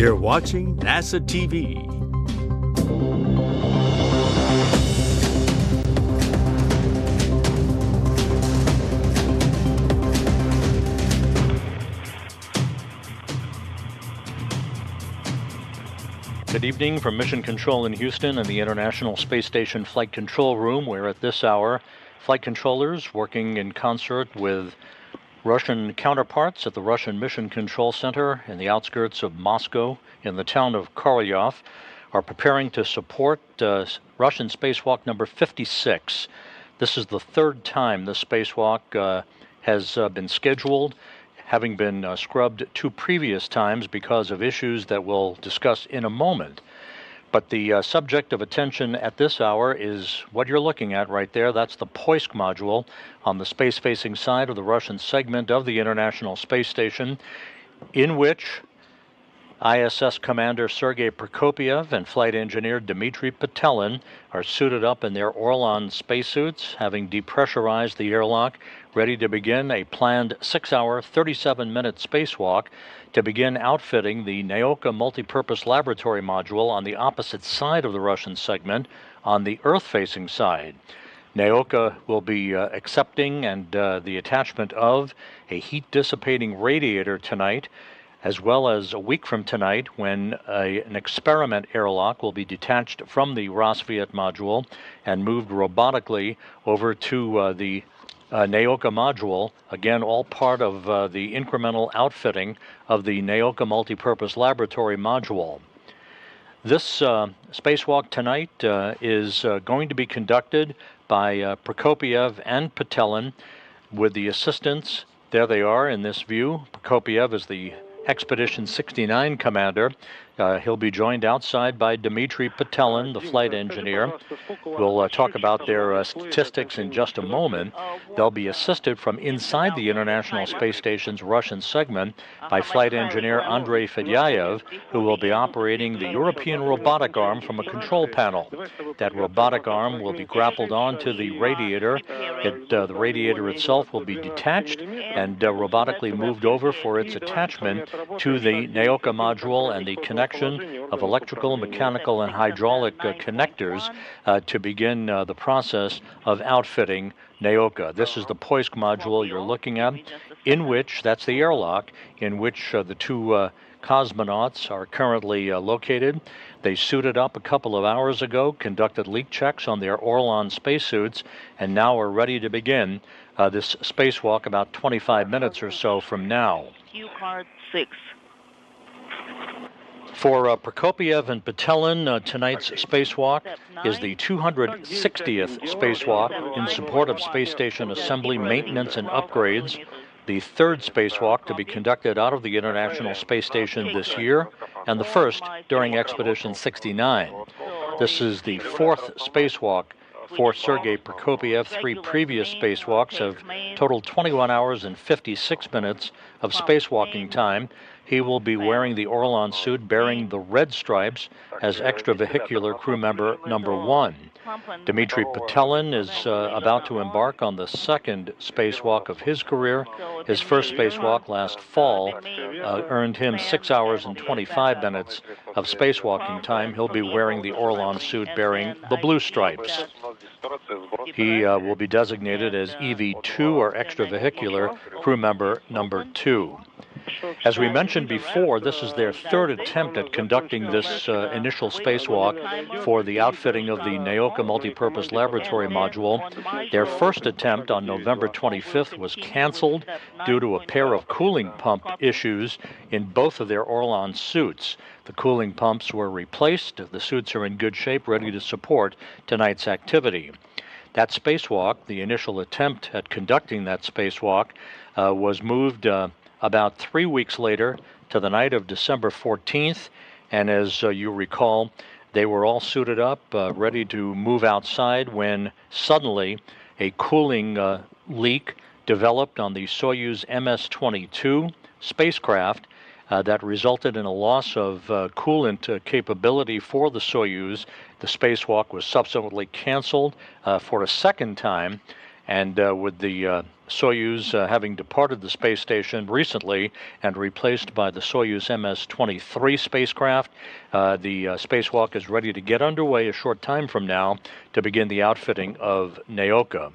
You're watching NASA TV. Good evening from Mission Control in Houston and the International Space Station Flight Control Room, where at this hour, flight controllers working in concert with Russian counterparts at the Russian Mission Control Center in the outskirts of Moscow in the town of Korolyov are preparing to support Russian spacewalk number 56. This is the third time this spacewalk has been scheduled, having been scrubbed 2 previous times because of issues that we'll discuss in a moment. But the subject of attention at this hour is what you're looking at right there. That's the Poisk module on the space-facing side of the Russian segment of the International Space Station, in which ISS Commander Sergey Prokopyev and flight engineer Dmitri Petelin are suited up in their Orlan spacesuits, having depressurized the airlock, ready to begin a planned 6-hour, 37-minute spacewalk to begin outfitting the Nauka multipurpose laboratory module on the opposite side of the Russian segment, on the Earth-facing side. Nauka will be accepting and the attachment of a heat-dissipating radiator tonight, as well as a week from tonight when an experiment airlock will be detached from the Rassvet module and moved robotically over to the Nauka module, again all part of the incremental outfitting of the Nauka multipurpose laboratory module. This spacewalk tonight is going to be conducted by Prokopyev and Petelin with the assistance. There they are in this view. Prokopyev is the Expedition 69 commander. He'll be joined outside by Dmitri Petelin, the flight engineer. We'll talk about their statistics in just a moment. They'll be assisted from inside the International Space Station's Russian segment by flight engineer Andrei Fedyaev, who will be operating the European Robotic Arm from a control panel. That robotic arm will be grappled onto the radiator. The radiator itself will be detached and robotically moved over for its attachment to the Nauka module and the connection of electrical, mechanical, and hydraulic connectors to begin the process of outfitting Nauka. This is the Poisk module you're looking at, in which, that's the airlock, in which the 2 cosmonauts are currently located. They suited up a couple of hours ago, conducted leak checks on their Orlan spacesuits, and now are ready to begin this spacewalk about 25 minutes or so from now. For Prokopyev and Petelin, tonight's spacewalk is the 260th spacewalk in support of space station assembly, maintenance, and upgrades, the 3rd spacewalk to be conducted out of the International Space Station this year, and the 1st during Expedition 69. This is the 4th spacewalk for Sergey Prokopyev. 3 previous spacewalks have totaled 21 hours and 56 minutes of spacewalking time. He will be wearing the Orlan suit bearing the red stripes as extravehicular crew member number 1. Dmitri Petelin is about to embark on the 2nd spacewalk of his career. His first spacewalk last fall earned him 6 hours and 25 minutes of spacewalking time. He'll be wearing the Orlan suit bearing the blue stripes. He will be designated as EV2, or extravehicular crew member number 2. As we mentioned before, this is their 3rd attempt at conducting this initial spacewalk for the outfitting of the Nauka multipurpose laboratory module. Their first attempt on November 25th was canceled due to a pair of cooling pump issues in both of their Orlan suits. The cooling pumps were replaced. The suits are in good shape, ready to support tonight's activity. That spacewalk, the initial attempt at conducting that spacewalk, was moved about 3 weeks later to the night of December 14th, and as you recall, they were all suited up, ready to move outside when suddenly a cooling leak developed on the Soyuz MS-22 spacecraft that resulted in a loss of coolant capability for the Soyuz. The spacewalk was subsequently canceled for a second time, And with the Soyuz having departed the space station recently and replaced by the Soyuz MS-23 spacecraft, the spacewalk is ready to get underway a short time from now to begin the outfitting of Nauka.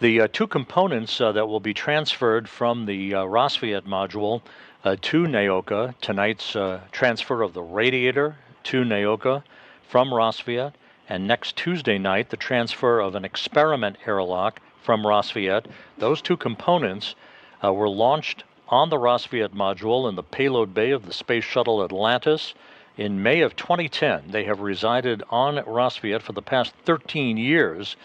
The two components that will be transferred from the Rassvet module to Nauka, tonight's transfer of the radiator to Nauka from Rassvet, and next Tuesday night, the transfer of an experiment airlock from Rassvet. Those two components were launched on the Rassvet module in the payload bay of the Space Shuttle Atlantis in May of 2010. They have resided on Rassvet for the past 13 years.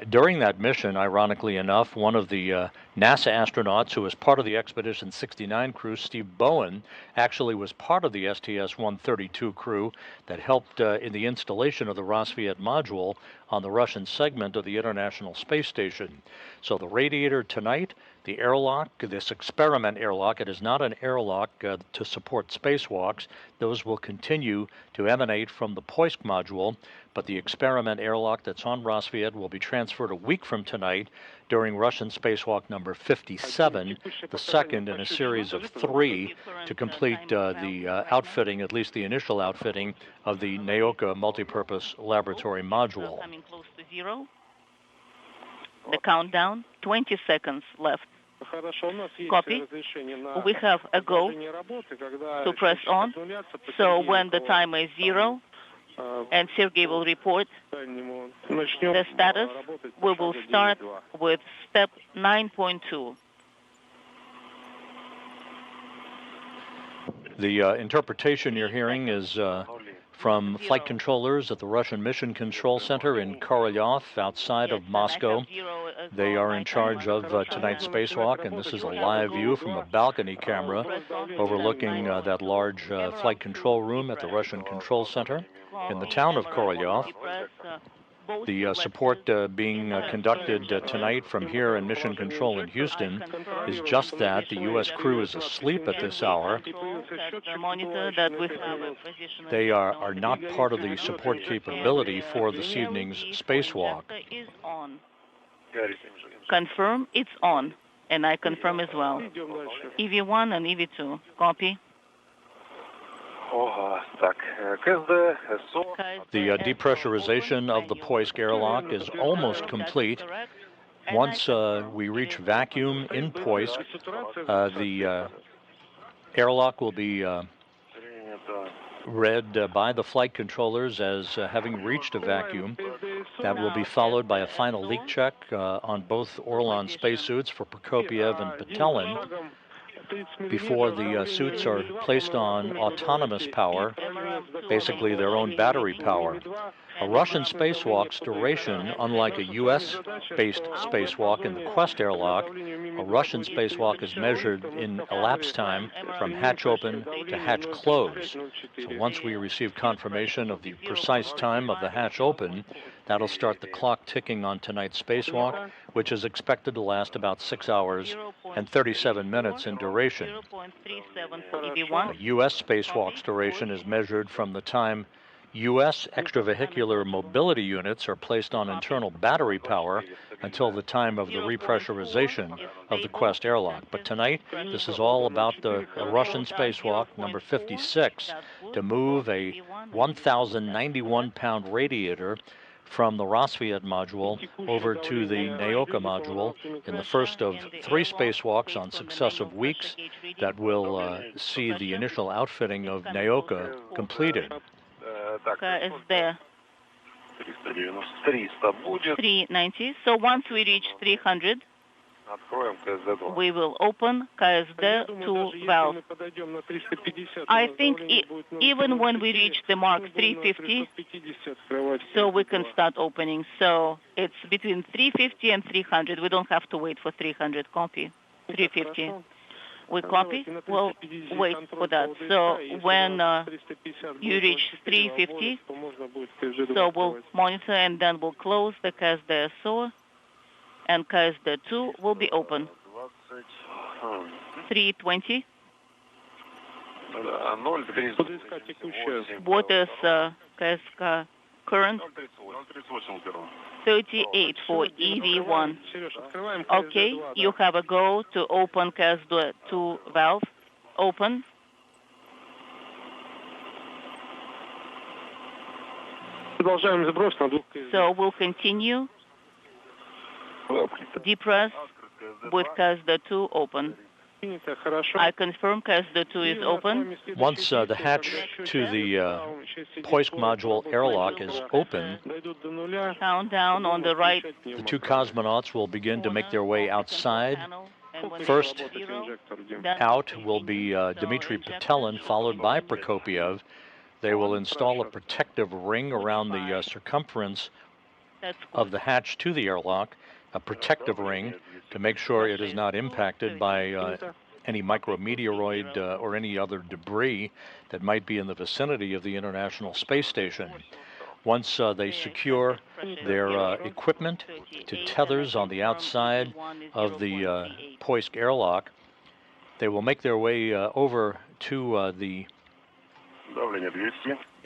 During that mission, ironically enough, one of the NASA astronauts who was part of the Expedition 69 crew, Steve Bowen, actually was part of the STS-132 crew that helped in the installation of the Rassvet module on the Russian segment of the International Space Station. So the radiator tonight, the airlock, this experiment airlock, it is not an airlock to support spacewalks. Those will continue to emanate from the Poisk module, but the experiment airlock that's on Rassvet will be transferred a week from tonight during Russian spacewalk number 57, the second in a series of 3 to complete the outfitting, at least the initial outfitting, of the Nauka multipurpose laboratory module. Coming close to 0. The countdown, 20 seconds left. Copy. We have a go to press on. So when the time is 0, and Sergey will report the status, we will start with step 9.2. The interpretation you're hearing is from flight controllers at the Russian Mission Control Center in Korolyov outside of Moscow. They are in charge of tonight's spacewalk, and this is a live view from a balcony camera overlooking that large flight control room at the Russian Control Center in the town of Korolyov. The support being conducted tonight from here in Mission Control in Houston is just that. The U.S. crew is asleep at this hour. They are not part of the support capability for this evening's spacewalk. Confirm it's on, and I confirm as well. EV1 and EV2, copy. The depressurization of the Poisk airlock is almost complete. Once we reach vacuum in Poisk, the airlock will be read by the flight controllers as having reached a vacuum. That will be followed by a final leak check on both Orlan spacesuits for Prokopyev and Petelin before the suits are placed on autonomous power, basically their own battery power. A Russian spacewalk's duration, unlike a U.S.-based spacewalk in the Quest airlock, a Russian spacewalk is measured in elapsed time from hatch open to hatch close. So once we receive confirmation of the precise time of the hatch open, that'll start the clock ticking on tonight's spacewalk, which is expected to last about 6 hours and 37 minutes in duration. A U.S. spacewalk's duration is measured from the time U.S. extravehicular mobility units are placed on internal battery power until the time of the repressurization of the Quest airlock. But tonight, this is all about the Russian spacewalk, number 56, to move a 1,091-pound radiator from the Rassvet module over to the Nauka module in the first of 3 spacewalks on successive weeks that will see the initial outfitting of Nauka completed. Is there 390. So once we reach 300, we will open KSD 2 valve. I think even when we reach the mark 350, so we can start opening. So it's between 350 and 300. We don't have to wait for 300. Copy. 350. We copy. We'll wait for that. So when you reach 350, so we'll monitor and then we'll close the KSD SO. And KSD 2 will be open. 320. What is KSK Current 38 for EV1. Okay, you have a go to open CAS2 valve. Open. So we'll continue. Depress with CAS2 open. I confirm CAS2 is open. Once the hatch to the Poisk module airlock is open, Countdown on the right. the two cosmonauts will begin to make their way outside. First out will be Dmitri Petelin, followed by Prokopyev. They will install a protective ring around the circumference of the hatch to the airlock, a protective ring to make sure it is not impacted by any micrometeoroid or any other debris that might be in the vicinity of the International Space Station. Once they secure their equipment to tethers on the outside of the Poisk airlock, they will make their way over to the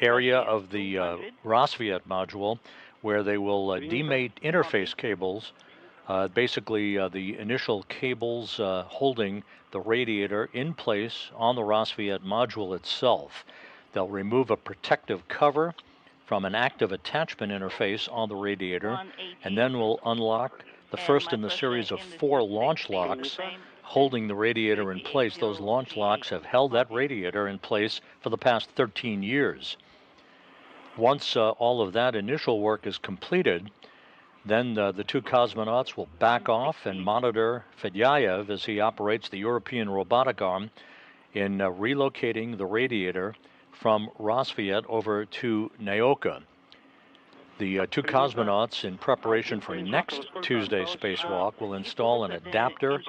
area of the Rassvet module, where they will demate interface cables, basically the initial cables holding the radiator in place on the Rassvet module itself. They'll remove a protective cover from an active attachment interface on the radiator, and then we'll unlock the first in the series of 4 launch locks holding the radiator in place. Those launch locks have held that radiator in place for the past 13 years. Once all of that initial work is completed, then the two cosmonauts will back off and monitor Fedyaev as he operates the European Robotic Arm in relocating the radiator from Rassvet over to Nauka. The two cosmonauts, in preparation for next Tuesday's spacewalk, will install an adapter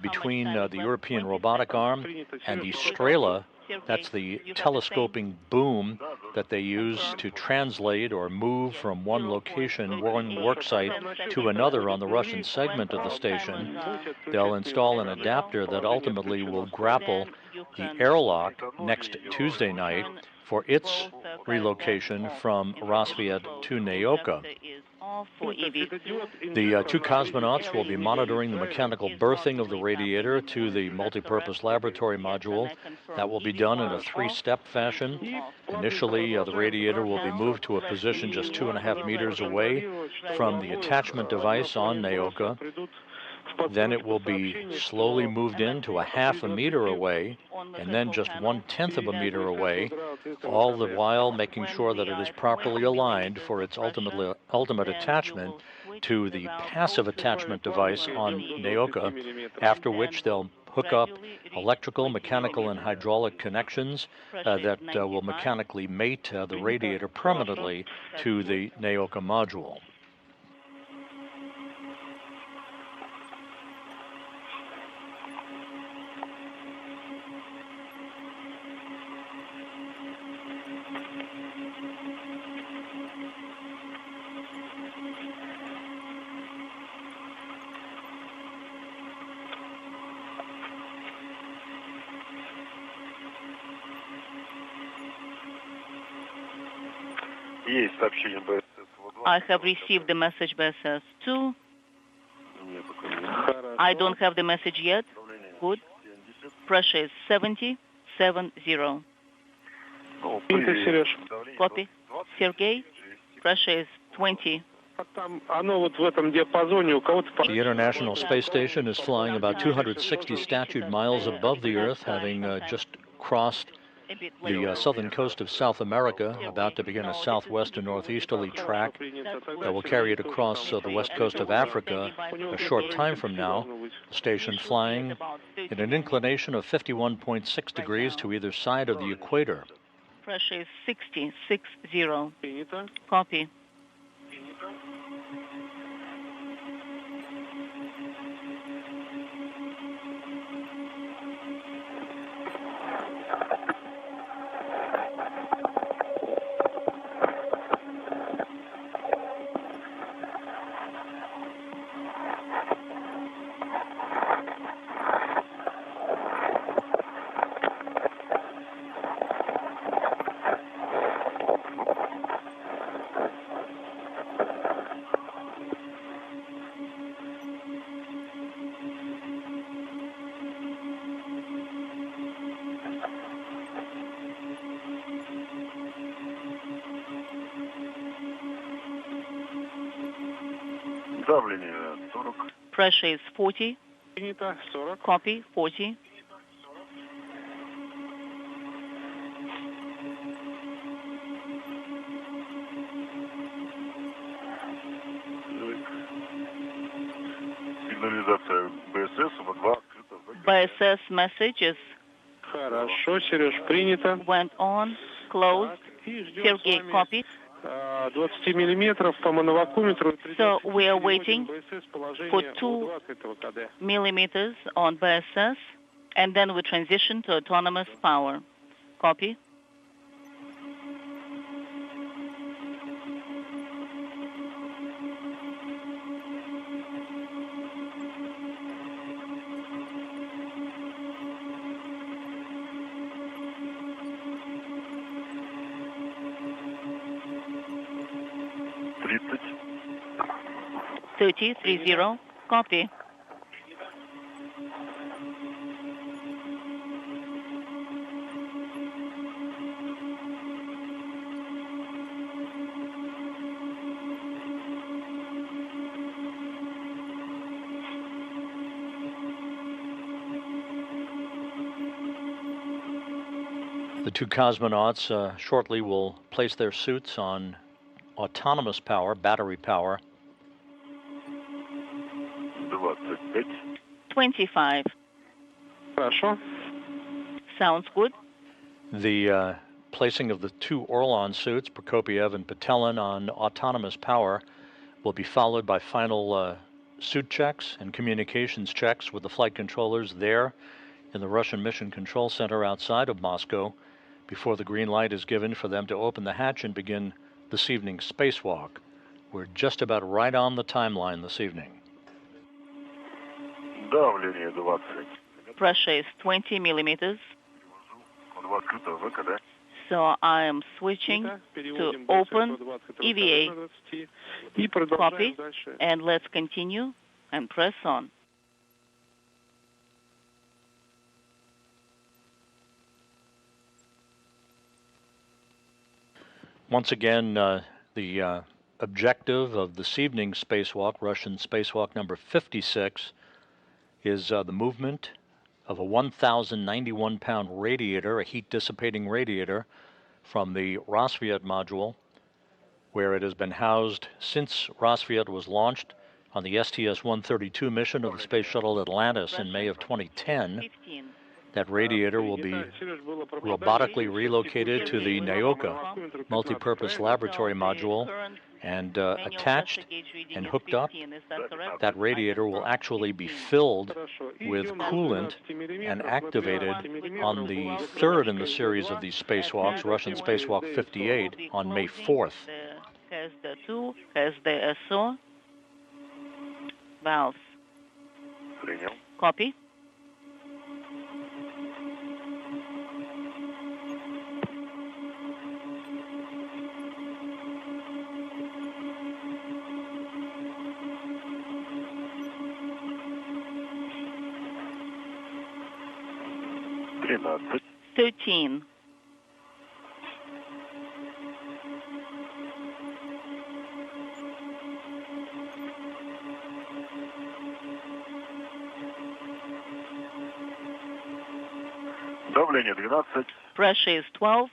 between the European Robotic Arm and the Strela. That's the telescoping boom that they use to translate or move from one location, one worksite, to another on the Russian segment of the station. They'll install an adapter that ultimately will grapple the airlock next Tuesday night for its relocation from Rassvet to Nauka. The two cosmonauts will be monitoring the mechanical berthing of the radiator to the multipurpose laboratory module. That will be done in a 3-step fashion. Initially, the radiator will be moved to a position just 2.5 meters away from the attachment device on Nauka. Then it will be slowly moved into a 0.5 meter away, and then just 1/10 of a meter away, all the while making sure that it is properly aligned for its ultimate attachment to the passive attachment device on Nauka, after which they'll hook up electrical, mechanical, and hydraulic connections that will mechanically mate the radiator permanently to the Nauka module. I have received the message by SS2. I don't have the message yet. Good. Pressure is 70. Copy. Sergey, pressure is 20. The International Space Station is flying about 260 statute miles above the Earth, having just crossed the southern coast of South America, about to begin a southwest and northeasterly track that will carry it across the west coast of Africa a short time from now. The station flying at an inclination of 51.6 degrees to either side of the equator. Pressure is 60. Copy. Pressure is 40. Copy, 40. BSS messages went on, closed. Sergey, copy. So we are waiting for 2 millimeters on BSS, and then we transition to autonomous power. Copy. Thirty, 30, copy. The two cosmonauts shortly will place their suits on autonomous power, battery power. 25. Sounds good. The placing of the two Orlan suits, Prokopyev and Petelin, on autonomous power will be followed by final suit checks and communications checks with the flight controllers there in the Russian Mission Control Center outside of Moscow before the green light is given for them to open the hatch and begin this evening's spacewalk. We're just about right on the timeline this evening. Pressure is 20 millimeters. So I am switching to open EVA. Copy. And let's continue and press on. Once again, the objective of this evening's spacewalk, Russian spacewalk number 56, is the movement of a 1,091-pound radiator, a heat-dissipating radiator, from the Rassvet module, where it has been housed since Rassvet was launched on the STS-132 mission of the Space Shuttle Atlantis in May of 2010. That radiator will be robotically relocated to the Nauka multipurpose laboratory module and attached and hooked up. That radiator will actually be filled with coolant and activated on the third in the series of these spacewalks, Russian Spacewalk 58, on May 4th. Has the 2, has the SO. Valves. Copy. Thirteen. Pressure is 12.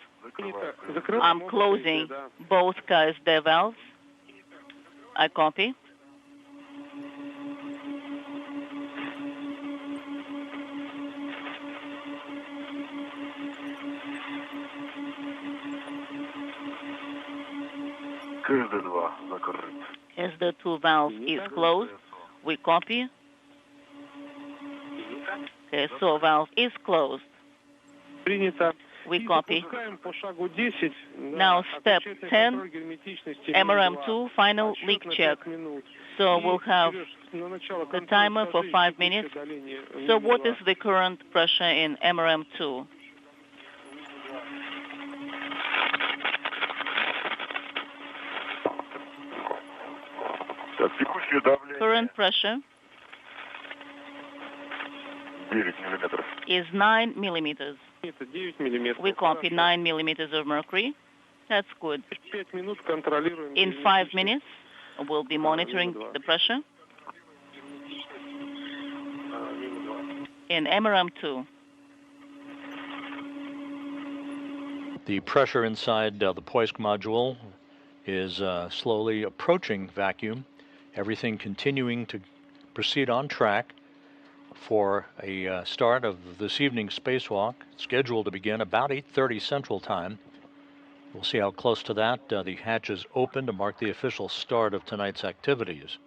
I'm closing both KSD valves. I copy. As the 2 valve is closed, we copy. So valve is closed. We copy. Now step 10, MRM2 final leak check. So we'll have the timer for 5 minutes. So what is the current pressure in MRM2? Current pressure is 9 millimeters. We copy 9 millimeters of mercury. That's good. In 5 minutes, we'll be monitoring the pressure. in MRM2. The pressure inside the Poisk module is slowly approaching vacuum. Everything continuing to proceed on track for a start of this evening's spacewalk, scheduled to begin about 8:30 Central Time. We'll see how close to that the hatches open to mark the official start of tonight's activities.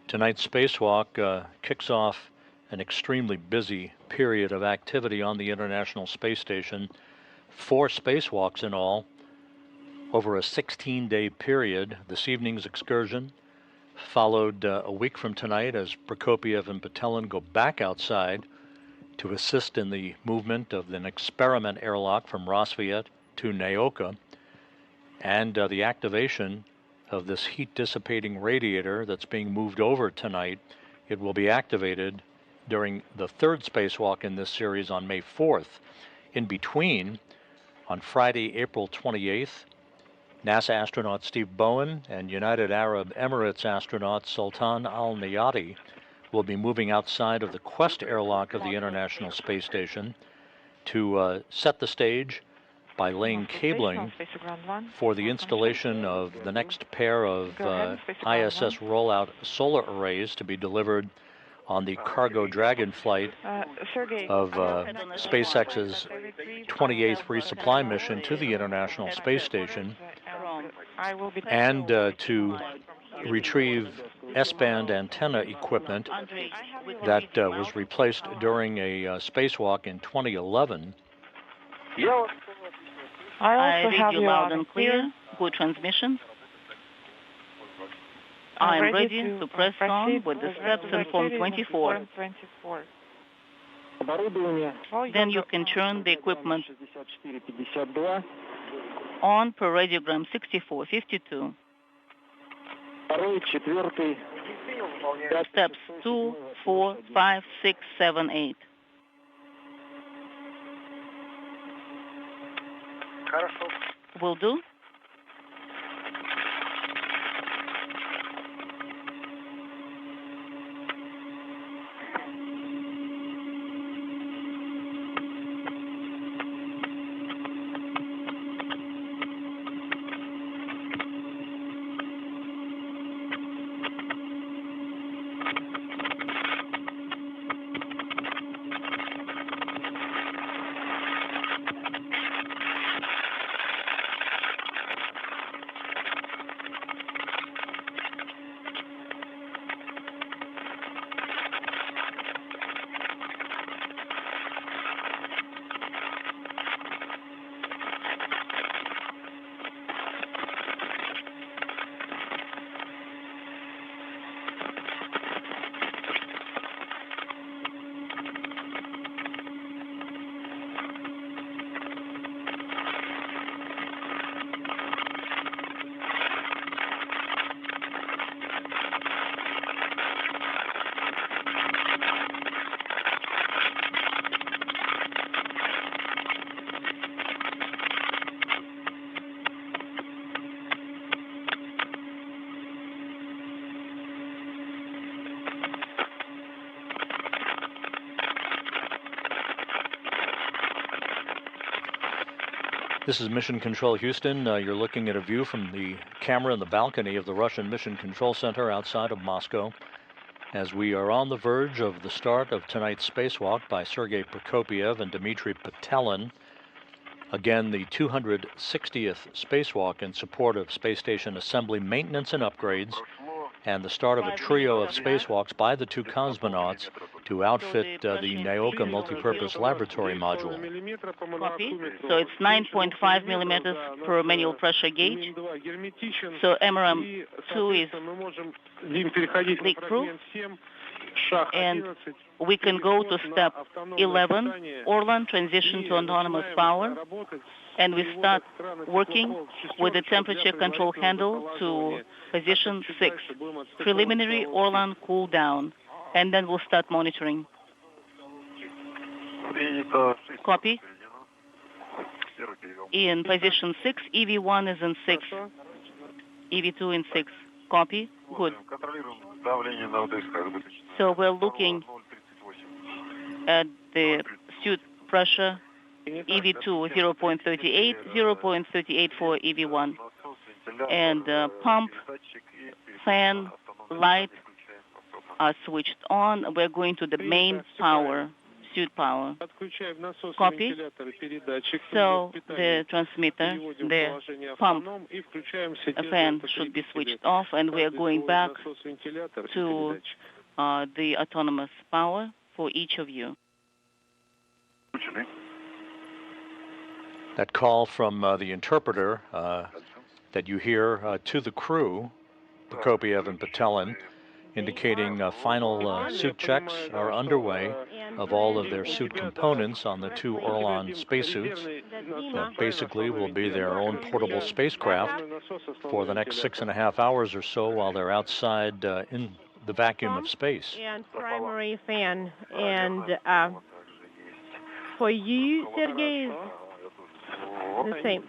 Tonight's spacewalk kicks off an extremely busy period of activity on the International Space Station. 4 spacewalks in all over a 16-day period. This evening's excursion followed a week from tonight as Prokopyev and Petelin go back outside to assist in the movement of an experiment airlock from Rassvet to Nauka, and the activation of this heat-dissipating radiator that's being moved over tonight. It will be activated during the 3rd spacewalk in this series on May 4th. In between, on Friday, April 28th, NASA astronaut Steve Bowen and United Arab Emirates astronaut Sultan Al-Nayati will be moving outside of the Quest airlock of the International Space Station to set the stage by laying cabling for the installation of the next pair of ISS rollout solar arrays to be delivered on the cargo Dragon flight of SpaceX's 28th resupply mission to the International Space Station, and to retrieve S-band antenna equipment that was replaced during a spacewalk in 2011. I read you loud and clear. Good transmission. I am ready to press on with the steps in Form 24. Then you can turn the equipment on per radiogram 6452. Steps 2, 4, 5, 6, 7, 8. Will do. This is Mission Control Houston. You're looking at a view from the camera in the balcony of the Russian Mission Control Center outside of Moscow, as we are on the verge of the start of tonight's spacewalk by Sergey Prokopyev and Dmitri Petelin. Again, the 260th spacewalk in support of space station assembly, maintenance, and upgrades, and the start of a trio of spacewalks by the 2 cosmonauts to outfit the Nauka multipurpose laboratory module. Copy. So it's 9.5 millimeters per manual pressure gauge. So MRM2 is leak-proof. And we can go to step 11, Orlan, transition to autonomous power, and we start working with the temperature control handle to position 6, preliminary Orlan cool down, and then we'll start monitoring. Copy. In position 6, EV1 is in 6, EV2 in 6. Copy. Good. So we're looking at the suit pressure, EV2 0.38, 0.38 for EV1. And pump, fan, light are switched on. We're going to the main power, suit power. Copy. So the transmitter, the pump, a fan should be switched off, and we are going back to the autonomous power for each of you. That call from the interpreter that you hear to the crew, Prokopyev and Petelin, indicating final suit checks are underway of all of their suit components on the 2 Orlan spacesuits that basically will be their own portable spacecraft for the next 6.5 hours or so while they're outside in the vacuum of space. And primary fan. And for you, Sergey, is the same.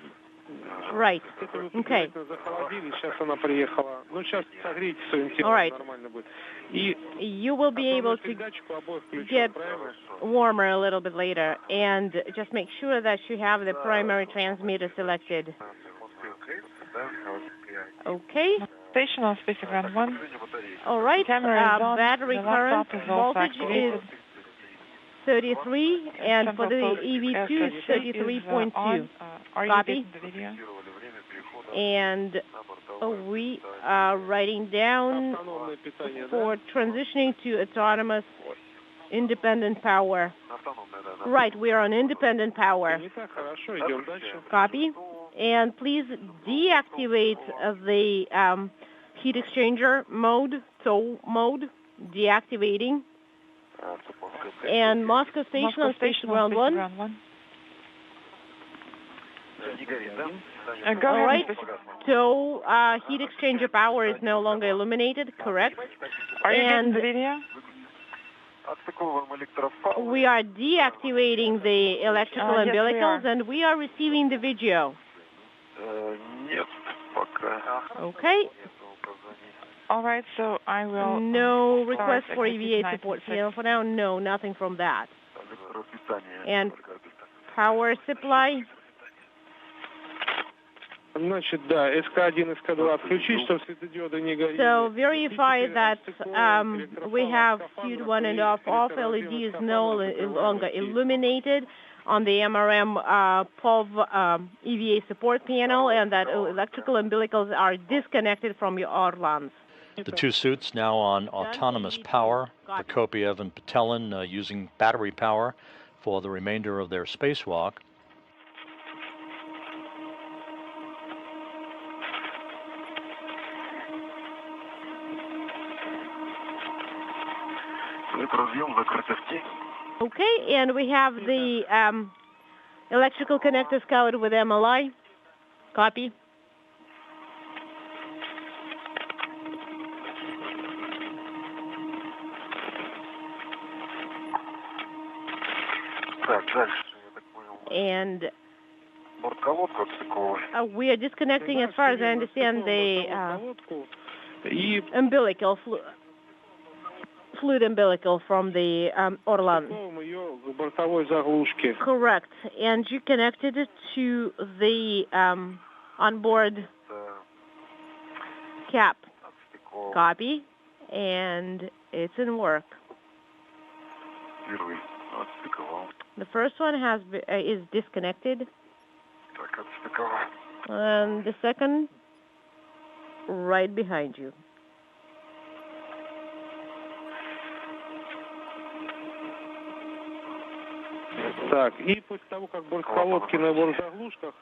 Right. Okay. All right. You will be able to get warmer a little bit later, and just make sure that you have the primary transmitter selected. Okay. Station on spacecraft 1. All right. Battery current voltage is 33, and for the EV2 it's 33.2. Copy. And we are writing down for transitioning to autonomous independent power. Right, we are on independent power. Copy. And please deactivate the heat exchanger mode, tow mode, deactivating. And Moscow Station on Station Ground 1. All right. So heat exchanger power is no longer illuminated, correct? Are you getting the video? We are deactivating the electrical umbilicals, and we are receiving the video. Okay. All right, so I will... No request for EVA support. For now, no, nothing from that. And power supply? So verify that we have suit 1 and off. LED is no longer illuminated on the MRM POV EVA support panel, and that electrical umbilicals are disconnected from your Orlans. The 2 suits now on autonomous power, Prokopyev and Petelin using battery power for the remainder of their spacewalk. Okay, and we have the electrical connectors covered with MLI. Copy. And we are disconnecting, as far as I understand, the umbilical fluid umbilical from the Orlan. Correct. And you connected it to the onboard cap. Copy. And it's in work. The first one is disconnected. And the second, right behind you.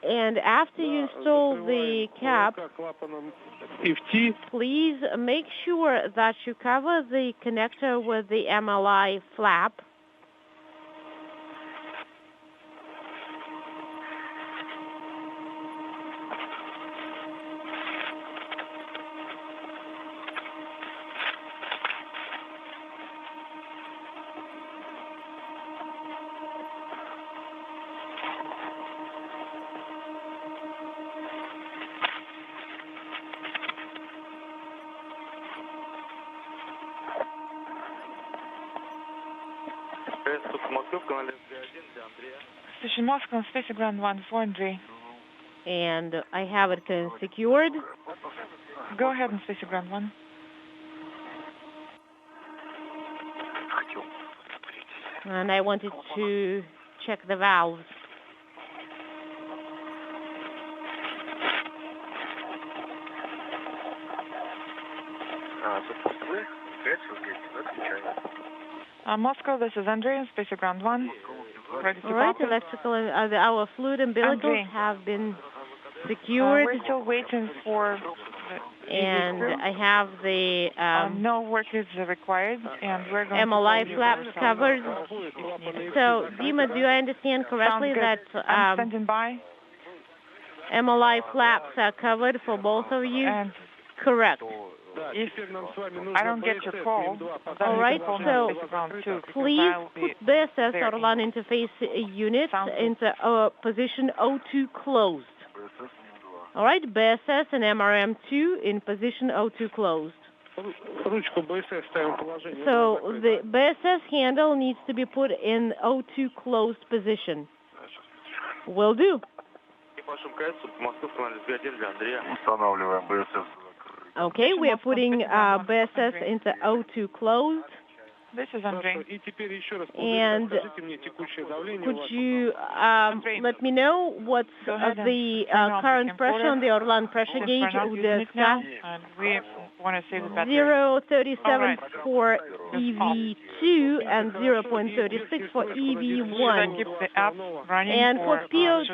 And after you install the cap, please make sure that you cover the connector with the MLI flap. Station Moscow, Space Ground 1 for Andrei. And I have it secured. Go ahead on Space Ground 1. And I wanted to check the valves. Moscow, this is Andrei on Space Ground 1. Ready to All right, copy. electrical, our fluid umbilicals Andrei. have been secured. We're still waiting for the And I have the no work is required, and we're going MLI to flaps covered. So, Dima, do I understand correctly that I'm standing by. MLI flaps are covered for both of you? And correct. If I don't get your call, then all right, so please I'll put BSS or LAN interface units into position O2 closed. All right, BSS and MRM2 in position O2 closed. So the BSS handle needs to be put in O2 closed position. Will do. Okay, we are putting BSS into O2 closed. This is Andrei. And could you let me know what's the current pressure on the Orlan pressure gauge? Now, and we want to save the battery. 0.37 for EV2 and 0.36 for EV1. Should I keep the app running? And for PO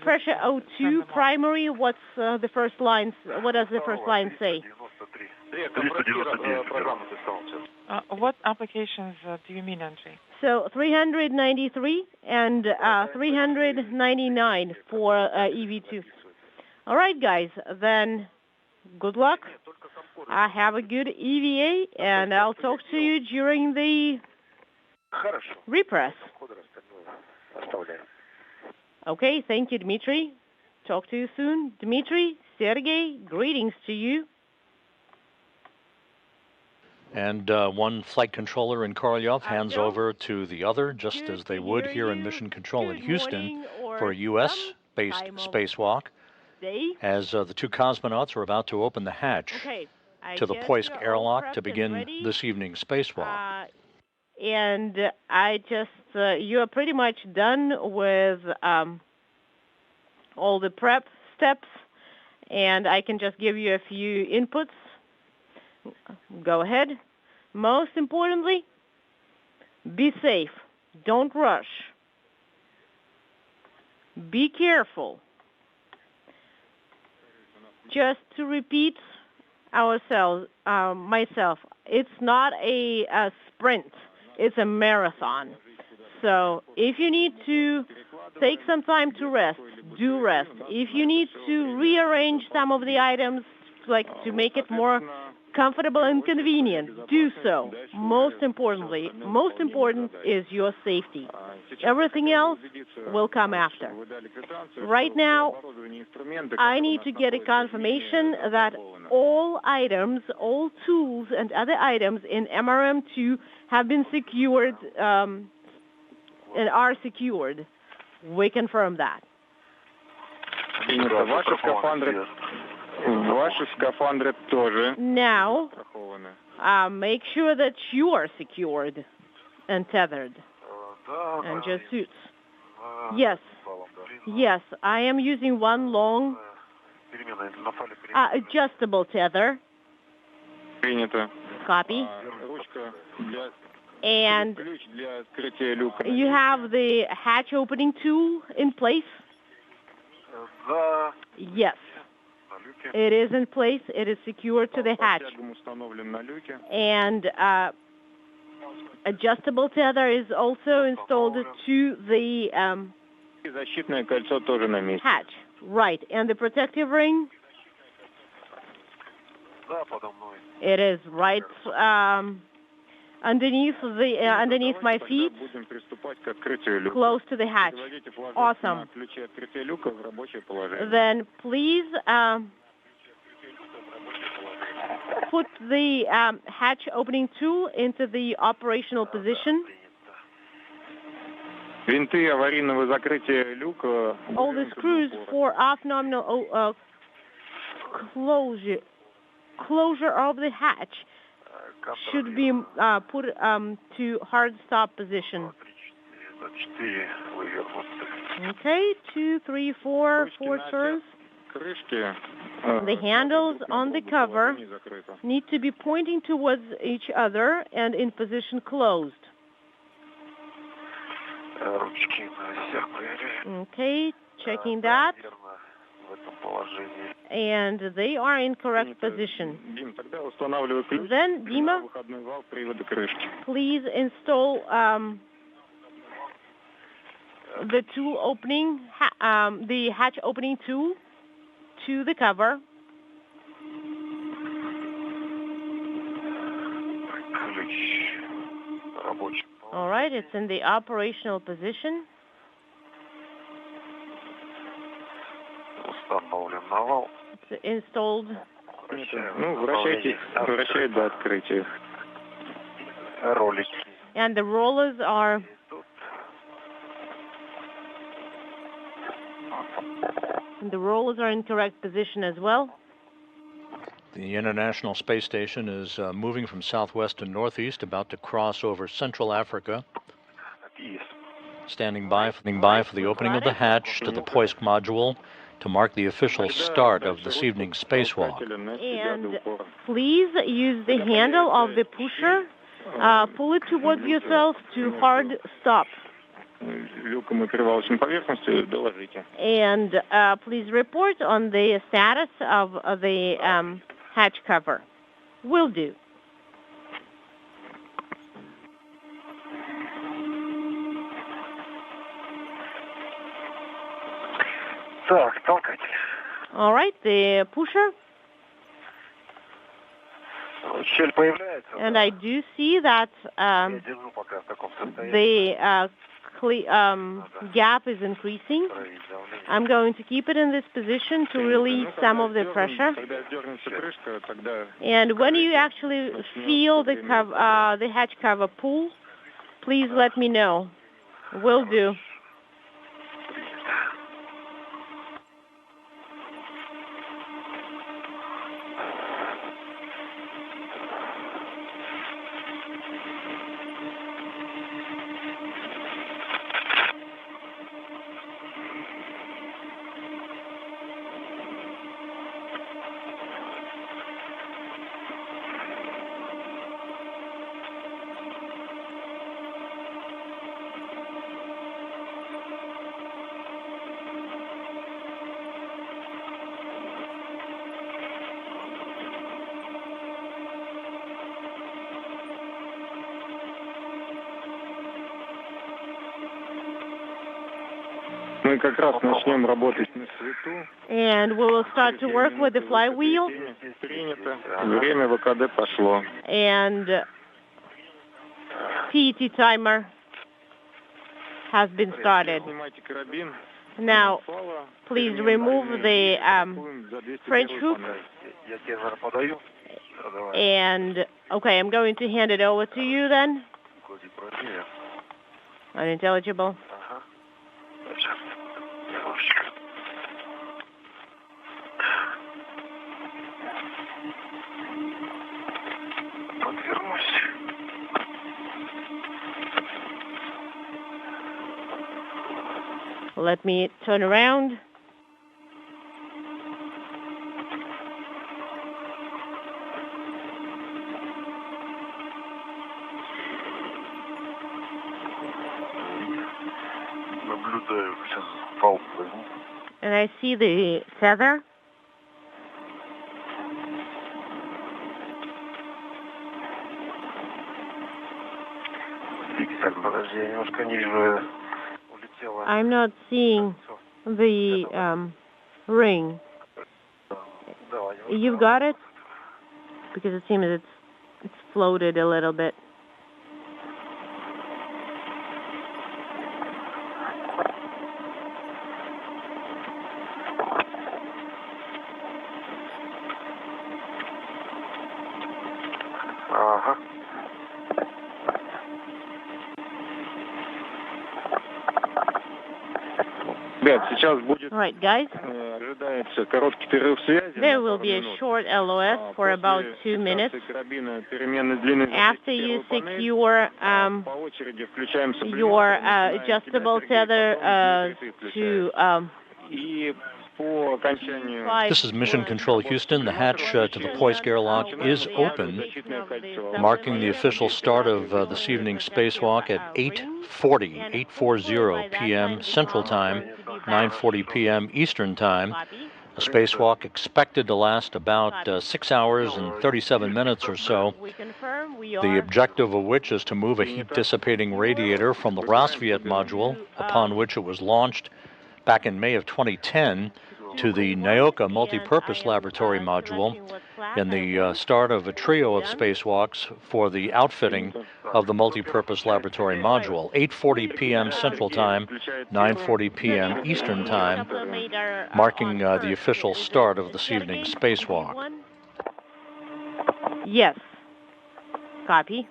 pressure O2 primary, what's the first line? What does the first line say? What applications do you mean, Andrei? So 393 and 399 for EV2. All right, guys, then good luck. Have a good EVA, and I'll talk to you during the repress. Okay, thank you, Dmitri. Talk to you soon. Dmitri, Sergey, greetings to you. And one flight controller in Korolyov hands over to the other, just as they would here in Mission Control in Houston for a U.S.-based spacewalk, as the two cosmonauts are about to open the hatch to the Poisk airlock to begin this evening's spacewalk. And I just, you're pretty much done with all the prep steps, and I can just give you a few inputs. Go ahead. Most importantly, be safe. Don't rush. Be careful. Just to repeat myself, it's not a sprint. It's a marathon. So if you need to take some time to rest, do rest. If you need to rearrange some of the items, like to make it more comfortable and convenient, do so. Most important is your safety. Everything else will come after. Right now, I need to get a confirmation that all items, all tools and other items in MRM2 have been secured and are secured. We confirm that. Now, make sure that you are secured and tethered. And just suits. Yes. Yes, I am using one long adjustable tether. Copy. And you have the hatch opening tool in place? Yes. It is in place. It is secured to the hatch. And adjustable tether is also installed to the hatch. Right. And the protective ring? It is right underneath my feet, close to the hatch. Awesome. Then please put the hatch opening tool into the operational position. All the screws for off-nominal closure of the hatch should be put to hard stop position. Okay, 2, 3, 4 turns. The handles on the cover need to be pointing towards each other and in position closed. Okay, checking that. And they are in correct position. Then, Dima, please install the tool opening, the hatch opening tool to the cover. All right, it's in the operational position. It's installed. And the rollers are in correct position as well. The International Space Station is moving from southwest to northeast, about to cross over Central Africa. Standing by for the opening of the hatch to the Poisk module to mark the official start of this evening's spacewalk. And please use the handle of the pusher. Pull it towards yourself to hard stop. And please report on the status of the hatch cover. Will do. All right, the pusher. And I do see that the gap is increasing. I'm going to keep it in this position to release some of the pressure. And when you actually feel the hatch cover pull, please let me know. Will do. And we will start to work with the flywheel. And PET timer has been started. Now, please remove the French hook. And, okay, I'm going to hand it over to you then. Unintelligible. Let me turn around. And I see the tether. I'm not seeing the ring. You've got it? Because it seems it's floated a little bit. All right, guys. There will be a short LOS for about 2 minutes. After you secure your adjustable tether to This is Mission Control Houston. The hatch to the Poisk airlock is open, marking the official start of this evening's spacewalk at 8:40 p.m. Central Time, 9:40 p.m. Eastern Time. A spacewalk expected to last about 6 hours and 37 minutes or so, the objective of which is to move a heat-dissipating radiator from the Rassvet module, upon which it was launched back in May of 2010, to the Nauka multi-purpose laboratory module, and the start of a trio of spacewalks for the outfitting of the multi-purpose laboratory module. 8:40 p.m. Central Time, 9:40 p.m. Eastern Time, marking the official start of this evening's spacewalk. Yes. Copy.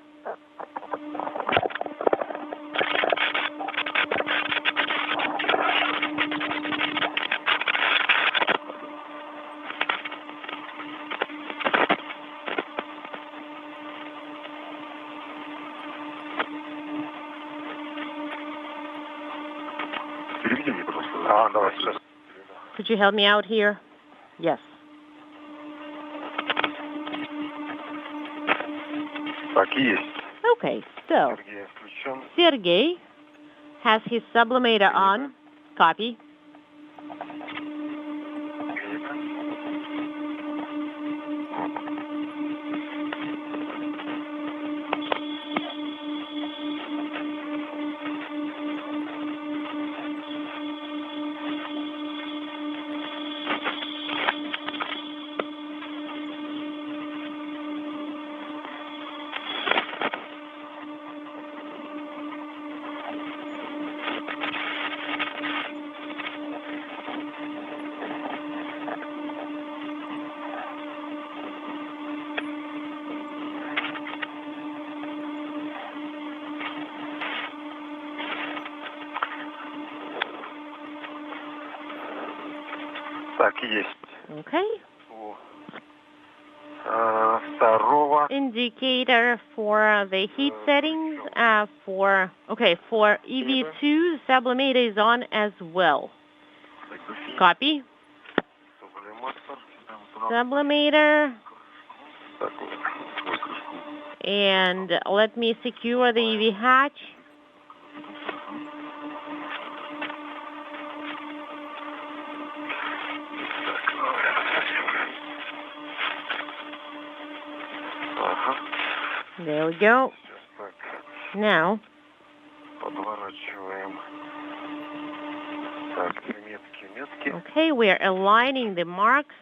Could you help me out here? Yes. Okay, so Sergey has his sublimator on. Copy. Okay. Indicator for the heat settings for EV2 sublimator is on as well. Copy. Sublimator. And let me secure the EV hatch. There we go. Now, okay, we are aligning the marks.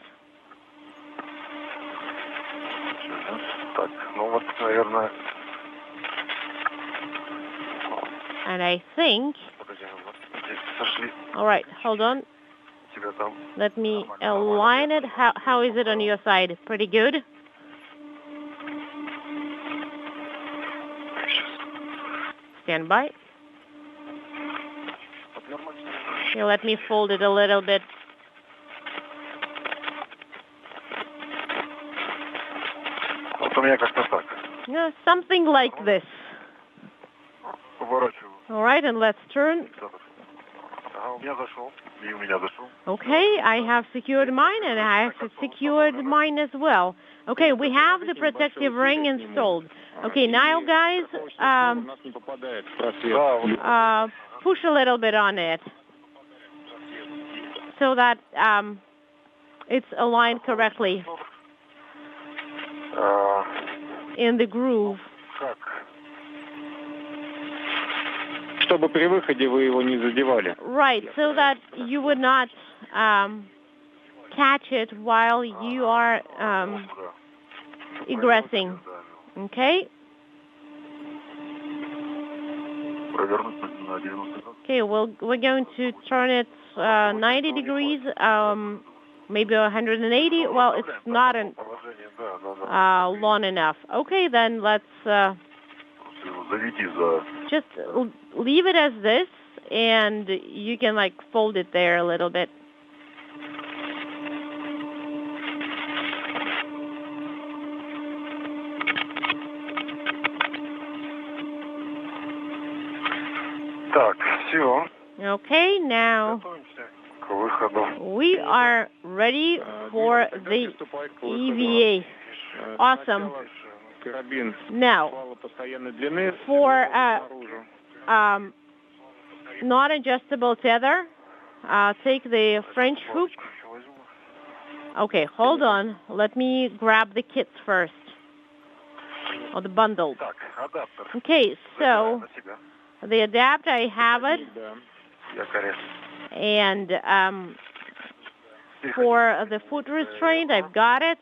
And I think, all right, hold on. Let me align it. How is it on your side? Pretty good? Stand by. Here, let me fold it a little bit. Yeah, something like this. All right, and let's turn. Okay, I have secured mine, and I have secured mine as well. Okay, we have the protective ring installed. Okay, now, guys, push a little bit on it. so that it's aligned correctly in the groove. Чтобы при выходе вы его не задевали. Right, so that you would not catch it while you are egressing. Okay? Okay, we're going to turn it 90 degrees, maybe 180. Well, it's not long enough. Okay, then let's just leave it as this, and you can like fold it there a little bit. Okay, now we are ready for the EVA. Awesome. Now, for non-adjustable tether, take the French hook. Okay, hold on. Let me grab the kits first, or the bundle. Okay, so the adapter, I have it. And for the foot restraint, I've got it.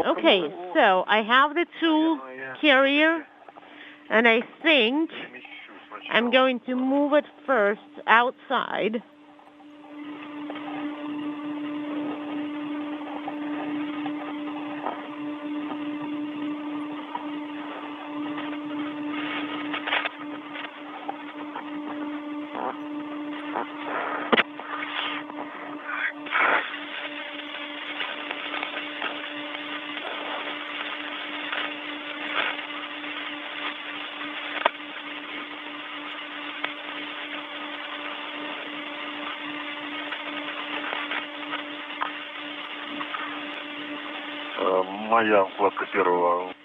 Okay, so I have the tool carrier, and I think I'm going to move it first outside.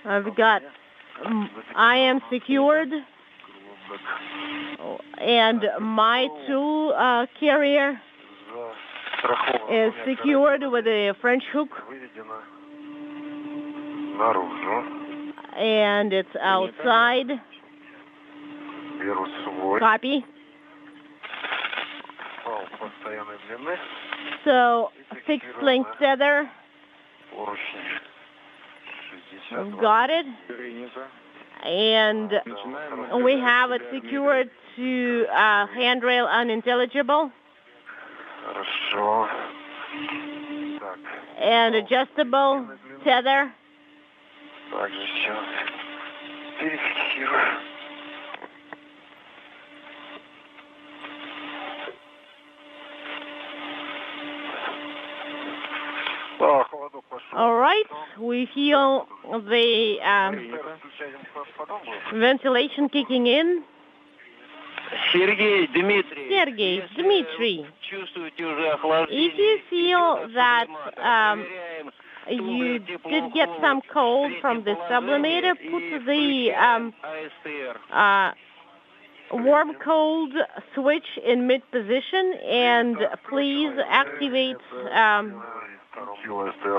I've got, I am secured, and my tool carrier is secured with a French hook, and it's outside. Copy. So, fixed length tether. We've got it, and we have it secured to handrail unintelligible, and adjustable tether. All right, we feel the ventilation kicking in. Sergey, Dmitri. If you feel that you did get some cold from the sublimator, put the warm-cold switch in mid-position, and please activate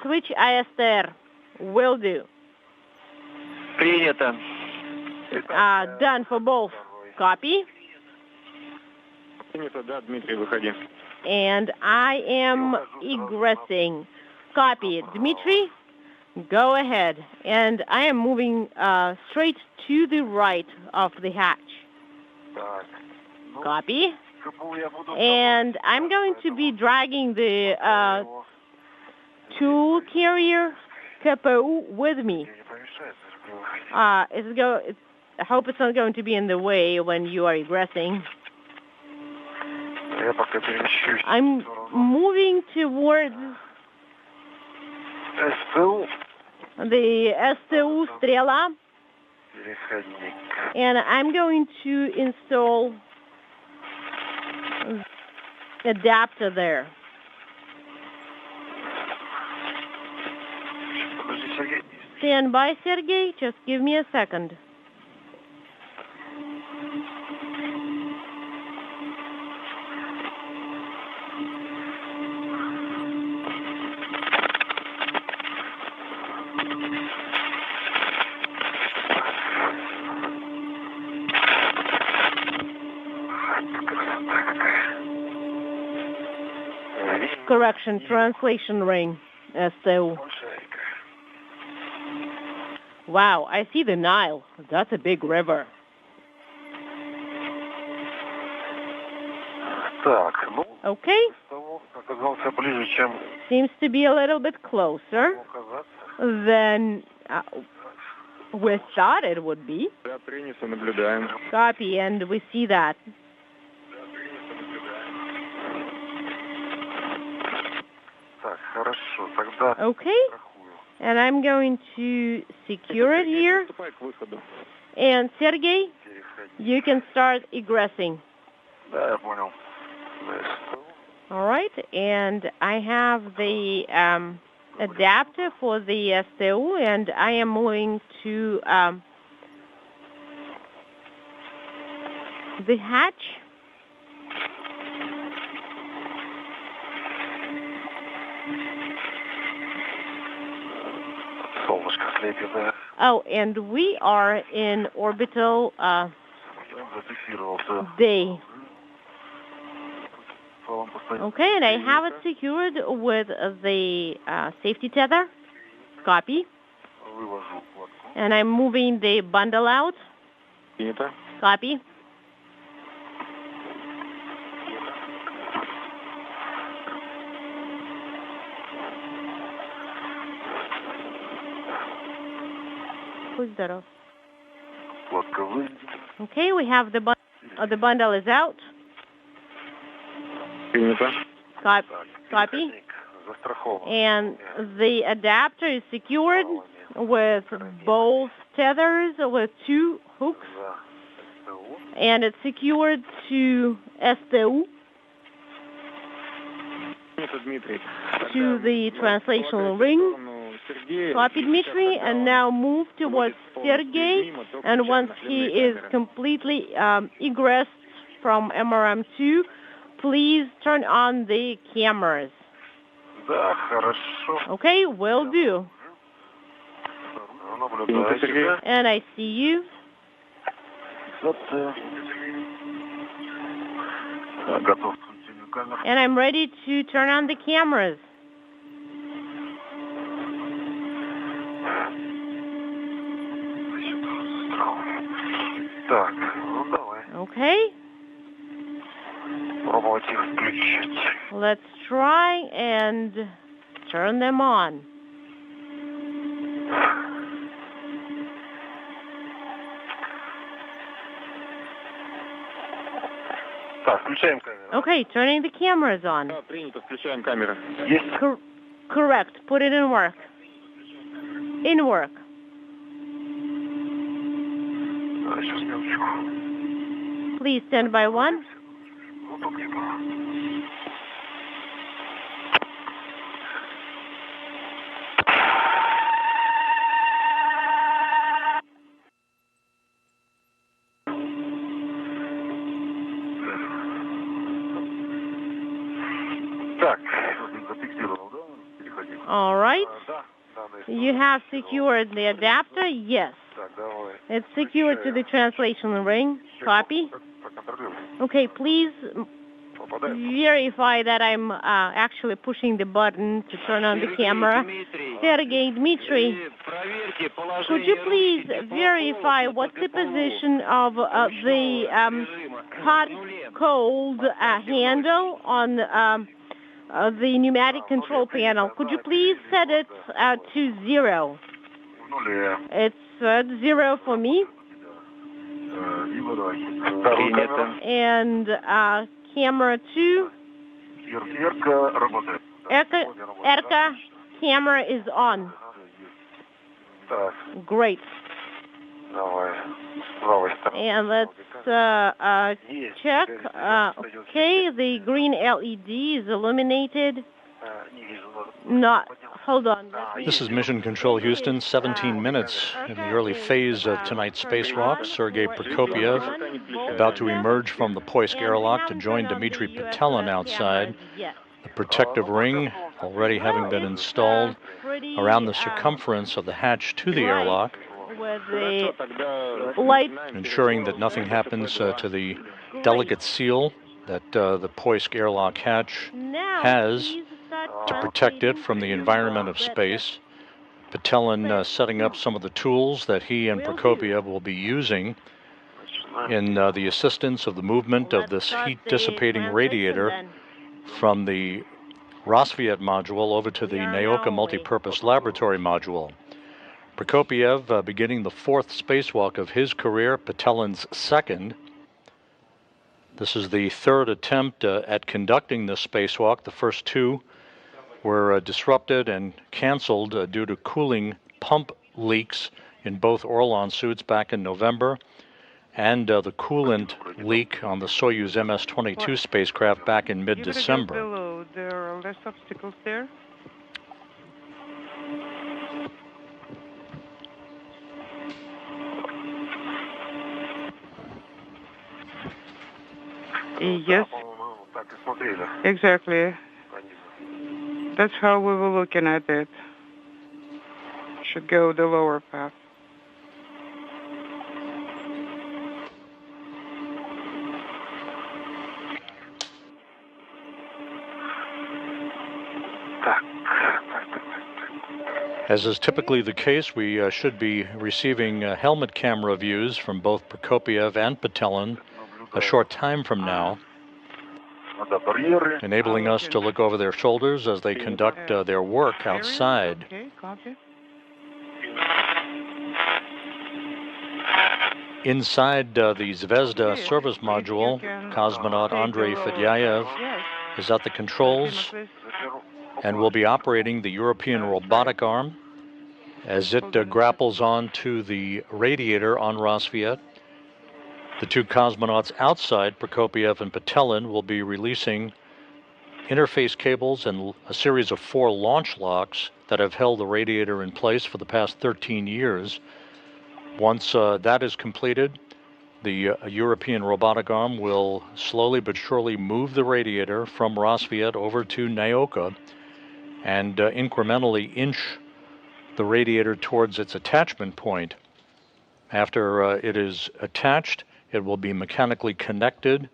switch ISR. Will do. Принято. Done for both. Copy. And I am egressing. Copy. Dmitri, go ahead. And I am moving straight to the right of the hatch. Copy. And I'm going to be dragging the tool carrier capo with me. I hope it's not going to be in the way when you are egressing. I'm moving towards the STU Strela, and I'm going to install adapter there. Stand by, Sergey. Just give me a second. Correction, translation ring, STU. Wow, I see the Nile. That's a big river. Okay. Seems to be a little bit closer than we thought it would be. Copy, and we see that. Okay, and I'm going to secure it here. And Sergey, you can start egressing. All right, and I have the adapter for the STU, and I am moving to the hatch. Oh, and we are in orbital day. Okay, and I have it secured with the safety tether. Copy. And I'm moving the bundle out. Copy. Okay, we have the bundle is out. Copy. And the adapter is secured with both tethers with 2 hooks. And it's secured to STU, to the translational ring. Copy, Dmitri, and now move towards Sergey, and once he is completely egressed from MRM2, please turn on the cameras. Okay, will do. And I see you. And I'm ready to turn on the cameras. Okay. Let's try and turn them on. Okay, turning the cameras on. Correct. Put it in work. In work. Please stand by 1. All right. You have secured the adapter? Yes. It's secured to the translation ring. Copy. Okay, please verify that I'm actually pushing the button to turn on the camera. Sergey, Dmitri, could you please verify what's the position of the hot cold handle on the pneumatic control panel? Could you please set it to 0? It's at 0 for me. And camera 2. Erka camera is on. Great. And let's check. Okay, the green LED is illuminated. Not. Hold on. This is Mission Control Houston, 17 minutes in the early phase of tonight's spacewalk. Sergey Prokopyev about to emerge from the Poisk airlock to join Dmitri Petelin outside. The protective ring already having been installed around the circumference of the hatch to the airlock, ensuring that nothing happens to the delicate seal that the Poisk airlock hatch has to protect it from the environment of space. Petelin setting up some of the tools that he and Prokopyev will be using in the assistance of the movement of this heat-dissipating radiator from the Rassvet module over to the Nauka multipurpose laboratory module. Prokopyev beginning the fourth spacewalk of his career, Petelin's second. This is the third attempt at conducting this spacewalk. The first two were disrupted and canceled due to cooling pump leaks in both Orlan suits back in November, and the coolant leak on the Soyuz MS-22 spacecraft back in mid-December. Below, there are less obstacles there. Yes, exactly. That's how we were looking at it. Should go the lower path. As is typically the case, we should be receiving helmet camera views from both Prokopyev and Petelin a short time from now, enabling us to look over their shoulders as they conduct their work outside. Okay, copy. Inside the Zvezda service module, cosmonaut Andrei Fedyaev is at the controls and will be operating the European Robotic Arm as it grapples onto the radiator on Rassvet. The two cosmonauts outside, Prokopyev and Petelin, will be releasing interface cables and a series of 4 launch locks that have held the radiator in place for the past 13 years. Once that is completed, the European Robotic Arm will slowly but surely move the radiator from Rassvet over to Nauka and incrementally inch the radiator towards its attachment point. After it is attached, it will be mechanically connected,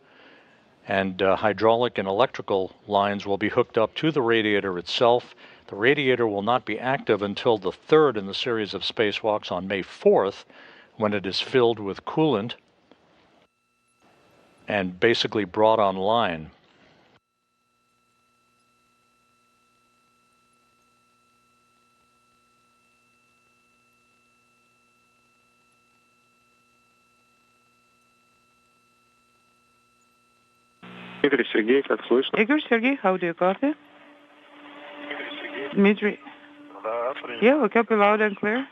and hydraulic and electrical lines will be hooked up to the radiator itself. The radiator will not be active until the third in the series of spacewalks on May 4th, when it is filled with coolant and basically brought online. Дмитрий, Сергей, как слышно? Igor, Sergey, how do you copy? Dmitri? Yeah, we copy loud and clear.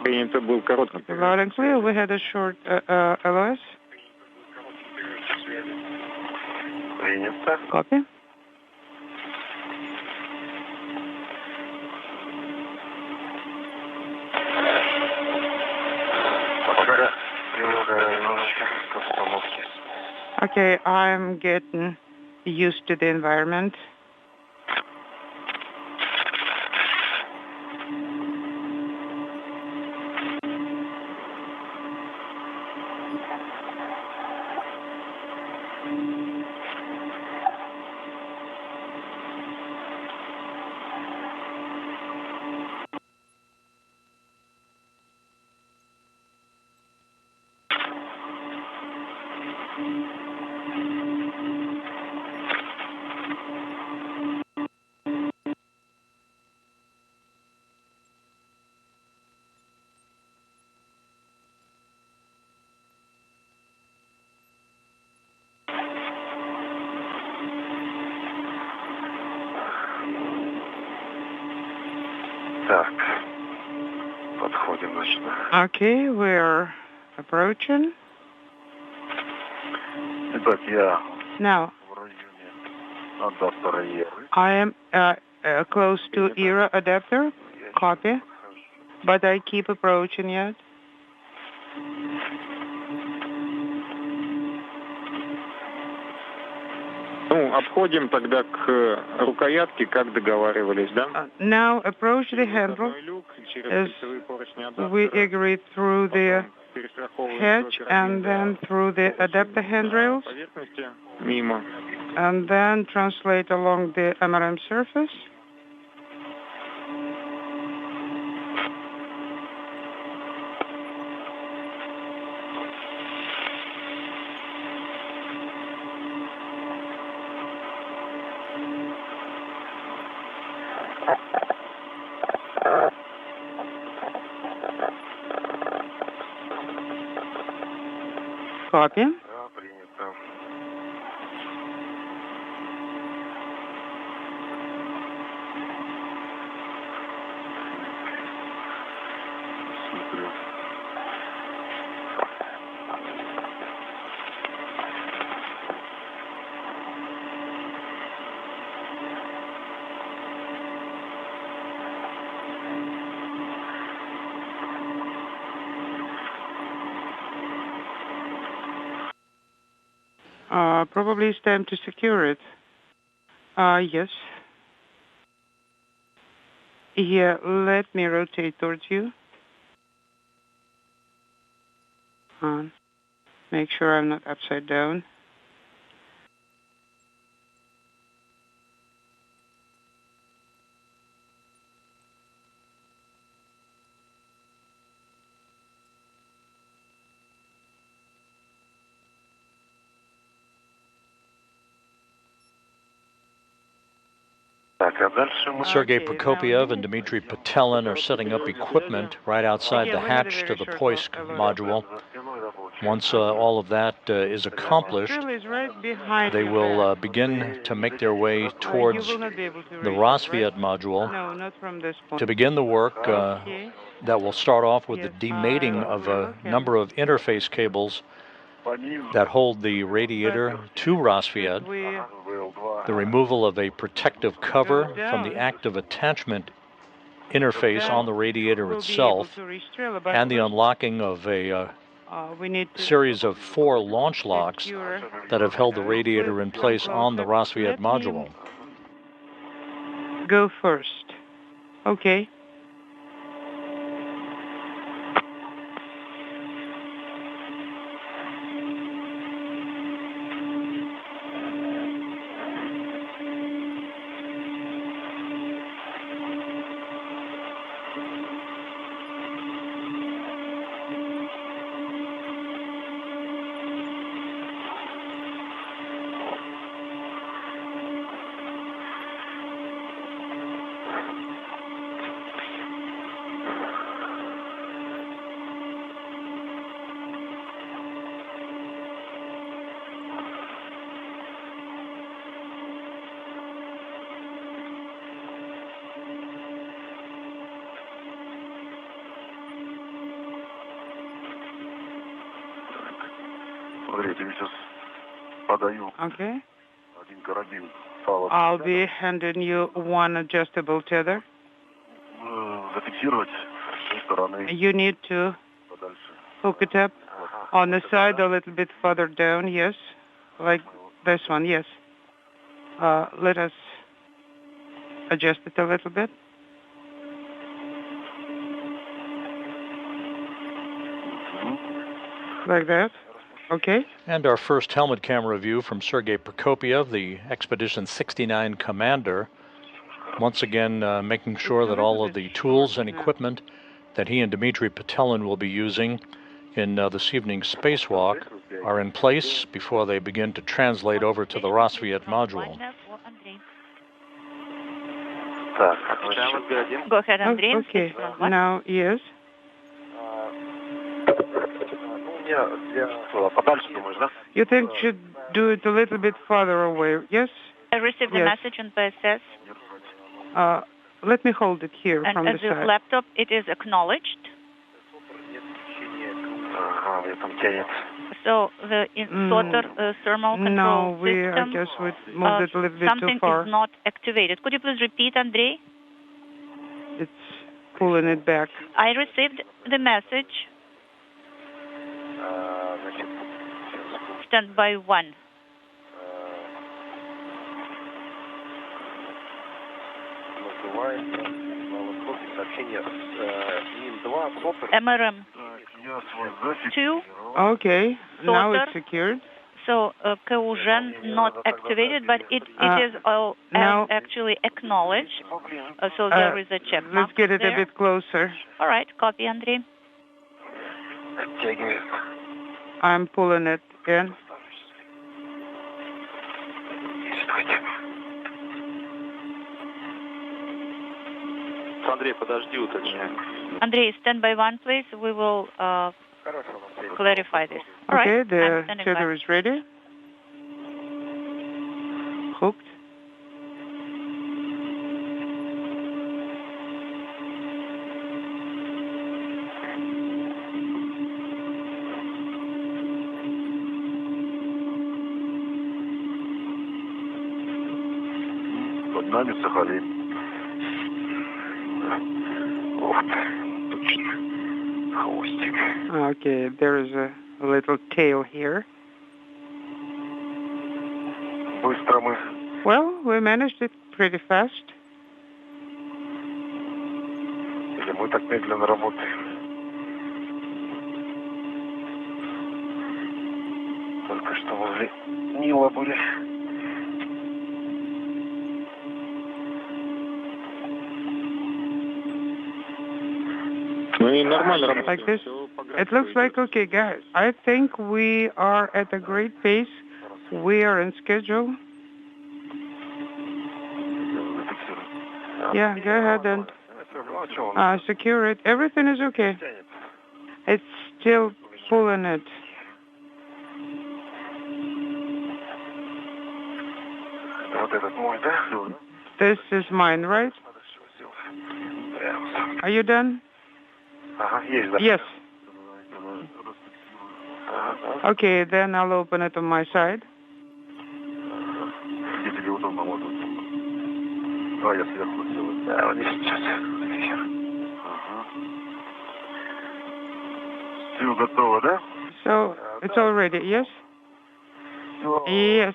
Принято, был короткий. Loud and clear. We had a short LOS. Copy. Okay, I'm getting used to the environment. Okay, we're approaching. Now, I am close to era adapter. Copy. But I keep approaching yet. Обходим тогда к рукоятке, как договаривались, да? Now approach the handle as we agreed through the hedge and then through the adapter handrails. Мимо. And then translate along the MRM surface. Copy. Probably it's time to secure it. Yes. Here, let me rotate towards you. Make sure I'm not upside down. Sergey Prokopyev and Dmitri Petelin are setting up equipment right outside the hatch to the Poisk module. Once all of that is accomplished, they will begin to make their way towards the Rassvet module to begin the work that will start off with the demating of a number of interface cables that hold the radiator to Rassvet, the removal of a protective cover from the active attachment interface on the radiator itself, and the unlocking of a series of 4 launch locks that have held the radiator in place on the Rassvet module. Go first. Okay. Okay. I'll be handing you one adjustable tether. You need to hook it up on the side a little bit further down, yes, like this one, yes. Let us adjust it a little bit. Like that. Okay. And our first helmet camera view from Sergey Prokopyev, the Expedition 69 commander, once again making sure that all of the tools and equipment that he and Dmitri Petelin will be using in this evening's spacewalk are in place before they begin to translate over to the Rassvet module. Go ahead, Andrei. Okay. Now, yes. You think should do it a little bit farther away, yes? I received the message on PSS. Let me hold it here And from at the this side. laptop, it is acknowledged. So the inverter thermal control I system, guess we moved it a little bit too something far. is not activated. Could you please repeat, Andrei? It's pulling it back. I received the message. Standby 1. MRM 2. Okay, now Sorter. it's secured. So Kaujan not activated, but it is all now actually acknowledged. So there is a check mark. Let's get it there. a bit closer. All right, copy, Andrei. I'm pulling it in. Андрей, подожди, уточняй. Andrei, stand by 1, please. We will clarify this. All Okay, right, the I'm standing tether by. is ready. Hooked. Под нами Сахалин. Okay, there is a little tail here. Быстро мы. Well, we managed it pretty fast. Или мы так медленно работаем? Только что возле Нила были. Мы нормально работаем. Like this. It looks like okay, guys. I think we are at a great pace. We are in schedule. Yeah, go ahead and secure it. Everything is okay. It's still pulling it. This is mine, right? Are you done? Yes. Okay, then I'll open it on my side. So, it's all ready, yes? Yes.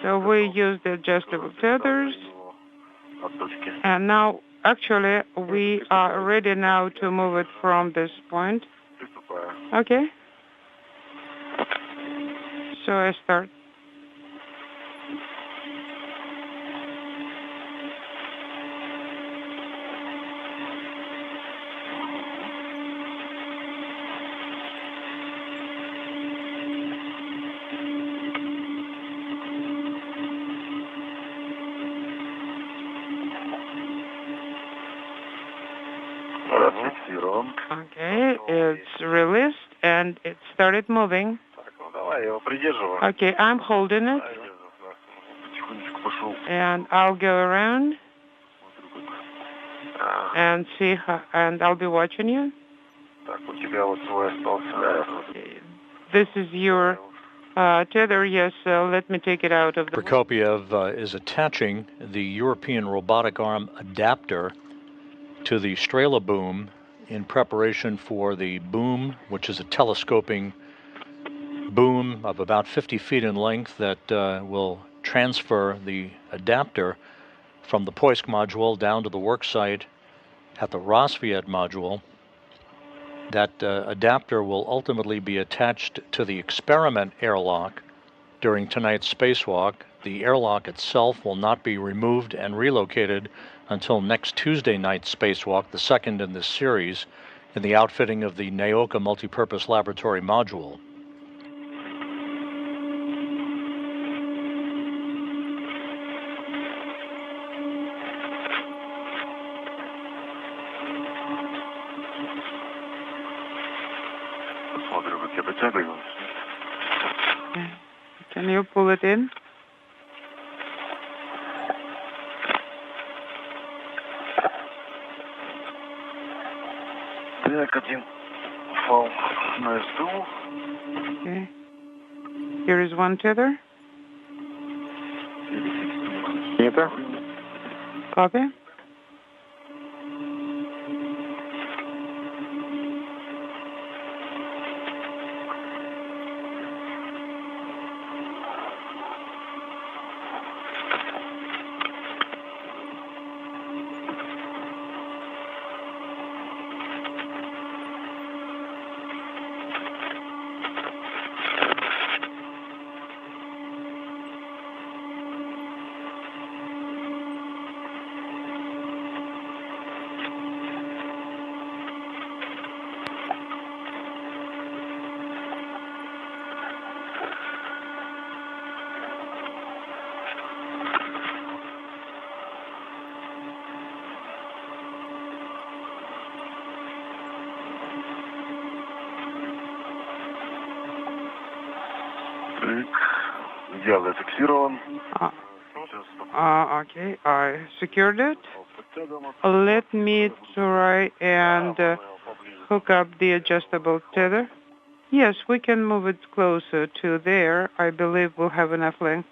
So we use the adjustable tethers. And now, actually, we are ready now to move it from this point. Okay. So I start. Okay, it's released and it started moving. Okay, I'm holding it. And I'll go around and see how, and I'll be watching you. This is your tether, yes, let me take it out of the... Prokopyev is attaching the European Robotic Arm adapter to the Strela boom in preparation for the boom, which is a telescoping boom of about 50 feet in length that will transfer the adapter from the Poisk module down to the work site at the Rassvet module. That adapter will ultimately be attached to the experiment airlock during tonight's spacewalk. The airlock itself will not be removed and relocated until next Tuesday night's spacewalk, the second in this series, in the outfitting of the Nauka multipurpose laboratory module. Can you pull it in? Okay. Here is one tether. Copy. Okay, I secured it. Let me try and hook up the adjustable tether. Yes, we can move it closer to there. I believe we'll have enough length.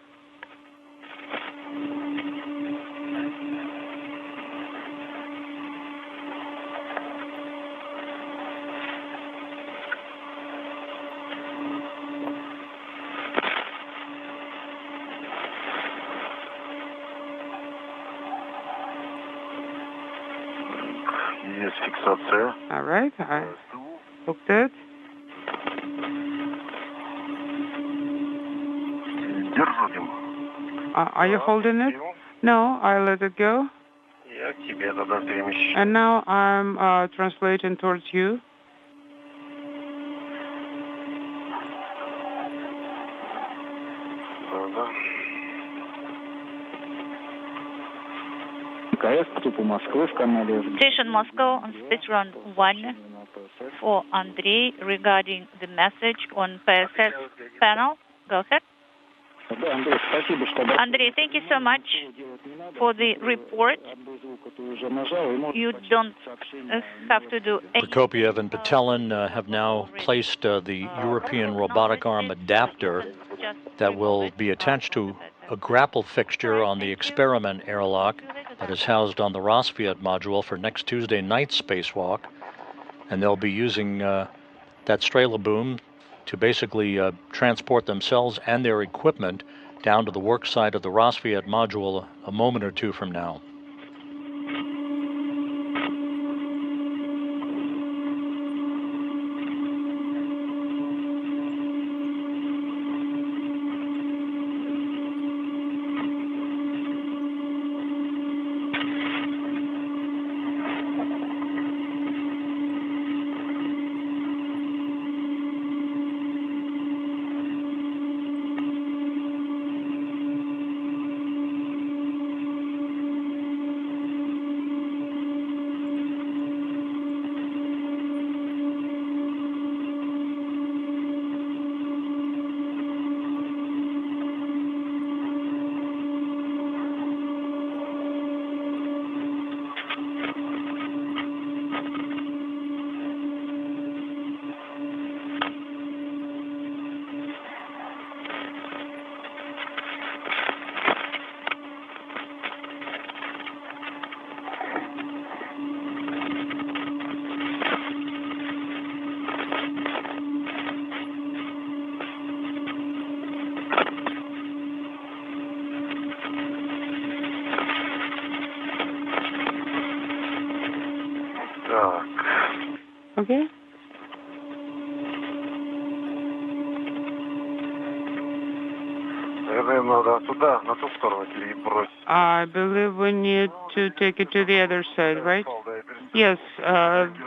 All right, I hooked it. Are you holding it? No, I let it go. And now I'm translating towards you. Station Moscow on speed round 1 for Andrei regarding the message on PSS panel. Go ahead. Andrei, thank you so much for the report. You don't have to do anything. Prokopyev and Petelin have now placed the European Robotic Arm adapter that will be attached to a grapple fixture on the experiment airlock that is housed on the Rassvet module for next Tuesday night spacewalk. And they'll be using that Strela boom to basically transport themselves and their equipment down to the work site of the Rassvet module a moment or two from now. Okay. I believe we need to take it to the other side, right? Yes,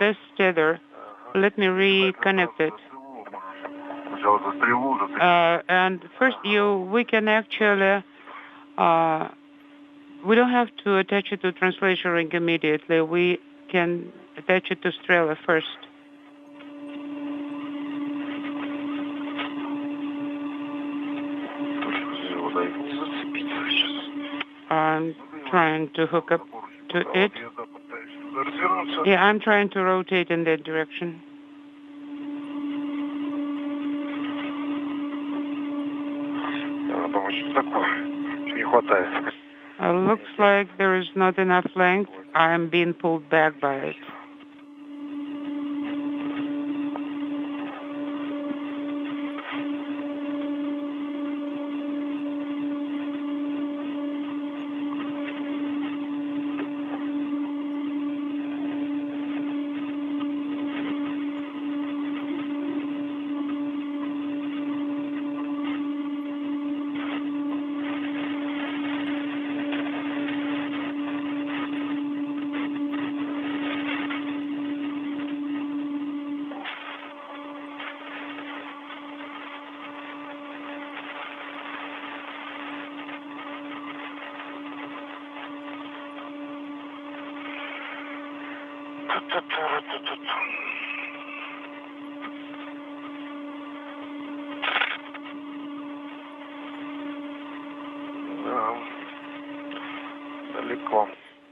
this tether. Let me reconnect it. And first, we can actually, we don't have to attach it to translation ring immediately. We can attach it to Strela first. I'm trying to hook up to it. Yeah, I'm trying to rotate in that direction. Looks like there is not enough length. I am being pulled back by it.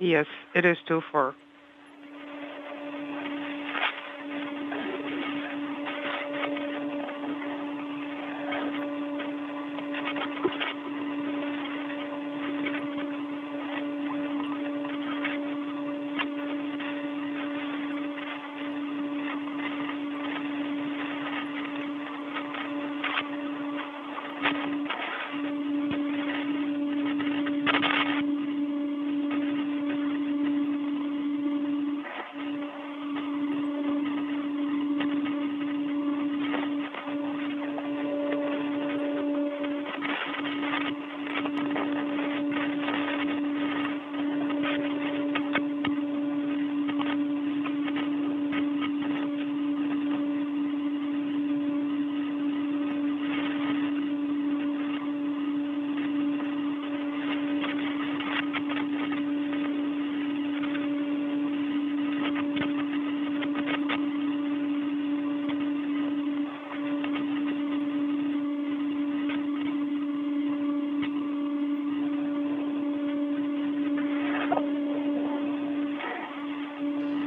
Yes, it is too far.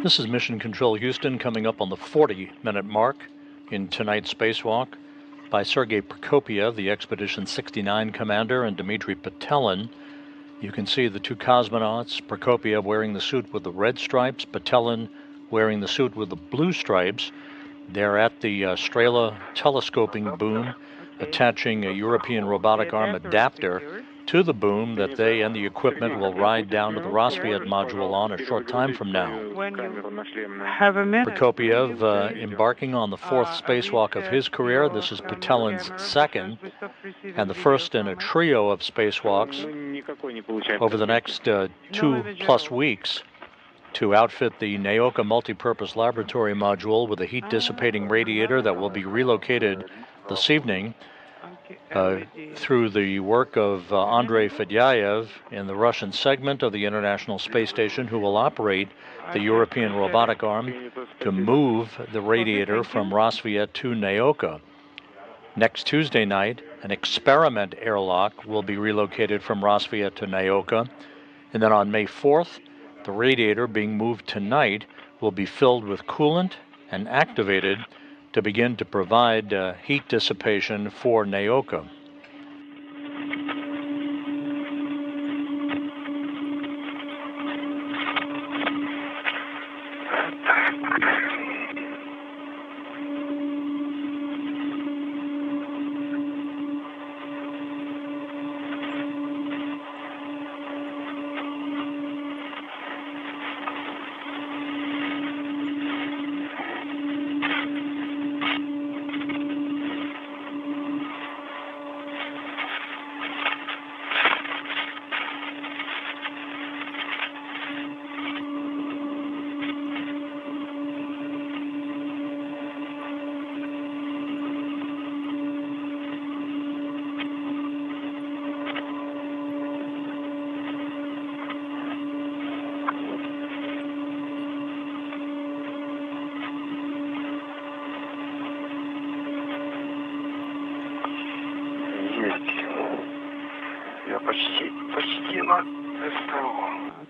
This is Mission Control Houston, coming up on the 40-minute mark in tonight's spacewalk by Sergey Prokopyev, the Expedition 69 commander, and Dmitri Petelin. You can see the two cosmonauts, Prokopyev wearing the suit with the red stripes, Petelin wearing the suit with the blue stripes. They're at the Strela telescoping boom, attaching a European Robotic Arm adapter to the boom that they and the equipment will ride down to the Rassvet module on a short time from now. Prokopyev embarking on the fourth spacewalk of his career. This is Petelin's second, and the first in a trio of spacewalks over the next 2+ weeks to outfit the Nauka multipurpose laboratory module with a heat-dissipating radiator that will be relocated this evening through the work of Andrei Fedyaev in the Russian segment of the International Space Station, who will operate the European Robotic Arm to move the radiator from Rassvet to Nauka. Next Tuesday night, an experiment airlock will be relocated from Rassvet to Nauka, and then on May 4th, the radiator being moved tonight will be filled with coolant and activated to begin to provide heat dissipation for Nauka.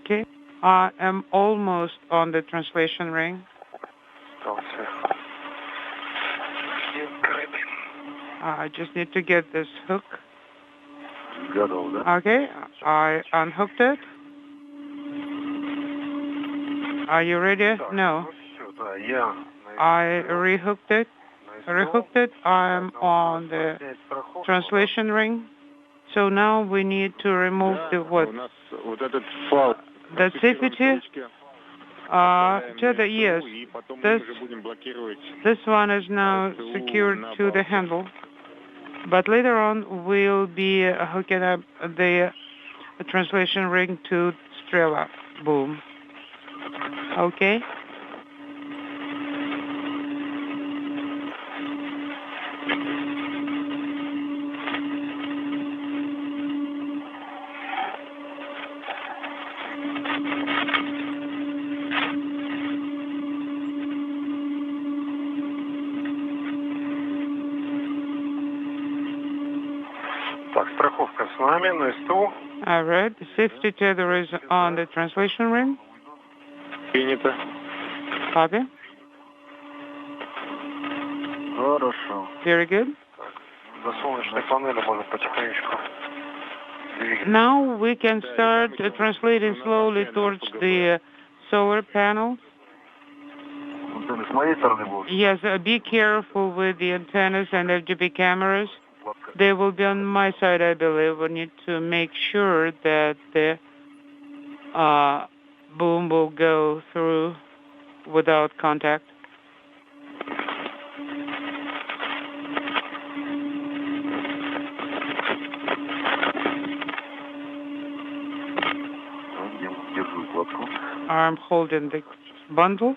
Okay. I am almost on the translation ring. I just need to get this hook. Okay, I unhooked it. Are you ready? No. I rehooked it. I'm on the translation ring. So now we need to remove the what? The safety. Yes. This one is now secured to the handle. But later on, we'll be hooking up the translation ring to Strela boom. Okay? All right, the safety tether is on the translation ring. Copy. Very good. Now we can start translating slowly towards the solar panel. Yes, be careful with the antennas and RGB cameras. They will be on my side, I believe. We need to make sure that the boom will go through without contact. I'm holding the bundle.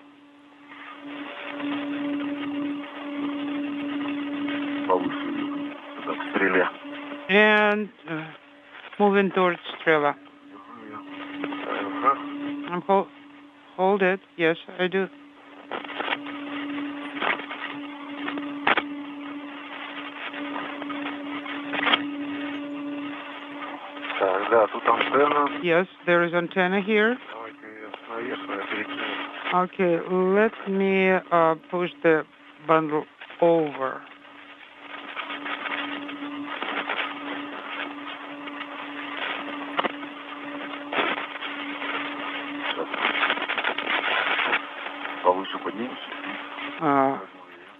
And moving towards Strela. I'm hold it. Yes, I do. Yes, there is antenna here. Okay, let me push the bundle over.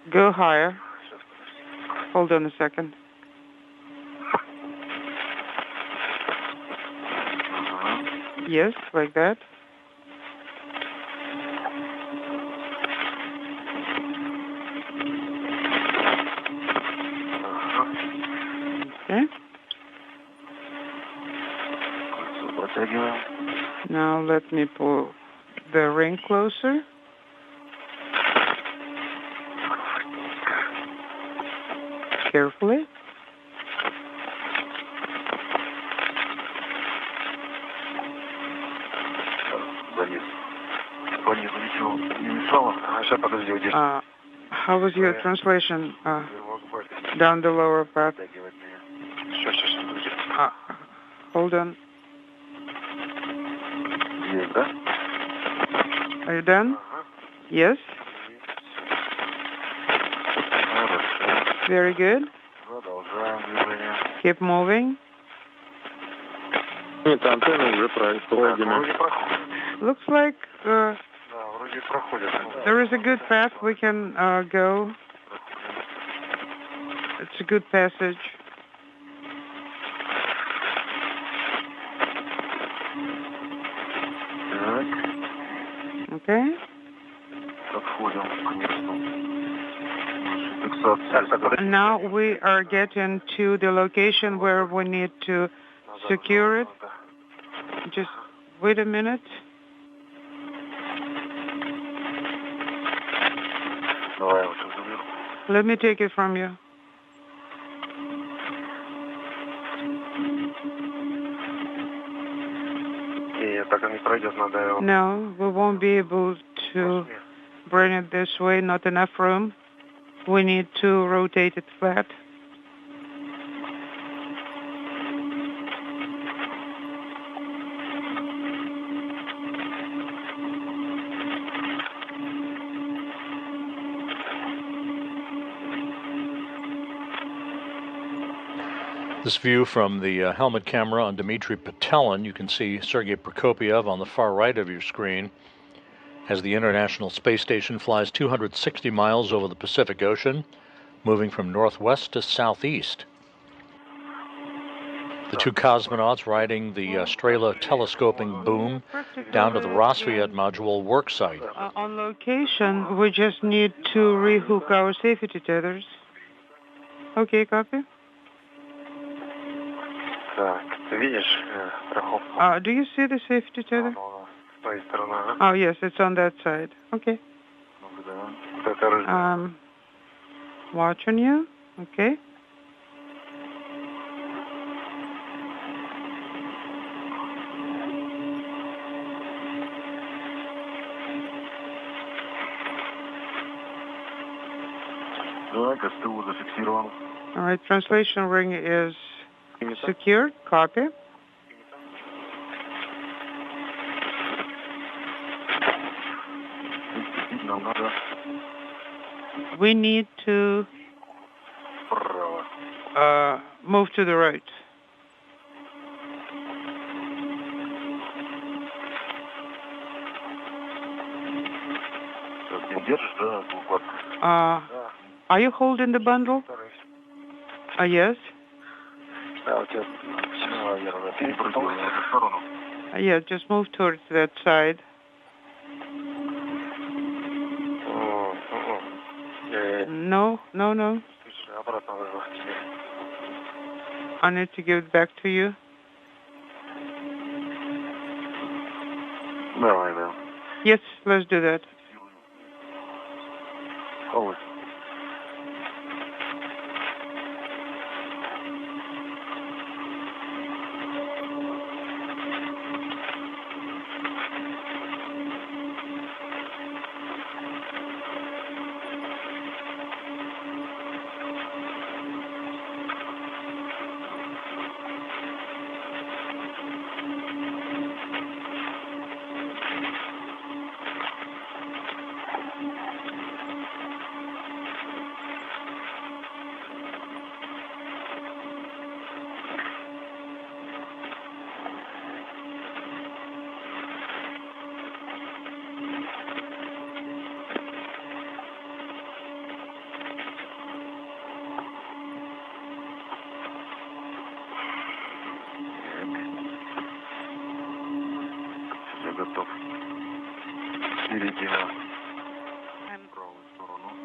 Go higher. Hold on a second. Yes, like that. Okay. Now let me pull the ring closer. Carefully. How was your translation down the lower part? Hold on. Are you done? Yes. Very good. Keep moving. Looks like there is a good path we can go. It's a good passage. Okay. Now we are getting to the location where we need to secure it. Just wait a minute. Let me take it from you. No, we won't be able to bring it this way, not enough room. We need to rotate it flat. This view from the helmet camera on Dmitri Petelin, you can see Sergey Prokopyev on the far right of your screen as the International Space Station flies 260 miles over the Pacific Ocean, moving from northwest to southeast. The two cosmonauts riding the Strela telescoping boom down to the Rassvet module work site. On location, we just need to rehook our safety tethers. Okay, copy. Do you see the safety tether? Oh, yes, it's on that side. Okay. Watching you. Okay. All right, translation ring is secured. Copy. We need to move to the right. Are you holding the bundle? Yes. Yeah, just move towards that side. No. I need to give it back to you. Yes, let's do that.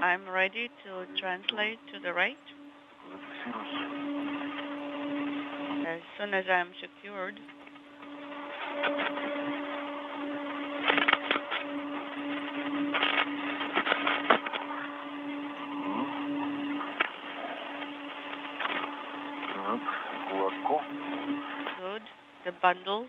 I'm ready to translate to the right. As soon as I'm secured. Good. The bundle.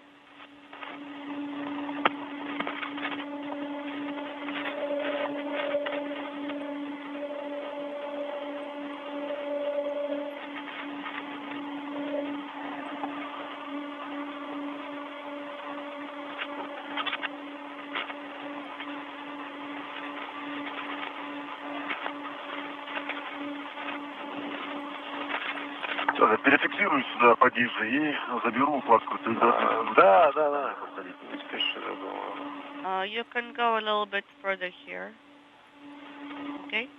Перефиксирую сюда пониже и заберу укладку. Да. You can go a little bit further here. Okay?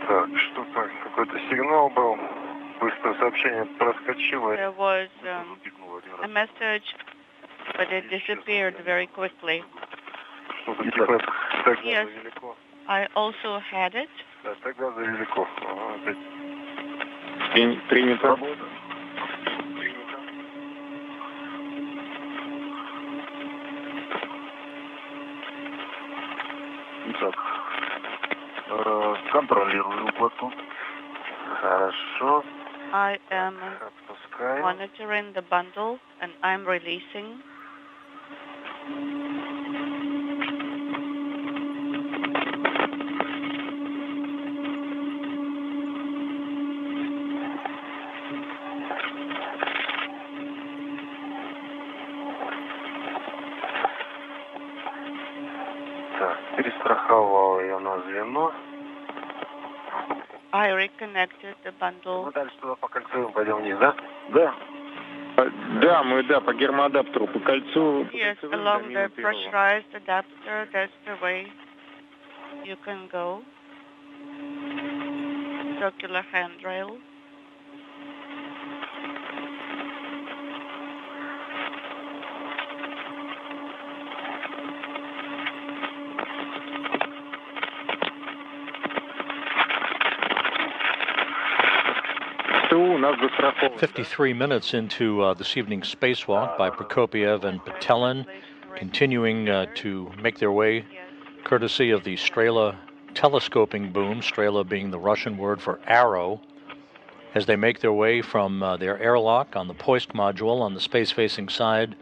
Так, что-то, какой-то сигнал был. Быстро сообщение проскочило. There was a message, but it disappeared very quickly. Что-то типа, тогда Yes, завелико. I also had it. Да, тогда завелико. Опять. Принято. Итак, контролирую укладку. Хорошо. I am Отпускаем. monitoring the bundle and I'm releasing. Застраховал ее на звено. I reconnected the bundle. Мы дальше туда по кольцевым пойдем вниз, да? Да. Да, мы, по гермоадаптеру, по кольцу. Yes, along the pressurized adapter, that's the way you can go. Circular handrail. СУ нас застрахован. 53 minutes into this evening's spacewalk by Prokopyev and Petelin, continuing to make their way courtesy of the Strela telescoping boom, Strela being the Russian word for arrow, as they make their way from their airlock on the Poisk module on the space-facing side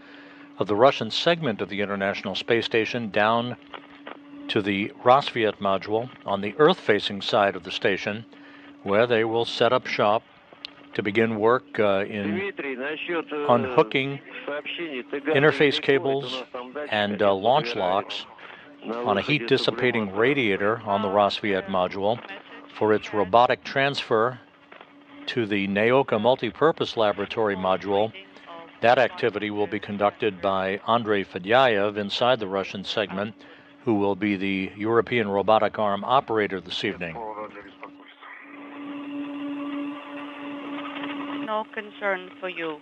of the Russian segment of the International Space Station down to the Rassvet module on the Earth-facing side of the station, where they will set up shop to begin work in unhooking interface cables and launch locks on a heat-dissipating radiator on the Rassvet module for its robotic transfer to the Nauka multipurpose laboratory module. That activity will be conducted by Andrei Fedyaev inside the Russian segment, who will be the European Robotic Arm operator this evening. No concern for you.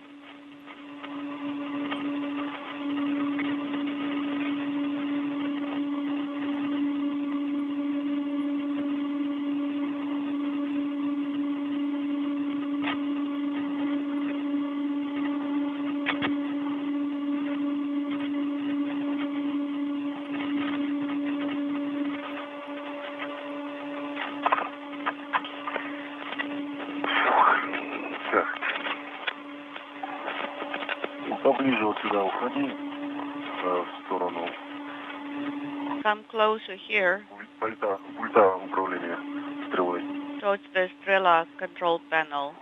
Поближе вот сюда уходи, в сторону. Come closer here. Пульта управления стрелой. Towards the Strela control panel.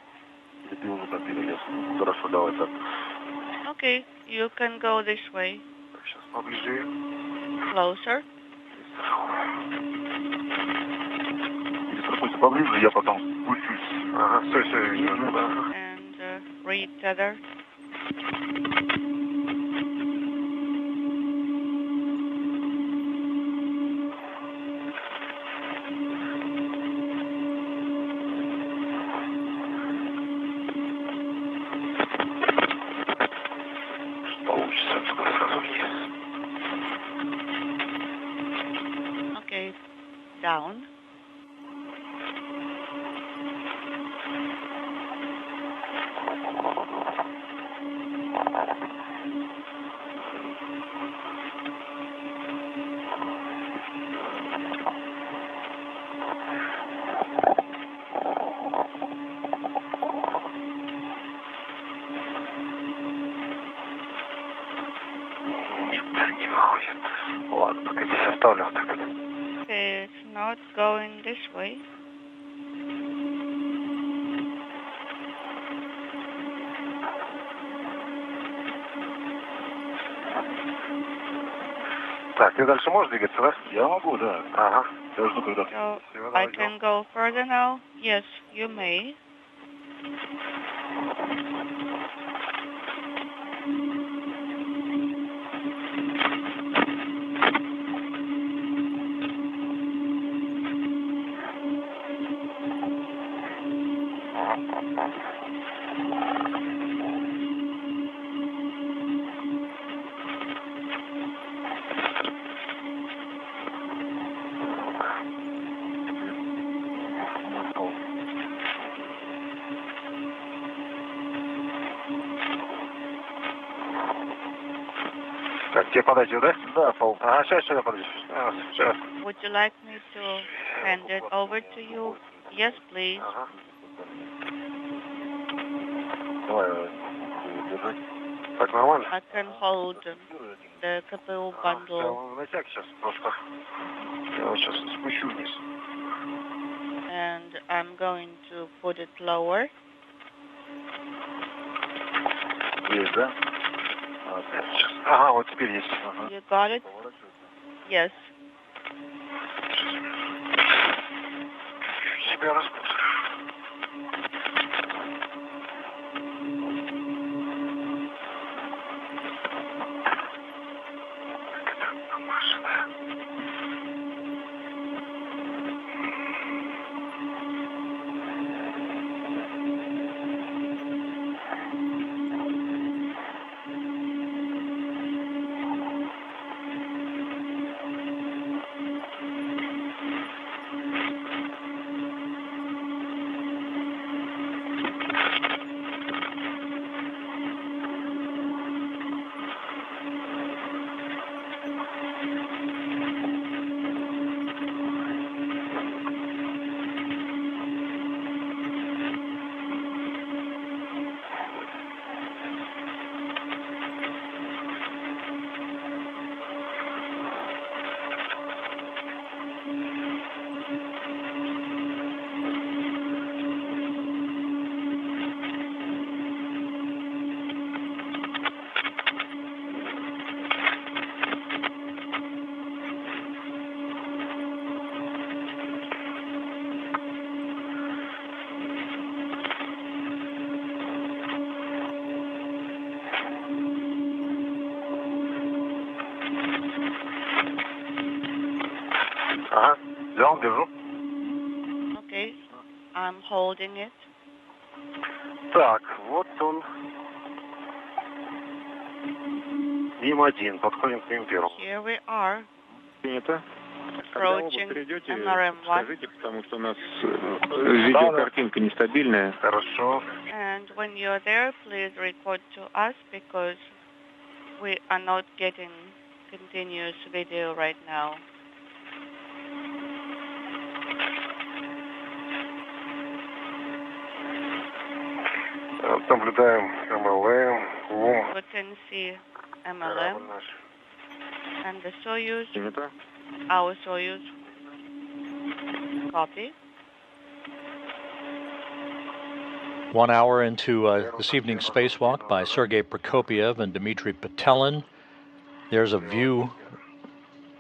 Ты уже так перелез. Хорошо, давай так. Okay, you can go this way. Сейчас поближе. Closer. Перестрахуйся поближе, я потом спущусь. Ага, все, видно, да. And re-tether. Okay, down. Okay, it's not going this way. Так, ты дальше можешь двигаться, да? Я могу, да. Ага. Я жду, когда... So I can go further now? Yes, you may. Так, тебе подать ее, да? Да, Пол. Ага, сейчас я подаю. Сейчас. Would you like me to hand it over to you? Yes, please. Ага. Давай, держи. Так, нормально? I can hold the CPU bundle. Натяг сейчас просто. Я вот сейчас спущу вниз. And I'm going to put it lower. Есть, да? Ага, вот теперь есть. Ага. You got it? Yes. тебя разбудит. Okay, I'm holding it. Так, вот он. Мим-1, подходим к Мим-1. Here we are. Принято. Approaching MRM-1. Скажите, потому что у нас видеокартинка нестабильная. Хорошо. And when you're there, please report to us because we are not getting continuous video right now. Наблюдаем МЛМ, УМ. We can see MLM and the Soyuz, Принято. our Soyuz. Copy. 1 hour into this evening's spacewalk by Sergey Prokopyev and Dmitri Petelin. There's a view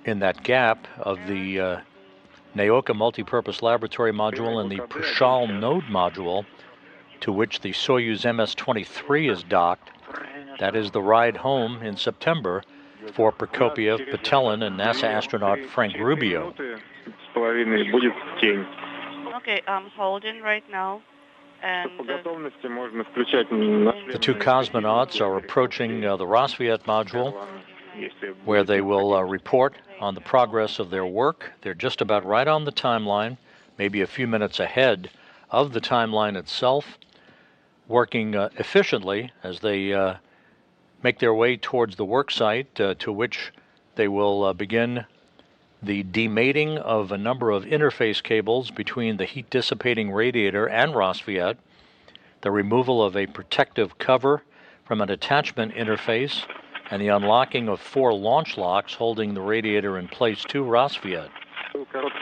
in that gap of the Nauka multipurpose laboratory module and the Perjalanan node module, to which the Soyuz MS-23 is docked. That is the ride home in September for Prokopyev, Petelin, and NASA astronaut Frank Rubio. Okay, I'm holding right now. And the two cosmonauts are approaching the Rassvet module, where they will report on the progress of their work. They're just about right on the timeline, maybe a few minutes ahead of the timeline itself, working efficiently as they make their way towards the work site, to which they will begin the demating of a number of interface cables between the heat-dissipating radiator and Rassvet, the removal of a protective cover from an attachment interface, and the unlocking of 4 launch locks holding the radiator in place to Rassvet.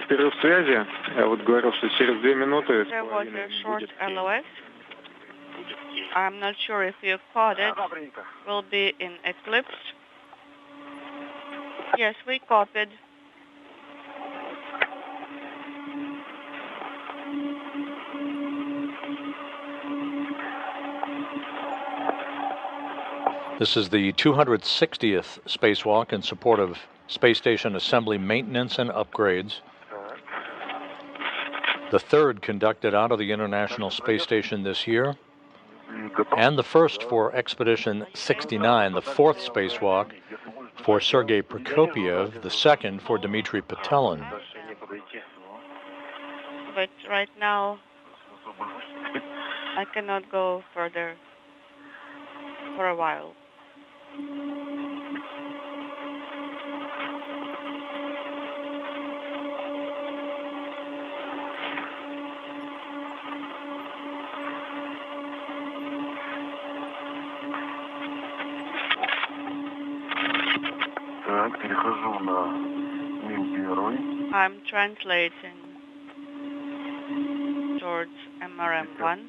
Перерыв связи. Я вот говорил, что через 2 минуты there was a short LOS. I'm not sure if you caught it. Will be in eclipse. Yes, we copied. This is the 260th spacewalk in support of space station assembly maintenance and upgrades. The third conducted out of the International Space Station this year, and the first for Expedition 69, the fourth spacewalk for Sergey Prokopyev, the second for Dmitri Petelin. But right now, I cannot go further for a while. I'm translating towards MRM-1.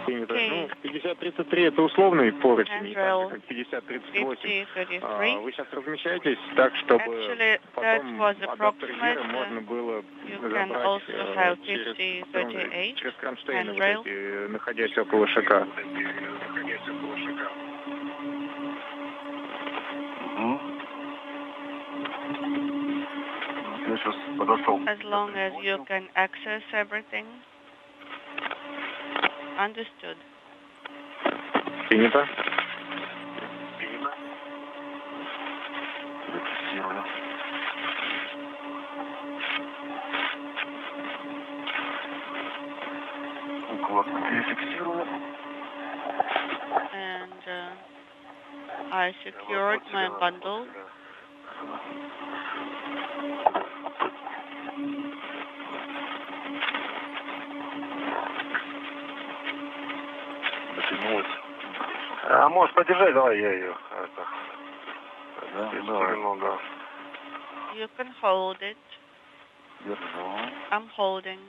Принято. Okay. Ну, 50-33 это условный поручень, не Handrail так же, как 50-38. 50-33. Вы сейчас размещаетесь так, чтобы Actually, that потом was адаптер approximate. гира можно было You can забрать also have через 50-38 кронштейны, вот handrail. эти, находясь около ШК. Я сейчас подошел. As long as you can access everything. Understood. Принято. Зафиксирую. Укладку перефиксирую. And I secured my bundle. Дотянулась. А можешь подержать, давай я ее. Да. You can hold it. Держу. I'm holding.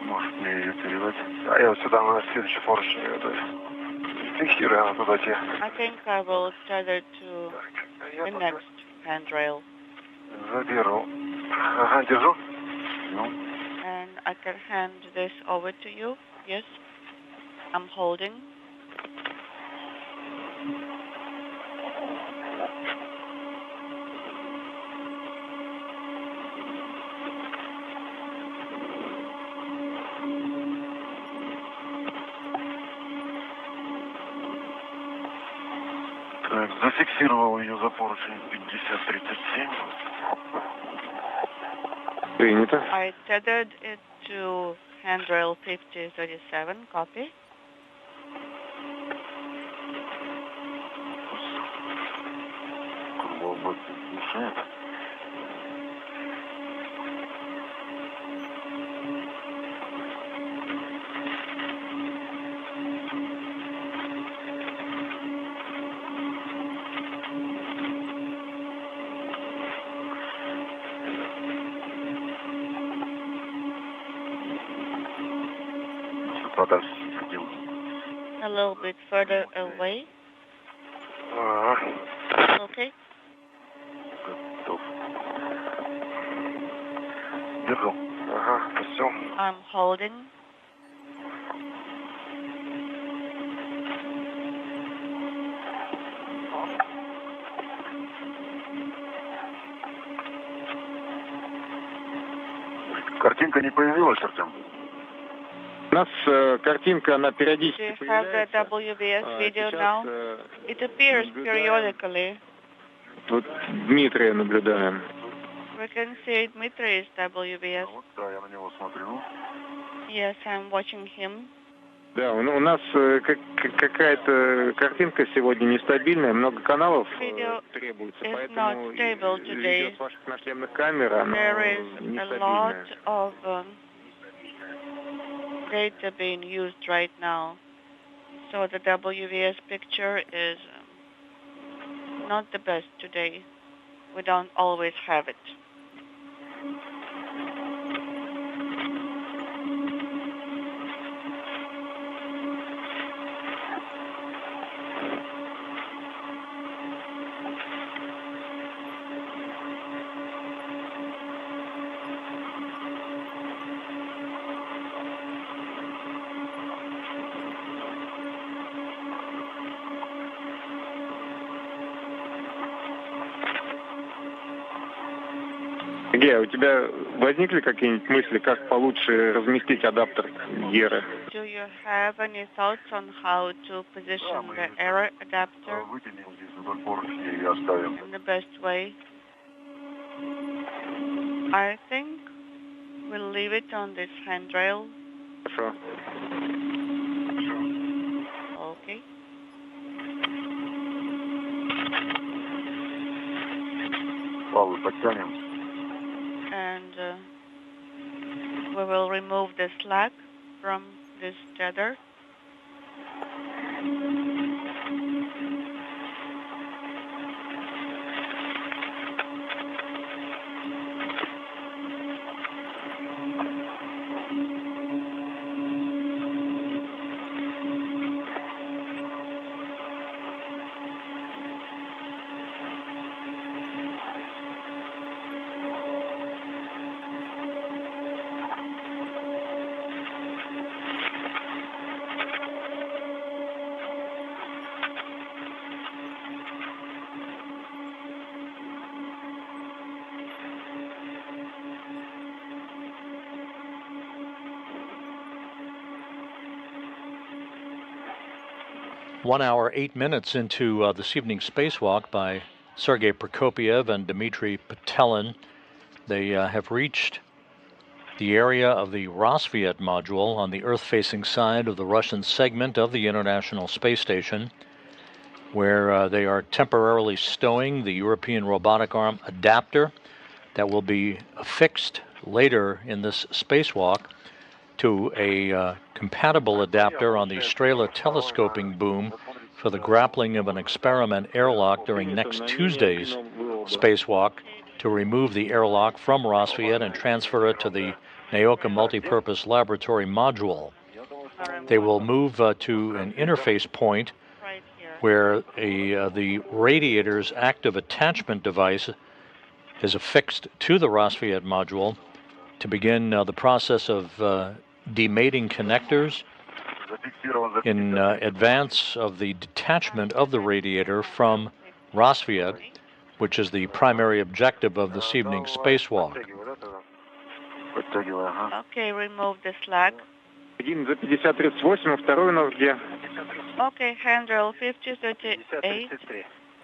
Может мне ее передать. А я вот сюда на следующий поручень ее даю. Фиксирую, она туда те. I think I will tether to the next handrail. Заберу. Ага, держу. Ну. And I can hand this over to you. Yes. I'm holding. Так, зафиксировал ее за поручень 50-37. Принято. I tethered it to handrail 5037. Copy. Кругооборот мешает. Подальше сидел. A little bit further away. Okay. Готов. Держу. Ага, все. I'm holding. Картинка не появилась, Артем? У нас картинка, она Do периодически you have the появляется. WBS video Сейчас now? It appears periodically. вот Дмитрия наблюдаем. We can see Dmitri's WBS. Вот, да, я на него смотрю. Yes, I'm watching him. Да, у нас какая-то картинка сегодня нестабильная, много каналов требуется, is поэтому not stable today. видео с ваших нашлемных камер, оно There is a lot нестабильное. of data being used right now. So the WVS picture is not the best today. We don't always have it. Сергей, а у тебя возникли какие-нибудь мысли, как получше разместить адаптер Геры? Do you have any thoughts on how to position the error adapter Вытянем здесь вдоль поручня и оставим. in the best way? I think we'll leave it on this handrail. Хорошо. And we will remove the slack from this tether. One hour, 8 minutes into this evening's spacewalk by Sergey Prokopyev and Dmitri Petelin. They have reached the area of the Rassvet module on the Earth-facing side of the Russian segment of the International Space Station, where they are temporarily stowing the European Robotic Arm adapter that will be affixed later in this spacewalk to a compatible adapter on the Strela telescoping boom for the grappling of an experiment airlock during next Tuesday's spacewalk to remove the airlock from Rassvet and transfer it to the Nauka multipurpose laboratory module. They will move to an interface point where the radiator's active attachment device is affixed to the Rassvet module to begin the process of demating connectors in advance of the detachment of the radiator from Rassvet, which is the primary objective of this evening's spacewalk. Okay, remove the slack. Okay, handrail 5038.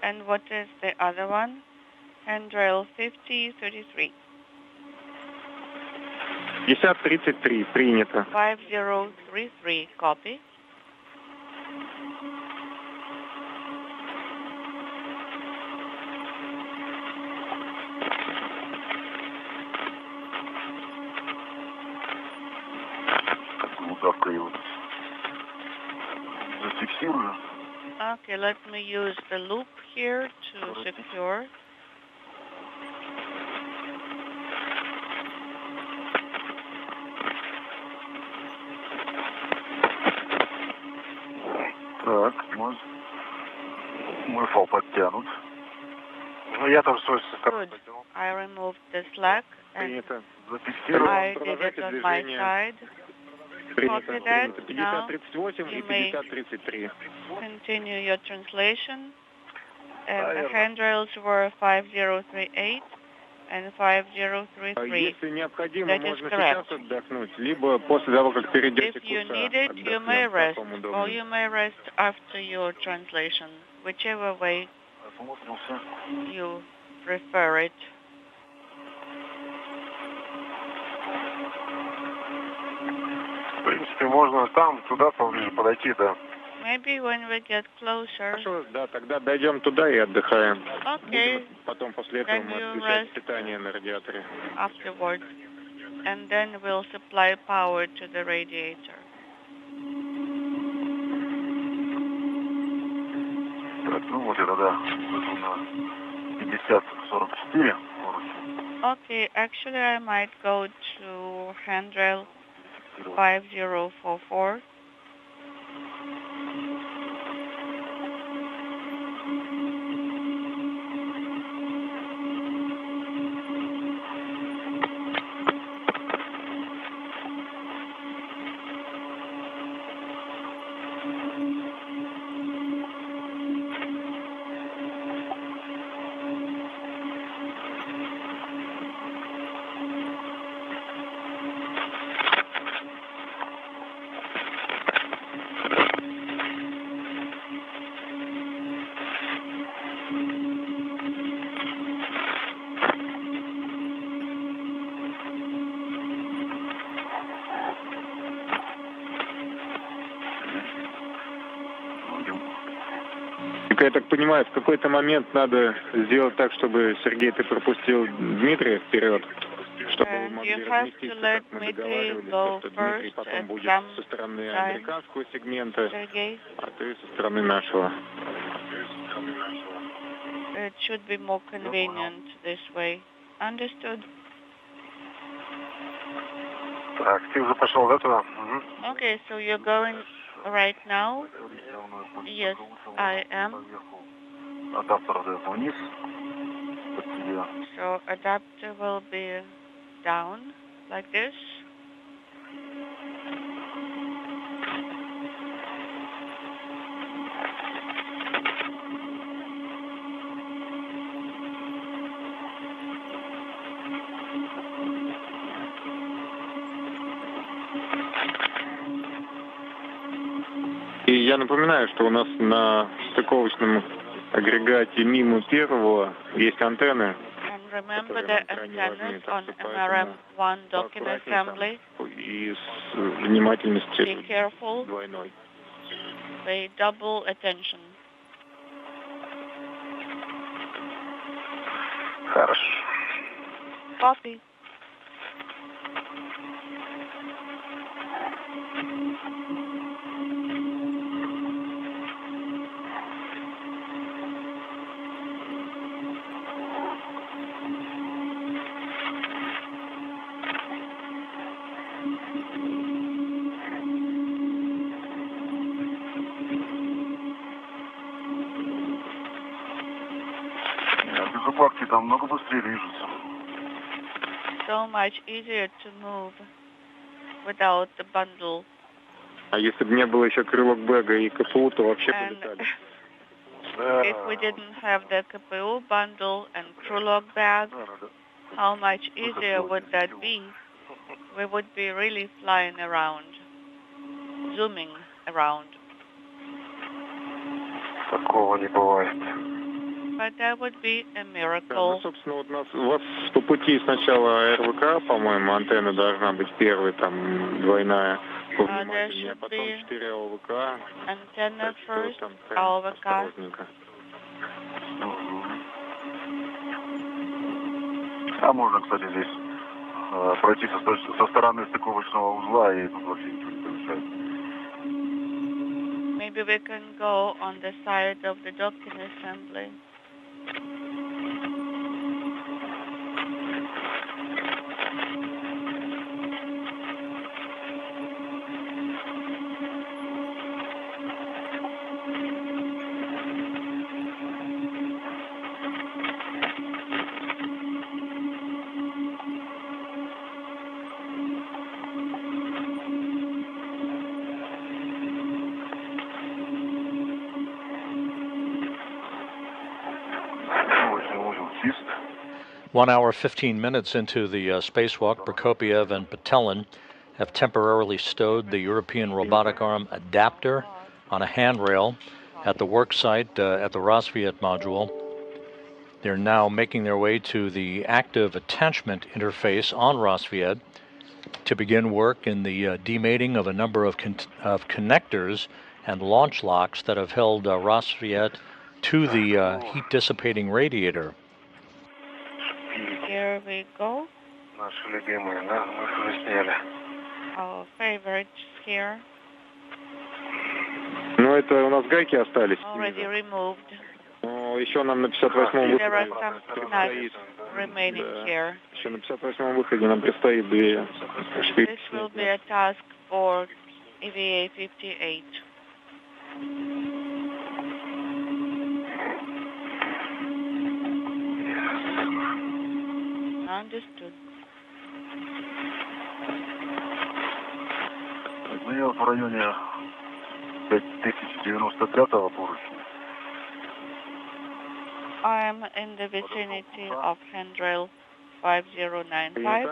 And what is the other one? Handrail 5033. 5033, принято. 5033, copy. Okay, let me use the loop here to secure. Так, мой фал подтянут. Я тоже свой Good. I removed the slack and I did it on my side. Copy that. Now you may continue your translation. And the handrails were 5038 and 5033. That is correct. If you need it, you may rest, or you may rest after your translation, whichever way you prefer it. В принципе, можно там, туда поближе подойти, да. Maybe when we get closer. Хорошо, да, тогда дойдем туда и отдыхаем. Okay. Потом после этого мы отключаем питание на радиаторе. Afterwards. And then we'll supply power to the radiator. Так, ну вот это, да. Это на 5044. Okay, actually I might go to handrail 5044. Только я так понимаю, в какой-то момент надо сделать так, чтобы, Сергей, ты пропустил Дмитрия вперед, чтобы вы могли разместиться, как мы договаривались, что Дмитрий потом будет со стороны американского сегмента, а ты со стороны нашего. It should be more convenient this way. Understood? Так, ты уже пошел, да, туда? Okay, so you're going right now? Yes, I am. Адаптер вниз. So adapter will be down like this. И я напоминаю, что у нас на стыковочном агрегате мимо первого есть антенны. And remember the antennas on MRM1 docking assembly. И с внимательностью Be careful. двойной. Pay double attention. Хорошо. Copy. Без укладки там много быстрее движется. So much easier to move without the bundle. А если бы не было еще крылок бэга и КПУ, то вообще полетали. If we didn't have the KPU bundle and crew log bag, how much easier would that be? We would be really flying around, zooming around. Такого не бывает. But that would be a Да, ну, miracle. собственно, вот у вас по пути сначала РВК, по-моему, антенна должна быть первой, там, двойная, повнимательнее, а потом 4 ОВК. Antenna first, там AOVK. осторожненько. А можно, кстати, здесь пройти со стороны стыковочного узла и тут вообще ничего не помешает. Maybe we can go on the side of the docking assembly. Очень узел чист. 1 hour, 15 minutes into the spacewalk, Prokopyev and Petelin have temporarily stowed the European Robotic Arm adapter on a handrail at the work site at the Rassvet module. They're now making their way to the active attachment interface on Rassvet to begin work in the demating of a number of connectors and launch locks that have held Rassvet to the heat-dissipating radiator. Here we go. Наши любимые, да? Мы их уже сняли. Our favorites here. Ну, это у нас гайки остались. Already removed. Ну, еще нам на 58-м There are выходе some предстоит. nuts remaining here. Еще на 58-м выходе нам предстоит 2 This шпильки. will be a task for EVA-58. Understood. Ну, я вот в районе 5095-го поручня. I am in the vicinity of handrail 5095.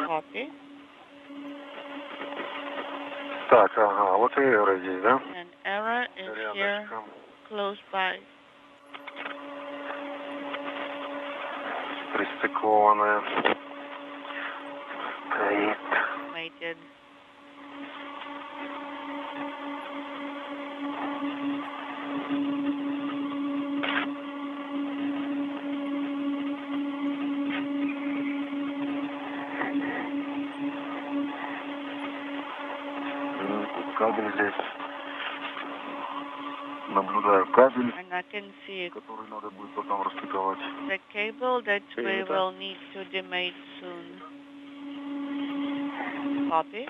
Copy. Так, ага, вот и эра здесь, да? An error is here, close by. Пристыкованная. Стоит. кабель здесь. Наблюдаю кабель, And I can see который надо будет потом распиковать. the cable that we will need to demate soon. Copy.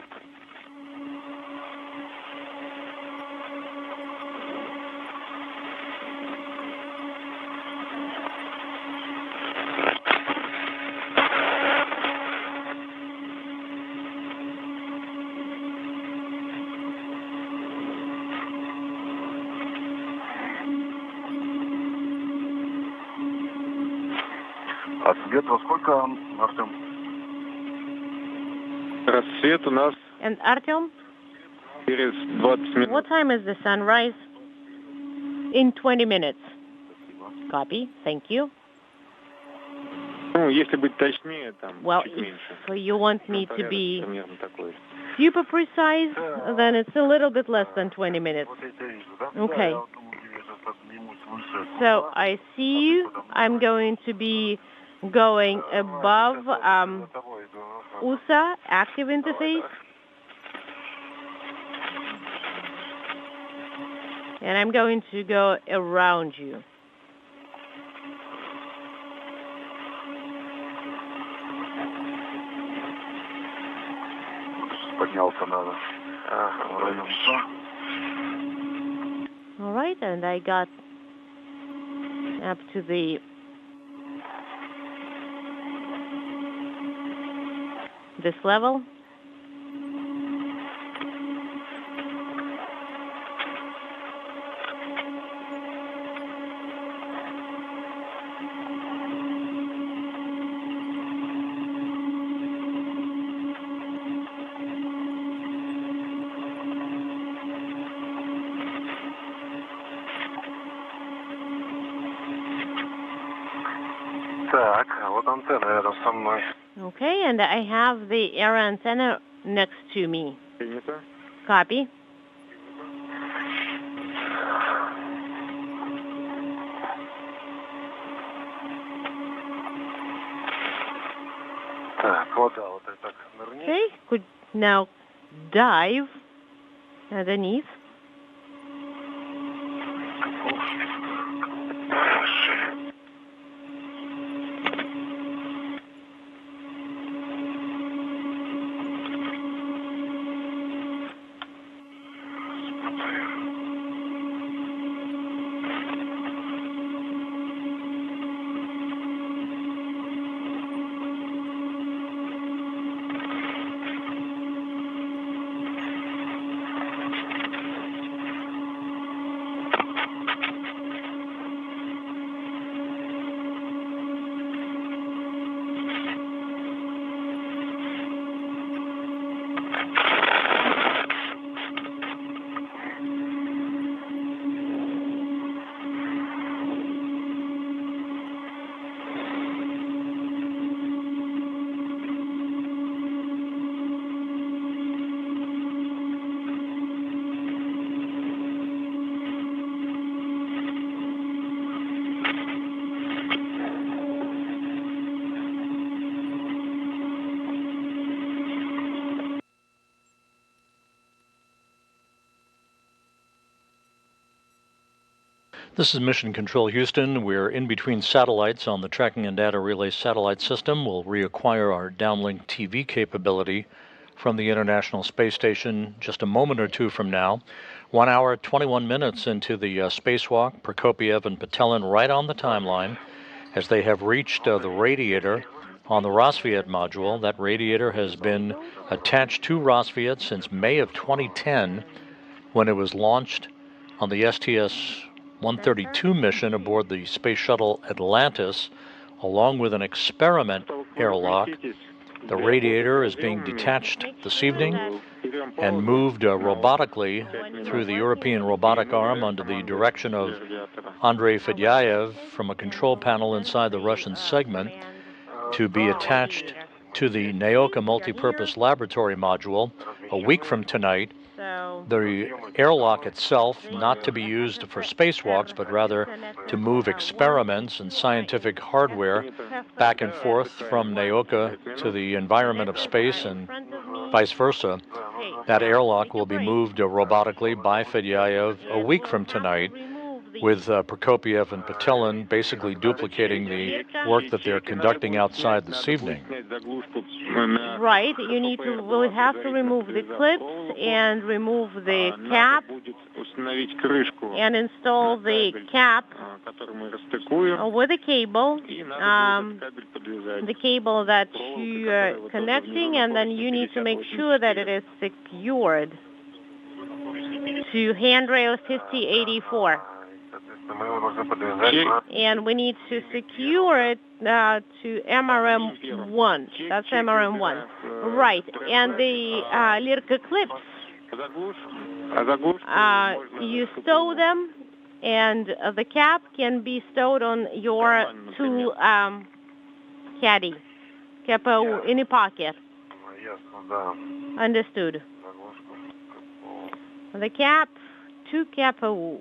А свет во сколько, Артем? Рассвет у нас And Artyom, через 20 минут. what time is the sunrise? In 20 minutes. Copy. Thank you. Ну, если быть точнее, там Well, чуть меньше. if you want me Ну, to be примерно такой. super precise, then it's a little bit less than 20 minutes. Вот эти вижу, да? Okay. Да, я вот думаю, я сейчас поднимусь выше. So I see you. I'm going to be going above За тобой иду. USA, active interface. And I'm going to go around you. Поднялся надо. Ага, вроде все. All right, and I got up to this level. Так, а вот антенна рядом со мной. Okay, and I have the air antenna next to me. Принято. Copy. Так, вода вот это так нырни. Okay, could now dive underneath. This is Mission Control Houston. We're in between satellites on the Tracking and Data Relay satellite system. We'll reacquire our downlink TV capability from the International Space Station just a moment or two from now. 1 hour, 21 minutes into the spacewalk, Prokopyev and Petelin right on the timeline as they have reached the radiator on the Rassvet module. That radiator has been attached to Rassvet since May of 2010 when it was launched on the STS-132 mission aboard the Space Shuttle Atlantis, along with an experiment airlock. The radiator is being detached this evening and moved robotically through the European Robotic Arm under the direction of Andrei Fedyaev from a control panel inside the Russian segment to be attached to the Nauka multipurpose laboratory module a week from tonight. The airlock itself not to be used for spacewalks, but rather to move experiments and scientific hardware back and forth from Nauka to the environment of space and vice versa. That airlock will be moved robotically by Fedyaev a week from tonight, with Prokopyev and Petelin basically duplicating the work that they're conducting outside this evening. Right. We'll have to remove the clips and remove the cap and install the cap with a cable, the cable that you are connecting, and then you need to make sure that it is secured to handrail 5084. And we need to secure it to MRM1. That's MRM1. Right. And the Lirka clips, you stow them, and the cap can be stowed on your tool caddy, in a pocket. Understood. The cap to KPU.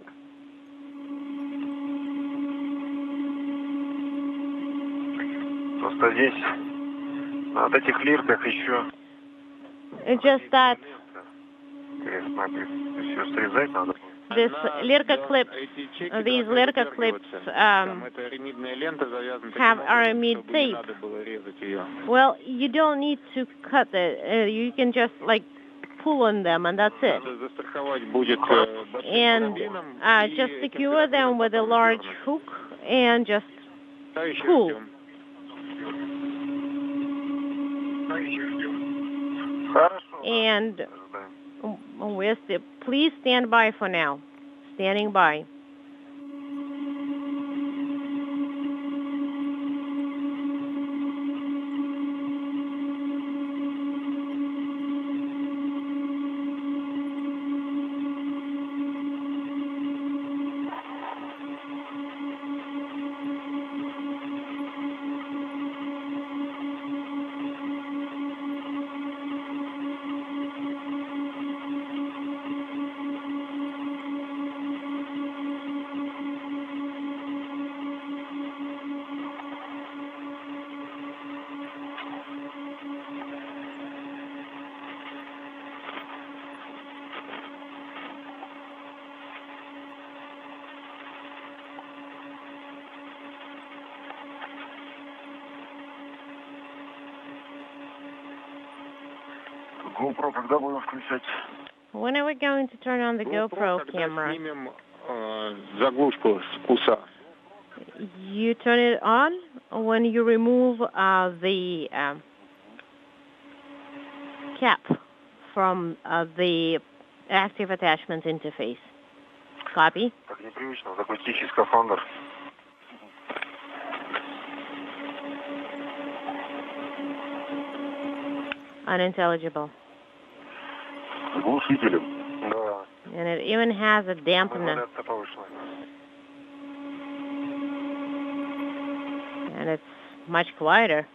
Просто здесь на вот этих лирках еще. It's just that все срезать надо. these Lirka clips have aramid tape. Well, you don't need to cut it. You can just pull on them, and that's it. And just secure them with a large hook and just pull. And please stand by for now. Standing by. GoPro, когда будем включать? When are we going to turn on the GoPro camera? You turn it on when you remove the cap from the active attachment interface. Copy? Так непривычно, такой тихий скафандр. Unintelligible. Глушителем. Да. And it even has a dampener. And it's much quieter.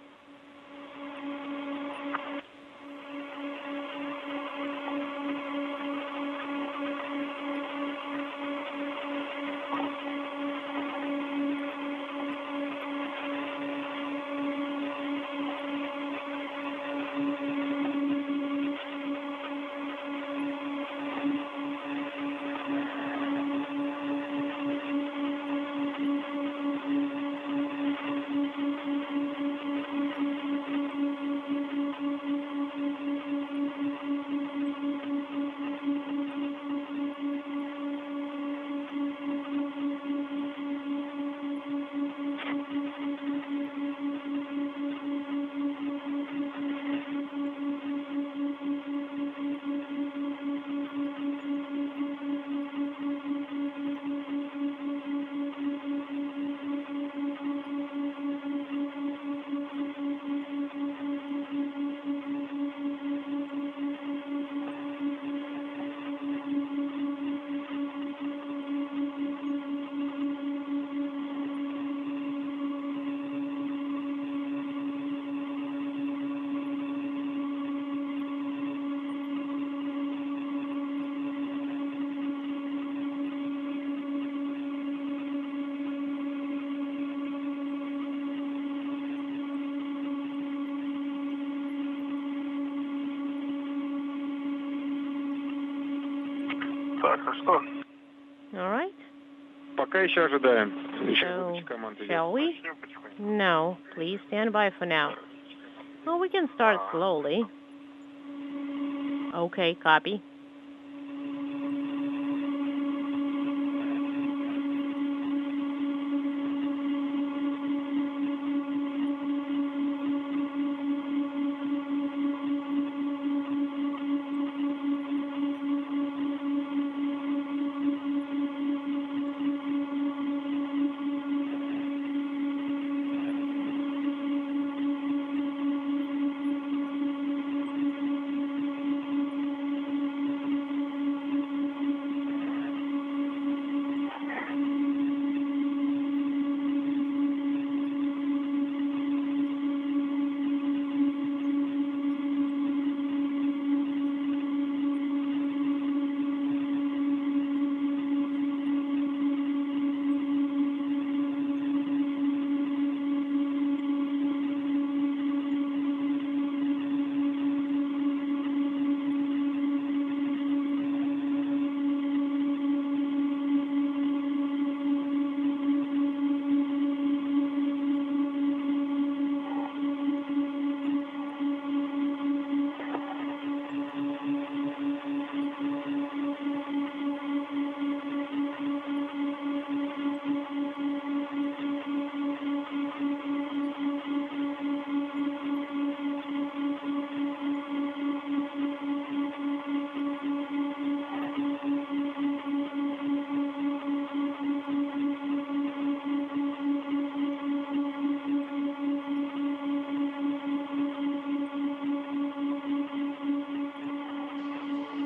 Так, а что? All right. Пока еще ожидаем. Еще So, выдача команд идет. shall we? No, please stand by for now. Well, we can start slowly. Okay, copy.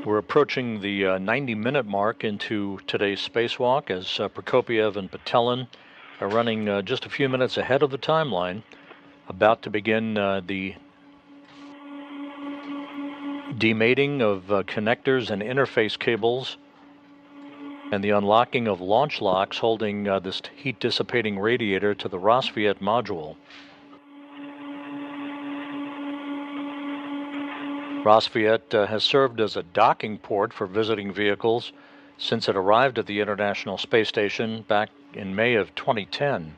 We're approaching the 90-minute mark into today's spacewalk as Prokopyev and Petelin are running just a few minutes ahead of the timeline, about to begin the demating of connectors and interface cables and the unlocking of launch locks holding this heat-dissipating radiator to the Rassvet module. Rassvet has served as a docking port for visiting vehicles since it arrived at the International Space Station back in May of 2010.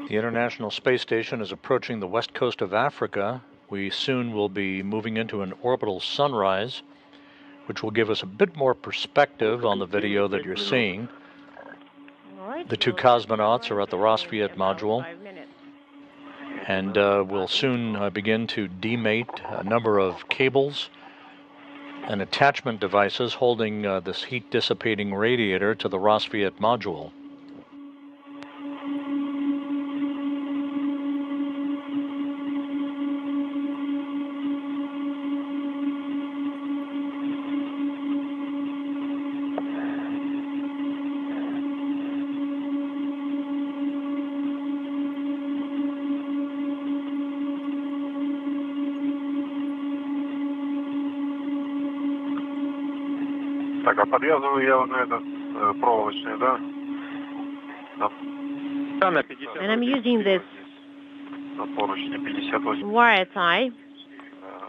The International Space Station is approaching the west coast of Africa we soon will be moving into an orbital sunrise, which will give us a bit more perspective on the video that you're seeing. The two cosmonauts are at the Rassvet module, and we'll soon begin to demate a number of cables and attachment devices holding this heat-dissipating radiator to the Rassvet module. Так, а подвязываю я вот на этот проволочный, да? And I'm using this На поручни 58. wire tie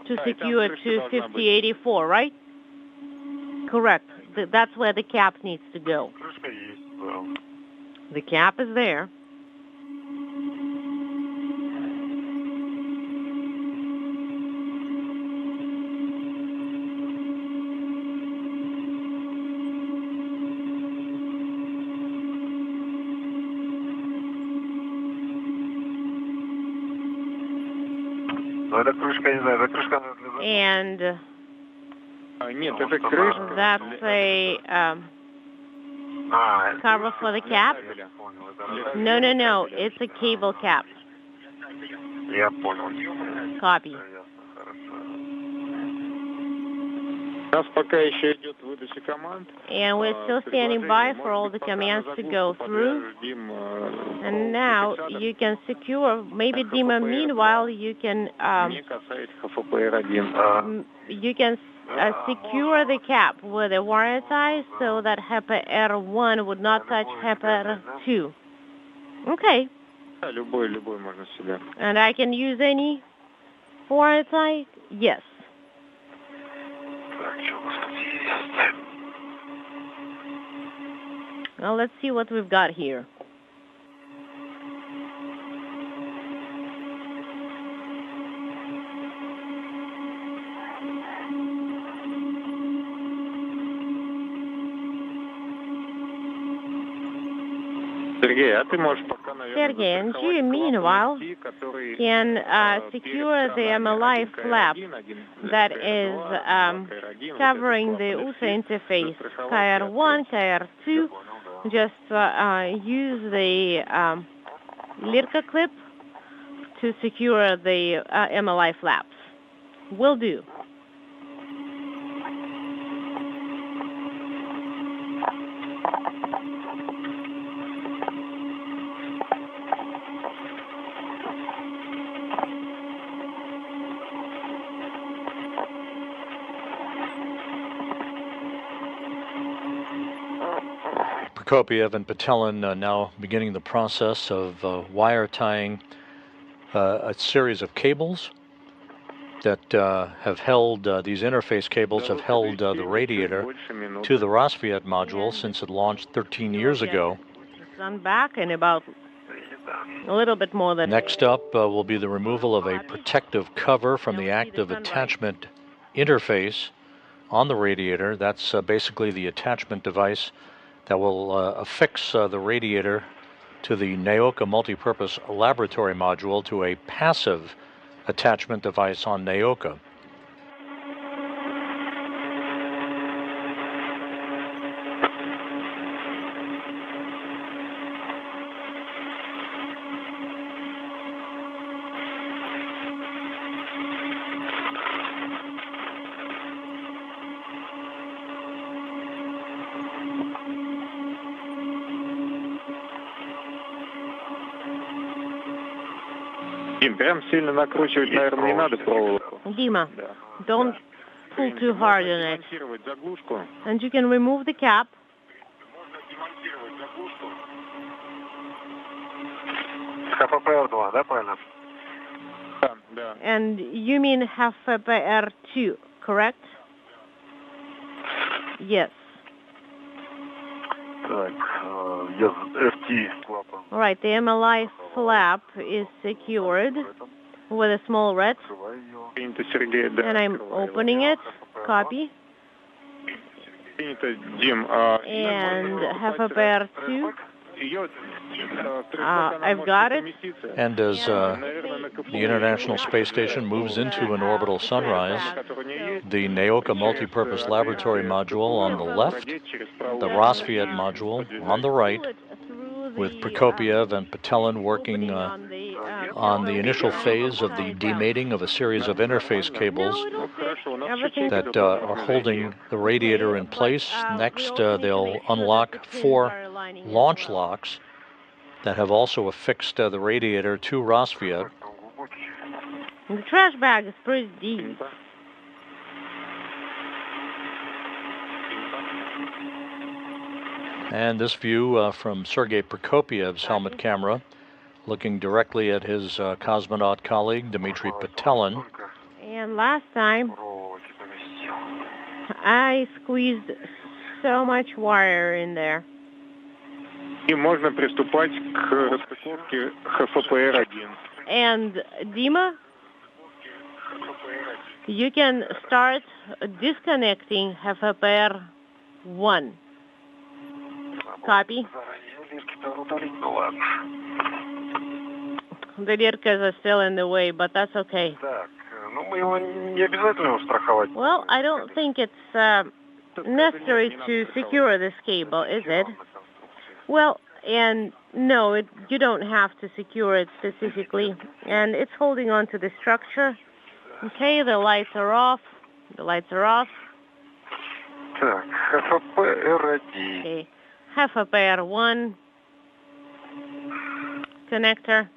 to secure to 5084, right? Correct. That's where the cap needs to go. Крышка есть, да. The cap is there. Но эта крышка, не знаю, эта крышка для... And Нет, это крышка. that's a cover for the cap. No, no, no. It's a cable cap. Я понял. Copy. У нас пока еще идет выдача команд. And we're still standing by for all the commands to go through. And now you can secure, maybe Dima, meanwhile you can secure the cap with a wire tie so that HEPA R1 would not touch HEPA R2. Okay. Любой можно сюда. And I can use any wire tie? Yes. Well, let's see what we've got here. Sergey, а ты можешь пока, наверное, Sergey, and you, meanwhile, can secure the MLI flap that is covering the USA interface, KR1, KR2. Just use the Lirka clip to secure the MLI flaps. Will do. Prokopyev and Petelin now beginning the process of wire tying a series of cables that have held, these interface cables have held the radiator to the Rassvet module since it launched 13 years ago. Sun back in about a little bit more than... Next up will be the removal of a protective cover from the active attachment interface on the radiator. That's basically the attachment device that will affix the radiator to the Nauka multipurpose laboratory module to a passive attachment device on Nauka. Прям сильно накручивать, наверное, не надо проволоку. Dima, don't pull too hard on it. And you can remove the cap. ХПП-2, да, правильно? Да. And you mean HFR2, correct? Yes. Так, FT клапан. All right, the MLI flap is secured with a small red. And I'm opening it. Copy. And hFPR 2. I've got it. And as the International Space Station moves into an orbital sunrise, the Nauka multipurpose laboratory module on the left, the Rassvet module on the right, with Prokopyev and Petelin working on the initial phase of the demating of a series of interface cables that are holding the radiator in place. Next, they'll unlock 4 launch locks that have also affixed the radiator to Rassvet. The trash bag is pretty deep. And this view from Sergey Prokopiev's helmet camera, looking directly at his cosmonaut colleague, Dmitri Petelin. And last time, I squeezed so much wire in there. And Dima, you can start disconnecting hFPR 1. Copy. The Lirkas are still in the way, but that's okay. Well, I don't think it's necessary to secure this cable, is it? Well, and no, you don't have to secure it specifically. And it's holding on to the structure. Okay, the lights are off. The lights are off. Okay, hFPR 1 connector.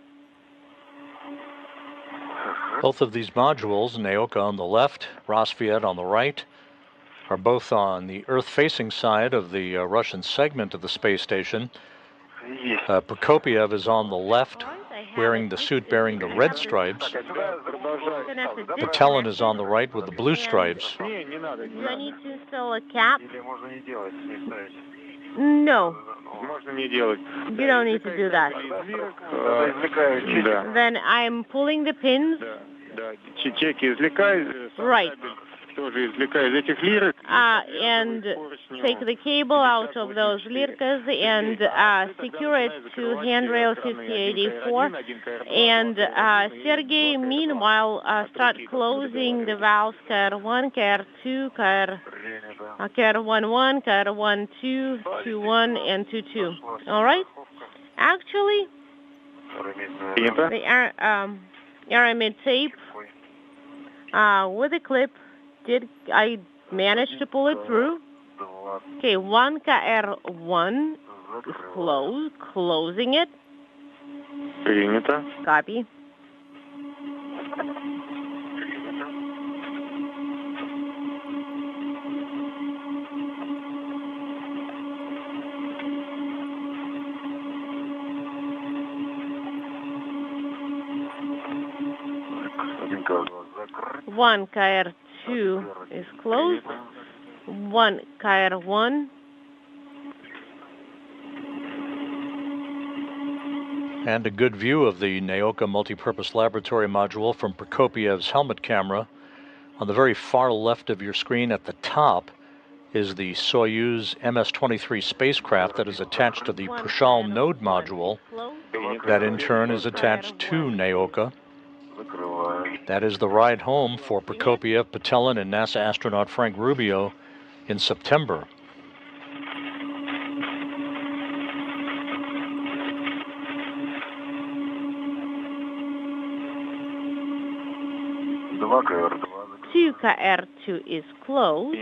Both of these modules, Nauka on the left, Rassvet on the right, are both on the Earth-facing side of the Russian segment of the space station. Prokopyev is on the left, wearing the suit bearing the red stripes. Petelin is on the right with the blue stripes. Do I need to install a cap? No. You don't need to do that. Then I'm pulling the pins. Right. And take the cable out of those Lirkas and secure it to handrail 5084. And Sergey, meanwhile, start closing the valves KR1, KR2, KR11, KR12, 21, and 22. All right? Actually, the aramid tape with a clip, I managed to pull it through. Okay, 1 KR1 is closing it. Copy. One KR2 is closed. 1 KR1. And a good view of the Nauka multipurpose laboratory module from Prokopiev's helmet camera. On the very far left of your screen at the top is the Soyuz MS-23 spacecraft that is attached to the Prishal node module. That in turn is attached to Nauka. That is the ride home for Prokopyev, Petelin, and NASA astronaut Frank Rubio in September. Two KR2 is closed.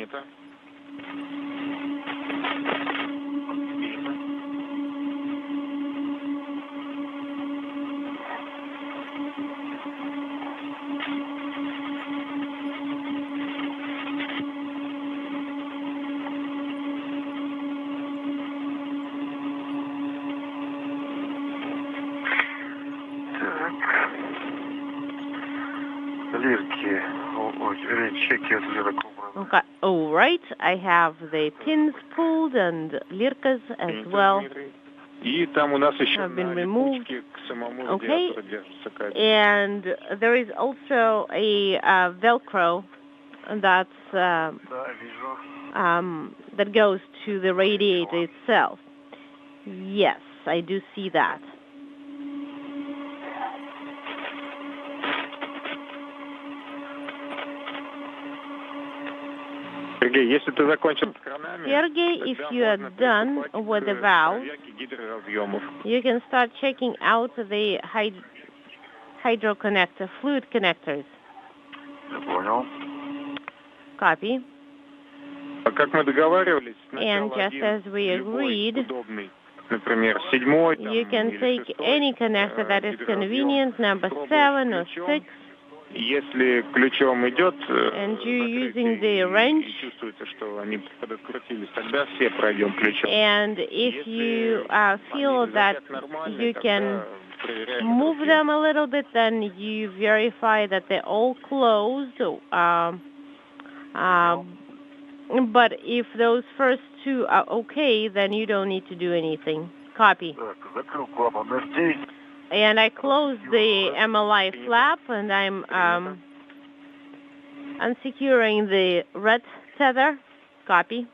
Okay, all right. I have the pins pulled and Lirkas as well. have been removed. Okay. And there is also a Velcro that goes to the radiator itself. Yes, I do see that. Sergey, if you are done with the valve, you can start checking out the hydro connector, fluid connectors. Copy. And just as we agreed, you can take any connector that is convenient, number 7 or 6. And you're using the wrench. And if you feel that you can move them a little bit, then you verify that they're all closed. But if those first two are okay, then you don't need to do anything. Copy. And I close the MLI flap, and I'm unsecuring the red tether. Copy.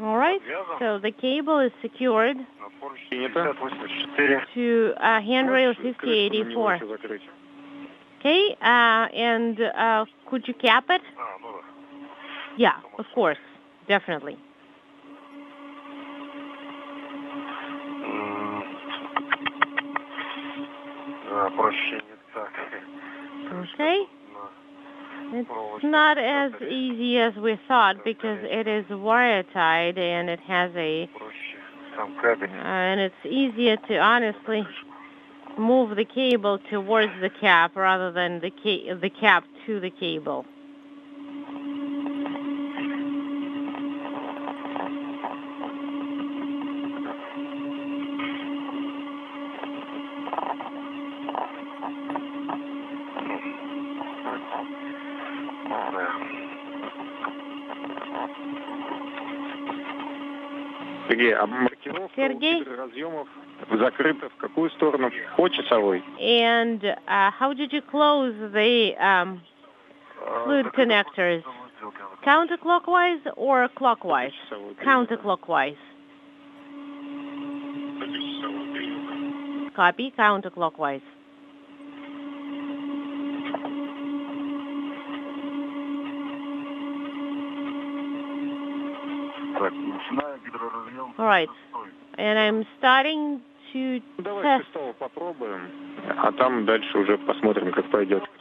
All right, so the cable is secured to handrail 5084. Okay, and could you cap it? Yeah, of course, definitely. Okay. It's not as easy as we thought because it is wire tied and it has and it's easier to honestly move the cable towards the cap rather than the cap to the cable. Sergey? And how did you close the fluid connectors? Counterclockwise or clockwise? Counterclockwise. Copy, counterclockwise. All right, and I'm starting to test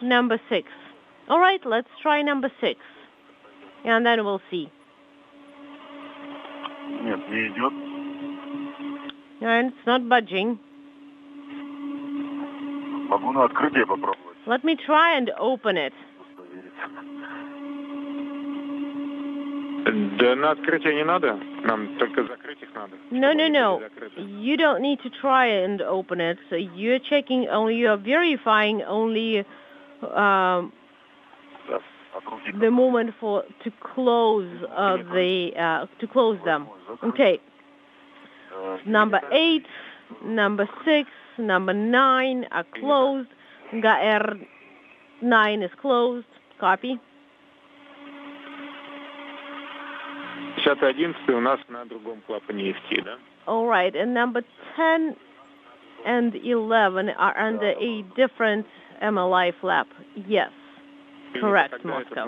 number 6. All right, let's try number 6, and then we'll see. And it's not budging. Let me try and open it. No. You don't need to try and open it. So you're checking only, you're verifying only the moment to close them. Okay. Number 8, number 6, number 9 are closed. R9 is closed. Copy. All right, and number 10 and 11 are under a different MLI flap. Yes. Correct, Moscow.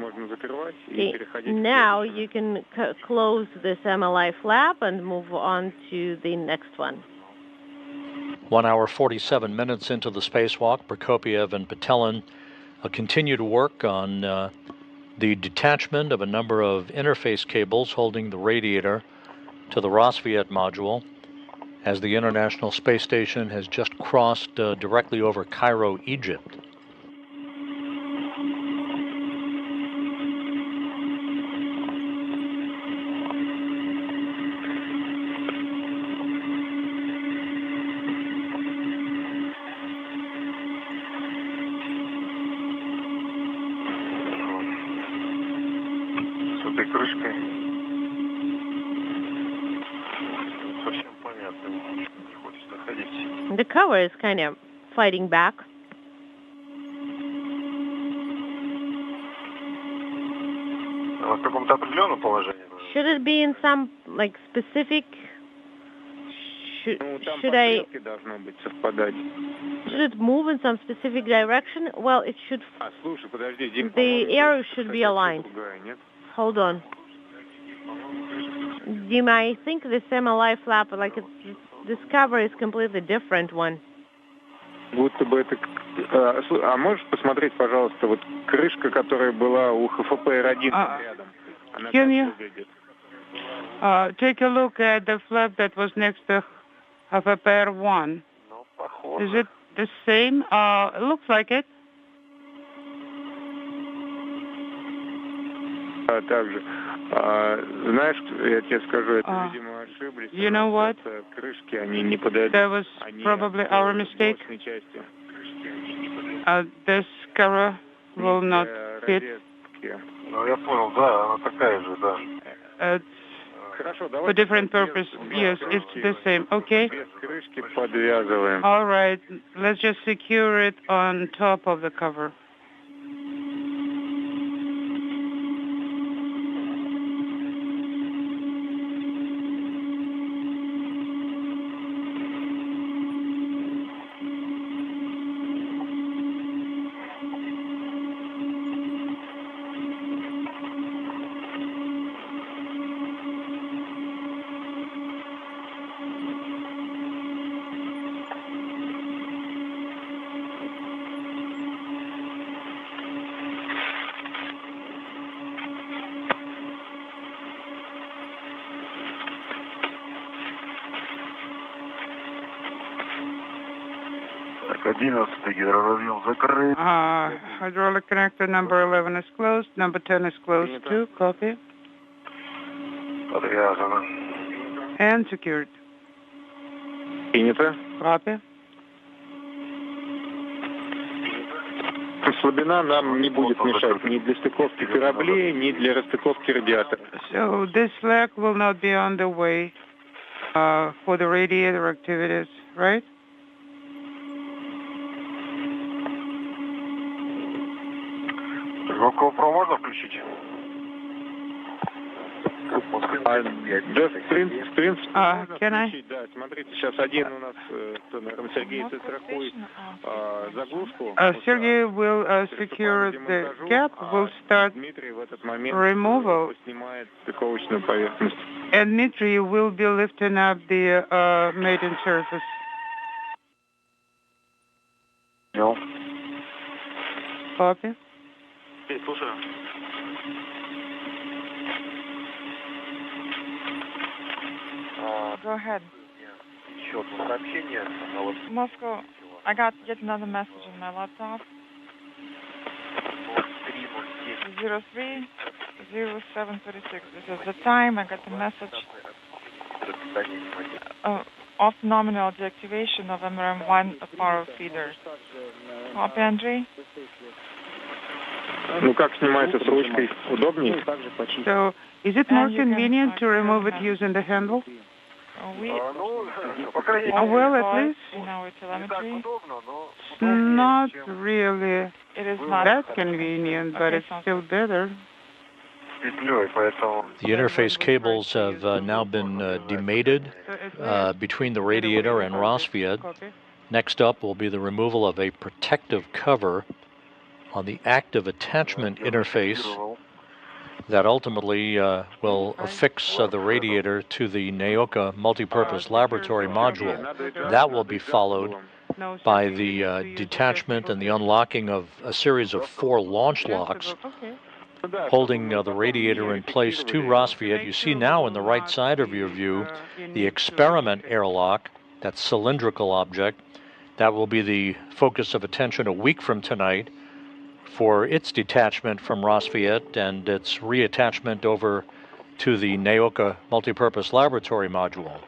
Okay. Now you can close this MLI flap and move on to the next one. 1 hour 47 minutes into the spacewalk, Prokopyev and Petelin continue to work on the detachment of a number of interface cables holding the radiator to the Rassvet module, as the International Space Station has just crossed directly over Cairo, Egypt. The cover is kind of fighting back. Should it be in some specific? Should it move in some specific direction? Well, it should. The arrow should be aligned. Hold on. Dima, I think this MLI flap, this cover is completely different one. Будто бы это... А можешь посмотреть, пожалуйста, вот крышка, которая была у ХФПР-1 рядом? Can you take a look at the flap that was next to ХФПР-1? Is it the same? It looks like it. Также. Знаешь, я тебе скажу, это, видимо, ошиблись. You know what? Крышки, они не подойдут. That was probably our mistake. This cover will not fit. Ну, я понял, да, она такая же, да. For different purpose. Yes, it's the same. Okay. Крышки подвязываем. All right. Let's just secure it on top of the cover. Hydraulic connector number 11 is closed. Number 10 is closed too. Copy. And secured. Принято. Copy. Слабина нам не будет мешать ни для стыковки кораблей, ни для расстыковки радиатора. So this slack will not be on the way for the radiator activities, right? GoPro можно включить? Can I? Да, смотрите, сейчас один у нас, наверное, Сергей застрахует заглушку. Sergey will secure the gap, will start removal, and Dmitri will be lifting up the mating surface. No. Copy. Слушаю. Go ahead. Еще одно сообщение. Moscow, I got yet another message on my laptop. 03-0736. This is the time. I got the message of nominal deactivation of MRM-1 power feeders. Copy, Andrei? Ну, как снимается с ручкой? Удобнее? So, is it more convenient to remove it using the handle? Well, at least in our telemetry, it's not really that convenient, but it's still better. The interface cables have now been demated between the radiator and Rassvet, Next up will be the removal of a protective cover on the active attachment interface that ultimately will affix the radiator to the Nauka multipurpose laboratory module. That will be followed by the detachment and the unlocking of a series of 4 launch locks holding the radiator in place to Rassvet. You see now in the right side of your view the experiment airlock, that cylindrical object. That will be the focus of attention a week from tonight for its detachment from Rassvet and its reattachment over to the Nauka multipurpose laboratory module.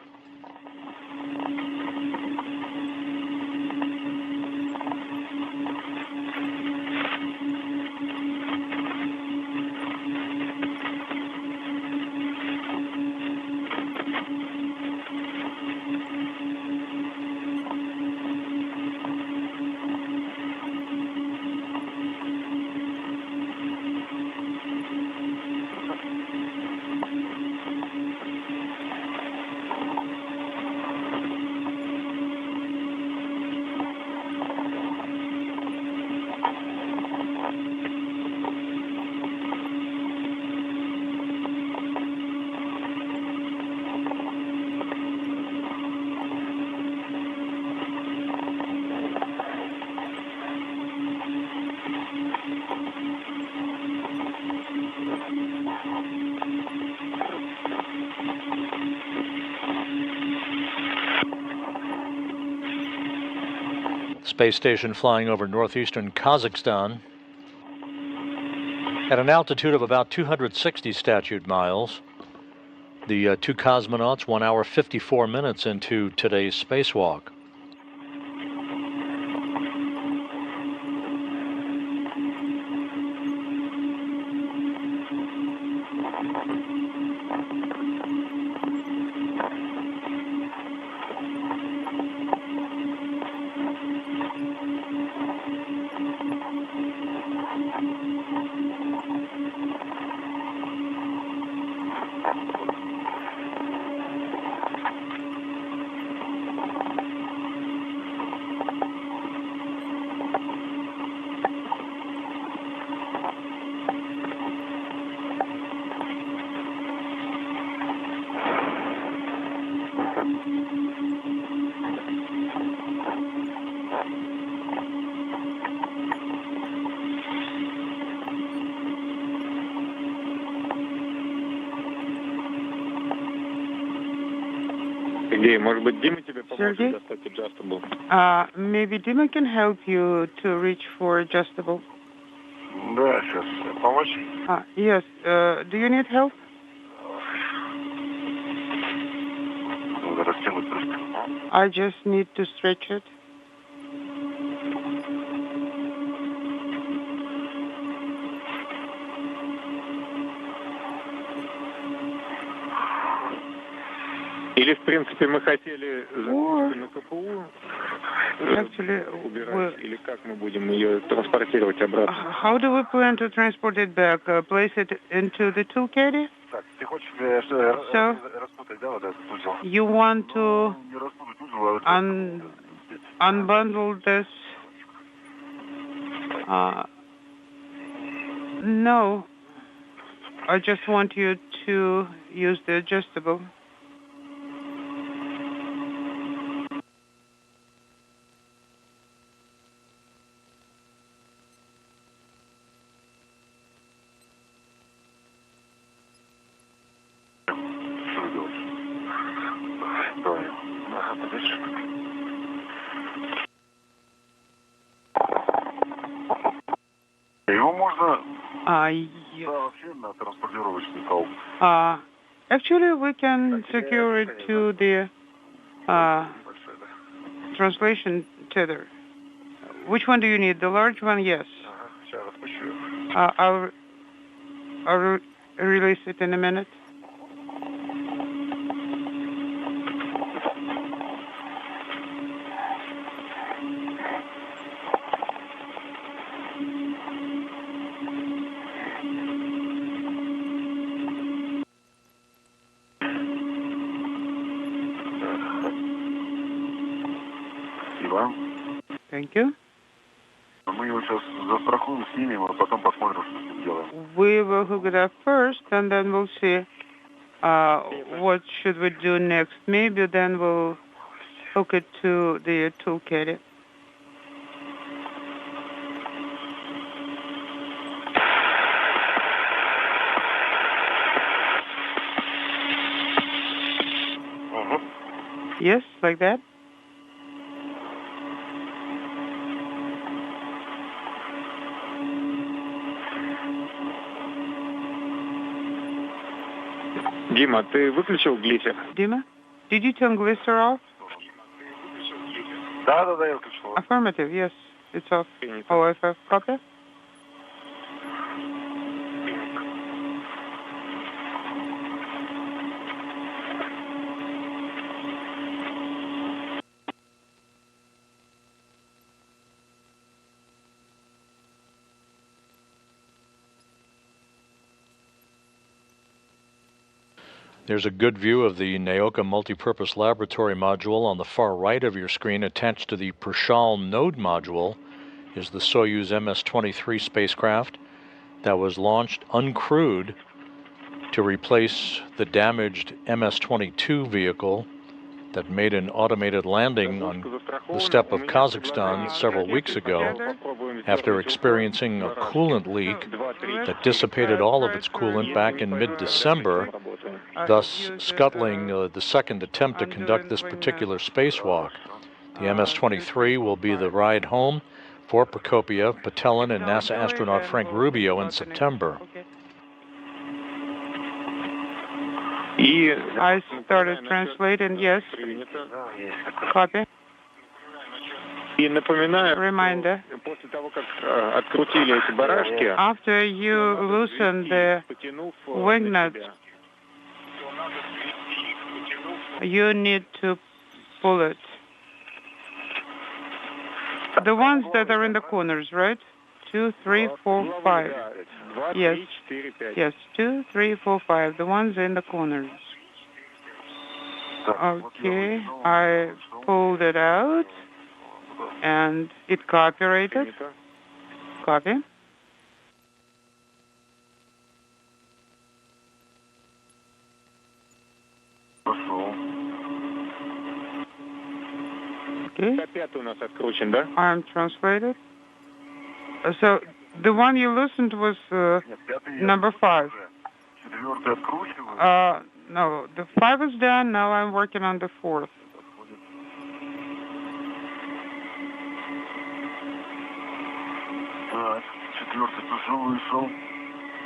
Space station flying over northeastern Kazakhstan at an altitude of about 260 statute miles. The 2 cosmonauts 1 hour 54 minutes into today's spacewalk. Sergey? Maybe Dima can help you to reach for adjustable. Да, сейчас помочь? Yes. Do you need help? Растянуть просто. I just need to stretch it. Или, в принципе, мы хотели загрузку на КПУ убирать, или как мы будем ее транспортировать обратно? How do we plan to transport it back? Place it into the tool caddy? Так, ты хочешь So, распутать, да, вот этот узел? you want to Не распутать узел, unbundle this? No. I just want you to use the adjustable. Его можно Yes. вообще на транспортировочный стол. Actually, we can secure it to the translation tether. Which one do you need? The large one? Yes. Сейчас распущу. I'll release it in a minute. Thank you. Мы его сейчас застрахуем, снимем, а потом посмотрим, что с ним делаем. We will hook it up first, and then we'll see what should we do next. Maybe then we'll hook it to the toolkit. Yes, like that. Дима, ты выключил глиссер? Dima, did you turn glycer off? Да, я включил. Affirmative, yes. It's off. OFF, copy? There's a good view of the Nauka multipurpose laboratory module on the far right of your screen. Attached to the Perjalanan node module is the Soyuz MS-23 spacecraft that was launched uncrewed to replace the damaged MS-22 vehicle that made an automated landing on the steppe of Kazakhstan several weeks ago after experiencing a coolant leak that dissipated all of its coolant back in mid-December, thus scuttling the second attempt to conduct this particular spacewalk. The MS-23 will be the ride home for Prokopyev, Petelin, and NASA astronaut Frank Rubio in September. I started translating, yes. Copy. Reminder. After you loosen the wing nuts, you need to pull it. The ones that are in the corners, right? 2, 3, 4, 5. Yes. Yes, 2, 3, 4, 5. The ones in the corners. Okay, I pulled it out, and it cooperated. Copy. Okay. Arm translated. So the one you listened was number 5. No, the 5 is done. Now I'm working on the 4th.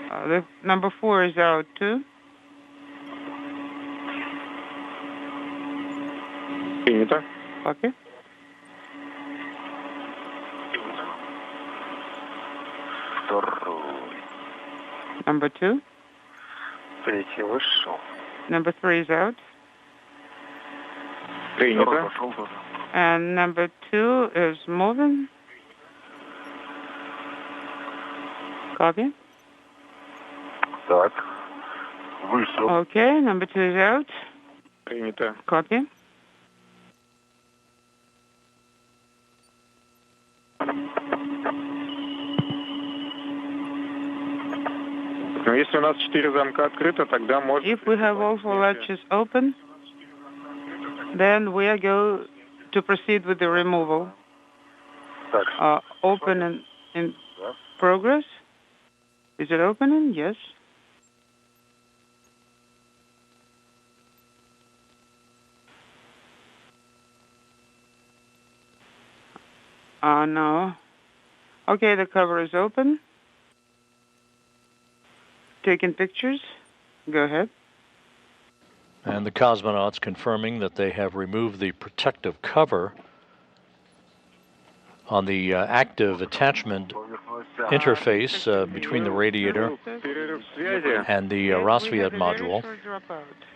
The number 4 is out too. Okay. Number 2. Number 3 is out. And number 2 is moving. Copy. Okay, number 2 is out. Copy. If we have all 4 latches open, then we are going to proceed with the removal. Open in progress. Is it opening? Yes. No. Okay, the cover is open. Taking pictures. Go ahead. And the cosmonauts confirming that they have removed the protective cover on the active attachment interface between the radiator and the Rassvet module.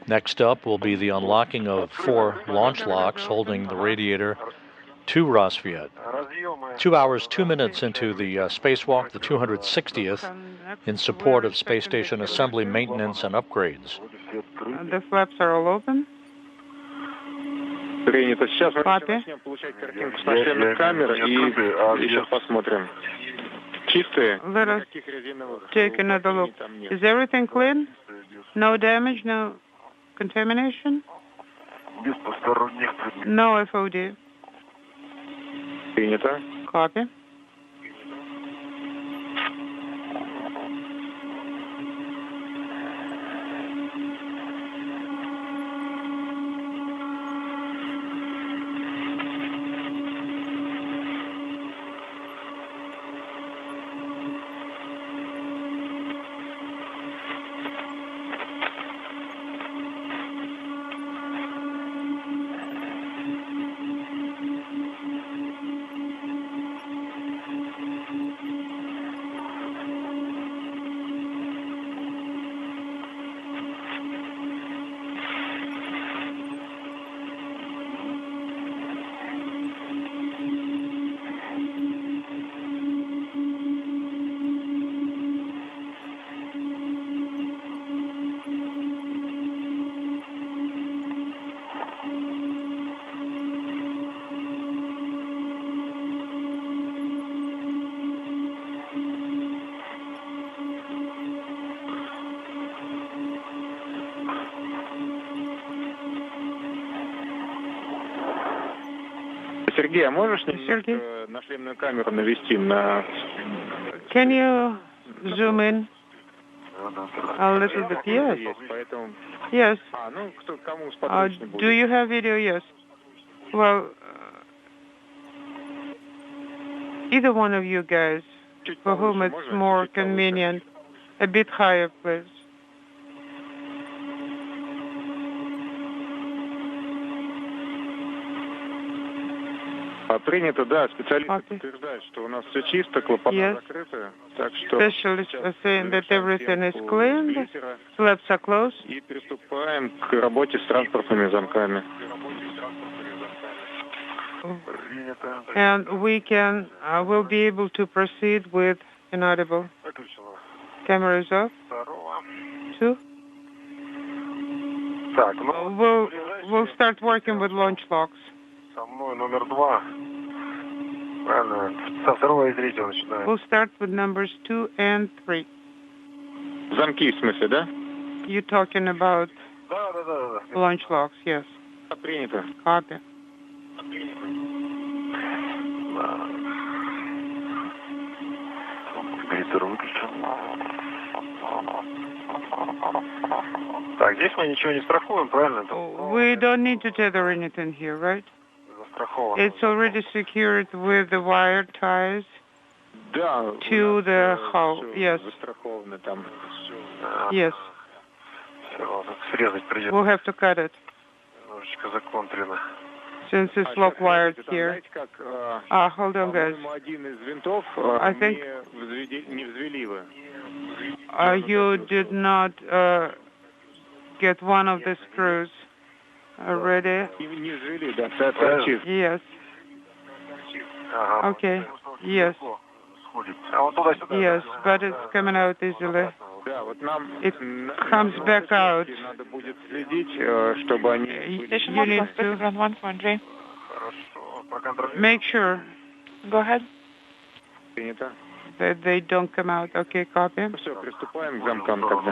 Next up will be the unlocking of 4 launch locks holding the radiator to Rassvet. 2 hours, 2 minutes into the spacewalk, the 260th, in support of space station assembly, maintenance, and upgrades. The flaps are all open. Принято. Сейчас мы Copy. начнем получать картинку с нашей камеры и сейчас посмотрим. Чистые? Let us Никаких резиновых take another look. там нет. Is everything clean? No damage, no contamination? Без посторонних No FOD. Принято. Copy. Сергей, а можешь Сергей? нашлемную камеру навести на... Can you zoom in a little bit? Yes. Есть, поэтому... Yes. Ну, кому сподручнее будет. Do you have video? Yes. Well, either one of you guys, Чуть for whom повыше it's можно? more Чуть повыше. convenient. A bit higher, please. Принято, да. Специалисты Copy. подтверждают, что у нас все чисто, клапана Yes. закрыты. Так что Specialists are saying that everything is cleaned, глиссера slabs are closed, и приступаем к работе с транспортными замками. and we can, will be able to proceed with inaudible. Camera is off. 2. Так, ну, We'll start working with launch locks. со мной номер 2. Правильно. Со второго и третьего начинаем. We'll start with numbers 2 and 3. Замки, в смысле, да? You're talking about Да. launch locks, yes. Принято. Copy. Компьютер выключен. Так, здесь мы ничего не страхуем, правильно? We don't need to tether anything here, right? Застраховано. It's already secured with the wire ties Да. to the hull. Yes. Застраховано там. Yes. Все, срезать придется. We'll have to cut it Немножечко законтрено. since it's lock wired here. Знаете, как, Hold on, guys. по-моему, один из винтов I think- не взвели вы. You did not get one of the screws already. Не взвели, да, торчит. Yes. Ага. Okay. Yes. Сходит. А вот туда-сюда. Yes, but it's coming out easily. Да, вот нам It comes back out. надо будет следить, чтобы они You были... need to Хорошо. Проконтролируем. make sure Go ahead. Принято. that they don't come out. Okay, copy. Все, приступаем к замкам тогда.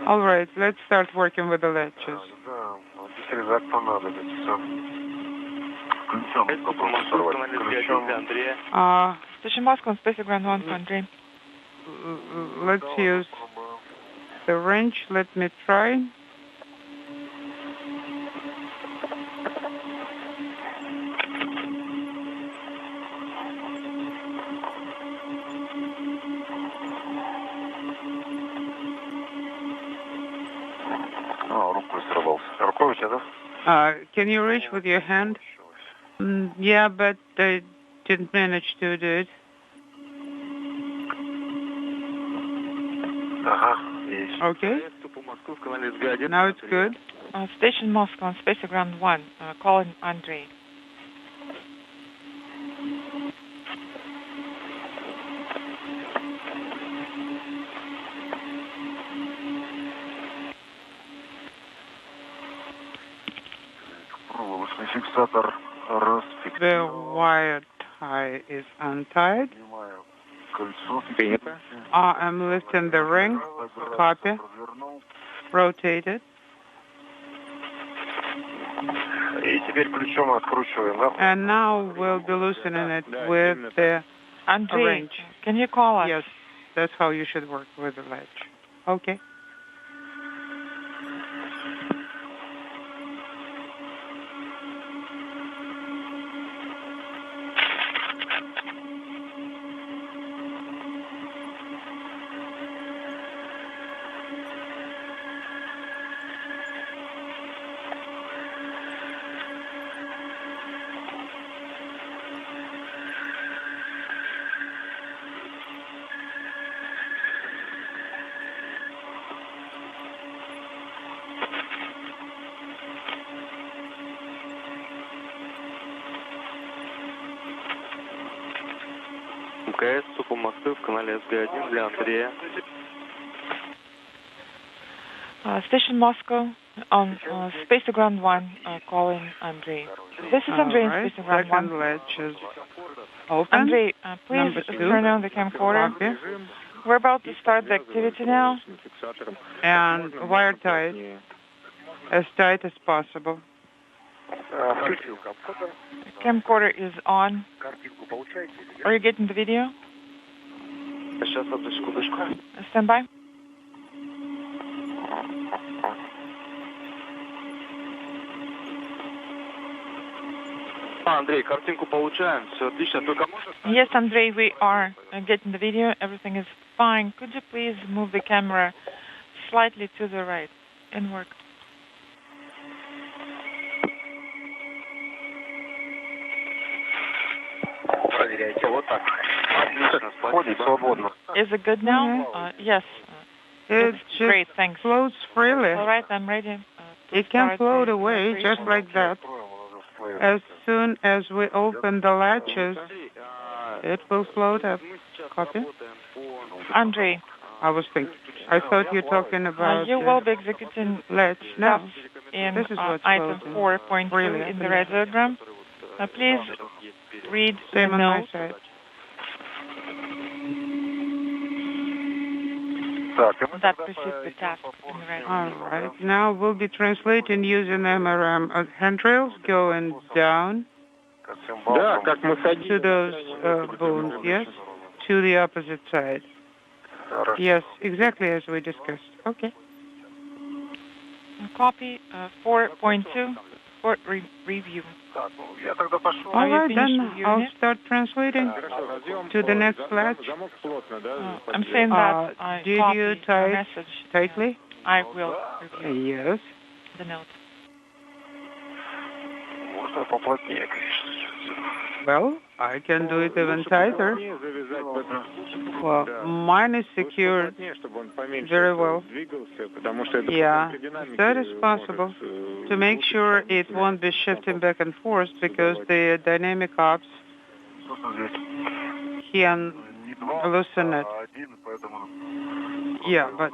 All right, let's start working with the latches. Да, вот здесь резать понадобится. Ключом попробуем сорвать. Ключом. Station Moscow, Space Ground 1 for Andre. Let's use the wrench. Let me try. Рукой сорвался. Рукой у тебя, да? Can you reach with your hand? Yeah, but I didn't manage to do it. Ага, есть. Okay. Now it's good. Station Moscow, Space Ground 1, calling Andre. The wire tie is untied. I'm lifting the ring. Copy. Rotate it. And now we'll be loosening it with the Andrei, can you call us? Yes, that's how you should work with the latch. Okay. МКС, Сухомосты в канале СГ-1 для Андрея. Station Moscow on Space to Ground 1, calling Andrei. This is Andrei in Space to Ground 1. Second latch is open. Andrei, please turn on the camcorder. Okay. We're about to start the activity now. And wire tight as tight as possible. Camcorder is on. Are you getting the video? Stand by. Андрей, картинку получаем, все отлично, только можно... Yes, Andrei, we are getting the video. Everything is fine. Could you please move the camera slightly to the right and work? Проверяйте, вот так. Отлично, спасибо. Is it good now? Yes. It It's great, thanks. floats freely. All right, I'm ready. It can float away just like that. As soon as we open the latches, it will float up. Copy? Andrei, I was thinking. I thought you were talking about you will be executing latch. No, tasks in this is what's item floating. 4.2 Really, in the radiogram. Please read Same the on my note. side. That precedes the task in the radiogram. All right. Now we'll be translating using MRM handrails going down to those bones, yes? To the opposite side. Yes, exactly as we discussed. Okay. Copy 4.2 for review. All right, then reviewing I'll it? start translating to the next latch. I'm saying that I did copy you your type message. tightly? I will review Yes. the note. Well, I can do it even tighter. Well, mine is secured very well. Yeah, that is possible. To make sure it won't be shifting back and forth because the dynamic ops can loosen it. Yeah, but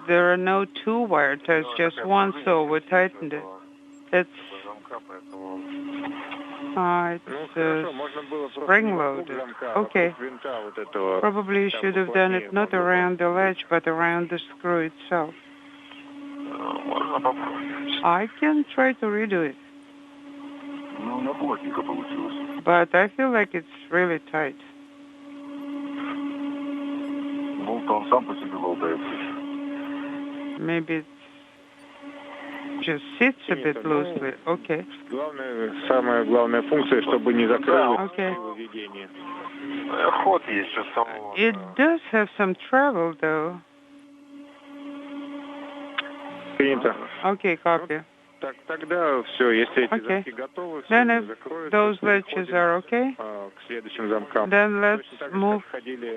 there are no two wire ties, just one, so we tightened it. It's spring-loaded. Okay. Probably you should have done it not around the latch, but around the screw itself. I can try to redo it. But I feel like it's really tight. Maybe it just sits a bit loosely. Okay. Okay. It does have some travel, though. Okay, copy. Okay. Then if those latches are okay, then let's move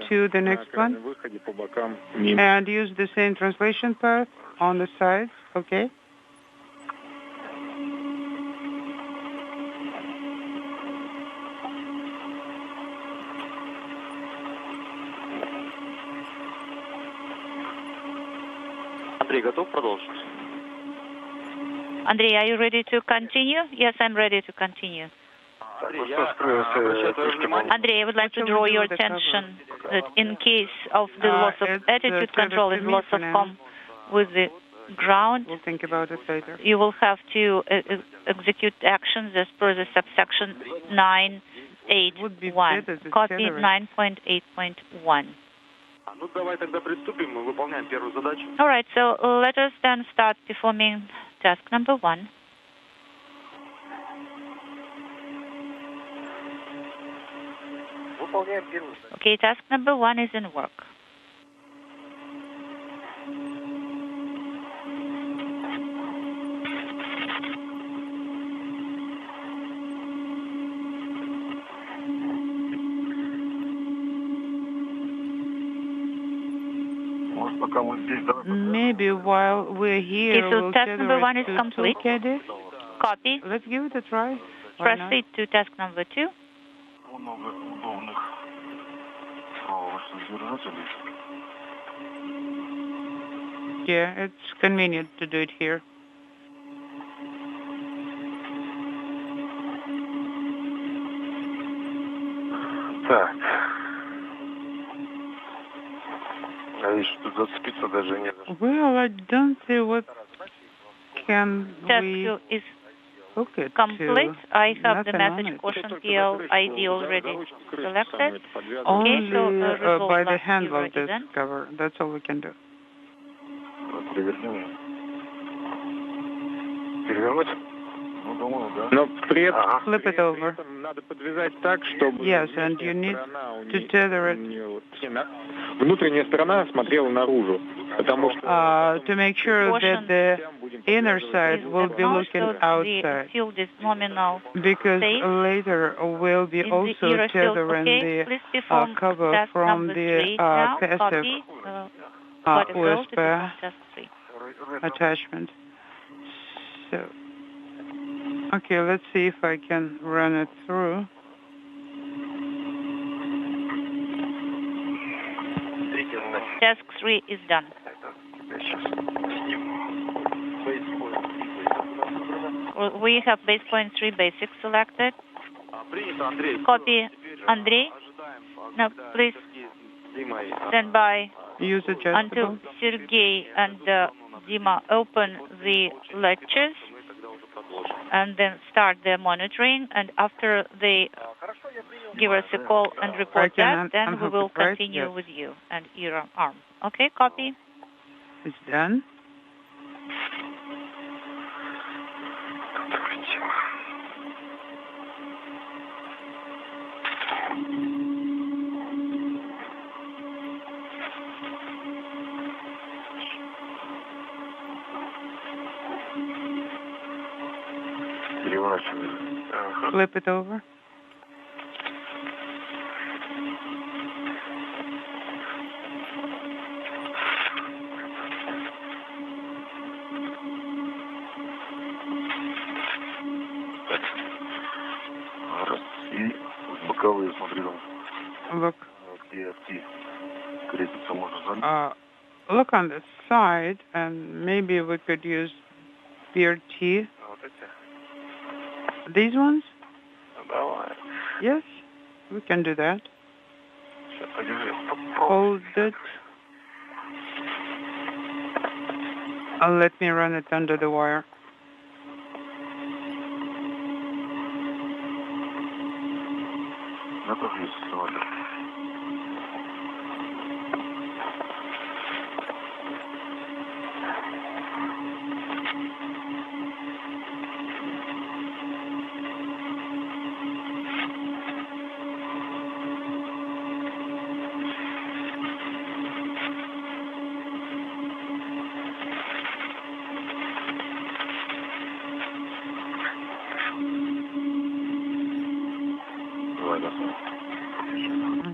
to the next one and use the same translation path on the sides, okay? Андрей, готов продолжить? Andrei, are you ready to continue? Yes, I'm ready to continue. Andrei, I would like to draw your attention that in case of the loss of attitude control and loss of com with the ground, we'll think about it later. You will have to execute actions as per the subsection 9.8.1. Copy 9.8.1. All right, so let us then start performing task number 1. Okay, task number 1 is in work. Maybe while we're here, okay, so we'll task number 1 is complete. VKD. Copy. Let's give it a try. Proceed to task number 2. Yeah, it's convenient to do it here. Так. А видишь, тут зацепиться даже не за что. Well, I don't see what can Task we 2 is hook it complete. to. I have the Nothing on message it. caution PL ID already selected. Only Okay, so resolve by the last handle zero of this event. cover. That's all we can do. Перевернуть? Но при этом Flip it over. надо подвязать так, чтобы Yes, and you need to tether it. Внутренняя сторона смотрела наружу, потому что to make sure that the inner side will be looking outside. The field is nominal. Because safe. later we'll be In also the field, tethering okay, please perform the cover task from number the 3 now. passive Copy, to USB perform task 3. attachment. So, okay, let's see if I can run it through. Task 3 is done. We have base point 3 basic selected. Copy, Andrei. Now, please stand by Use until adjustable. Sergey and Dima open the lectures and then start their monitoring. And after they give us a call and report that, then we will continue with you and your arm. Okay, copy. It's done. Flip it over. И боковые, смотри там. Look. Где крепится, можно залить. Look on the side, and maybe we could use BRT. These ones? Yes, we can do that. Hold it. Let me run it under the wire.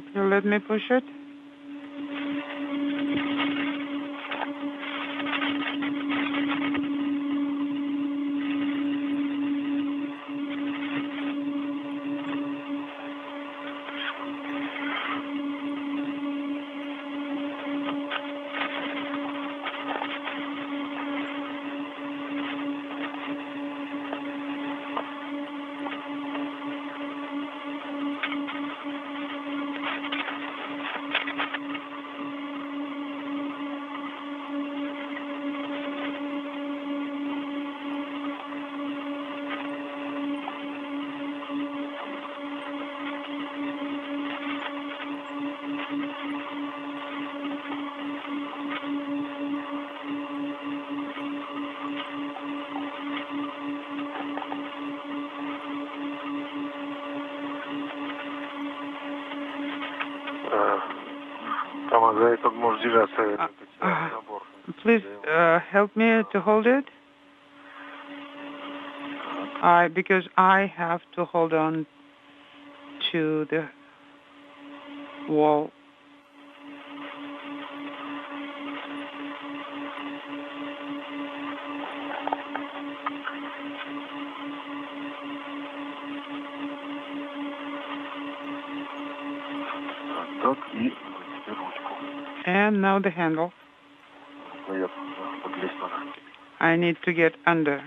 Okay, let me push it. Please help me to hold it. Because I have to hold on to the wall. And now the handle. I need to get under.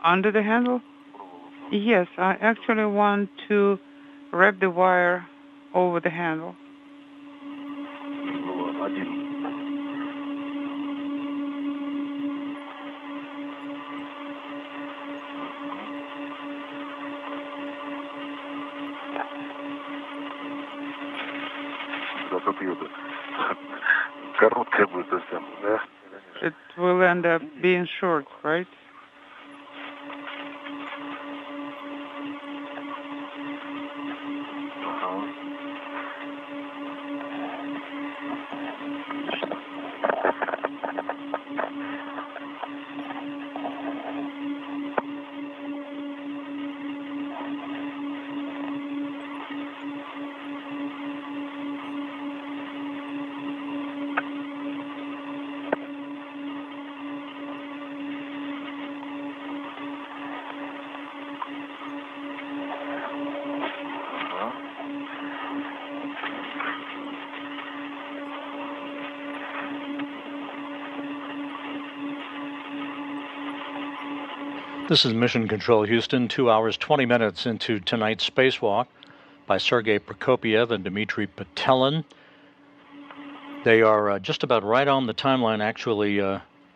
Under the handle? Yes, I actually want to wrap the wire over the handle. It will end up being short, right? This is Mission Control Houston, 2 hours, 20 minutes into tonight's spacewalk by Sergey Prokopyev and Dmitri Petelin. They are just about right on the timeline, actually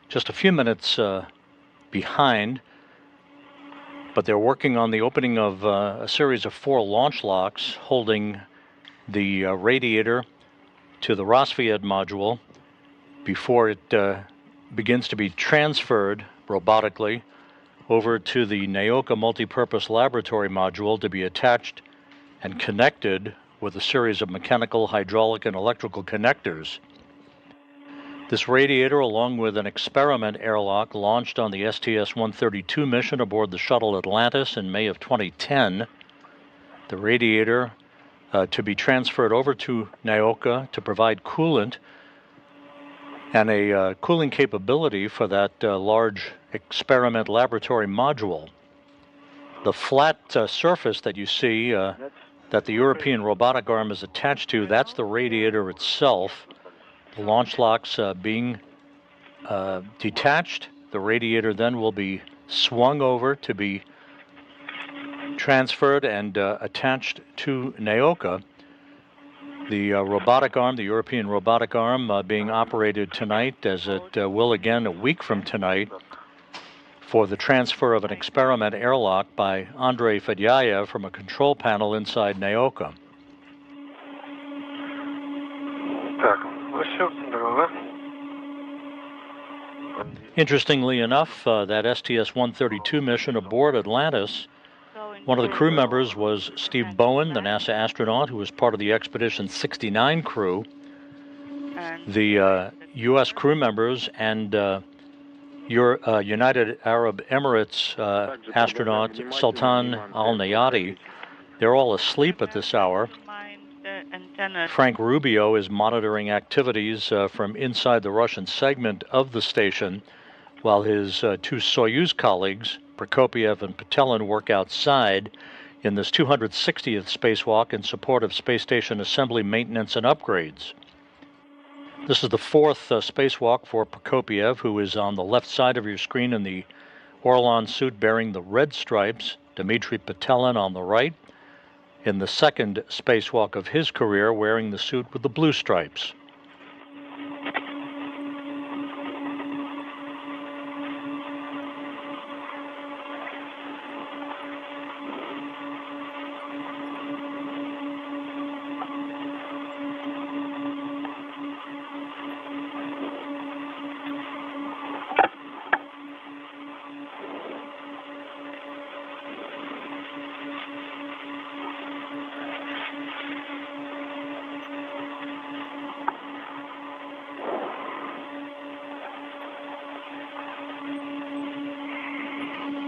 just a few minutes behind, but they're working on the opening of a series of 4 launch locks holding the radiator to the Rassvet module before it begins to be transferred robotically over to the Nauka multipurpose laboratory module to be attached and connected with a series of mechanical, hydraulic, and electrical connectors. This radiator, along with an experiment airlock launched on the STS-132 mission aboard the shuttle Atlantis in May of 2010, the radiator to be transferred over to Nauka to provide coolant and a cooling capability for that large experiment laboratory module. The flat surface that you see that the European Robotic Arm is attached to, that's the radiator itself. The launch locks being detached. The radiator then will be swung over to be transferred and attached to Nauka. The robotic arm, the European Robotic Arm, being operated tonight, as it will again a week from tonight, for the transfer of an experiment airlock by Andrei Fedyayev from a control panel inside Nauka. Interestingly enough, that STS-132 mission aboard Atlantis, one of the crew members was Steve Bowen, the NASA astronaut who was part of the Expedition 69 crew. The U.S. crew members and United Arab Emirates astronaut Sultan Al-Nayati, they're all asleep at this hour. Frank Rubio is monitoring activities from inside the Russian segment of the station, while his 2 Soyuz colleagues, Prokopyev and Petelin, work outside in this 260th spacewalk in support of space station assembly, maintenance, and upgrades. This is the 4th spacewalk for Prokopyev, who is on the left side of your screen in the Orlan suit bearing the red stripes. Dmitri Petelin on the right, in the 2nd spacewalk of his career, wearing the suit with the blue stripes.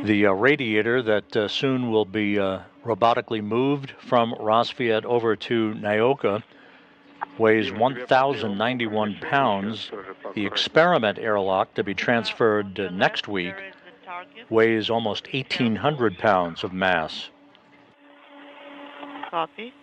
The radiator that soon will be robotically moved from Rassvet over to Nauka weighs 1,091 pounds. The experiment airlock to be transferred next week weighs almost 1,800 pounds of mass. Copy.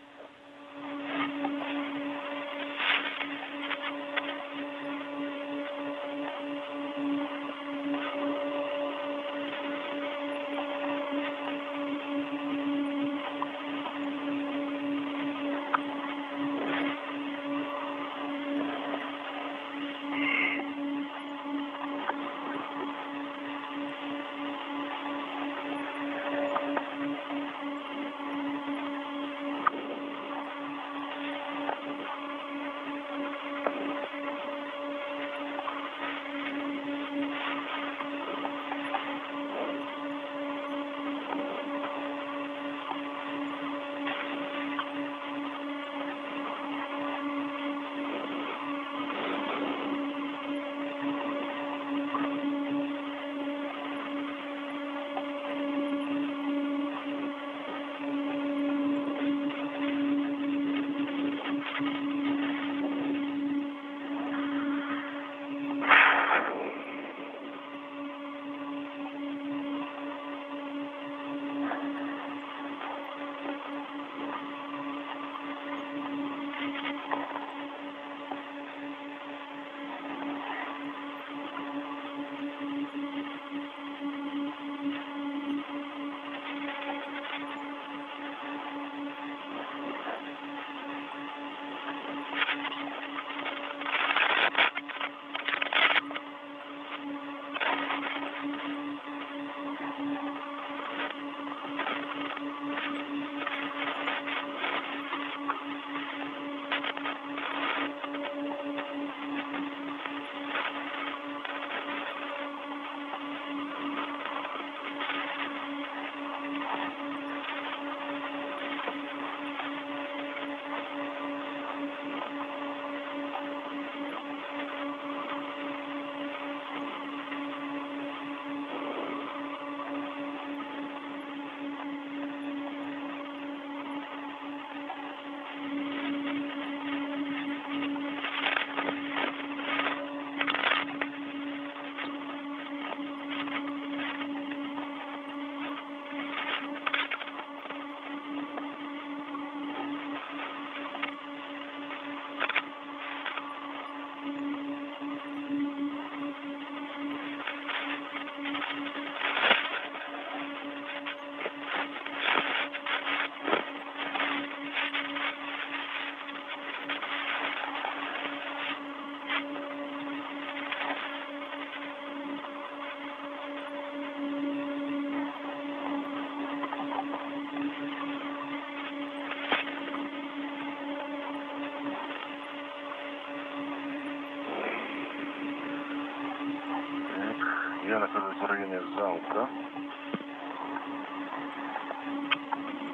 Я нахожусь в районе Nauka.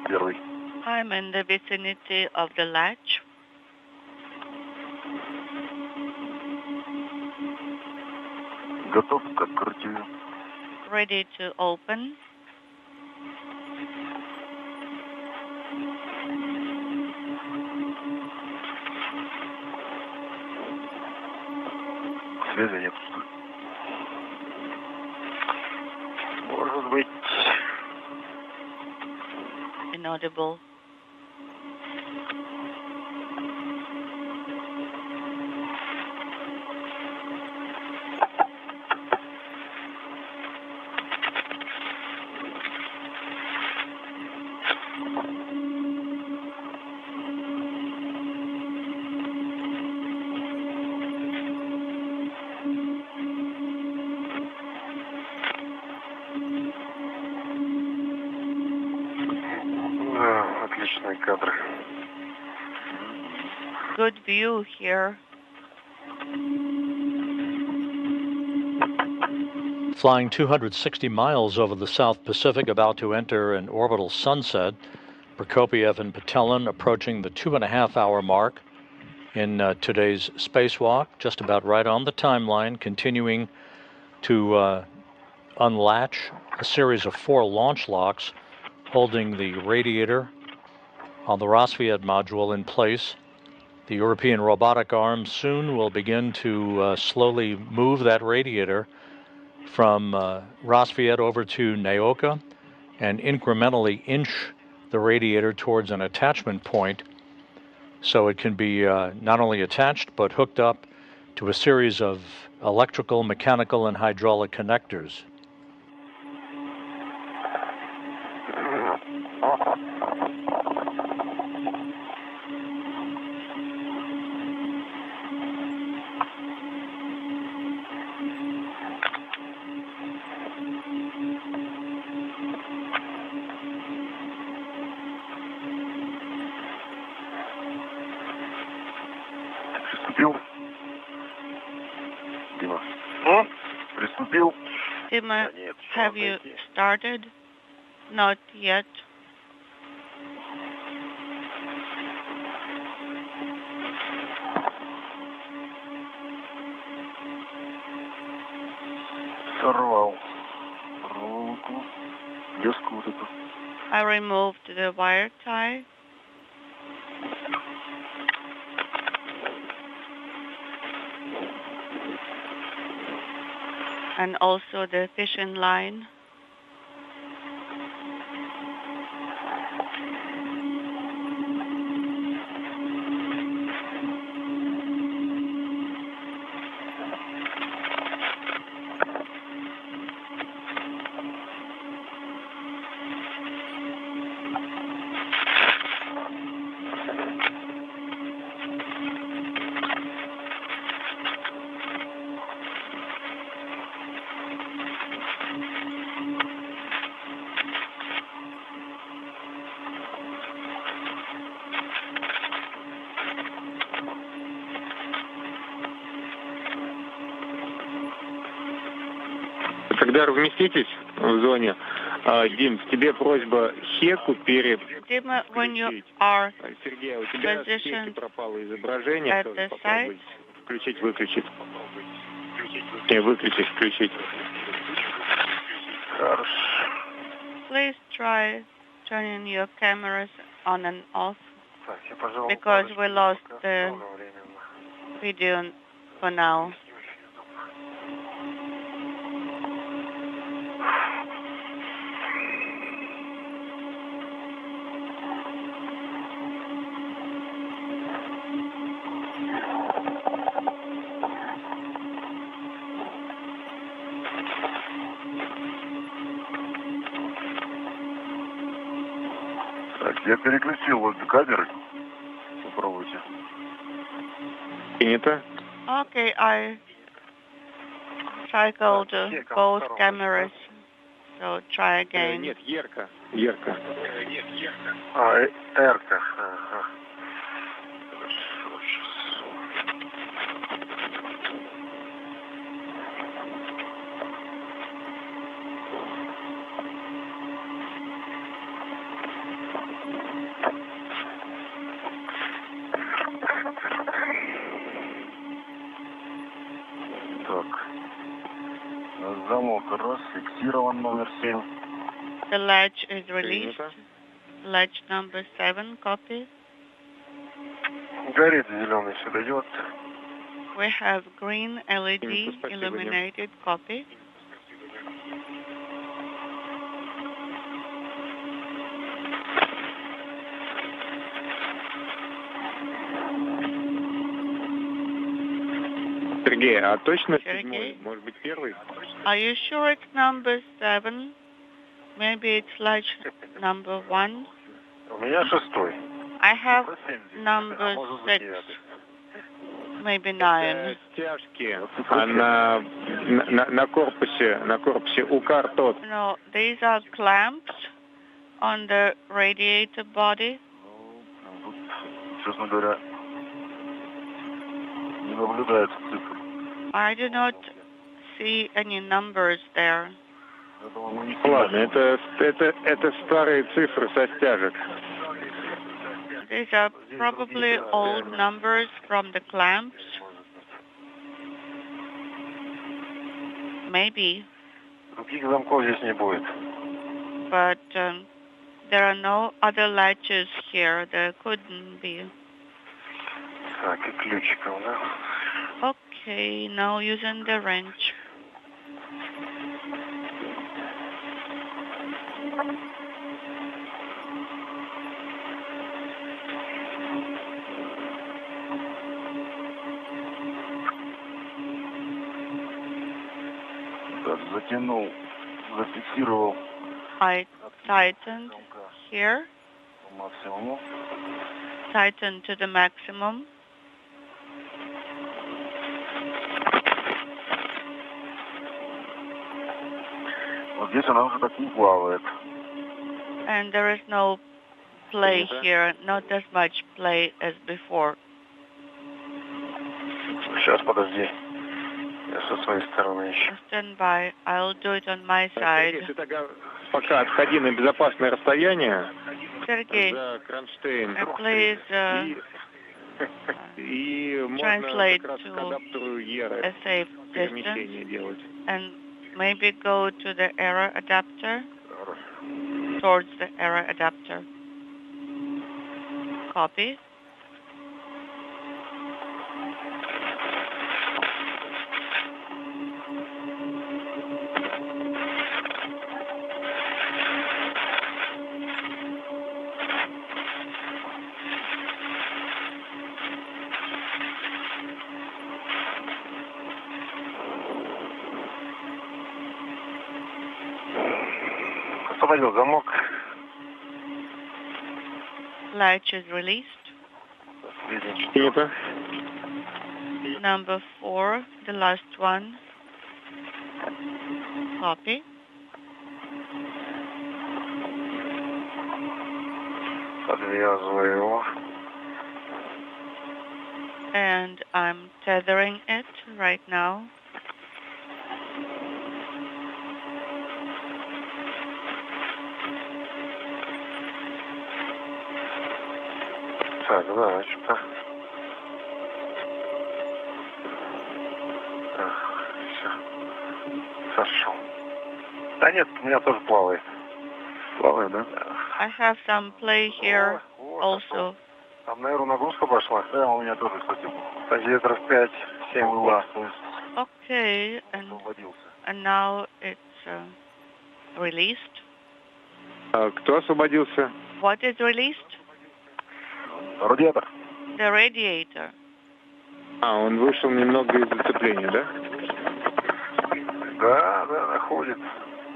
Первый. I'm in the vicinity of the latch. Готов к открытию. Ready to open. Связи нет. Может быть. Inaudible. Отличные кадры. Good view here. Flying 260 miles over the South Pacific, about to enter an orbital sunset. Prokopyev and Petelin approaching the 2.5-hour mark in today's spacewalk, just about right on the timeline, continuing to unlatch a series of 4 launch locks holding the radiator on the Rassvet module in place. The European Robotic Arm soon will begin to slowly move that radiator from Rassvet over to Nauka and incrementally inch the radiator towards an attachment point so it can be not only attached but hooked up to a series of electrical, mechanical, and hydraulic connectors. Dima, have you started? Not yet. I removed the wire tie. And also the fishing line. Когда разместитесь в зоне, Дим, тебе просьба Хеку Dima, when you are Сергей, у тебя в Хеке пропало изображение. at the site, Включить, выключить. Не, выключить, включить. please try turning your cameras on and off because we lost the video for now. Я переключил обе камеры. Попробуйте. Принято. Okay, I cycled both cameras, so try again. Нет, ярко. Ярко. Эрка. Замок раз, фиксирован номер 7. The latch is released. Latch number 7, copy. Горит зеленый, все дает. We have green LED illuminated, copy. Сергей, а точно седьмой? Может быть, первый? Are you sure it's number 7? Maybe it's latch number 1. У меня шестой. I have number 6. Maybe 9. Стяжки на корпусе УКАР тот. No, these are clamps on the radiator body. Честно говоря, не наблюдается цифр. I do not see any numbers there. Ладно, это старые цифры со стяжек. These are probably old numbers from the clamps. Maybe. Других замков здесь не будет. But there are no other latches here. There couldn't be. Так, и ключиком, да? Okay, now using the wrench. Затянул, зафиксировал. I tightened here. Максимум. Tighten to the maximum. Вот здесь она уже так не плавает. And there is no play here, not as much play as before. Сейчас, подожди. Я со своей стороны еще. Stand by. I'll do it on my side. Сергей, ты тогда пока отходи на безопасное расстояние Sergey, за кронштейн. please И можно translate как раз к to адаптеру a ERA safe перемещение distance делать. and maybe go to the error adapter, towards the error adapter. Copy. Освободил замок. Latch is released. Принято. Number 4, the last one. Copy. Подвязываю его. And I'm tethering it right now. Так, да, что-то. Все. Хорошо. Да нет, у меня тоже плавает. Плавает, да? I have some play here also. Там, наверное, нагрузка пошла. Да, у меня тоже, кстати. Сантиметров 5-7 была. Okay, and now it's released. Кто освободился? What is released? Радиатор. The radiator. Он вышел немного из зацепления, да? Да, находит.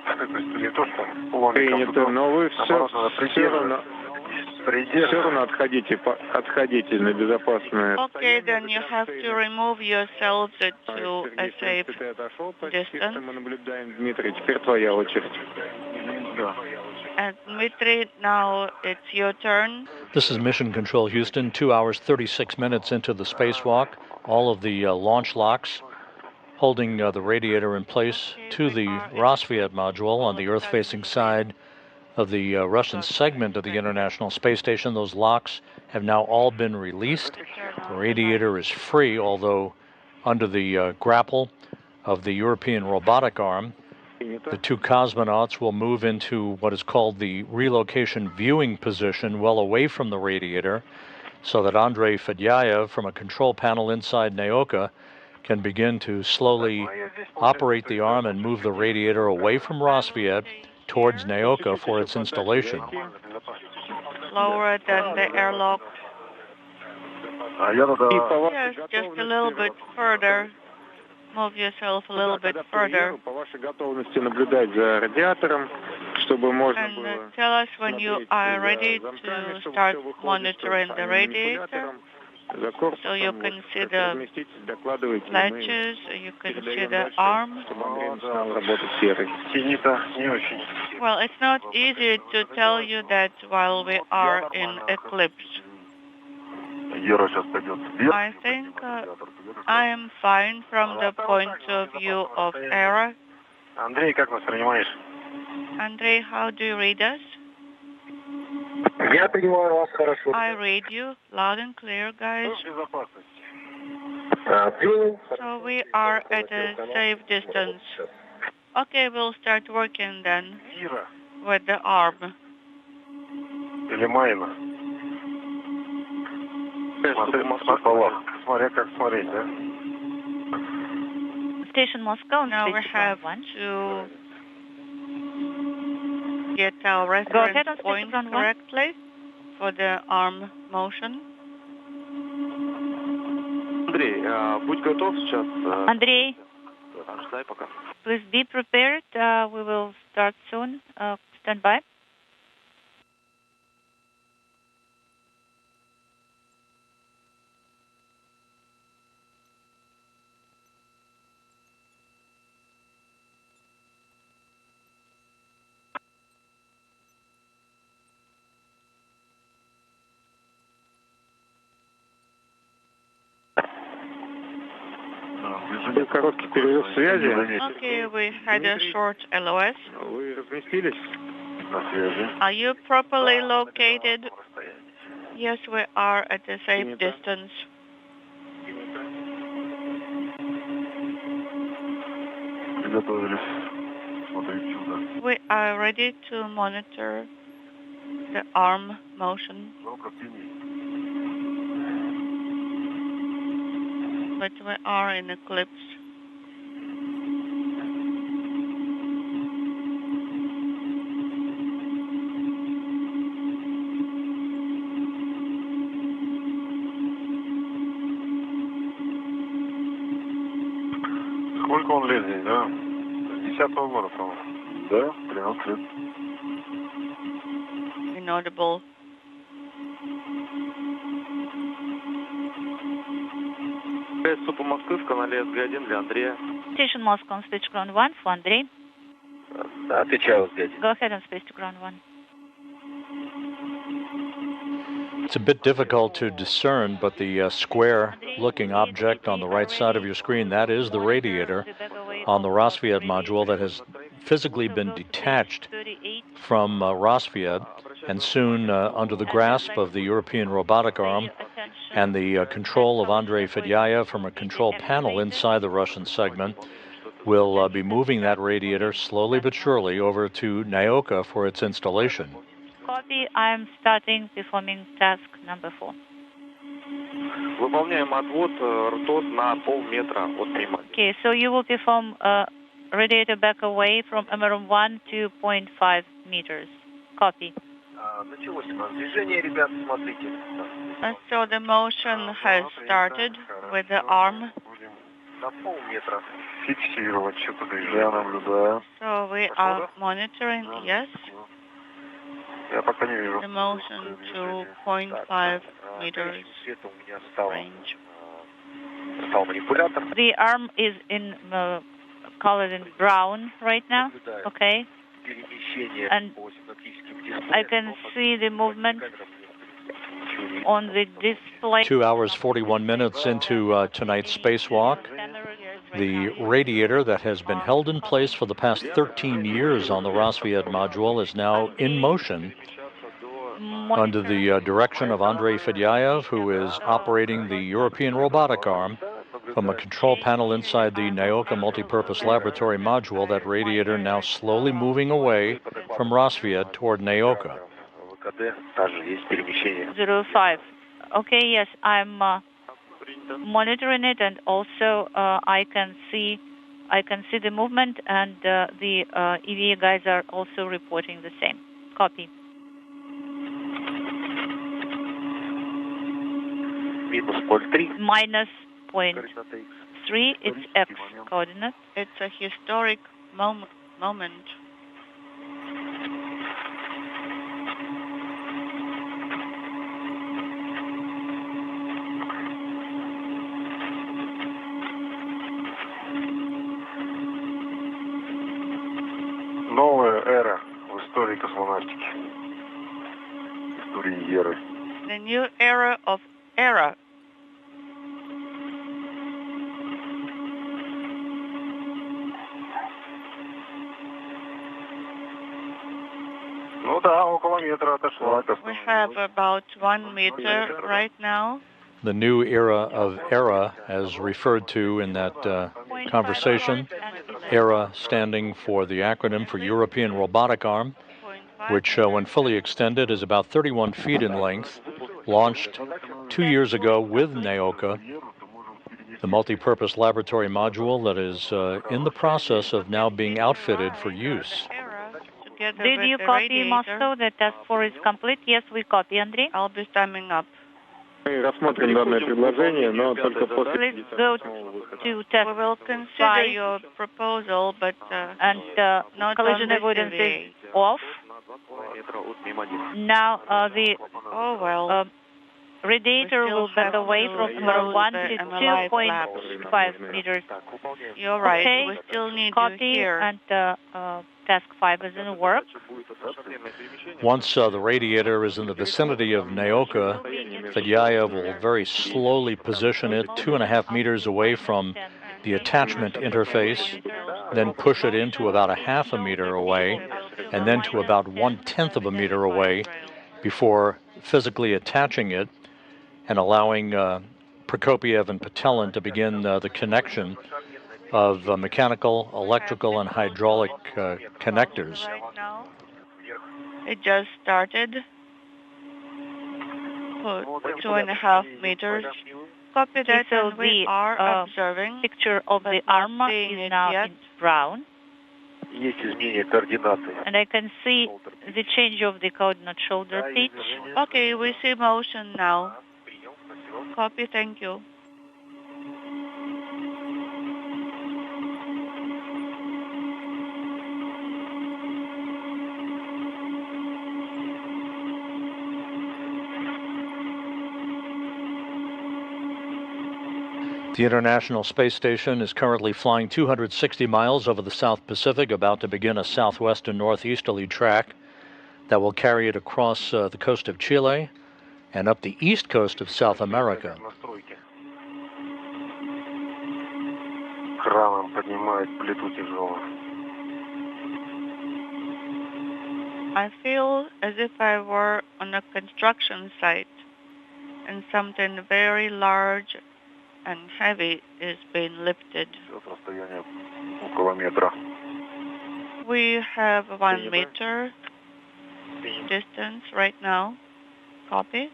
То есть не то, что плавником. Принято, но вы все равно отходите на безопасное. Okay, then you have to remove yourselves to a safe distance. Мы наблюдаем, Дмитрий, теперь твоя очередь. And Dmitri, now it's your turn. This is Mission Control Houston, 2 hours, 36 minutes into the spacewalk. All of the launch locks holding the radiator in place to the Rassvet module on the Earth-facing side of the Russian segment of the International Space Station. Those locks have now all been released. The radiator is free, although under the grapple of the European Robotic Arm. The two cosmonauts will move into what is called the relocation viewing position, well away from the radiator, so that Andrei Fedyaev from a control panel inside Nauka can begin to slowly operate the arm and move the radiator away from Rassvet towards Nauka for its installation. Lower than the airlock. Yes, just a little bit further. Move yourself a little bit further. And tell us when you are ready to start monitoring the radiator. So you can see the latches, you can see the arm. Well, it's not easy to tell you that while we are in eclipse. I think I am fine from the point of view of error. Andrei, how do you read us? I read you loud and clear, guys. So we are at a safe distance. Okay, we'll start working then with the arm. Или Майна? Смотря как смотреть, да? Station Moscow. Now we have to get our reference point correctly for the arm motion. Андрей, будь готов сейчас. Андрей, Ждай пока. please be prepared. We will start soon. Stand by. Короткий перерыв связи. Okay, we had a short LOS. Вы разместились? На связи. Are you properly located? Yes, we are at a safe distance. Приготовились. Смотрите сюда. We are ready to monitor the arm motion, but we are in eclipse. Сколько он лет здесь, да? С 10-го года, по-моему. Да, 13 лет. Inaudible. Супа Москвы в канале СГ-1 для Андрея. Station Moscow on speech ground 1 for Andrei. Отвечаю СГ-1. Go ahead and speech to ground 1. It's a bit difficult to discern, but the square-looking object on the right side of your screen, that is the radiator on the Rassvet module that has physically been detached from Rassvet and soon under the grasp of the European Robotic Arm and the control of Andrei Fedyaev from a control panel inside the Russian segment, will be moving that radiator slowly but surely over to Nauka for its installation. Copy. I'm starting performing task number 4. Выполняем отвод ртот на полметра от приманки. Okay, so you will perform radiator back away from MRM1 to 0.5 meters. Copy. Началось у нас движение, ребят, смотрите. And so the motion has started with the arm. На полметра фиксировать что-то движение, наблюдаю. So we are monitoring, yes, Я пока не вижу. the motion to 0.5 meters range. Стал манипулятор. The arm is in colored in brown right now. Okay. And I can see the movement on the display. 2 hours, 41 minutes into tonight's spacewalk. The radiator that has been held in place for the past 13 years on the Rassvet module is now in motion under the direction of Andrei Fedyaev, who is operating the European Robotic Arm from a control panel inside the Nauka multipurpose laboratory module. That radiator now slowly moving away from Rassvet toward Nauka. 05. Okay, yes, I'm monitoring it, and also I can see the movement, and the EVA guys are also reporting the same. Copy. Minus 0.3, it's X coordinate. It's a historic moment. Новая эра в истории космонавтики. Истории эры. The new era of era. Ну да, около метра отошла. We have about 1 meter right now. The new era of era, as referred to in that conversation, ERA standing for the acronym for European Robotic Arm, which when fully extended is about 31 feet in length, launched 2 years ago with Nauka, the multi-purpose laboratory module that is in the process of now being outfitted for use. Did you copy Moscow? The task 4 is complete? Yes, we copy, Andrei. I'll be stemming up. Please go to test. We will consider your proposal, but and not collision on avoidance this is off. Now the radiator will back away from number 1 to 2.5 meters. You're right. Okay. We still need Copy, you here. and task 5 is in work. Once the radiator is in the vicinity of Nauka, Fedyayev will very slowly position it 2.5 meters away from the attachment interface, then push it into about 0.5 meter away, and then to about 1/10 of a meter away before physically attaching it and allowing Prokopyev and Petelin to begin the connection of mechanical, electrical, and hydraulic connectors. Right now, it just started. 2.5 meters. Copy that, So and we are observing. Picture of the arm is now in brown. And I can see the change of the coordinate shoulder pitch. Okay, we see motion now. Copy, thank you. The International Space Station is currently flying 260 miles over the South Pacific, about to begin a southwest and northeasterly track that will carry it across the coast of Chile and up the east coast of South America. I feel as if I were on a construction site and something very large and heavy is being lifted. We have 1 meter distance right now. Copy.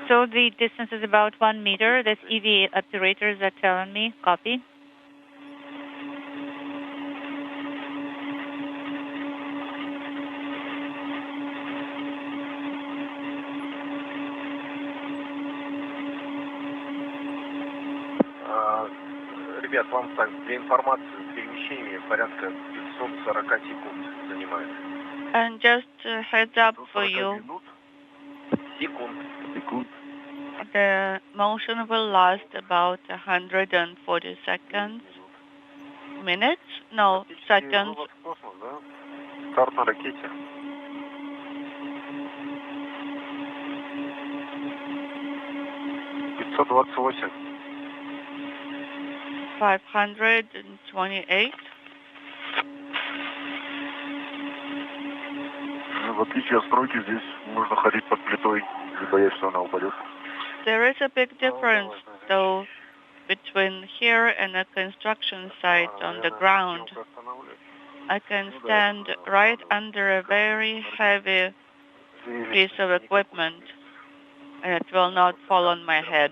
So the distance is about 1 meter. That's EVA operators are telling me. Copy. Ребят, вам так, для информации, перемещение порядка 540 секунд занимает. And just a heads up for you, the motion will last about 140 seconds. Minutes? No, seconds. Старт на ракете. 528. 528. В отличие от стройки, здесь нужно ходить под плитой, не боясь, что она упадет. There is a big difference, though, between here and a construction site on the ground. I can stand right under a very heavy piece of equipment, and it will not fall on my head.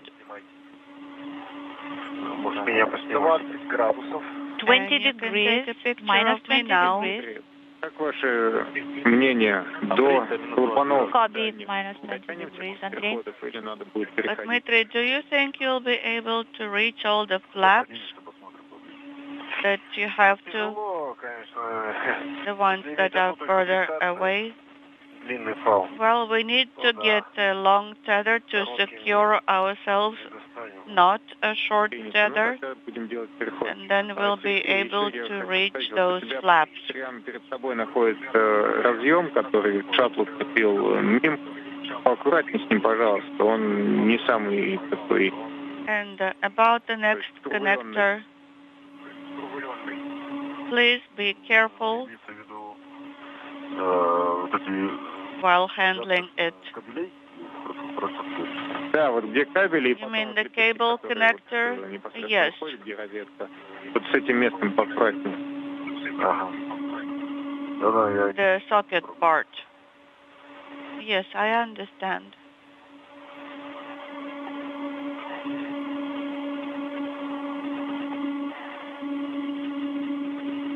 20 degrees, minus 20 degrees. Как ваше мнение до клапанов? Copy, minus 90 degrees, Andrei. But Dmitri, do you think you'll be able to reach all the flaps that you have to, the ones that are further away? Well, we need to get a long tether to secure ourselves, not a short tether, and then we'll be able to reach those flaps. Перед собой находится разъем, который шаттл купил МИМ. Аккуратнее с ним, пожалуйста, он не самый такой. And about the next connector, please be careful while handling it. You mean the cable connector? Yes. The socket part. Yes, I understand.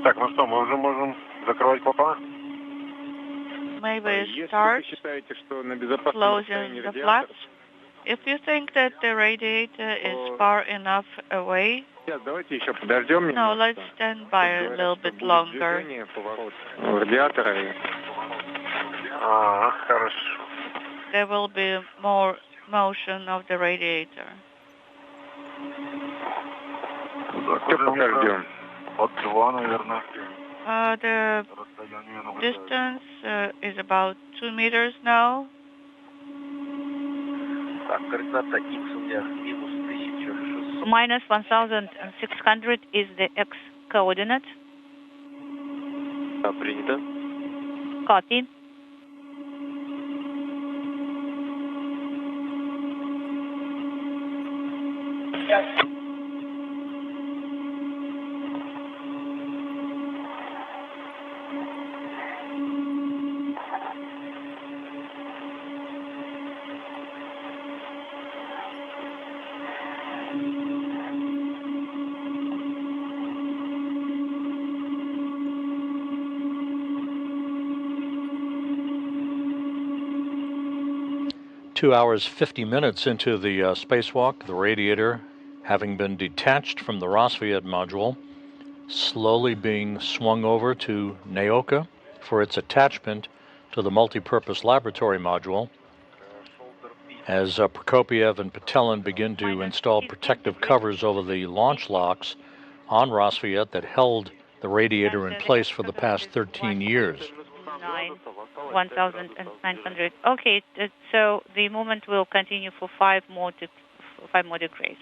Так, ну что, мы уже можем закрывать клапана? May we start closing the flaps? If you think that the radiator is far enough away, no, let's stand by a little bit longer. There will be more motion of the radiator. The distance is about 2 meters now. Minus 1,600 is the X coordinate. Copy. Two hours, 50 minutes into the spacewalk, the radiator, having been detached from the Rassvet module, slowly being swung over to Nauka for its attachment to the multipurpose laboratory module. As Prokopyev and Petelin begin to install protective covers over the launch locks on Rassvet that held the radiator in place for the past 13 years. 1,900. Okay, so the movement will continue for 5 more degrees.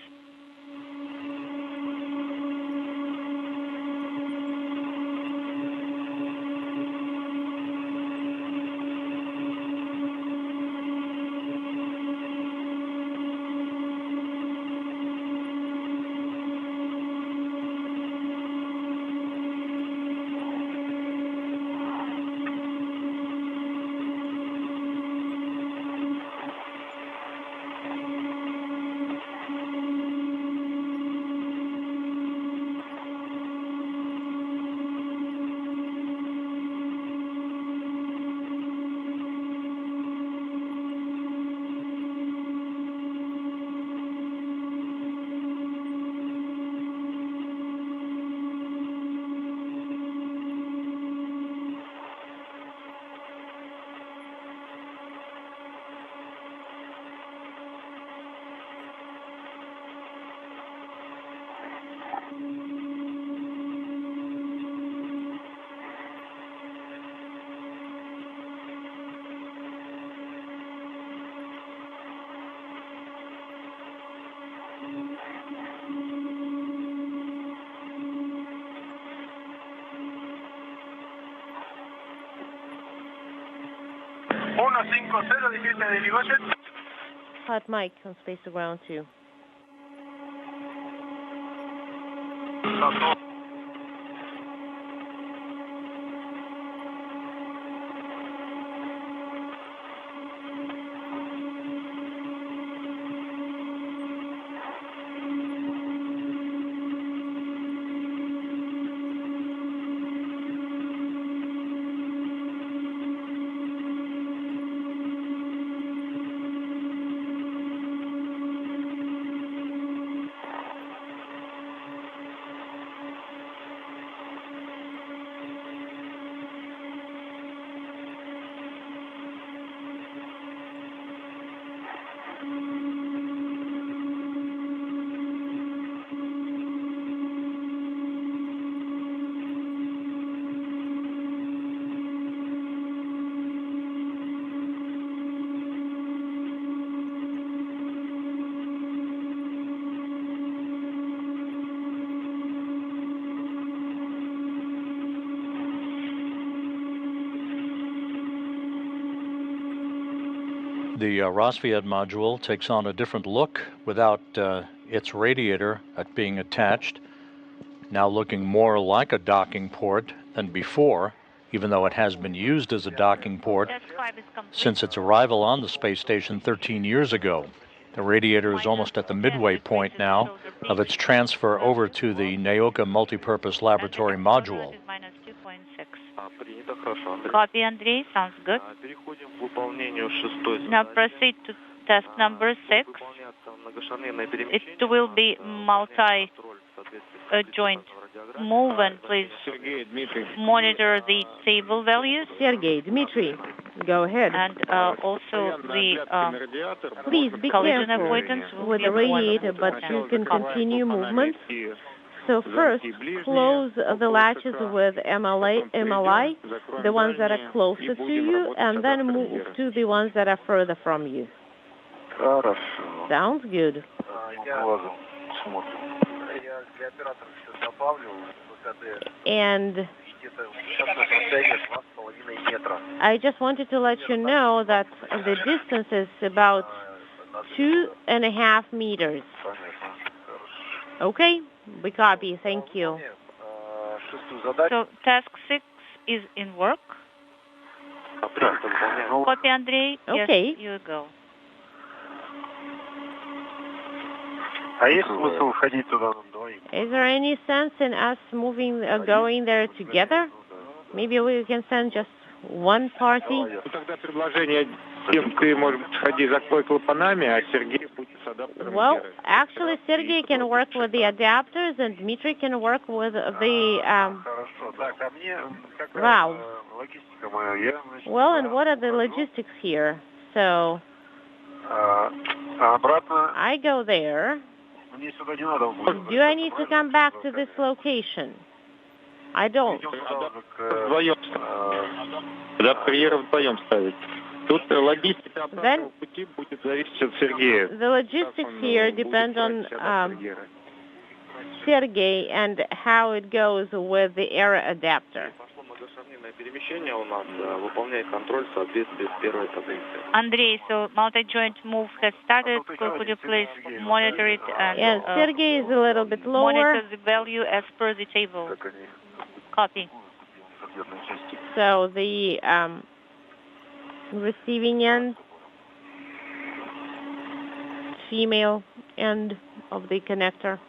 Hot mic on space to ground 2. The Rassvet module takes on a different look without its radiator being attached, now looking more like a docking port than before, even though it has been used as a docking port since its arrival on the space station 13 years ago. The radiator is almost at the midway point now of its transfer over to the Nauka multipurpose laboratory module. Copy, Andrei. Sounds good. Now proceed to task number 6. It will be multi-joint move, and please monitor the table values. Sergey, Dmitri, go ahead. And also the please be collision careful avoidance with the radiator, but you can continue movement. So first, close the latches with MLI, the ones that are closer to you, and then move to the ones that are further from you. Sounds good. And I just wanted to let you know that the distance is about 2.5 meters. Okay, we copy. Thank you. So task 6 is in work. Copy, Andrei. Okay. Yes, you go. Is there any sense in us going there together? Maybe we can send just one party. Well, actually, Sergey can work with the adapters, and Dmitri can work with the valves. Well, and what are the logistics here? So I go there. Do I need to come back to this location? I don't. Then the logistics here depend on Sergey and how it goes with the error adapter. Andrei, so multi-joint move has started. Could you please monitor it and Sergey is a little bit lower. Monitor the value as per the table. Copy. So the receiving end, female end of the connector.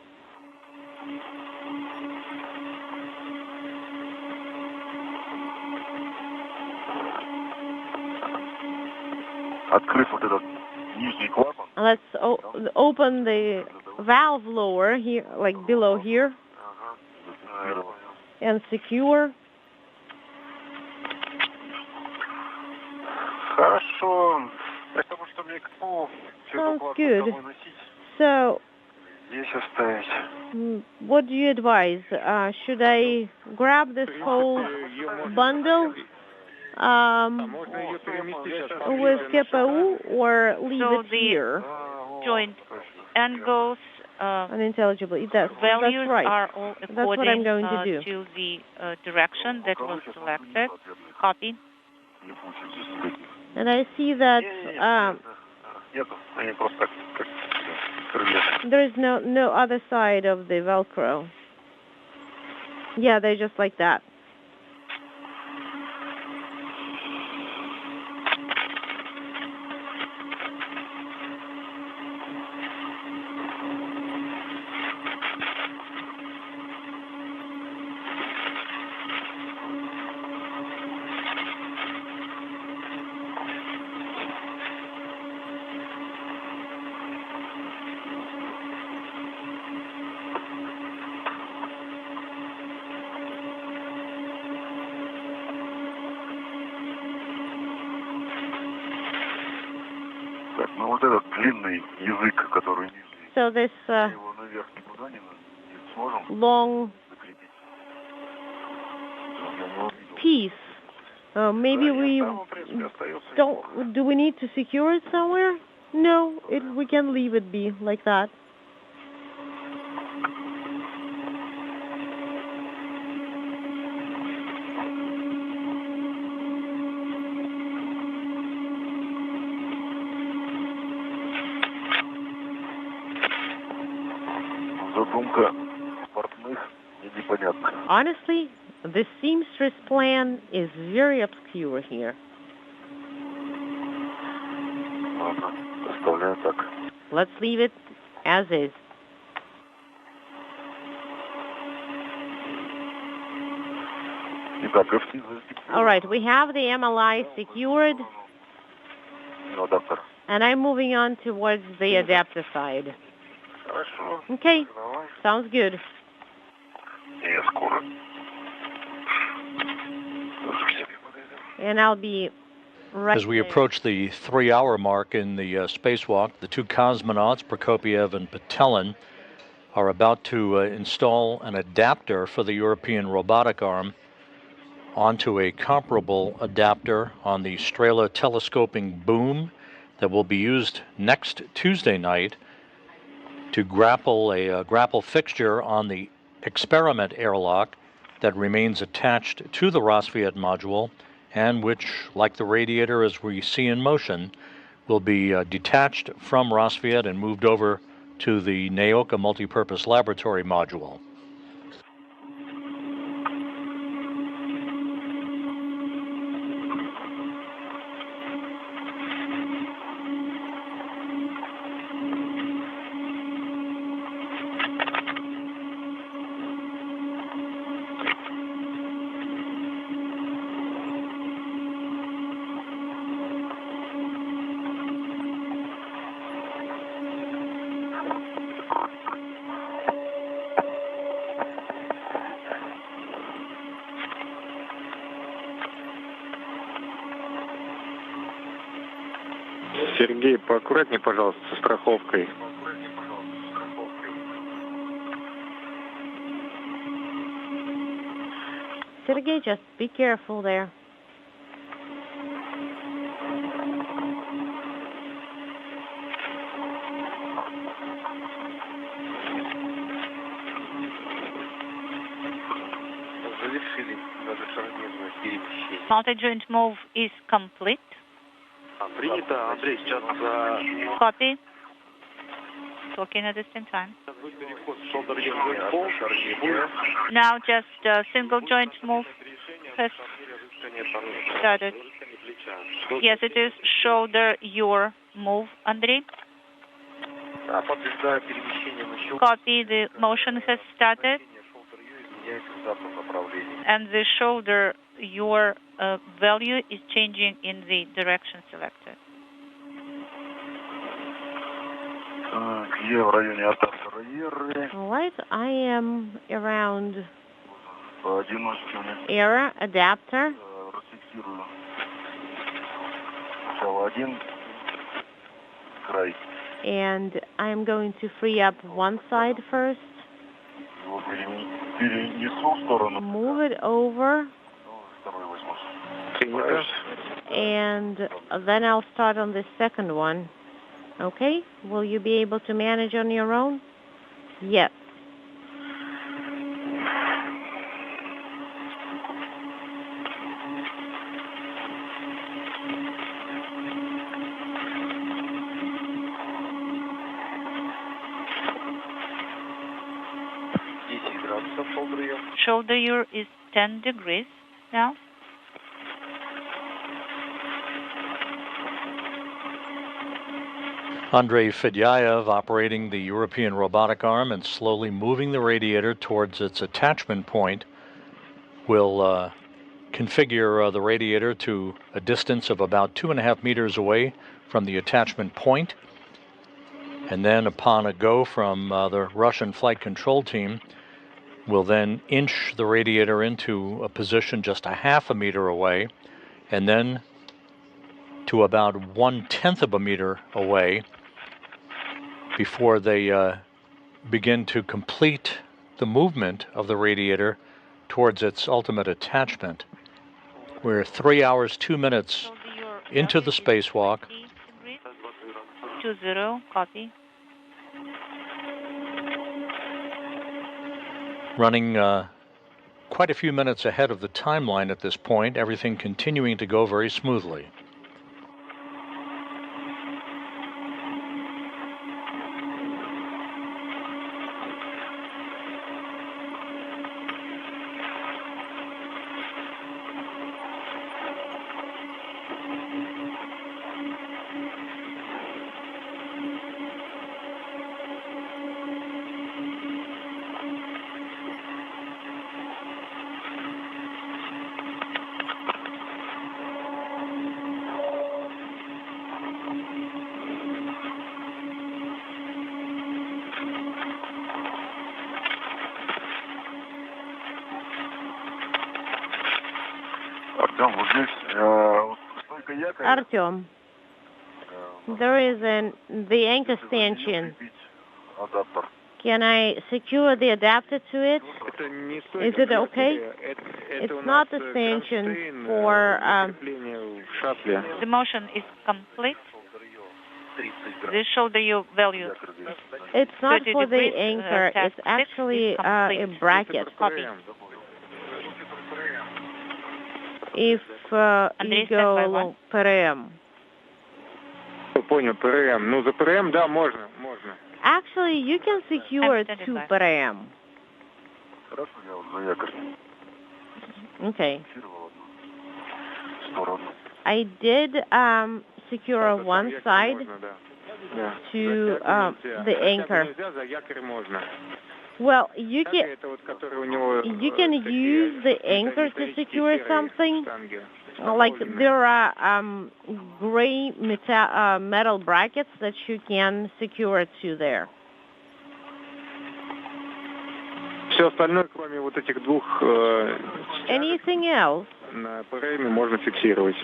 Let's open the valve lower here, like below here, and secure. Sounds good. So, what do you advise? Should I grab this whole bundle with KPU or leave it here? Joint angles unintelligible. That's values right. are all according That's what I'm going to do. To the direction that was selected. Copy. And I see that there is no other side of the Velcro. Yeah, they're just like that. So this long piece, maybe we don't. Do we need to secure it somewhere? No, we can leave it be like that. Honestly, the seamstress plan is very obscure here. Let's leave it as is. All right, we have the MLI secured, and I'm moving on towards the adapter side. Okay, sounds good. And I'll be right As we approach the 3-hour mark in the spacewalk, the two cosmonauts, Prokopyev and Petelin, are about to install an adapter for the European Robotic Arm onto a comparable adapter on the Strela telescoping boom that will be used next Tuesday night to grapple a grapple fixture on the experiment airlock that remains attached to the Rassvet module and which, like the radiator as we see in motion, will be detached from Rassvet and moved over to the Nauka multipurpose laboratory module. Сергей, поаккуратнее, пожалуйста, со страховкой. Sergey, just be careful there. Multi-joint move is complete. Copy. Talking at the same time. Now just a single joint move has started. Yes, it is shoulder your move, Andrei. Copy, the motion has started. And the shoulder your value is changing in the direction selected. All right, I am around error adapter. And I'm going to free up one side first. Move it over. And then I'll start on the second one. Okay? Will you be able to manage on your own? Yes. Shoulder your is 10 degrees now. Andrei Fedyaev operating the European Robotic Arm and slowly moving the radiator towards its attachment point will configure the radiator to a distance of about 2.5 meters away from the attachment point. And then upon a go from the Russian flight control team, will then inch the radiator into a position just 0.5 meter away, and then to about 1/10 of a meter away before they begin to complete the movement of the radiator towards its ultimate attachment. We're 3 hours, 2 minutes into the spacewalk. 20, copy. Running quite a few minutes ahead of the timeline at this point, everything continuing to go very smoothly. Artyom, there is the anchor stanchion. Can I secure the adapter to it? Is it okay? It's not a stanchion for... The motion is complete. This shoulder you value. It's not for the 30 anchor. It's actually a bracket. Copy. If you go along ПРМ. Понял, ПРМ. Ну, за ПРМ, да, можно. Actually, you can secure it to ПРМ. Okay. I did secure one side to the anchor. Well, you can use the anchor to secure something. Like there are gray metal brackets that you can secure it to there. Все остальное, кроме вот этих двух Anything else? На ПРМе можно фиксировать.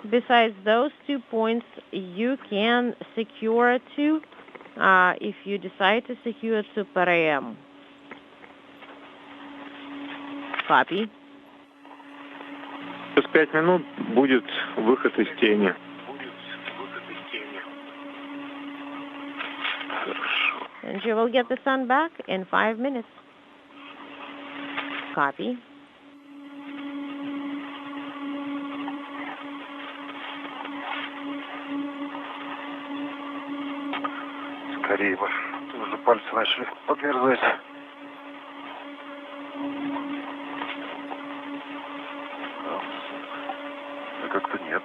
Besides those 2 points, you can secure it to, if you decide to secure it to ПРМ. Copy. Через 5 минут будет выход из тени. And you will get the sun back in 5 minutes. Copy. Скорее бы. Уже пальцы начали подмерзать. Как-то нет.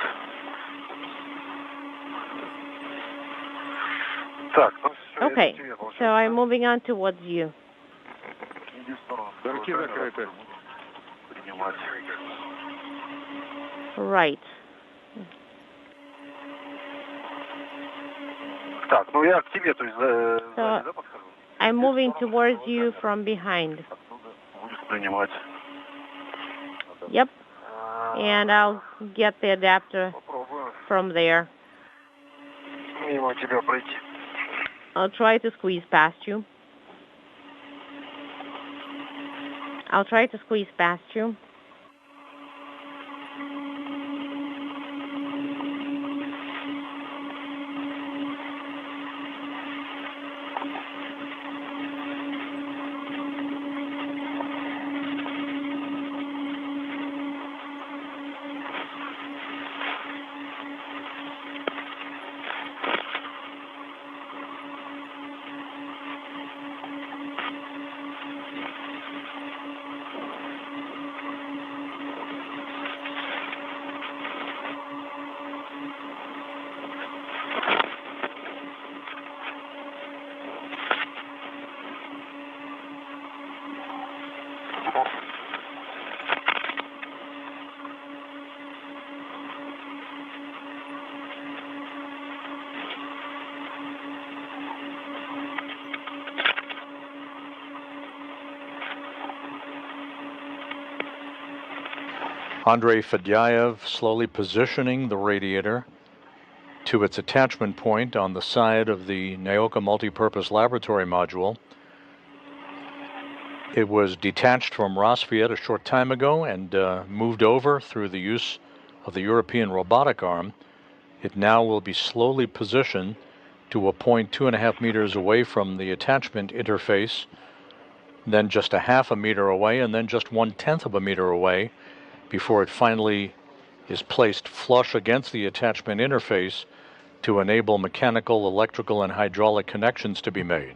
Так, ну все. Okay, so I'm moving on towards you. Замки закрыты. Принимать. Right. Так, ну я к тебе, то есть So I'm moving towards you from behind. будешь принимать. Yep. And I'll get the adapter from there. Мимо тебя пройти. I'll try to squeeze past you. I'll try to squeeze past you. Andrei Fedyaev slowly positioning the radiator to its attachment point on the side of the Nauka multipurpose laboratory module. It was detached from Rassvet a short time ago and moved over through the use of the European Robotic Arm. It now will be slowly positioned to a point 2.5 meters away from the attachment interface, then just a half a meter away, and then just 1/10 of a meter away before it finally is placed flush against the attachment interface to enable mechanical, electrical, and hydraulic connections to be made.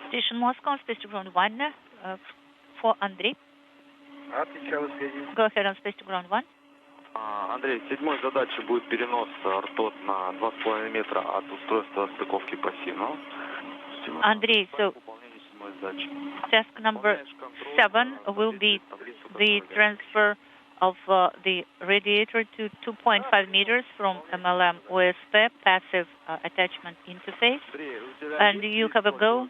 Station Moscow, space to ground 1 for Andrei. Go ahead on space to ground 1. Андрей, седьмой задачей будет перенос ртот на 2,5 метра от устройства стыковки пассивного. Andrei, so task number 7 will be the transfer of the radiator to 2.5 meters from MLM OSP passive attachment interface. And you have a go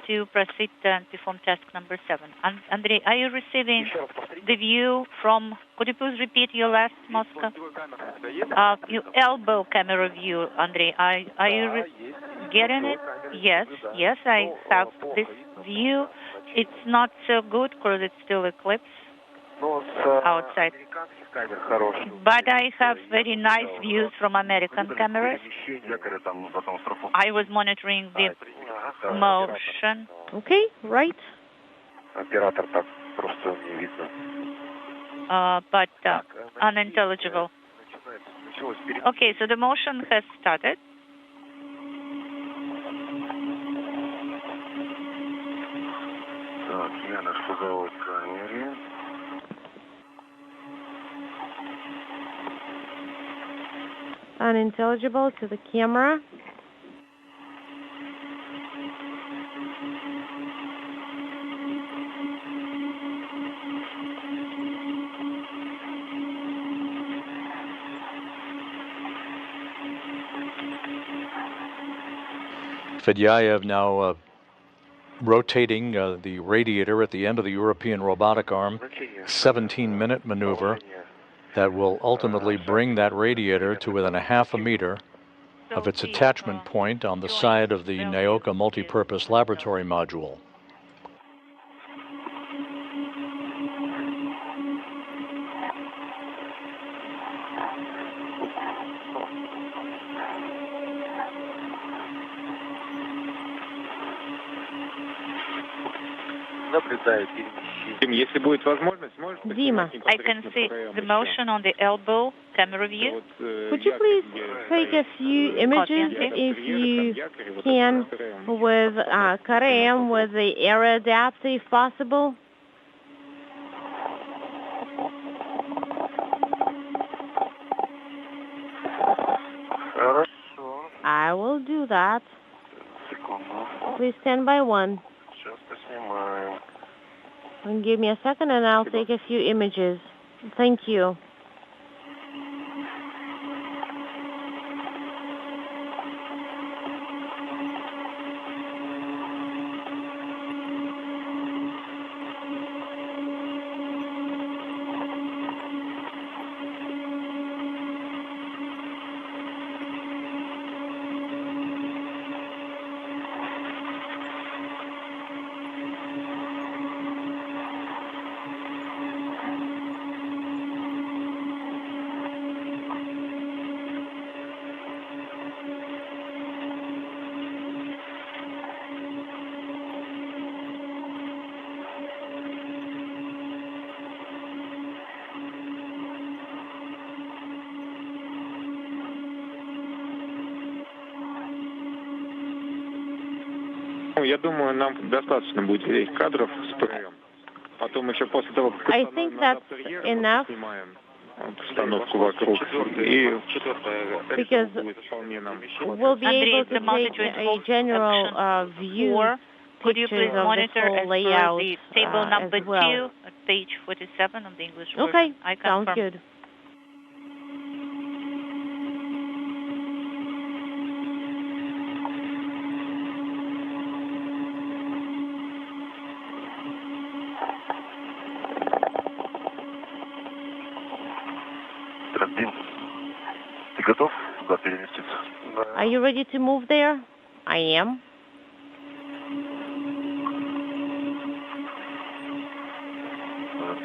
to proceed and perform task number 7. Andrei, are you receiving the view from, could you please repeat your last Moscow? Your elbow camera view, Andrei, are you getting it? Yes, I have this view. It's not so good because it's still eclipse outside. But I have very nice views from American cameras. I was monitoring the motion. Okay, right. But unintelligible. Okay, so the motion has started. Unintelligible to the camera. Fedyaev now rotating the radiator at the end of the European Robotic Arm, 17-minute maneuver that will ultimately bring that radiator to within a half a meter of its attachment point on the side of the Nauka multipurpose laboratory module. Dima, I can see the motion on the elbow camera view. Could you please take a few images, if you can, with Kareem, with the area adapter, if possible? I will do that. Please stand by one. And give me a second and I'll take a few images. Thank you. Я думаю, нам достаточно будет этих кадров с ПРМ. Потом еще после того, как I think that's enough. установку вокруг. И because we'll be able to take a general view, Could you please pictures of the monitor full as layout per the table number as well. 2 at page 47 of the English version? Okay, I sounds confirm. good. Ты готов туда переместиться? Are you ready to move there? I am.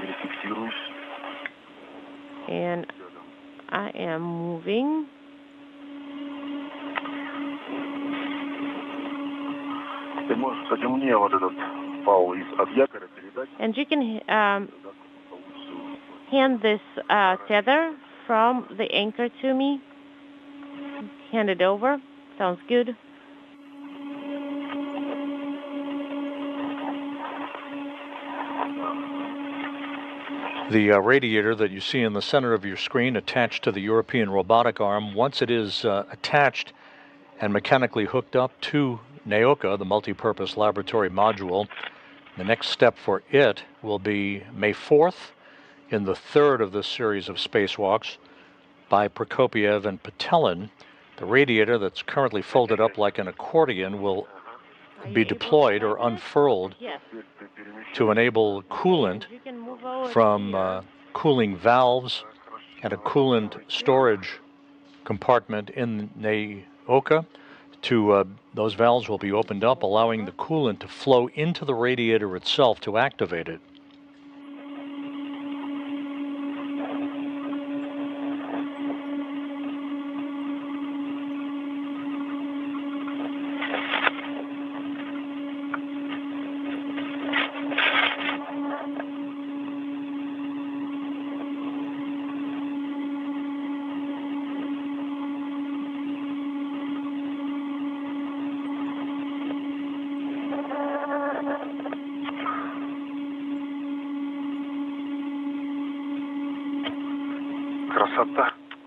Перефиксируюсь. And I am moving. Ты можешь, кстати, мне вот этот фаул от якоря передать? And you can hand this tether from the anchor to me. Hand it over. Sounds good. The radiator that you see in the center of your screen attached to the European Robotic Arm, once it is attached and mechanically hooked up to Nauka, the multi-purpose laboratory module, the next step for it will be May 4th in the third of this series of spacewalks by Prokopyev and Petelin. The radiator that's currently folded up like an accordion will be deployed or unfurled to enable coolant from cooling valves and a coolant storage compartment in Nauka. Those valves will be opened up, allowing the coolant to flow into the radiator itself to activate it.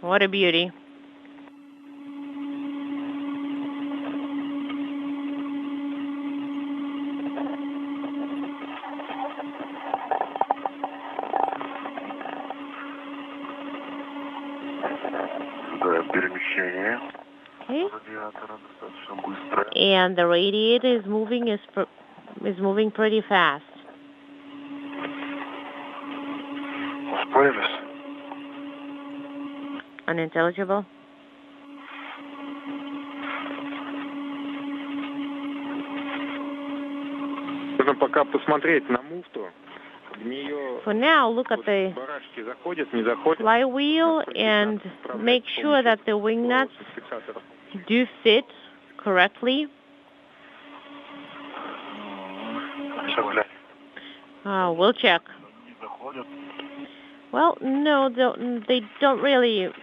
What a beauty. Okay. And the radiator is moving pretty fast. Unintelligible. For now, look at the flywheel and make sure that the wing nuts do fit correctly. We'll check. Well, no, they don't really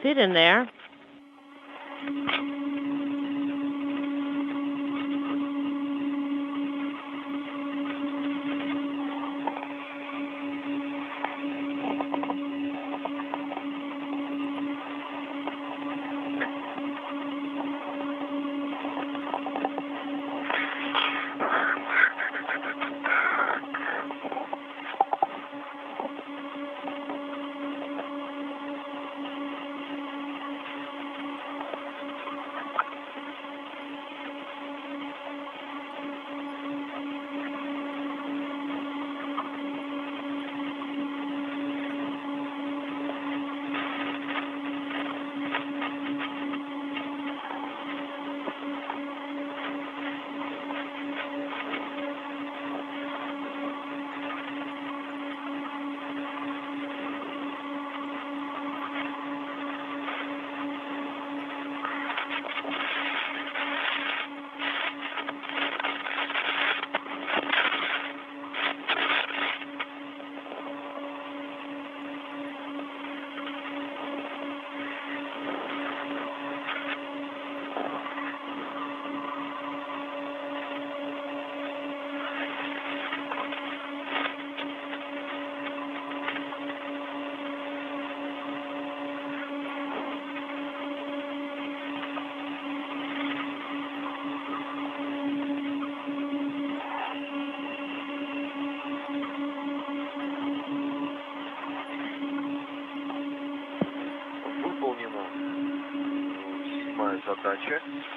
fit in there.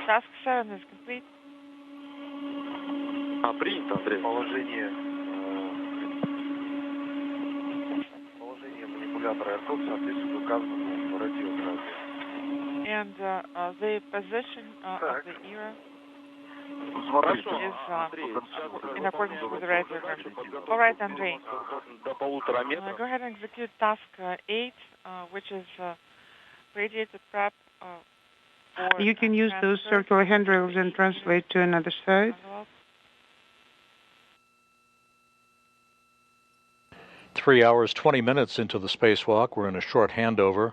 Task 7 is complete. Положение манипулятора РТОК соответствует указанному радиографе. And the position of the ear is in accordance with the radiogram. All right, Andrei. Go ahead and execute task 8, which is radiator prep. You can use those circular handrails and translate to another side. 3 hours, 20 minutes into the spacewalk. We're in a short handover.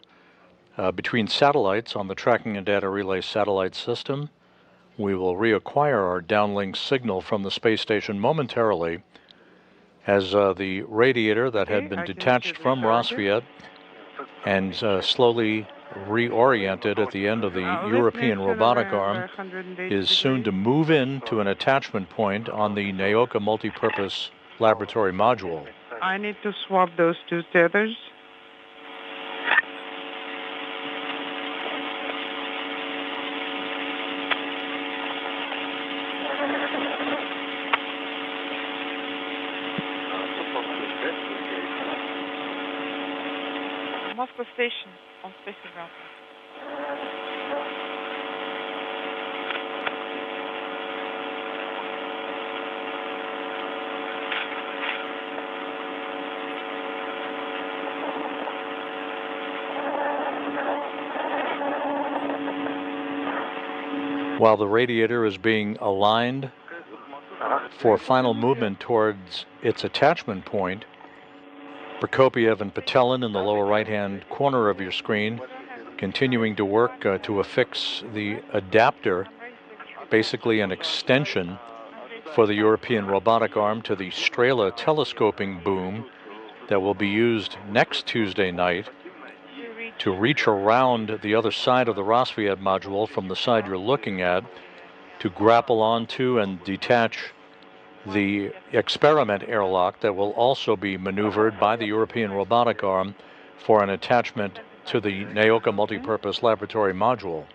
between satellites on the tracking and data relay satellite system. We will reacquire our downlink signal from the space station momentarily as the radiator that had been detached from Rassvet and slowly reoriented at the end of the European Robotic Arm is soon to move in to an attachment point on the Nauka multipurpose laboratory module. I need to swap those two tethers. Moscow Station on space ground. While the radiator is being aligned for final movement towards its attachment point, Prokopyev and Petelin in the lower right-hand corner of your screen continuing to work to affix the adapter, basically an extension for the European Robotic Arm to the Strela telescoping boom that will be used next Tuesday night to reach around the other side of the Rassvet module from the side you're looking at to grapple onto and detach the experiment airlock that will also be maneuvered by the European Robotic Arm for an attachment to the Nauka multipurpose laboratory module.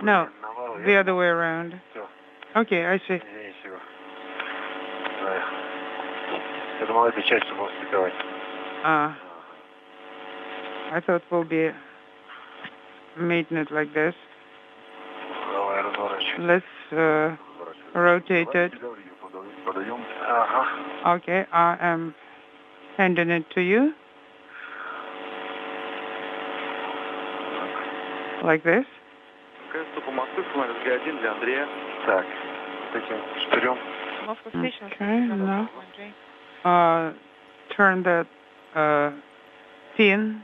No, the other way around. Okay, I see. I thought we'll be making it like this. Let's rotate it. Okay, I am handing it to you. Like this. Okay, now turn that pin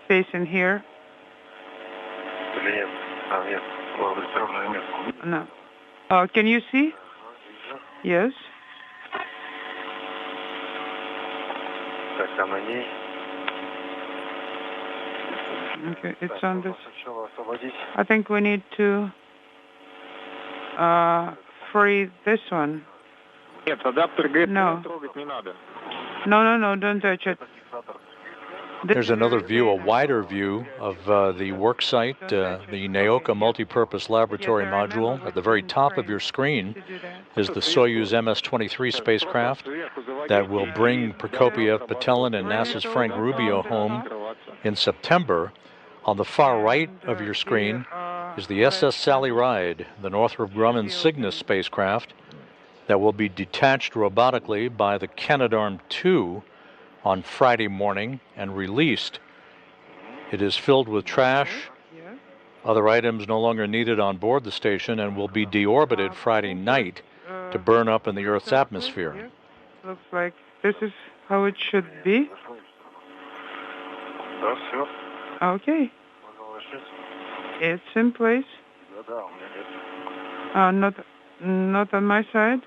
facing here. No. Can you see? Yes. Okay, it's on this. I think we need to free this one. No. No, don't touch it. There's another view, a wider view of the work site, the Nauka multipurpose laboratory module. At the very top of your screen is the Soyuz MS-23 spacecraft that will bring Prokopyev, Petelin, and NASA's Frank Rubio home in September. On the far right of your screen is the SS Sally Ride, the Northrop Grumman Cygnus spacecraft that will be detached robotically by the Canadarm2 on Friday morning and released. It is filled with trash, other items no longer needed on board the station, and will be deorbited Friday night to burn up in the Earth's atmosphere. Looks like this is how it should be. Okay. It's in place. Not on my side.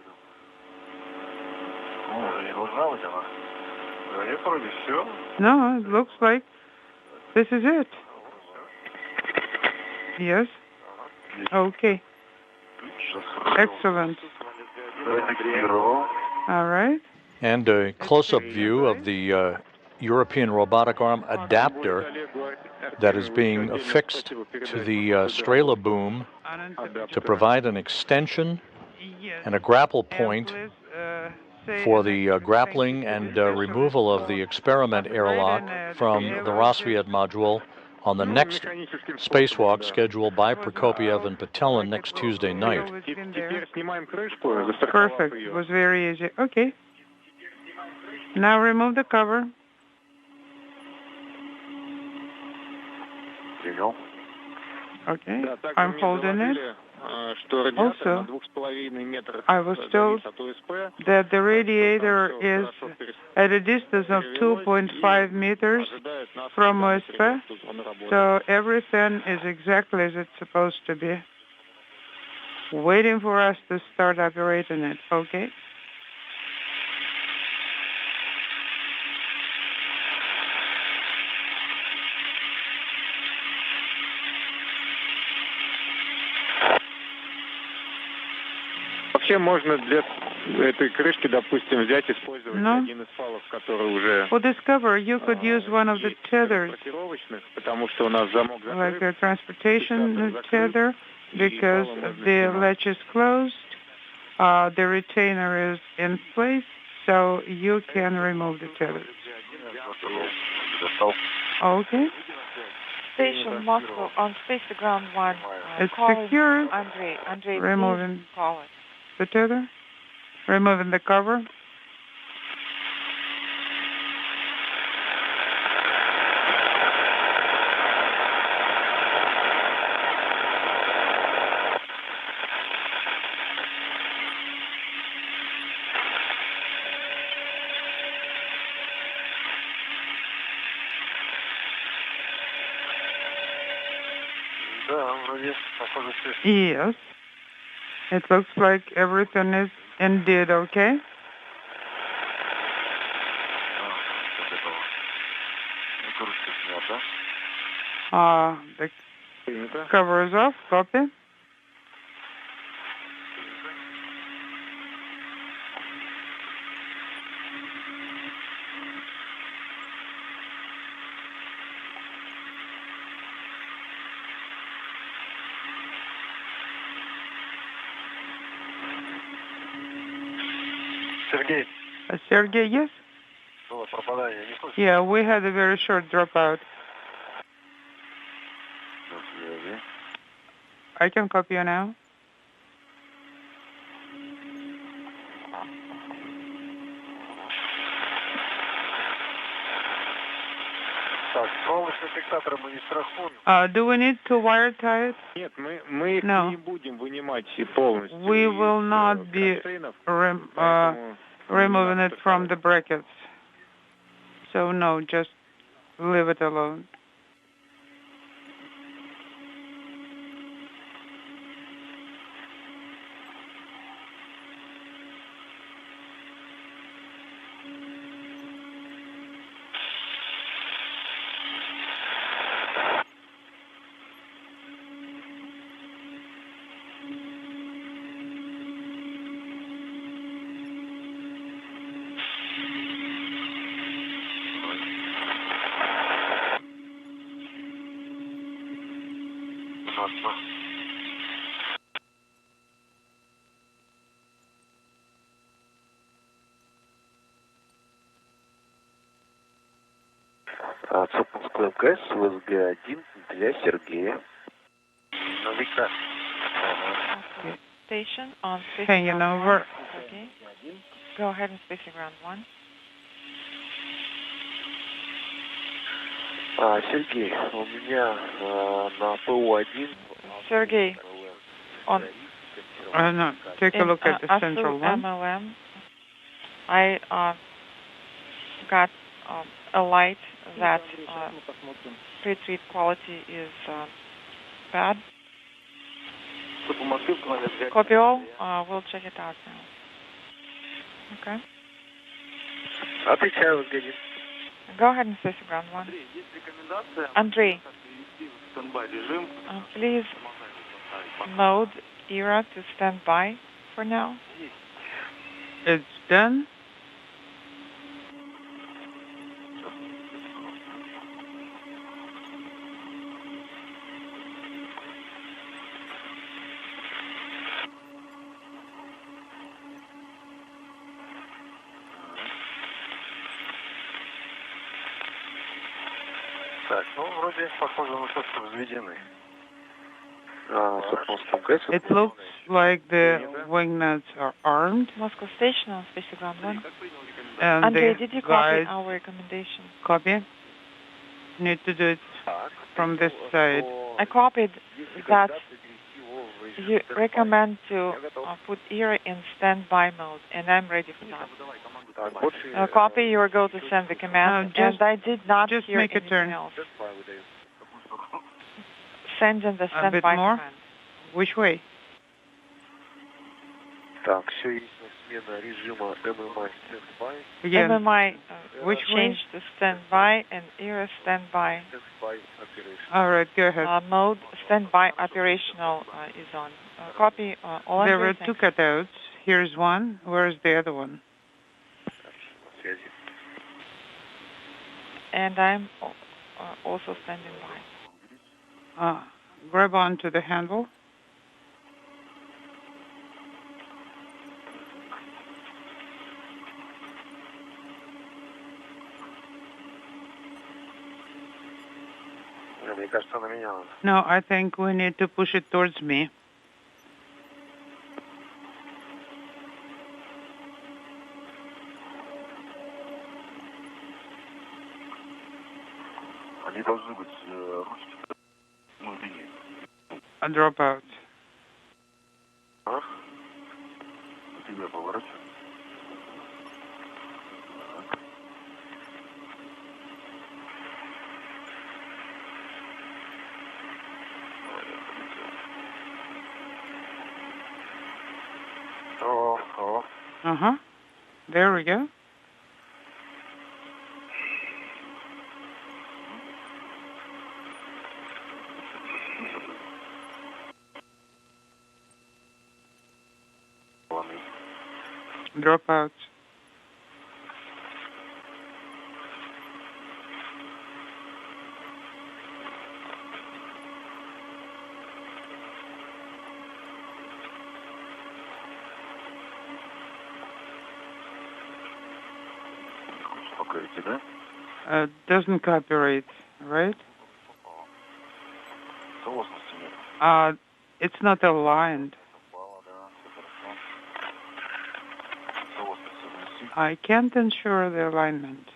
No, it looks like this is it. Yes. Okay. Excellent. All right. And a close-up view of the European Robotic Arm adapter that is being affixed to the Strela boom to provide an extension and a grapple point for the grappling and removal of the experiment airlock from the Rassvet module on the next spacewalk scheduled by Prokopyev and Petelin next Tuesday night. Perfect. It was very easy. Okay. Now remove the cover. Okay, I'm holding it. Also, I was told that the radiator is at a distance of 2.5 meters from OSP, so everything is exactly as it's supposed to be. Waiting for us to start operating it, okay? Вообще можно для этой крышки, допустим, взять, использовать один из фалов, который уже... For this cover, you could use one of the tethers, потому что у нас замок like a transportation tether, because the latch is closed, the retainer is in place, so you can remove the tether. Okay. Station Moscow on space to ground 1. It's secure. Andrei, removing please call it. The tether, removing the cover. Yes. It looks like everything is indeed okay. The cover is off. Copy. Sergey. Sergey, yes? Yeah, we had a very short dropout. I can copy you now. Do we need to wire tie it? No. We will not be removing it from the brackets. So no, just leave it alone. Запуск МКС ВСГ-1 для Сергея. Station on space Hanging over. Okay. Go ahead and spacing ground 1. Сергей, у меня на ПУ-1... Sergey, on... No, take a look at the central one. MLM, I got a light that pre-treat quality is bad. Copy all. We'll check it out now. Okay. Отвечаю, господин. Go ahead and space ground 1. Andrei, please mode ERA to stand by for now. It's done. Так, ну, вроде похоже на то, что взведены. It looks like the wing nuts are armed. Moscow Station on space ground 1. And Andrei, the did you guys copy our recommendation? copy? Need to do it from this side. I copied that you recommend to put ear in standby mode, and I'm ready for that. Copy, you are going to send the command, and I did not just hear make a anything turn. else. Send in the A bit standby more? command. Which way? Again. MMI Which changed to standby, and ear standby All right, go ahead. mode. Standby operational is on. Copy. All There were Andrei, two thanks. cutouts. Here's one. Where's the other one? And I'm also standing by. Grab onto the handle. No, I think we need to push it towards me. A drop out. Uh-huh. There we go. Drop out. Doesn't cooperate, right? It's not aligned. I can't ensure the alignment.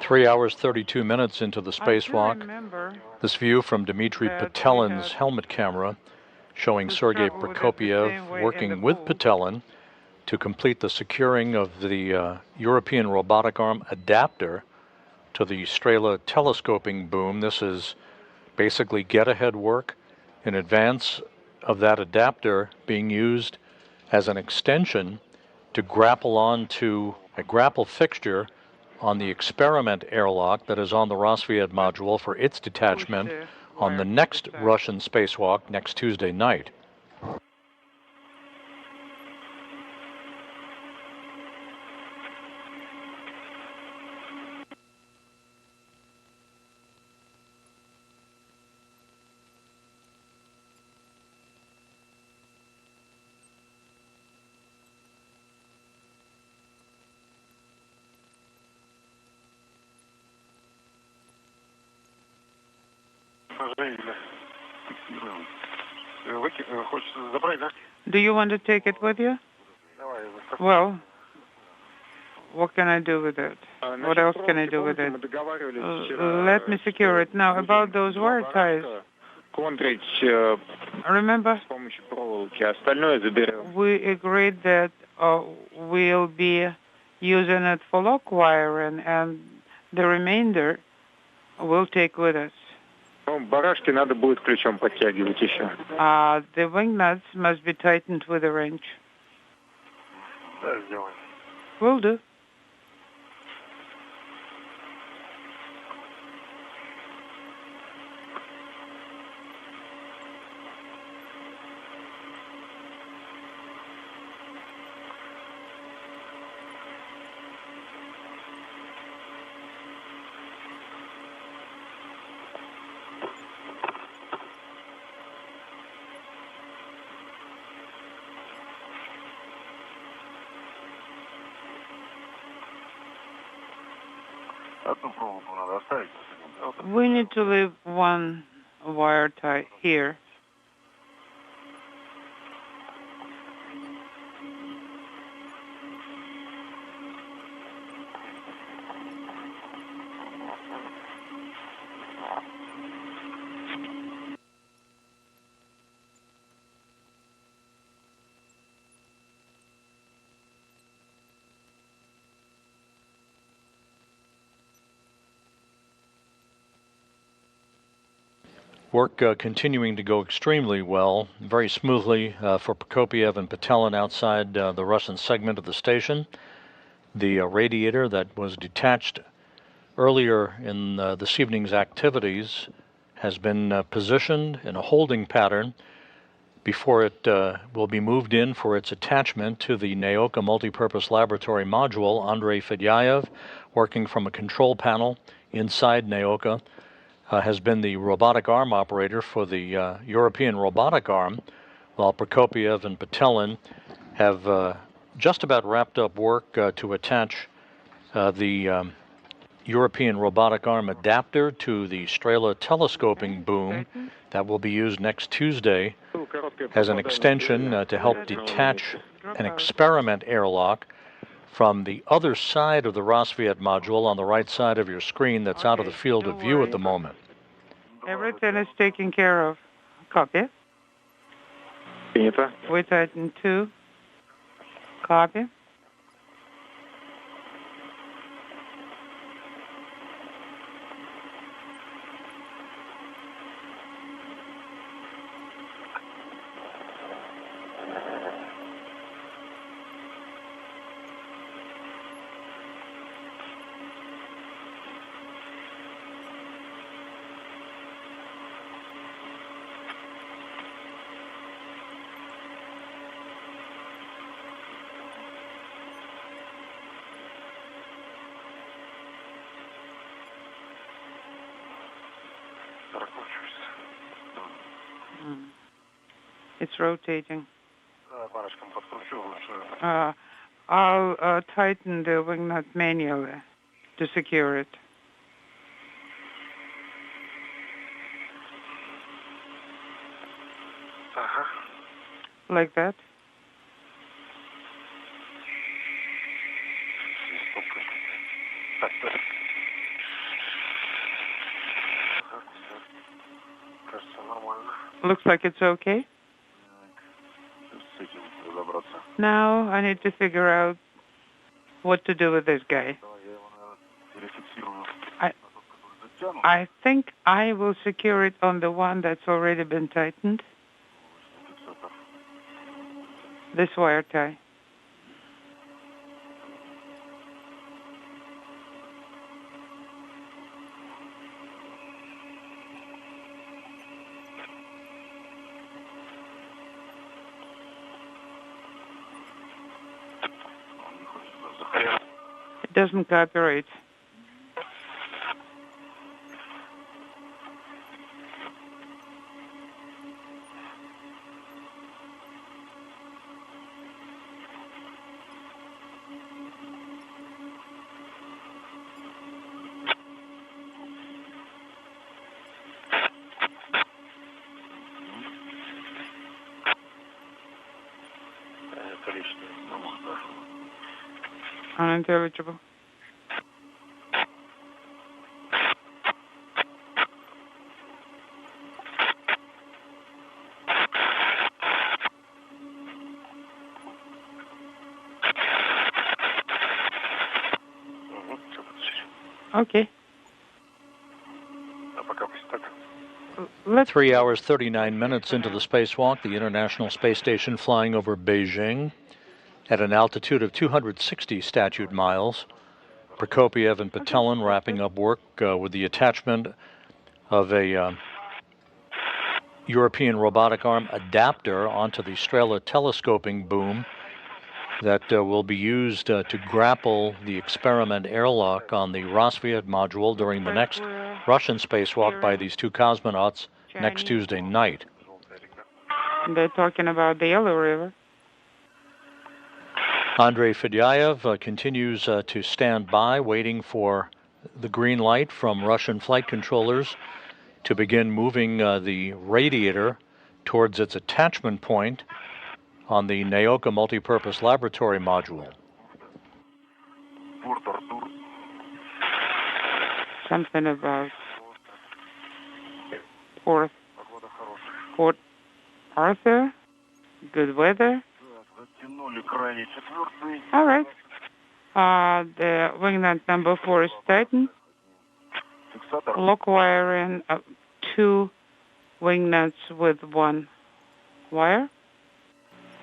Three hours, 32 minutes into the spacewalk. This view from Dmitri Petelin's helmet camera showing Sergey Prokopyev working with Petelin to complete the securing of the European Robotic Arm adapter to the Strela telescoping boom. This is basically get-ahead work in advance of that adapter being used as an extension to grapple onto a grapple fixture on the experiment airlock that is on the Rassvet module for its detachment on the next Russian spacewalk next Tuesday night. Do you want to take it with you? Well, what can I do with it? What else can I do with it? Let me secure it. Now, about those wire ties. Remember, we agreed that we'll be using it for lock wiring, and the remainder we'll take with us. The wing nuts must be tightened with a wrench. Will do. We need to leave one wire tie here. Work continuing to go extremely well, very smoothly for Prokopyev and Petelin outside the Russian segment of the station. The radiator that was detached earlier in this evening's activities has been positioned in a holding pattern before it will be moved in for its attachment to the Nauka multipurpose laboratory module. Andrei Fedyaev, working from a control panel inside Nauka, has been the robotic arm operator for the European Robotic Arm, while Prokopyev and Petelin have just about wrapped up work to attach the European Robotic Arm adapter to the Strela telescoping boom that will be used next Tuesday as an extension to help detach an experiment airlock from the other side of the Rassvet module on the right side of your screen that's out of the field of view at the moment. Everything is taken care of. Copy. We tighten 2. Copy. It's rotating. I'll tighten the wing nut manually to secure it. Like that. Looks like it's okay. Now I need to figure out what to do with this guy. I think I will secure it on the one that's already been tightened. This wire tie. It doesn't cooperate. Unintelligible. Okay. 3 hours, 39 minutes into the spacewalk, the International Space Station flying over Beijing at an altitude of 260 statute miles. Prokopyev and Petelin wrapping up work with the attachment of a European Robotic Arm adapter onto the Strela telescoping boom that will be used to grapple the experiment airlock on the Rassvet module during the next Russian spacewalk by these two cosmonauts next Tuesday night. They're talking about the Yellow River. Andrei Fedyaev continues to stand by, waiting for the green light from Russian flight controllers to begin moving the radiator towards its attachment point on the Nauka multipurpose laboratory module. Something about Port Arthur, good weather. All right. The wing nut number 4 is tightened. Lock wiring 2 wing nuts with one wire.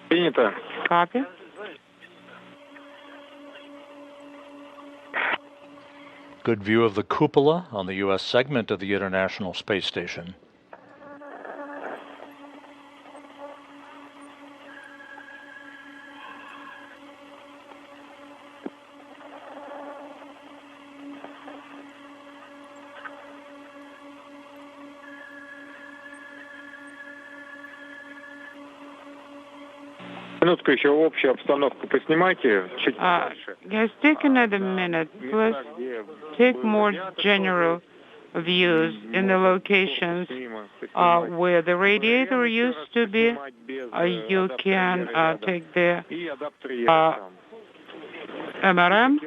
Принято. Copy. Good view of the cupola on the U.S. segment of the International Space Station. Минутку еще общую обстановку поснимайте. Чуть дальше. Guys, take another minute. Please take more general views in the locations where the radiator used to be. You can take the MRM,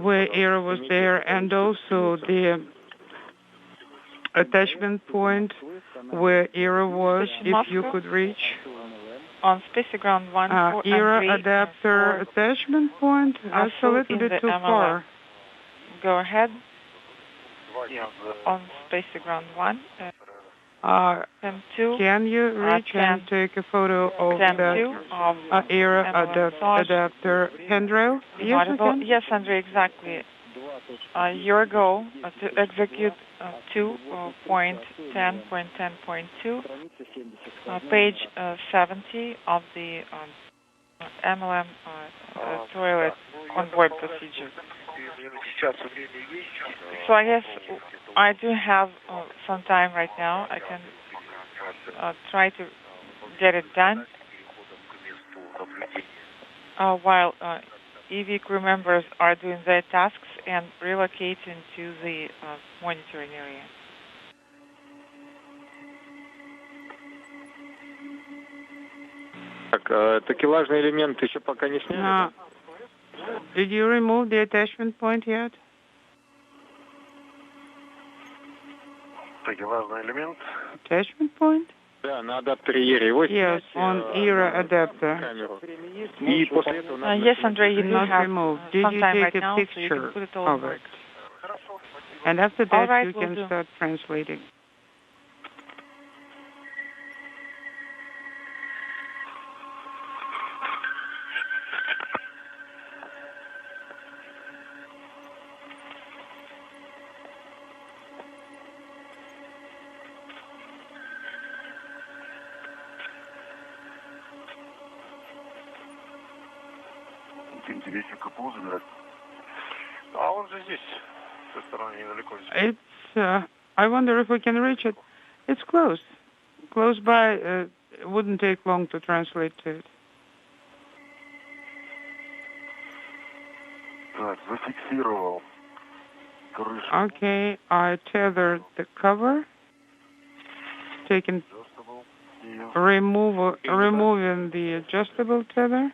where air was there, and also the attachment point where air was, if you could reach. On space ground 1, 4, air and 3, adapter attachment point. That's a little bit too far. Go ahead. On space ground 1. And 2. Can you reach and take a photo of the air adapter handrail? Yes, I can. Yes, Andrei, exactly. Your goal to execute 2.10.10.2, page 70 of the MLM toilet on board procedure. So I guess I do have some time right now. I can try to get it done while EV crew members are doing their tasks and relocating to the monitoring area. Так, такелажный элемент еще пока не сняли? Did you remove the attachment point yet? Такелажный элемент. Attachment point? Да, на адаптере ERA. Его Yes, on ERA adapter. И после этого надо... Yes, Andrei, you do not have removed. Did some you time take right a now, picture so you can put it all of it? And after that, all right, you can start translating. It's, I wonder if we can reach it. It's close. Close by. It wouldn't take long to translate to it. Okay, I tethered the cover. Removing the adjustable tether.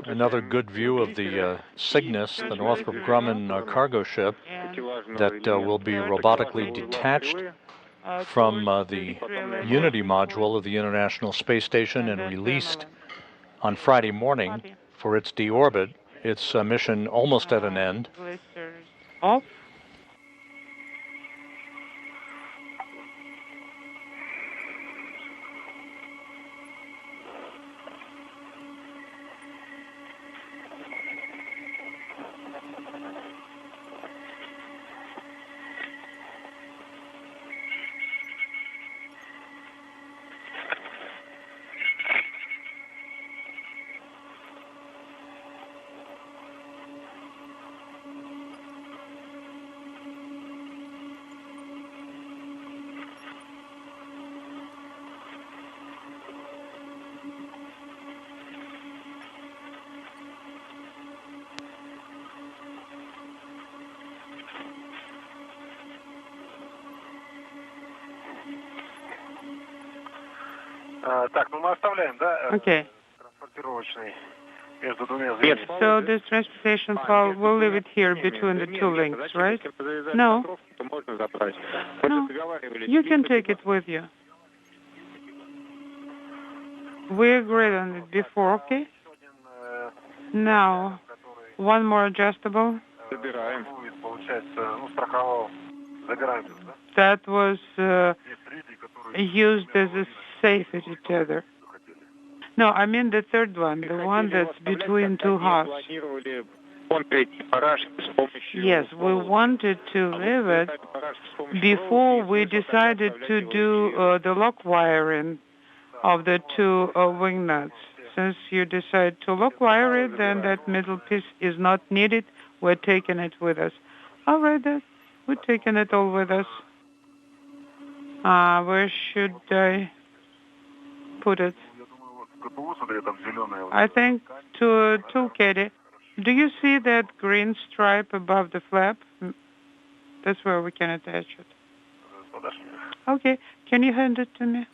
Another good view of the Cygnus, the Northrop Grumman cargo ship that will be robotically detached from the Unity module of the International Space Station and released on Friday morning for its deorbit. Its mission almost at an end. Off. Okay. So this transportation file, we'll leave it here between the two links, right? No. No. You can take it with you. We agreed on it before, okay? Now, one more adjustable. That was used as a safety tether. No, I mean the third one, the one that's between two halves. Yes, we wanted to leave it before we decided to do the lock wiring of the two wing nuts. Since you decide to lock wire it, then that middle piece is not needed. We're taking it with us. All right, then. We're taking it all with us. Where should I put it? I think to toolkit. Do you see that green stripe above the flap? That's where we can attach it. Okay, can you hand it to me?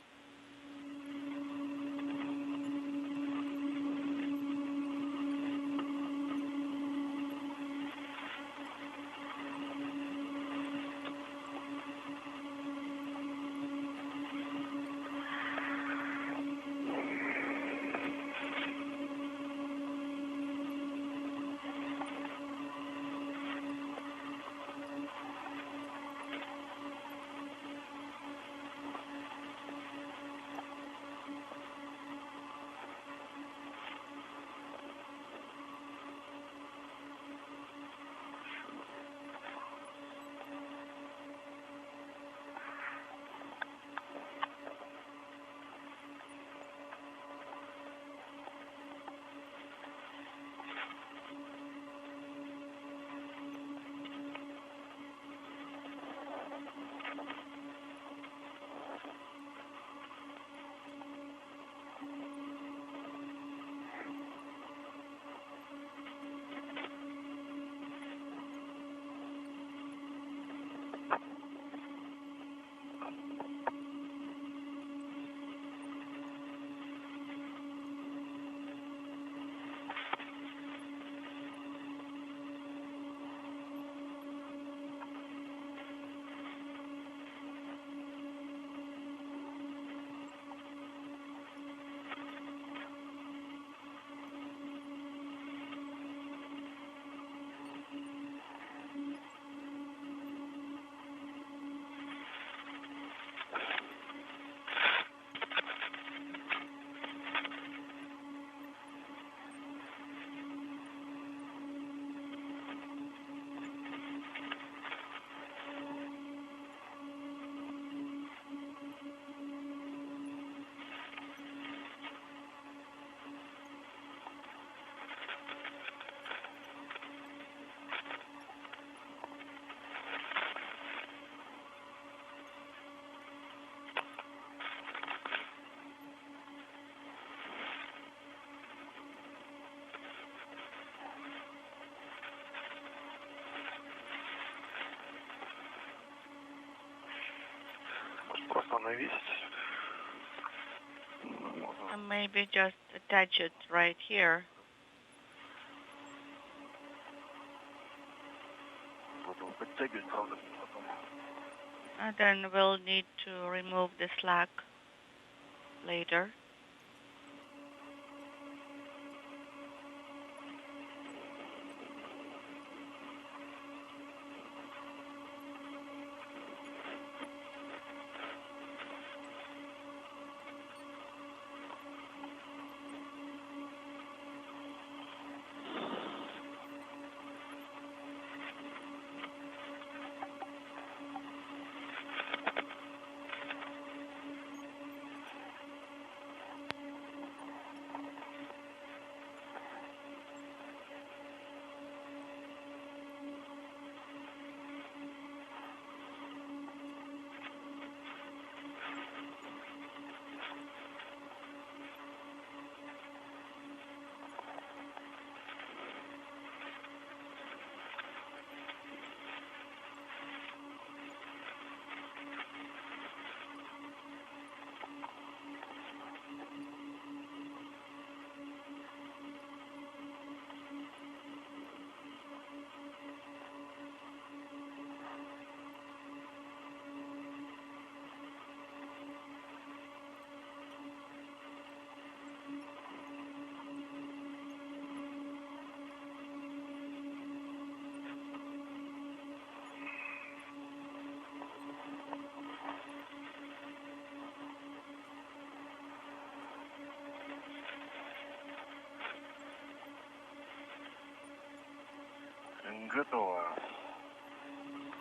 Maybe just attach it right here. And then we'll need to remove the slack later.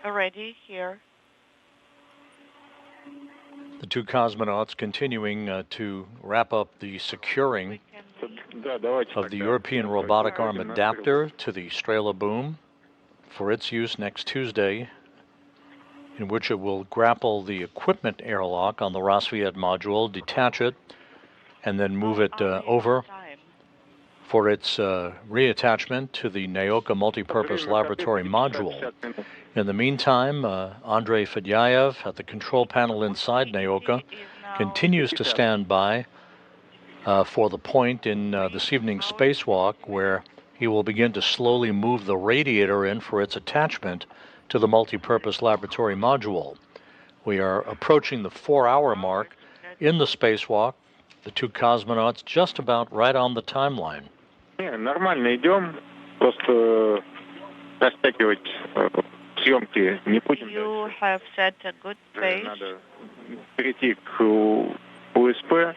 Already here. The two cosmonauts continuing to wrap up the securing of the European Robotic Arm adapter to the Strela boom for its use next Tuesday, in which it will grapple the equipment airlock on the Rassvet module, detach it, and then move it over for its reattachment to the Nauka multipurpose laboratory module. In the meantime, Andrei Fedyaev at the control panel inside Nauka continues to stand by for the point in this evening's spacewalk where he will begin to slowly move the radiator in for its attachment to the multipurpose laboratory module. We are approaching the 4-hour mark in the spacewalk, the two cosmonauts just about right on the timeline. Нормально идем, просто растягивать съемки не будем. You have set a good pace. Надо перейти к УСП.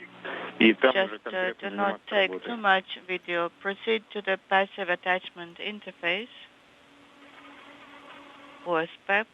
Just do not take too much video. Proceed to the passive attachment interface, OSP.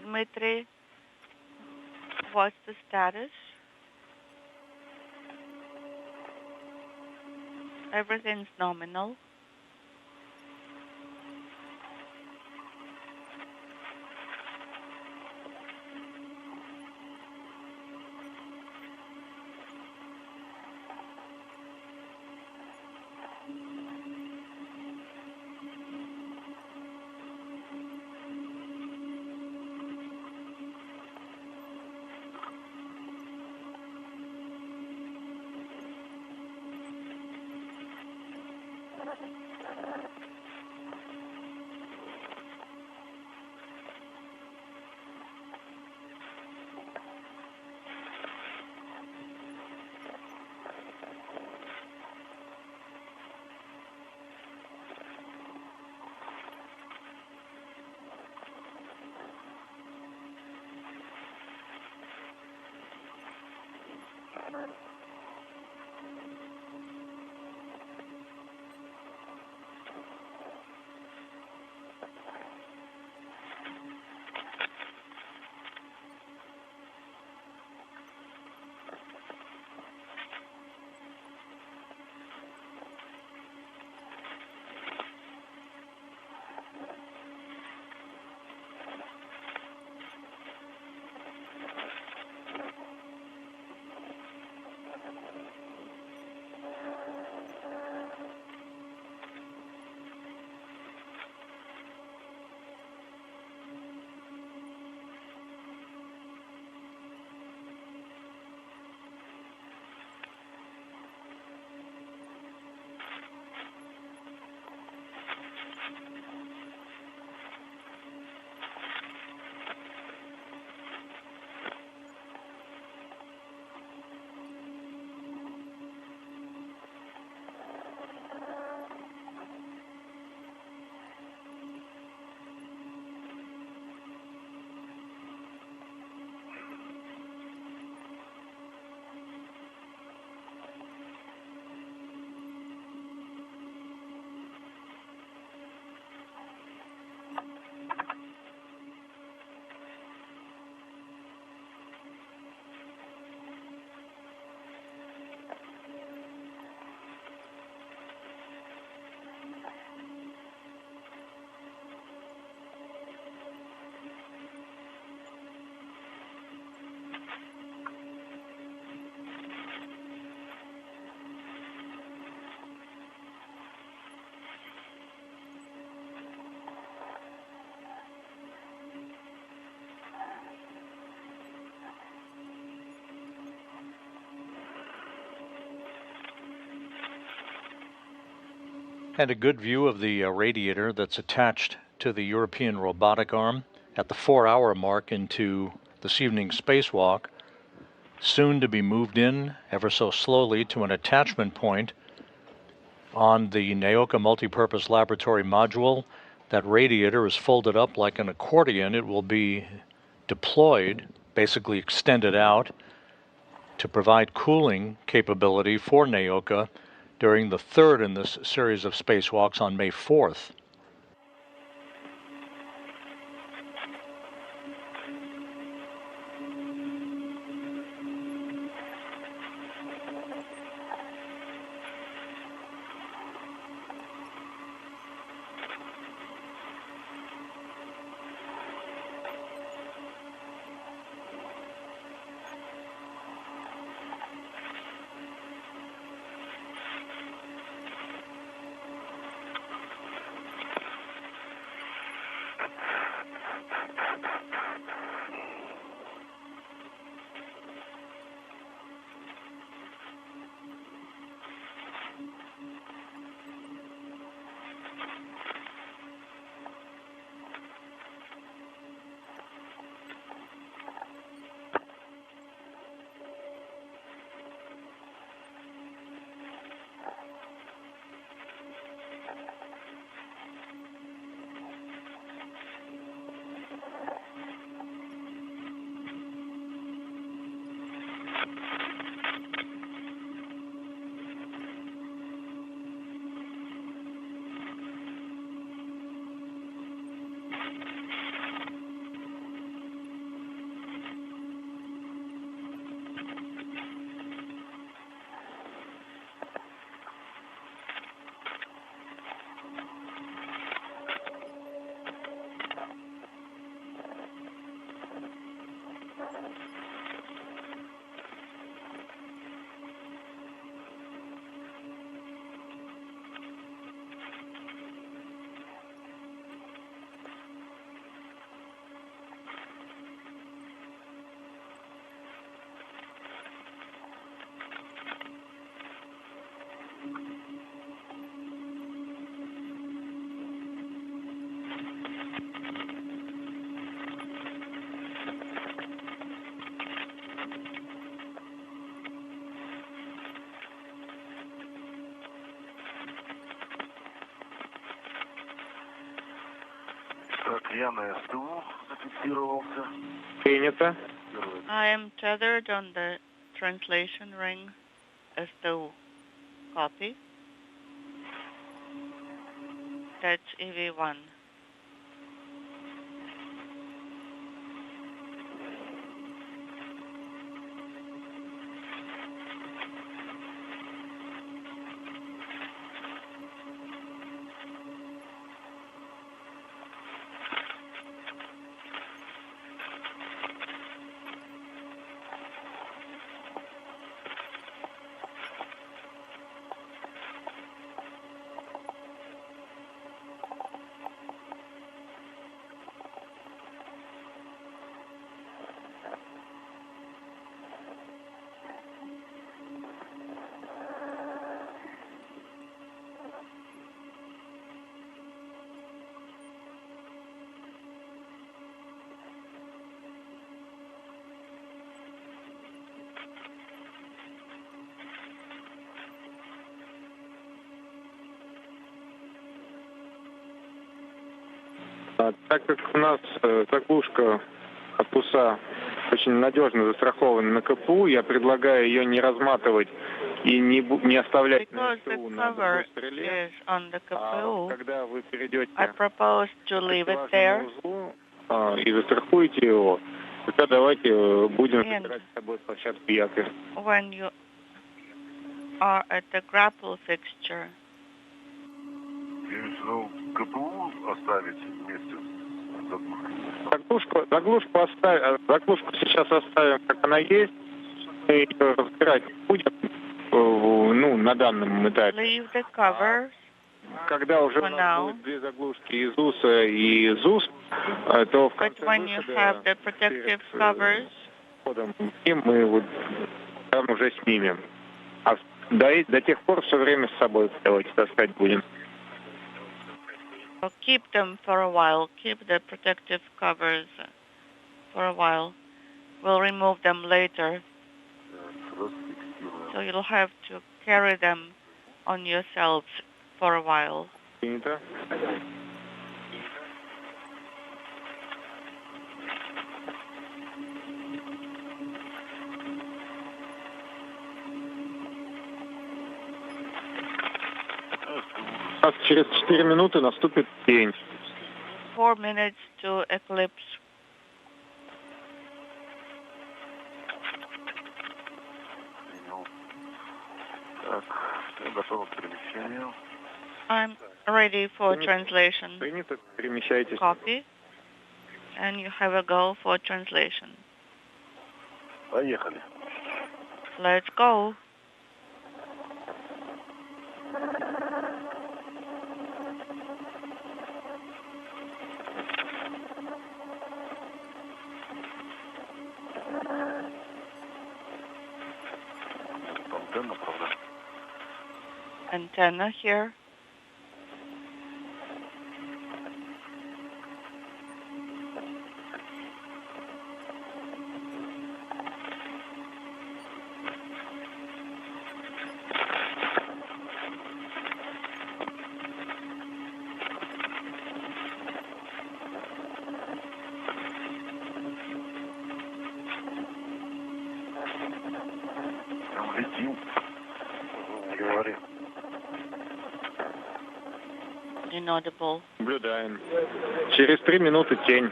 Dmitri, what's the status? Everything's nominal. And a good view of the radiator that's attached to the European Robotic Arm at the 4-hour mark into this evening's spacewalk, soon to be moved in ever so slowly to an attachment point on the Nauka multipurpose laboratory module. That radiator is folded up like an accordion. It will be deployed, basically extended out, to provide cooling capability for Nauka during the third in this series of spacewalks on May 4th. Принято. I am tethered on the translation ring STU. Copy. That's EV1. Так как у нас заглушка корпуса очень надежно застрахована на КПУ, я предлагаю ее не разматывать и не оставлять на СТУ на другой стреле. Когда вы перейдете к важному узлу и застрахуете его, тогда давайте будем собирать с собой площадку якоря. When you are at the grapple fixture, КПУ оставить вместе с заглушку сейчас оставим, как она есть. Мы ее разбирать будем, на данном этапе. leave the covers. Когда уже у нас будет две заглушки из УСа и из УС, то в конце when you have the protective covers, мы вот там уже снимем. А до тех пор все время с собой давайте таскать будем. So keep them for a while. Keep the protective covers for a while. We'll remove them later. So you'll have to carry them on yourselves for a while. Принято. Через 4 минуты наступит день. 4 minutes to eclipse. Так, я готов к перемещению. I'm ready for translation. Принято, перемещайтесь. Copy. And you have a go for translation. Поехали. Let's go. Antenna here. Inaudible. Наблюдаем. Через 3 минуты тень.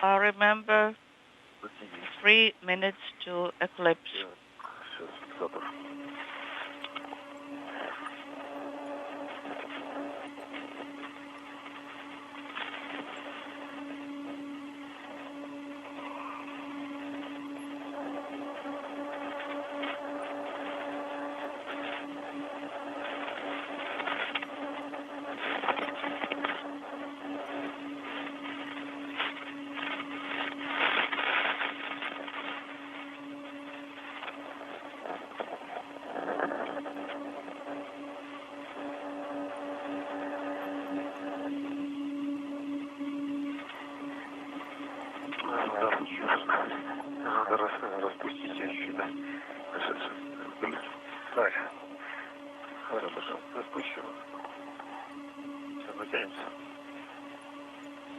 Remember, 3 minutes to eclipse.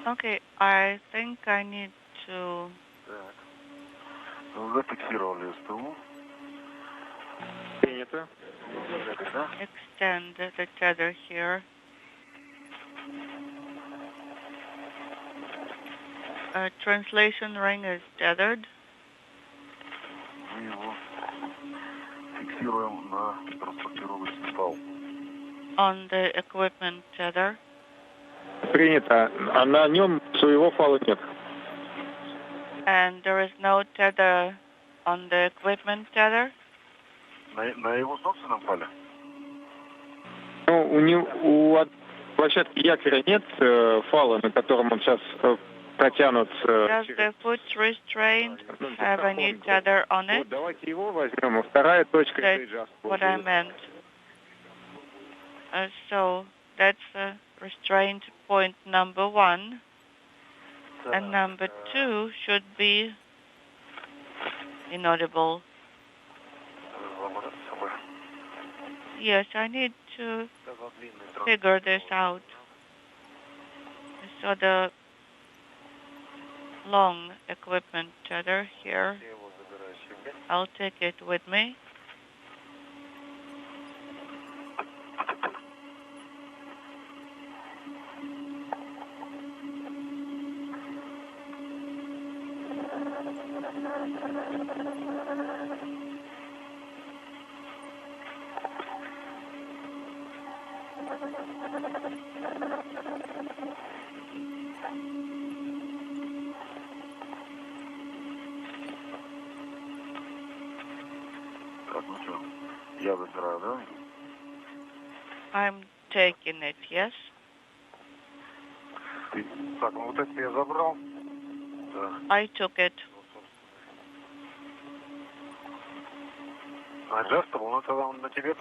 Okay, I think I need to extend the tether here. Translation ring is tethered. On the equipment tether. Принято. А на нем своего фала нет. And there is no tether on the equipment tether? На его собственном фале? Ну, у площадки якоря нет фала, на котором он сейчас протянут. Does the foot restraint have any tether on it? Вот, давайте его возьмем. Вторая точка. That's what I meant. So that's restraint point number 1. And number 2 should be inaudible. Yes, I need to figure this out. So the long equipment tether here, I'll take it with me. I'm taking it, yes? I took it.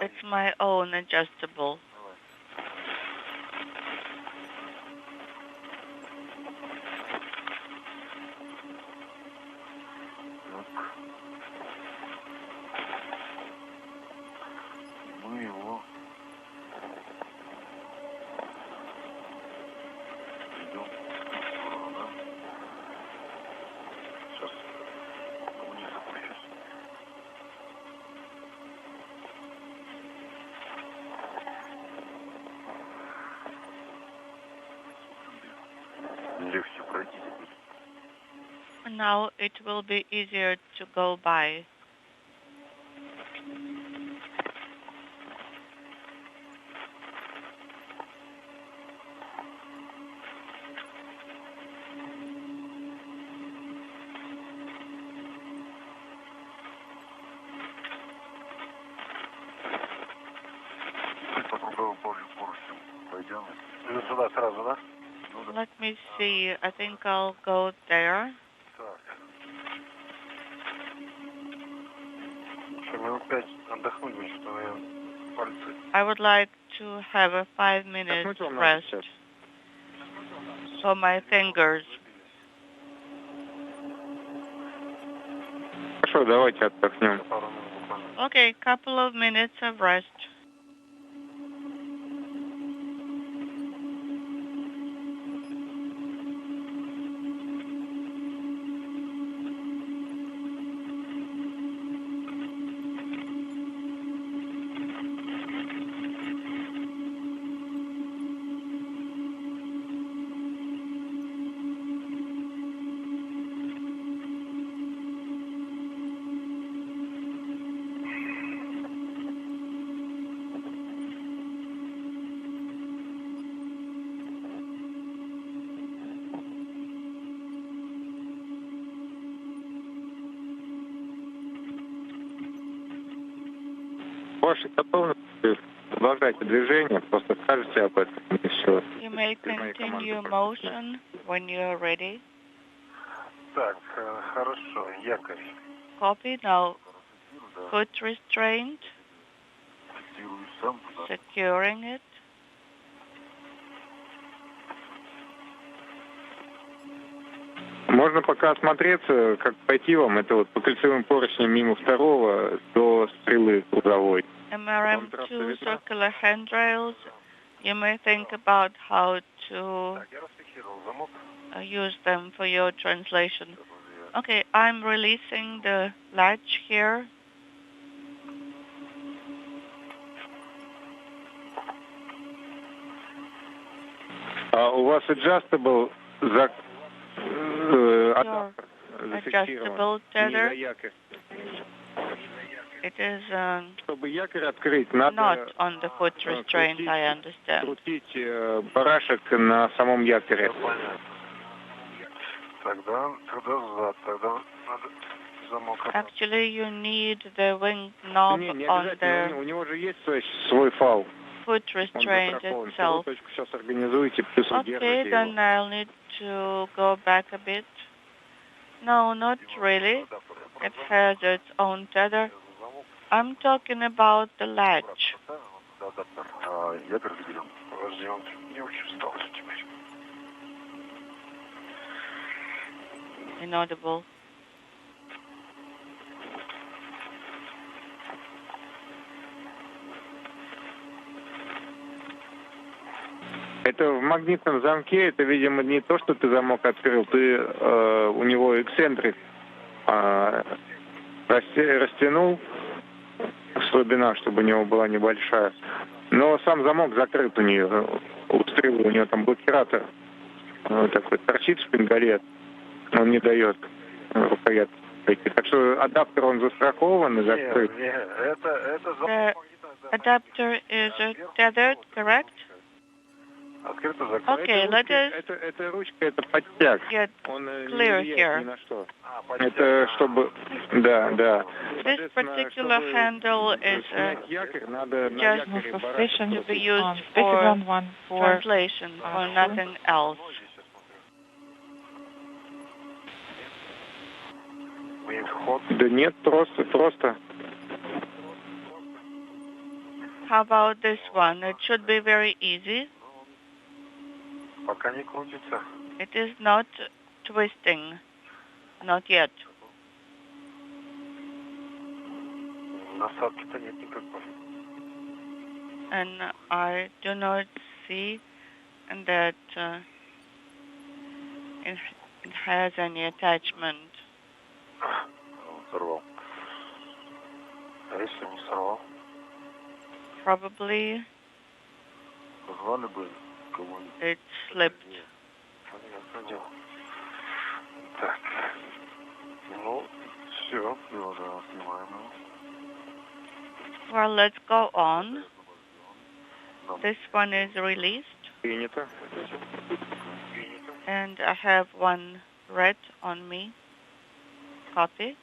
It's my own adjustable. Now it will be easier to go by. Let me see. I think I'll go there. I would like to have a 5-minute rest for my fingers. Хорошо, давайте отдохнем. Okay, couple of minutes of rest. Ваши готовности, продолжайте движение, просто скажите об этом еще. You may continue motion when you're ready. Так, хорошо, якорь. Copy now. Foot restraint. Securing it. Можно пока осмотреться, как пойти вам. Это вот по кольцевым поручням мимо второго до стрелы грузовой. MRM2 circular handrails. You may think about how to use them for your translation. Okay, I'm releasing the latch here. У вас adjustable adjustable tether. It is Чтобы якорь открыть, надо not on the foot restraint, I understand. крутить барашек на самом якоре. Actually, you need the wing knob Не on обязательно, the у него же есть свой фал. foot restraint itself. Сейчас организуете, плюс Okay, then I'll need to go back a bit. No, not really. It has its own tether. I'm talking about the latch. Inaudible. Это в магнитном замке, это, видимо, не то, что ты замок открыл, ты у него эксцентрик растянул, слабина, чтобы у него была небольшая. Но сам замок закрыт у нее, у стрелы, у нее там блокиратор такой торчит шпингалет, он не дает рукоятки. Так что адаптер, он застрахован и закрыт. The adapter is tethered, correct? Okay, let us эта ручка, это подтяг. get Он clear не влияет here. ни на что. Это чтобы... Да. This particular handle is якорь, надо на just якоре to be used for translation, for nothing else. Да нет, просто. How about this one? It should be very easy. Пока не крутится. It is not twisting. Not yet. Насадки-то нет никакой. And I do not see that it has any attachment. Сорвал. А если не сорвал? Probably Позвали бы кого-нибудь. it slipped. Так. Ну, все, продолжаем, снимаем его. Well, let's go on. This one is released. Принято. And I have one red on me. Copy.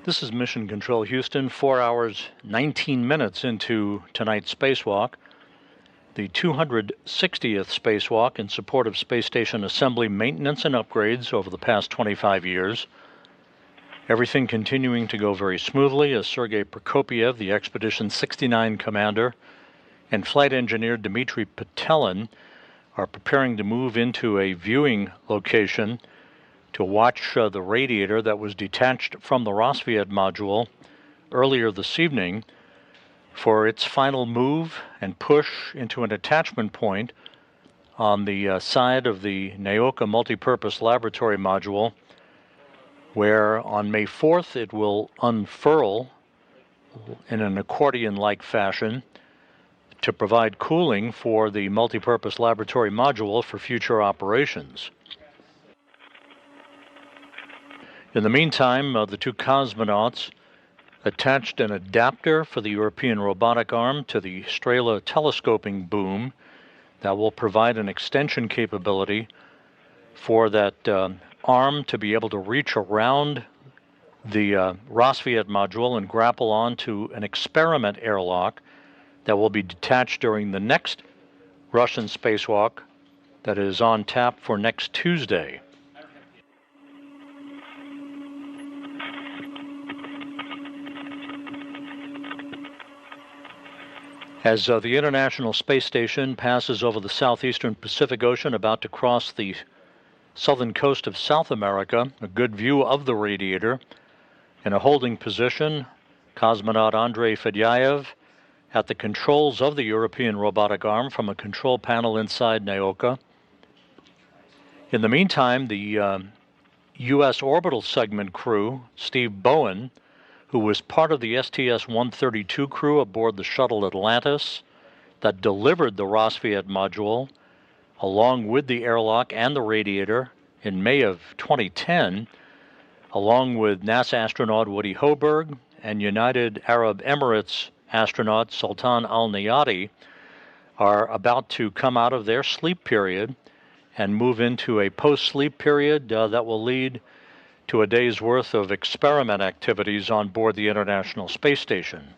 This is Mission Control Houston, 4 hours, 19 minutes into tonight's spacewalk. The 260th spacewalk in support of space station assembly, maintenance, and upgrades over the past 25 years. Everything continuing to go very smoothly as Sergey Prokopyev, the Expedition 69 commander, and flight engineer Dmitri Petelin are preparing to move into a viewing location to watch the radiator that was detached from the Rassvet module earlier this evening for its final move and push into an attachment point on the side of the Nauka multipurpose laboratory module, where on May 4th it will unfurl in an accordion-like fashion to provide cooling for the multipurpose laboratory module for future operations. In the meantime, the two cosmonauts attached an adapter for the European Robotic Arm to the Strela telescoping boom that will provide an extension capability for that arm to be able to reach around the Rassvet module and grapple onto an experiment airlock that will be detached during the next Russian spacewalk that is on tap for next Tuesday. As the International Space Station passes over the southeastern Pacific Ocean, about to cross the southern coast of South America, a good view of the radiator. In a holding position, cosmonaut Andrei Fedyaev at the controls of the European Robotic Arm from a control panel inside Nauka. In the meantime, the U.S. orbital segment crew, Steve Bowen, who was part of the STS-132 crew aboard the shuttle Atlantis that delivered the Rassvet module, along with the airlock and the radiator in May of 2010, along with NASA astronaut Woody Hoberg and United Arab Emirates astronaut Sultan Al-Nayati, are about to come out of their sleep period and move into a post-sleep period that will lead to a day's worth of experiment activities on board the International Space Station.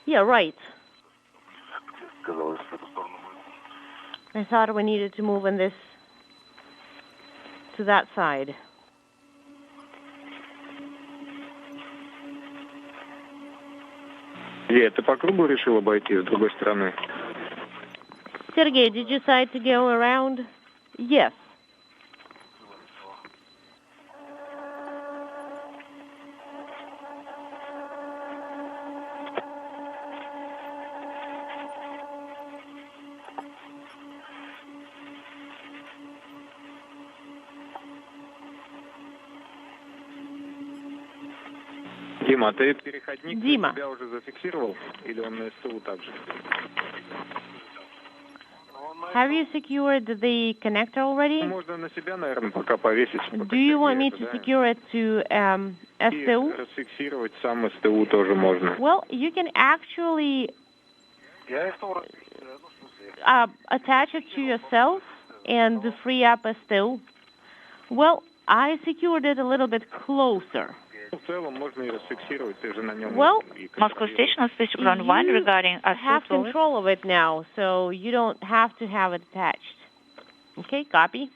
Yeah, right. I thought we needed to move in this to that side. Ты по кругу решил обойти с другой стороны? Sergey, did you decide to go around? Yes. Дима, ты переходник для себя уже зафиксировал? Или он на СТУ также? Have you secured the connector already? Можно на себя, наверное, пока повесить. Do you want me to secure it to STU? Расфиксировать сам СТУ тоже можно. Well, you can actually attach it to yourself and free up STU. Well, I secured it a little bit closer. Well, Moscow Station on Space Ground 1 regarding I have control of it now, so you don't have to have it attached. Okay, copy.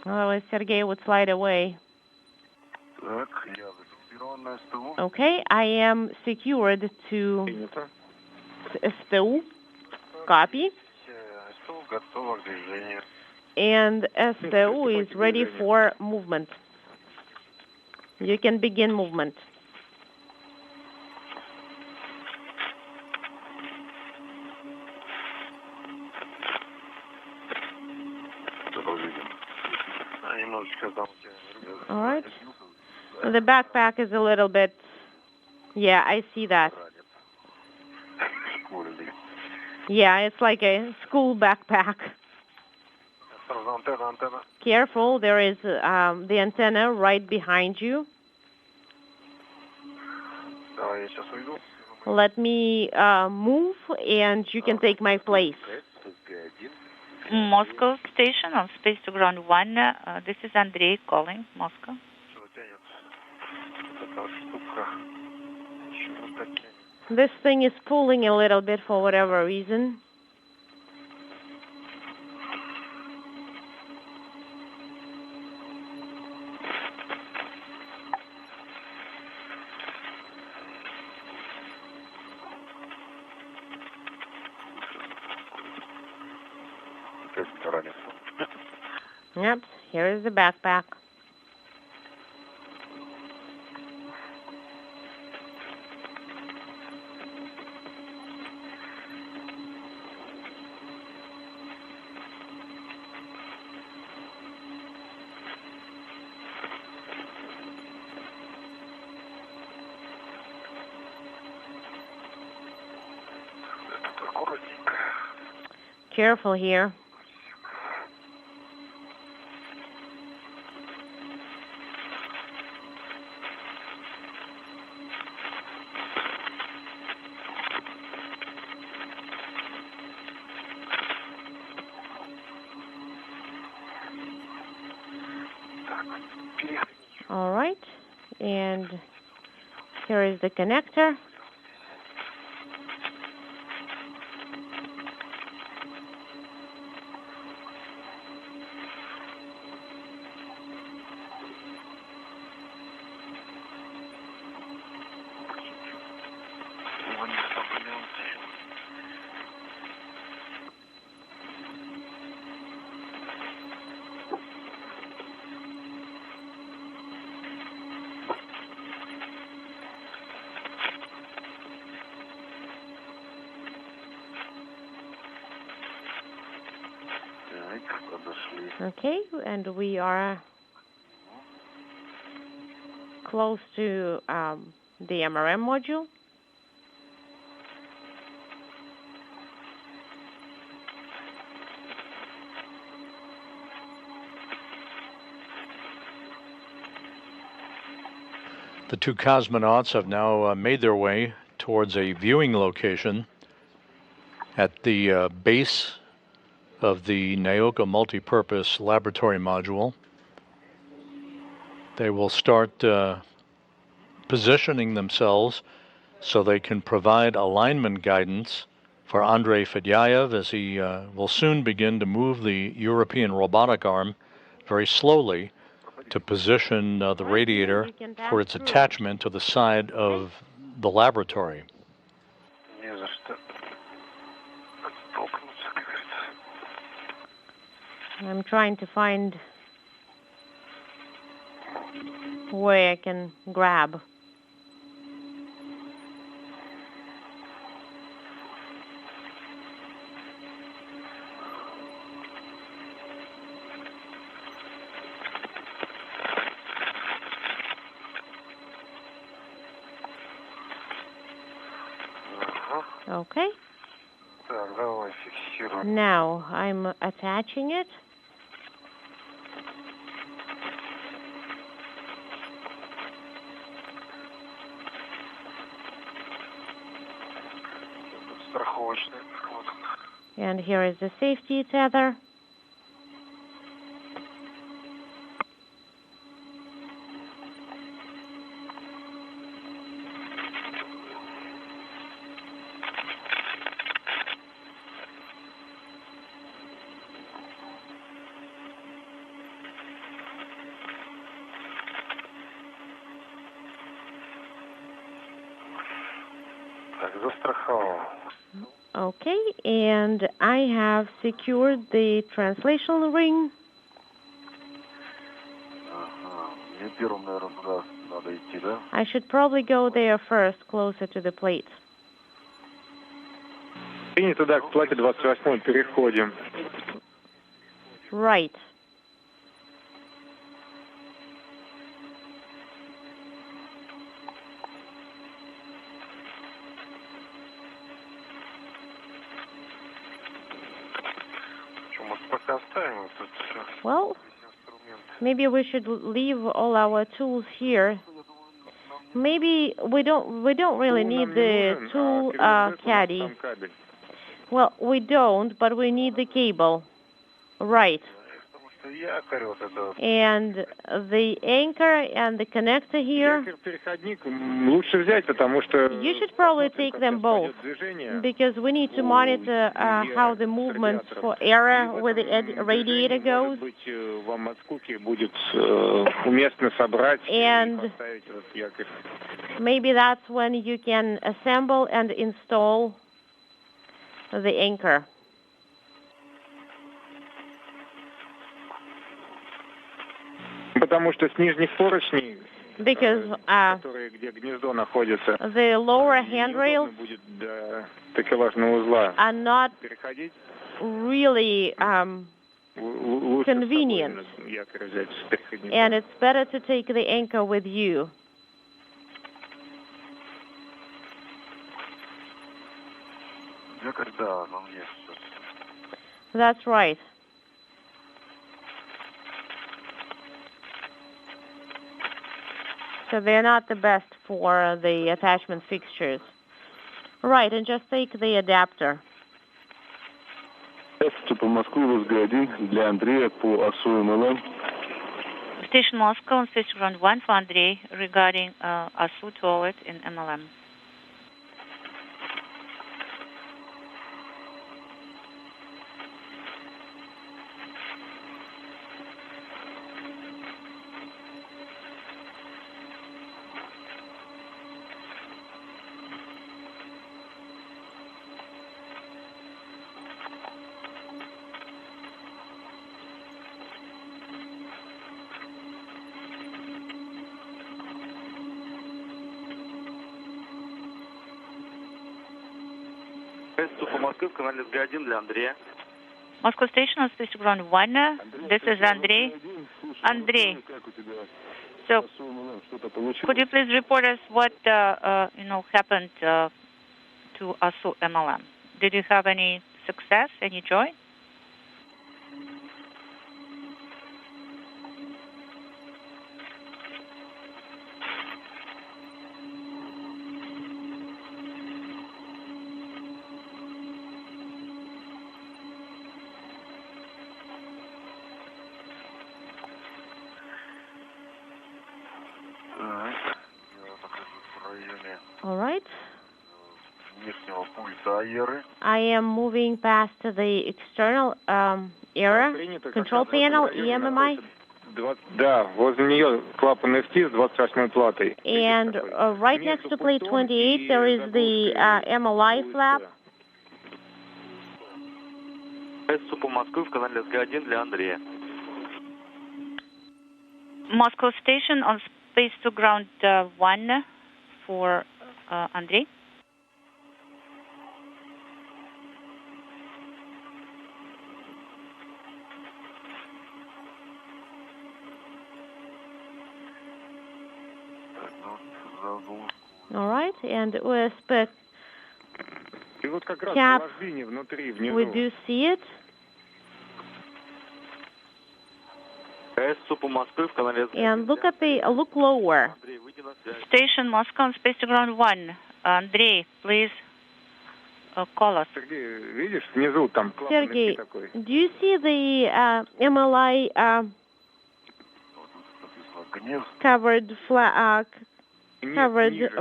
Otherwise, Sergey would slide away. Okay, I am secured to STU. Copy. And STU is ready for movement. You can begin movement. All right. The backpack is a little bit, yeah, I see that. Yeah, it's like a school backpack. Careful, there is the antenna right behind you. Let me move, and you can take my place. Moscow station on space to ground 1. This is Andrei calling, Moscow. This thing is pulling a little bit for whatever reason. Yep, here is the backpack. Careful here. All right, and here is the connector. Okay, and we are close to the MRM module. The two cosmonauts have now made their way towards a viewing location at the base of the Nauka multipurpose laboratory module. They will start positioning themselves so they can provide alignment guidance for Andrei Fedyaev as he will soon begin to move the European Robotic Arm very slowly to position the radiator for its attachment to the side of the laboratory. I'm trying to find where I can grab. Okay. Now I'm attaching it. And here is the safety tether. Okay, and I have secured the translational ring. I should probably go there first, closer to the plate. Принято, да, к плате 28 переходим. Right. Maybe we should leave all our tools here. Maybe we don't really need the tool caddy. Well, we don't, but we need the cable. Right. And the anchor and the connector here, you should probably take them both, because we need to monitor how the movement for error with the radiator goes. And maybe that's when you can assemble and install the anchor. Because the lower handrails are not really convenient, and it's better to take the anchor with you. That's right. So they're not the best for the attachment fixtures. Right, and just take the adapter. Station Moscow on station ground 1 for Andrei regarding ASU toilet in MLM. Moscow station on station ground 1. This is Andrei. Andrei. So, could you please report us what happened to ASU MLM? Did you have any success, any joy? All right. I am moving past the external error control panel, EMMI. And right next to plate 28, there is the MLI flap. Moscow station on space to ground 1 for Andrei. All right, and OSP cap, we do see it. And look lower. Station Moscow on space to ground 1. Andrei, please call us. Sergey, do you see the MLI covered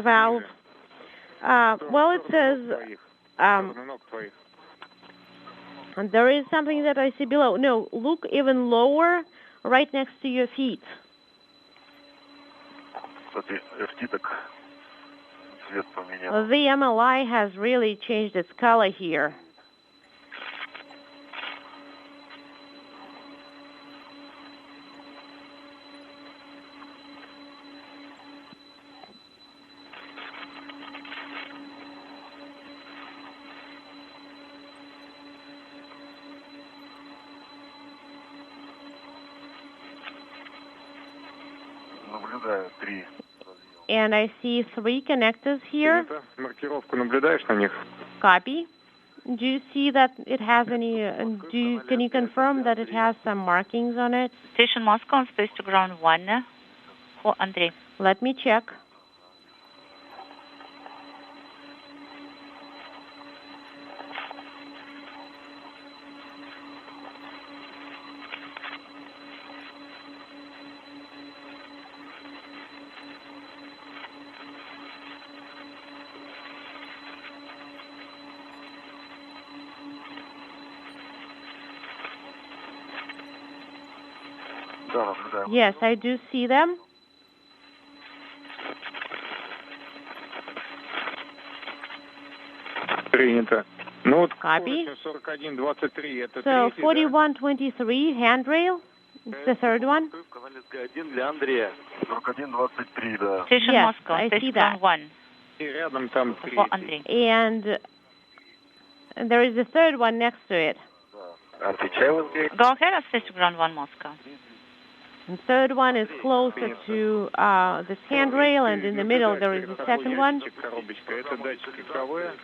valve? Well, it says there is something that I see below. No, look even lower, right next to your feet. The MLI has really changed its color here. And I see 3 connectors here. Copy. Do you see that it has any? Can you confirm that it has some markings on it? Station Moscow on space to ground 1 for Andrei. Let me check. Yes, I do see them. Принято. Ну вот, Copy. 4123, это So третий, 4123 handrail. It's the third one. Для Андрея. 4123, да. Station Yes, Moscow, I space see to ground that. 1 И рядом там for третий. Andrei. And there is a third one next to it. Отвечаю, Андрей. Go ahead on space to ground 1 Moscow. The third one is closer to this handrail, and in the middle there is a second one.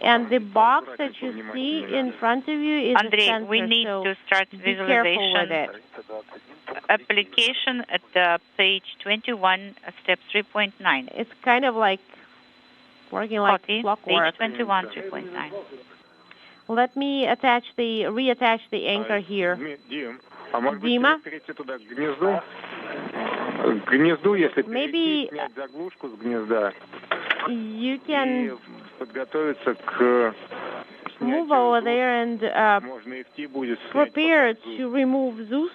And the box that you see in front of you is Andrei, a sensor, we need so to start be careful with visualization. it. Application at page 21, step 3.9. It's kind of like working like Copy, clockwork. page 21, 3.9. Let me reattach the anchor here. А может быть, Дима? перейти туда, к гнезду? К гнезду, если Maybe перейти, снять заглушку с гнезда you и can подготовиться к move over there and можно идти будет prepare to remove Zeus.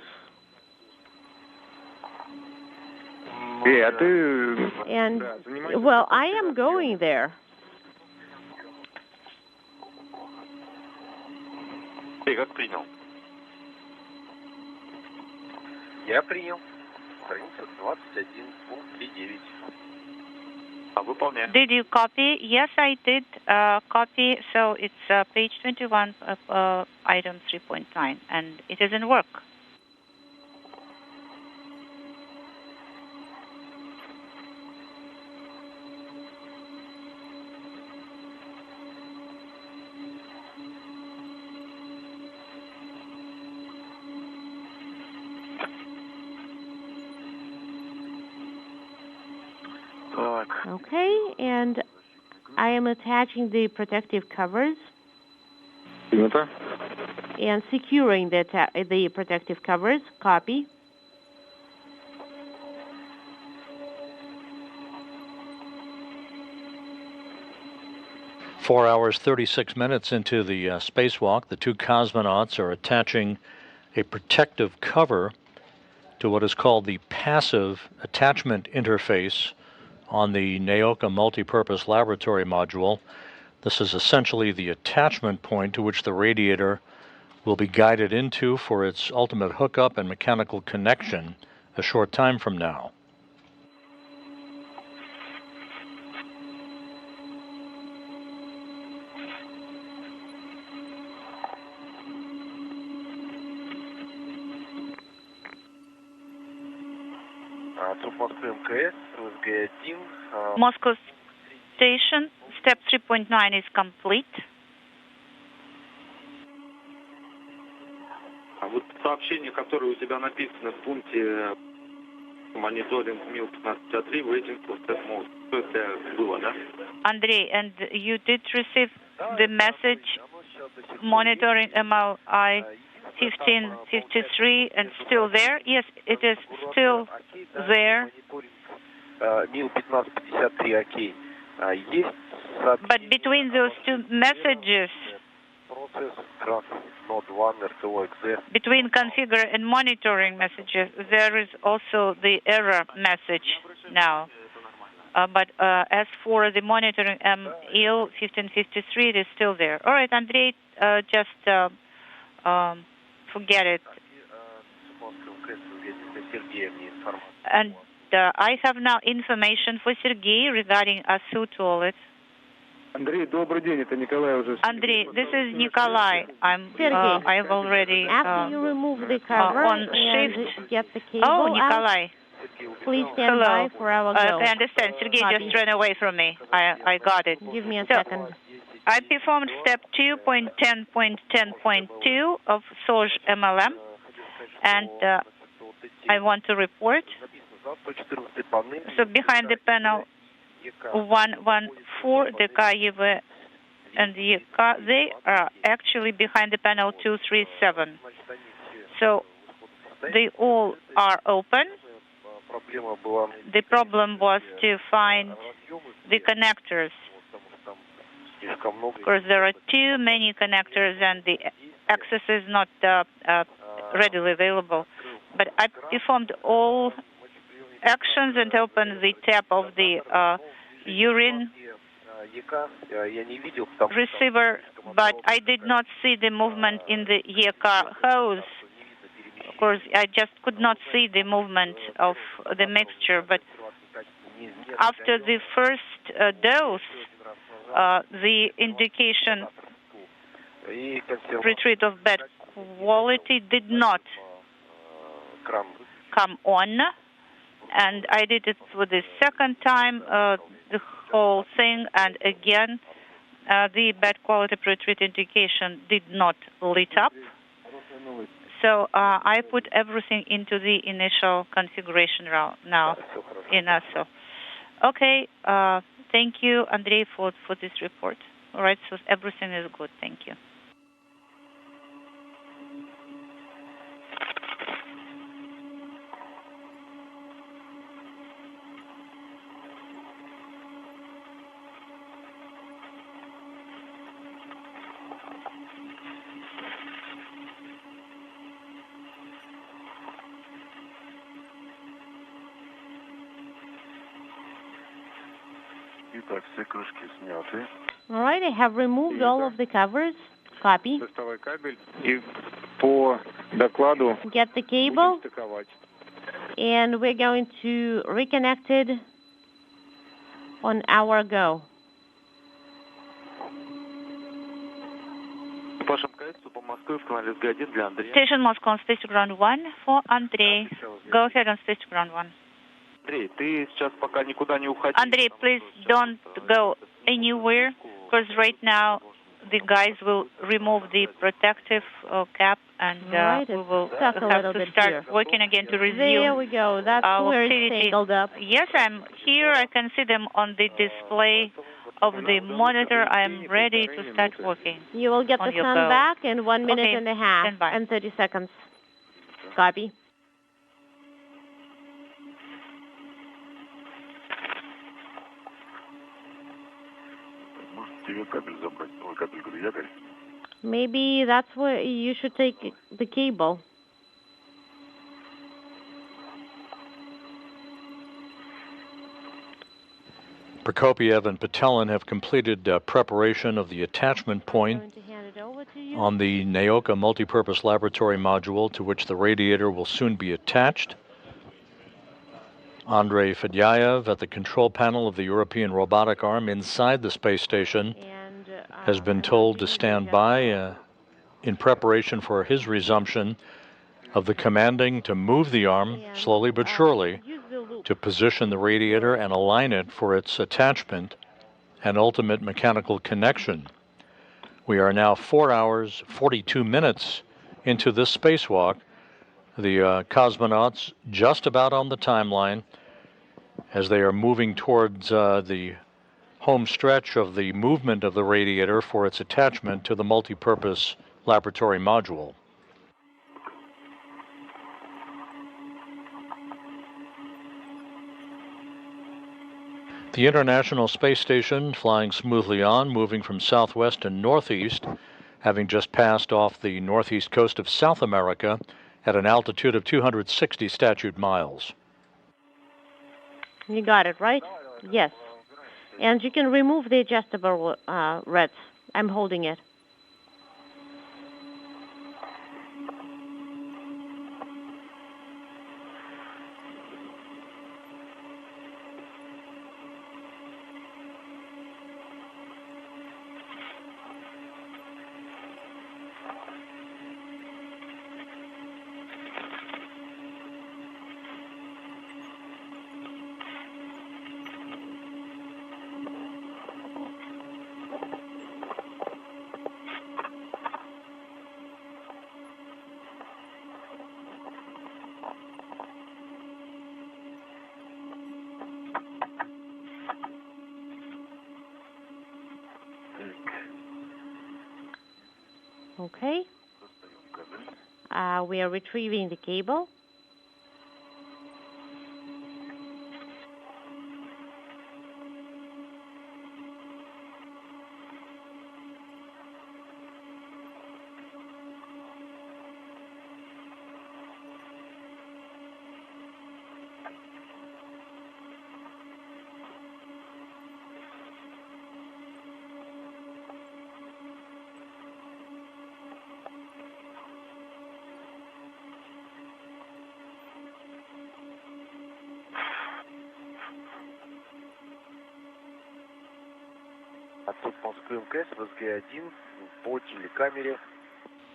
А ты... And, Да, занимайся well, I am going there. Ты как принял? Я принял. Страница 21, пункт 3.9. А выполняю. Did you copy? Yes, I did copy. So it's page 21, item 3.9, and it doesn't work. Okay, and I am attaching the protective covers Принято. and securing the protective covers. Copy. Four hours, 36 minutes into the spacewalk, the two cosmonauts are attaching a protective cover to what is called the passive attachment interface on the Nauka multipurpose laboratory module. This is essentially the attachment point to which the radiator will be guided into for its ultimate hookup and mechanical connection a short time from now. Moscow station, step 3.9 is complete. А вот сообщение, которое у тебя написано в пункте мониторинг МИЛ-1553, waiting for step mode. Что это было, да? Andrei, and you did receive the message monitoring MLI 1553 and still there? Yes, it is still there. МИЛ-1553, окей. Есть... But between those two messages, between configure and monitoring messages, there is also the error message now. But as for the monitoring ML 1553, it is still there. All right, Andrei, just forget it. And I have now information for Sergey regarding ASU toilets. Андрей, добрый день, это Николай уже. Andrei, this is Nikolai. I've already After you remove the cover on and shift. get the cable Oh, out, Nikolai. please stand Hello. by for our go. I understand. Sergey Copy. just ran away from me. I got it. Give me a So, second. I performed step 2.10.10.2 of SOJ MLM, and I want to report. So behind the panel 114, the KYV and the YK, they are actually behind the panel 237. So they all are open. The problem was to find the connectors. Of course, there are too many connectors and the access is not readily available. But I performed all actions and opened the tap of the urine receiver, but I did not see the movement in the YK hose. Of course, I just could not see the movement of the mixture, but after the first dose, the indication retreat of bad quality did not come on, and I did it for the second time, the whole thing, and again, the bad quality retreat indication did not lit up. So I put everything into the initial configuration now in ASO. Okay, thank you, Andrei, for this report. All right, so everything is good. Thank you. All right, I have removed all of the covers. Copy. Get the cable, and we're going to reconnect it on our go. Station Moscow on station ground 1 for Andrei. Go ahead on station ground 1. Andrei, please don't go anywhere, because right now the guys will remove the protective cap, and we will have to start working again to resume. There we go. That's where it's tangled up. Yes, I'm here. I can see them on the display of the monitor. I am ready to start working. You will get the sun back in 1 minute and a half and 30 seconds. Copy. Maybe that's where you should take the cable. Prokopyev and Petelin have completed preparation of the attachment point on the Nauka multipurpose laboratory module, to which the radiator will soon be attached. Andrei Fedyaev at the control panel of the European Robotic Arm inside the space station has been told to stand by in preparation for his resumption of the commanding to move the arm slowly but surely to position the radiator and align it for its attachment and ultimate mechanical connection. We are now 4 hours, 42 minutes into this spacewalk. The cosmonauts just about on the timeline as they are moving towards the home stretch of the movement of the radiator for its attachment to the multipurpose laboratory module. The International Space Station flying smoothly on, moving from southwest to northeast, having just passed off the northeast coast of South America at an altitude of 260 statute miles. You got it, right? Yes. And you can remove the adjustable reds. I'm holding it. Okay. We are retrieving the cable.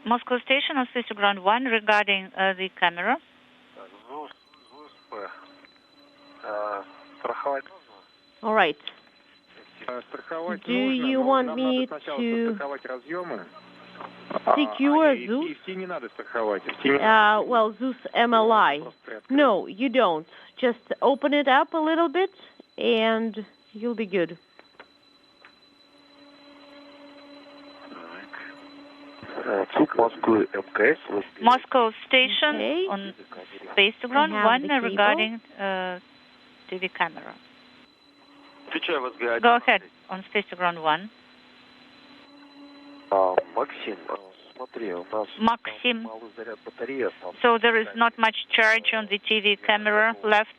Moscow Station on Space to Ground 1 regarding the camera. All right. Do you want me to secure Zeus? Well, Zeus MLI. No, you don't. Just open it up a little bit and you'll be good. Moscow Station on Space to Ground 1 regarding TV camera. Go ahead on Space to Ground 1. Maxim. So there is not much charge on the TV camera left.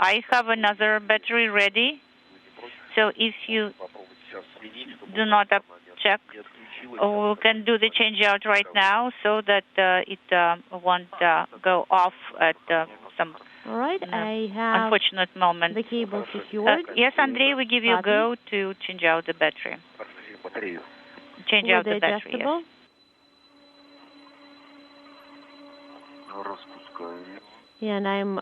I have another battery ready. So if you do not check, we can do the change out right now so that it won't go off at some I have unfortunate moment. The cable secured. Yes, Andrei, we give you a go to change out the battery. Change out the battery, yes. Yeah, and I'm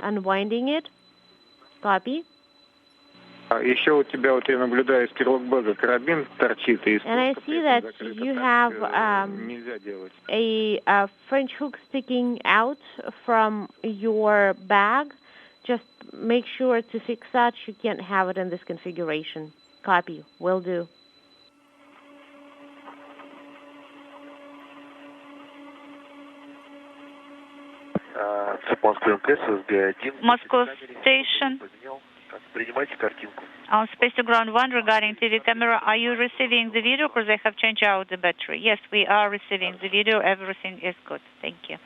unwinding it. Copy. Еще у тебя, вот я наблюдаю, из перлок-бэга карабин торчит. And I see that you have a French hook sticking out from your bag. Just make sure to fix that. You can't have it in this configuration. Copy. Will do. Moscow Station on Space to Ground 1 regarding TV camera. Are you receiving the video because I have changed out the battery? Yes, we are receiving the video. Everything is good. Thank you.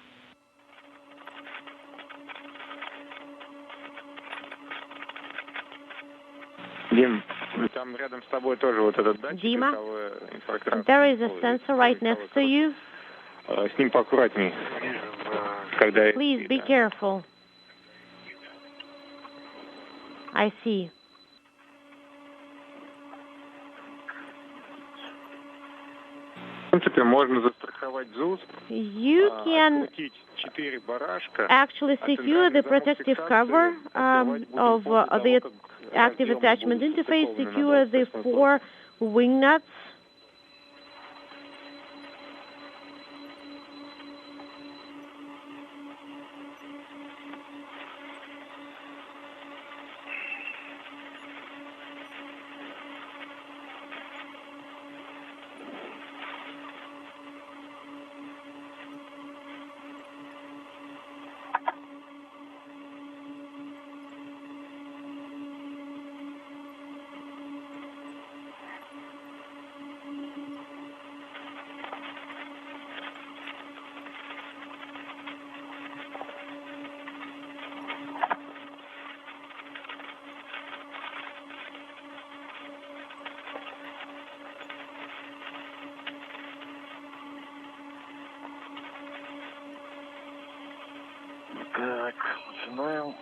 Dima, there is a sensor right next to you. С ним поаккуратней. Please be careful. I see. You can actually secure the protective cover of the active attachment interface, secure the 4 wing nuts.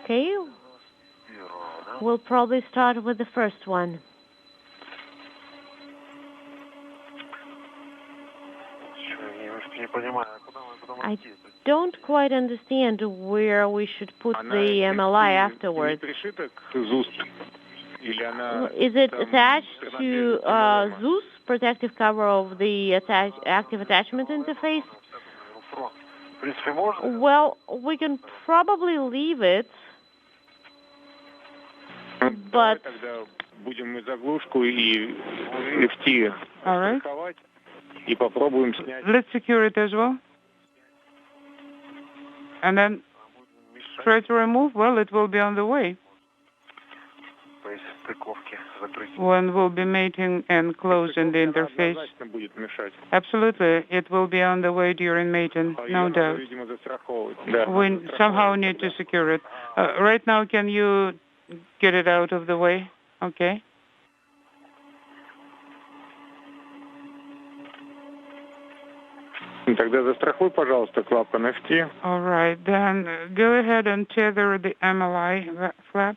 Okay, we'll probably start with the first one. I don't quite understand where we should put the MLI afterwards. Is it attached to Zeus, protective cover of the active attachment interface? Well, we can probably leave it, but будем заглушку и FT страховать и попробуем снять. Let's secure it as well. And then try to remove. Well, it will be on the way. When we'll be mating and closing the interface. Absolutely. It will be on the way during mating, no doubt. We somehow need to secure it. Right now, can you get it out of the way? Okay. Тогда застрахуй, пожалуйста, клапан FT. All right, then go ahead and tether the MLI flap.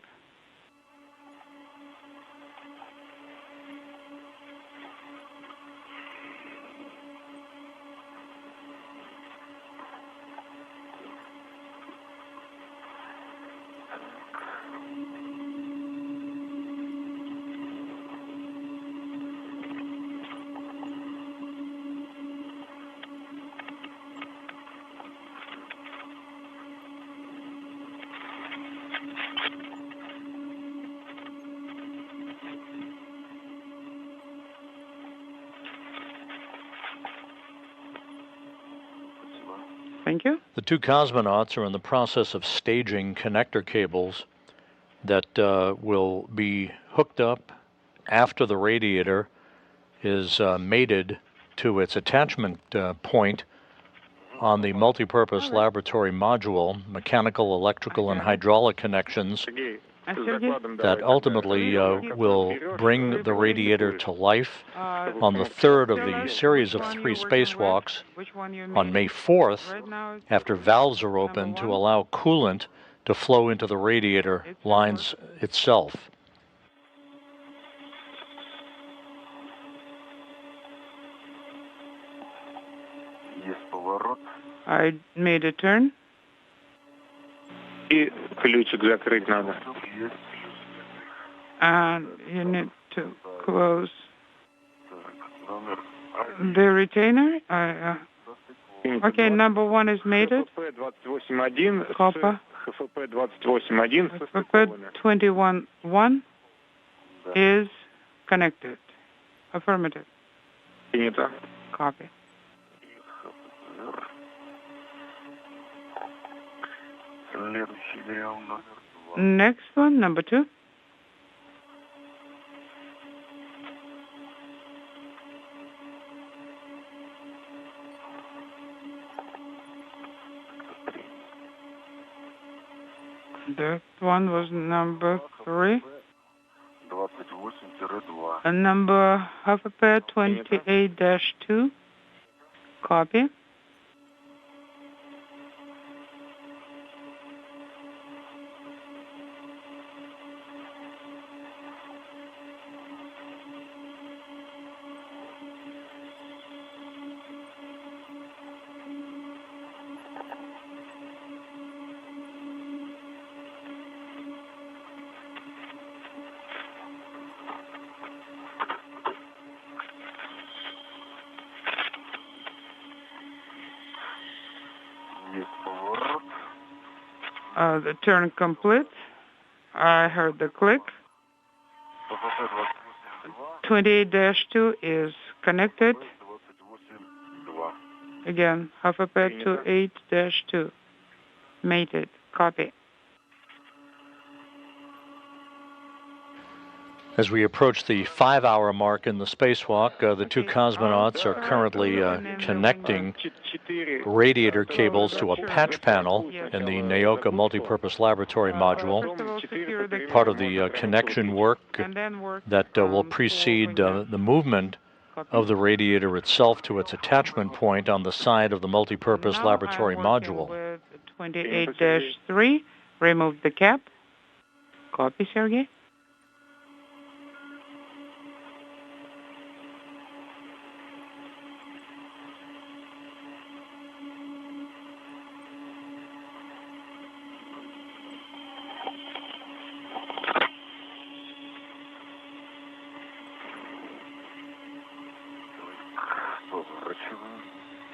Thank you. The two cosmonauts are in the process of staging connector cables that will be hooked up after the radiator is mated to its attachment point on the multipurpose laboratory module, mechanical, electrical, and hydraulic connections that ultimately will bring the radiator to life on the third of the series of 3 spacewalks on May 4th, after valves are opened to allow coolant to flow into the radiator lines itself. I made a turn. И ключик закрыть надо. And you need to close the retainer. Okay, number 1 is mated. Copper. FFP 21.1 is connected. Affirmative. Copy. Next one, number 2. That one was number 3. And number FFP 28-2. Copy. The turn complete. I heard the click. 28-2 is connected. Again, FFP 28-2. Mated. Copy. As we approach the 5-hour mark in the spacewalk, the two cosmonauts are currently connecting radiator cables to a patch panel in the Nauka multipurpose laboratory module, part of the connection work that will precede the movement of the radiator itself to its attachment point on the side of the multipurpose laboratory module. With 28-3, remove the cap. Copy, Sergey.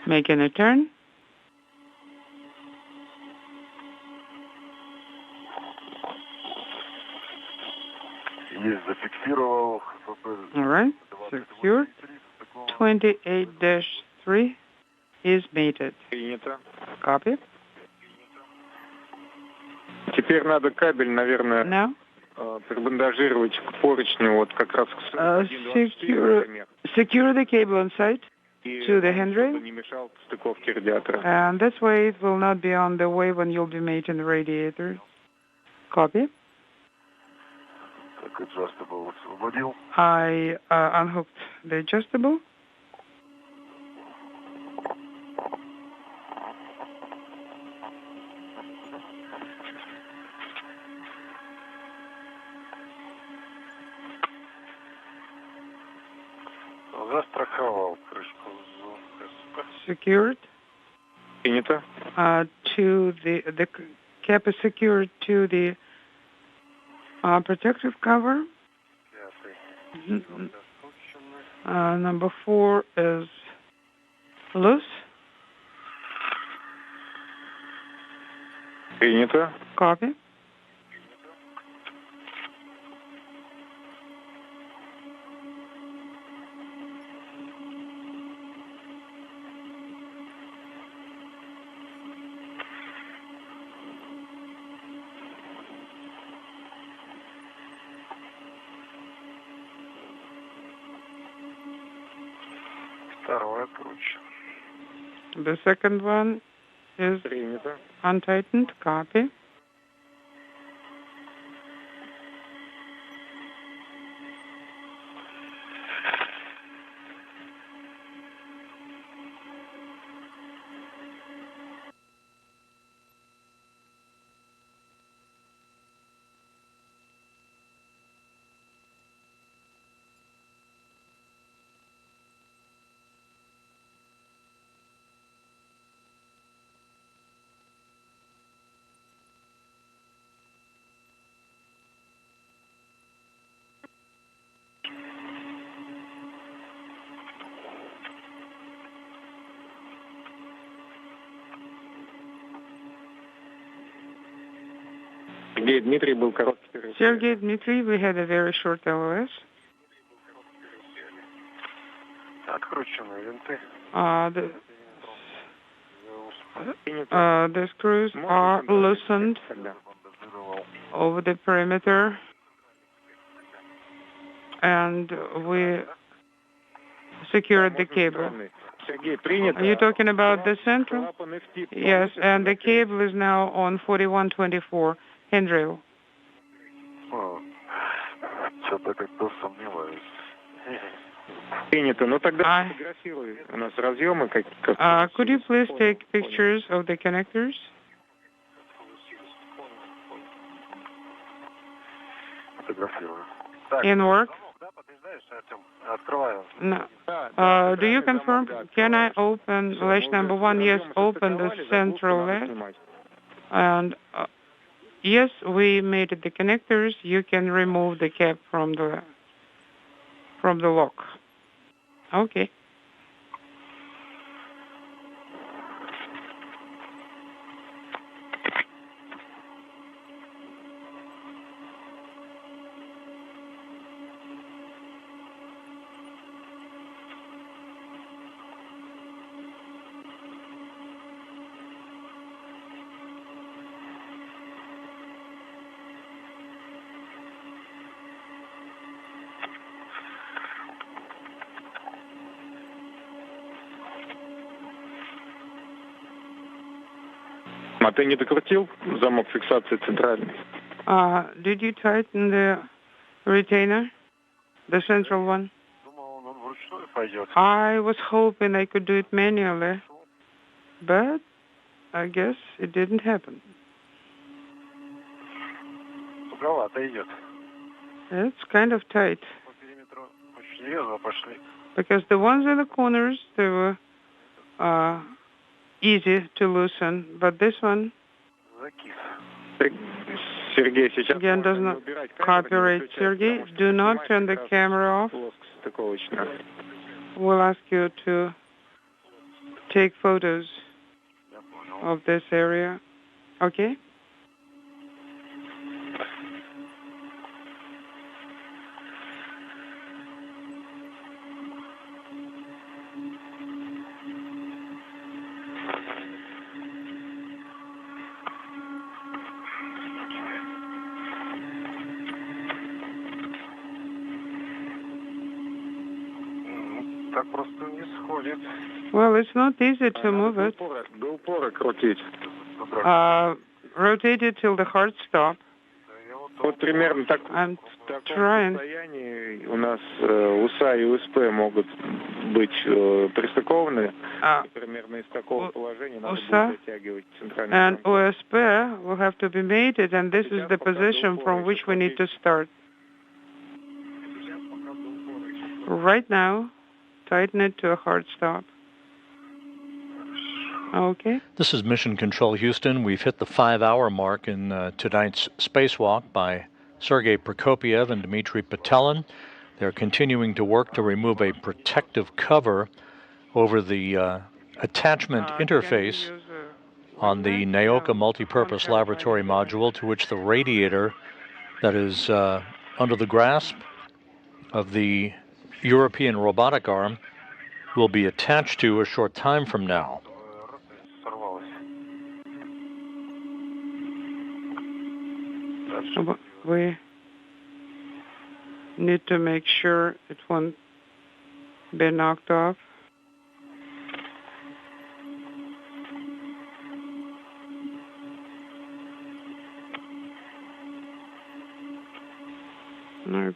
Making a turn. All right, secured. 28-3 is mated. Copy. Теперь надо кабель, наверное, Now, прибандажировать к поручню, вот как раз к secure the cable on site to the handrail, чтобы не мешал стыковке радиатора. and this way it will not be on the way when you'll be mating the radiator. Copy. I unhooked the adjustable. Secured. Принято. To the cap is secured to the protective cover. Number 4 is loose. Принято. Copy. The second one is untightened. Copy. Sergey Dmitri был короткий перерыв. Sergey Dmitri, we had a very short LOS. Открученные винты. The screws are loosened over the perimeter, and we secured the cable. Are you talking about the central? Yes, and the cable is now on 4124 handrail. Could you please take pictures of the connectors? In work? No. Do you confirm? Can I open latch number 1? Yes, open the central latch. And yes, we made the connectors. You can remove the cap from the lock. Okay. А ты не докрутил замок фиксации центральный? Did you tighten the retainer, the central one? I was hoping I could do it manually, but I guess it didn't happen. It's kind of tight. Because the ones in the corners, they were easy to loosen, but this one again does not cooperate. Sergey, do not turn the camera off. We'll ask you to take photos of this area. Okay? Well, it's not easy to move it. Rotate it till the hard stop. Вот примерно так, I'm в таком trying. состоянии у нас УСА и УСП могут быть пристыкованы. И примерно из такого положения надо будет затягивать центральный and OSP will have to be mated, and this is the position from which we need to start. Right now, tighten it to a hard stop. Okay. This is Mission Control Houston. We've hit the 5-hour mark in tonight's spacewalk by Sergey Prokopyev and Dmitri Petelin. They're continuing to work to remove a protective cover over the attachment interface on the Nauka multipurpose laboratory module, to which the radiator that is under the grasp of the European Robotic Arm will be attached to a short time from now. We need to make sure it won't be knocked off. No.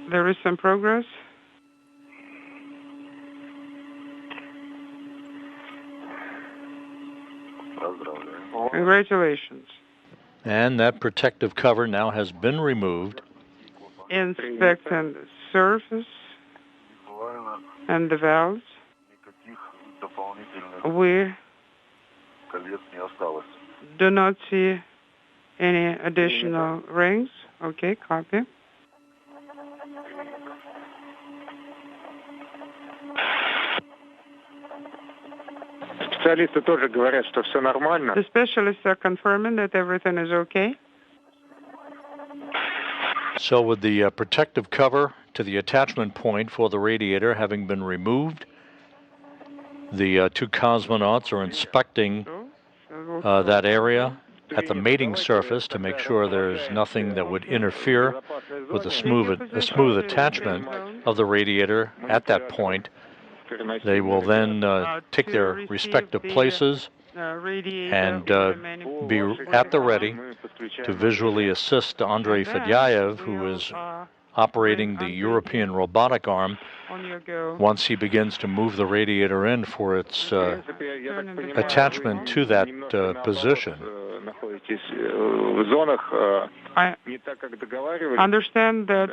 There is some progress. Congratulations. And that protective cover now has been removed. Inspecting the surface and the valves. We do not see any additional rings. Okay, copy. Специалисты тоже говорят, что все нормально. The specialists are confirming that everything is okay. So with the protective cover to the attachment point for the radiator having been removed, the two cosmonauts are inspecting that area at the mating surface to make sure there's nothing that would interfere with the smooth attachment of the radiator at that point. They will then take their respective places and be at the ready to visually assist Andrei Fedyaev, who is operating the European Robotic Arm, once he begins to move the radiator in for its attachment to that position. I understand that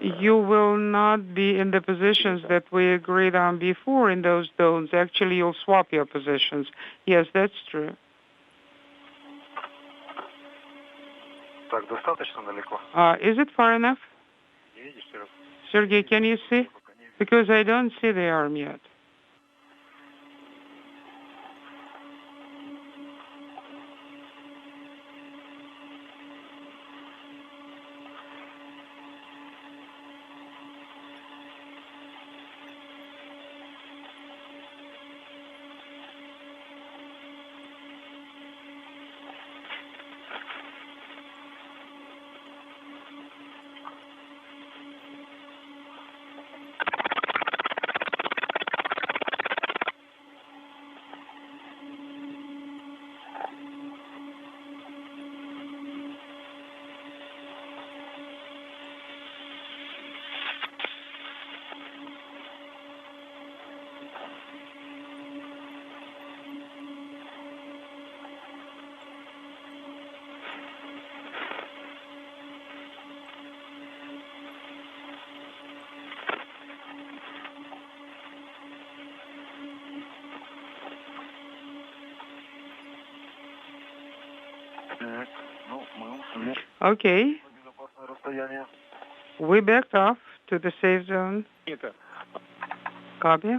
you will not be in the positions that we agreed on before in those zones. Actually, you'll swap your positions. Yes, that's true. Is it far enough? Sergey, can you see? Because I don't see the arm yet. Okay. We backed off to the safe zone. Copy.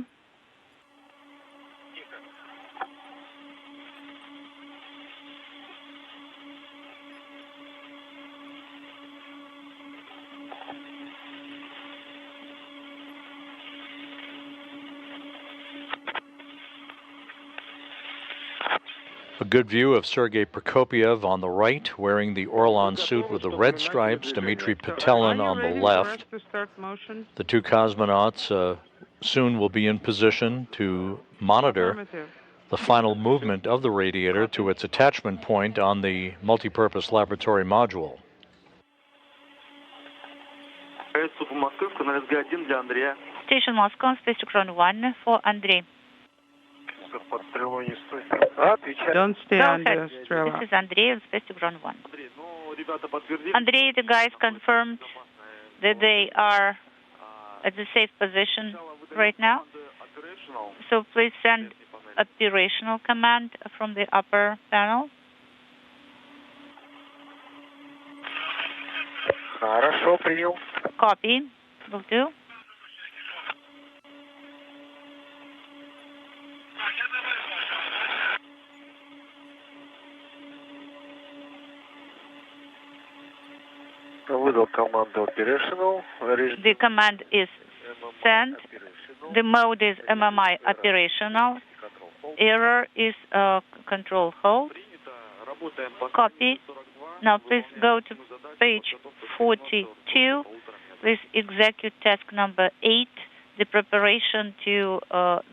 A good view of Sergey Prokopyev on the right, wearing the Orlan suit with the red stripes, Dmitri Petelin on the left. The two cosmonauts soon will be in position to monitor the final movement of the radiator to its attachment point on the multipurpose laboratory module. Station Moscow, space to ground 1 for Andrei. Don't stay Go under ahead. Strela. This is Andrei on space to ground 1. Andrei, the guys confirmed that they are at the safe position right now. So please send operational command from the upper panel. Copy. Will do. The command is sent. The mode is MMI operational. Error is control hold. Copy. Now please go to page 42. Please execute task number 8, the preparation to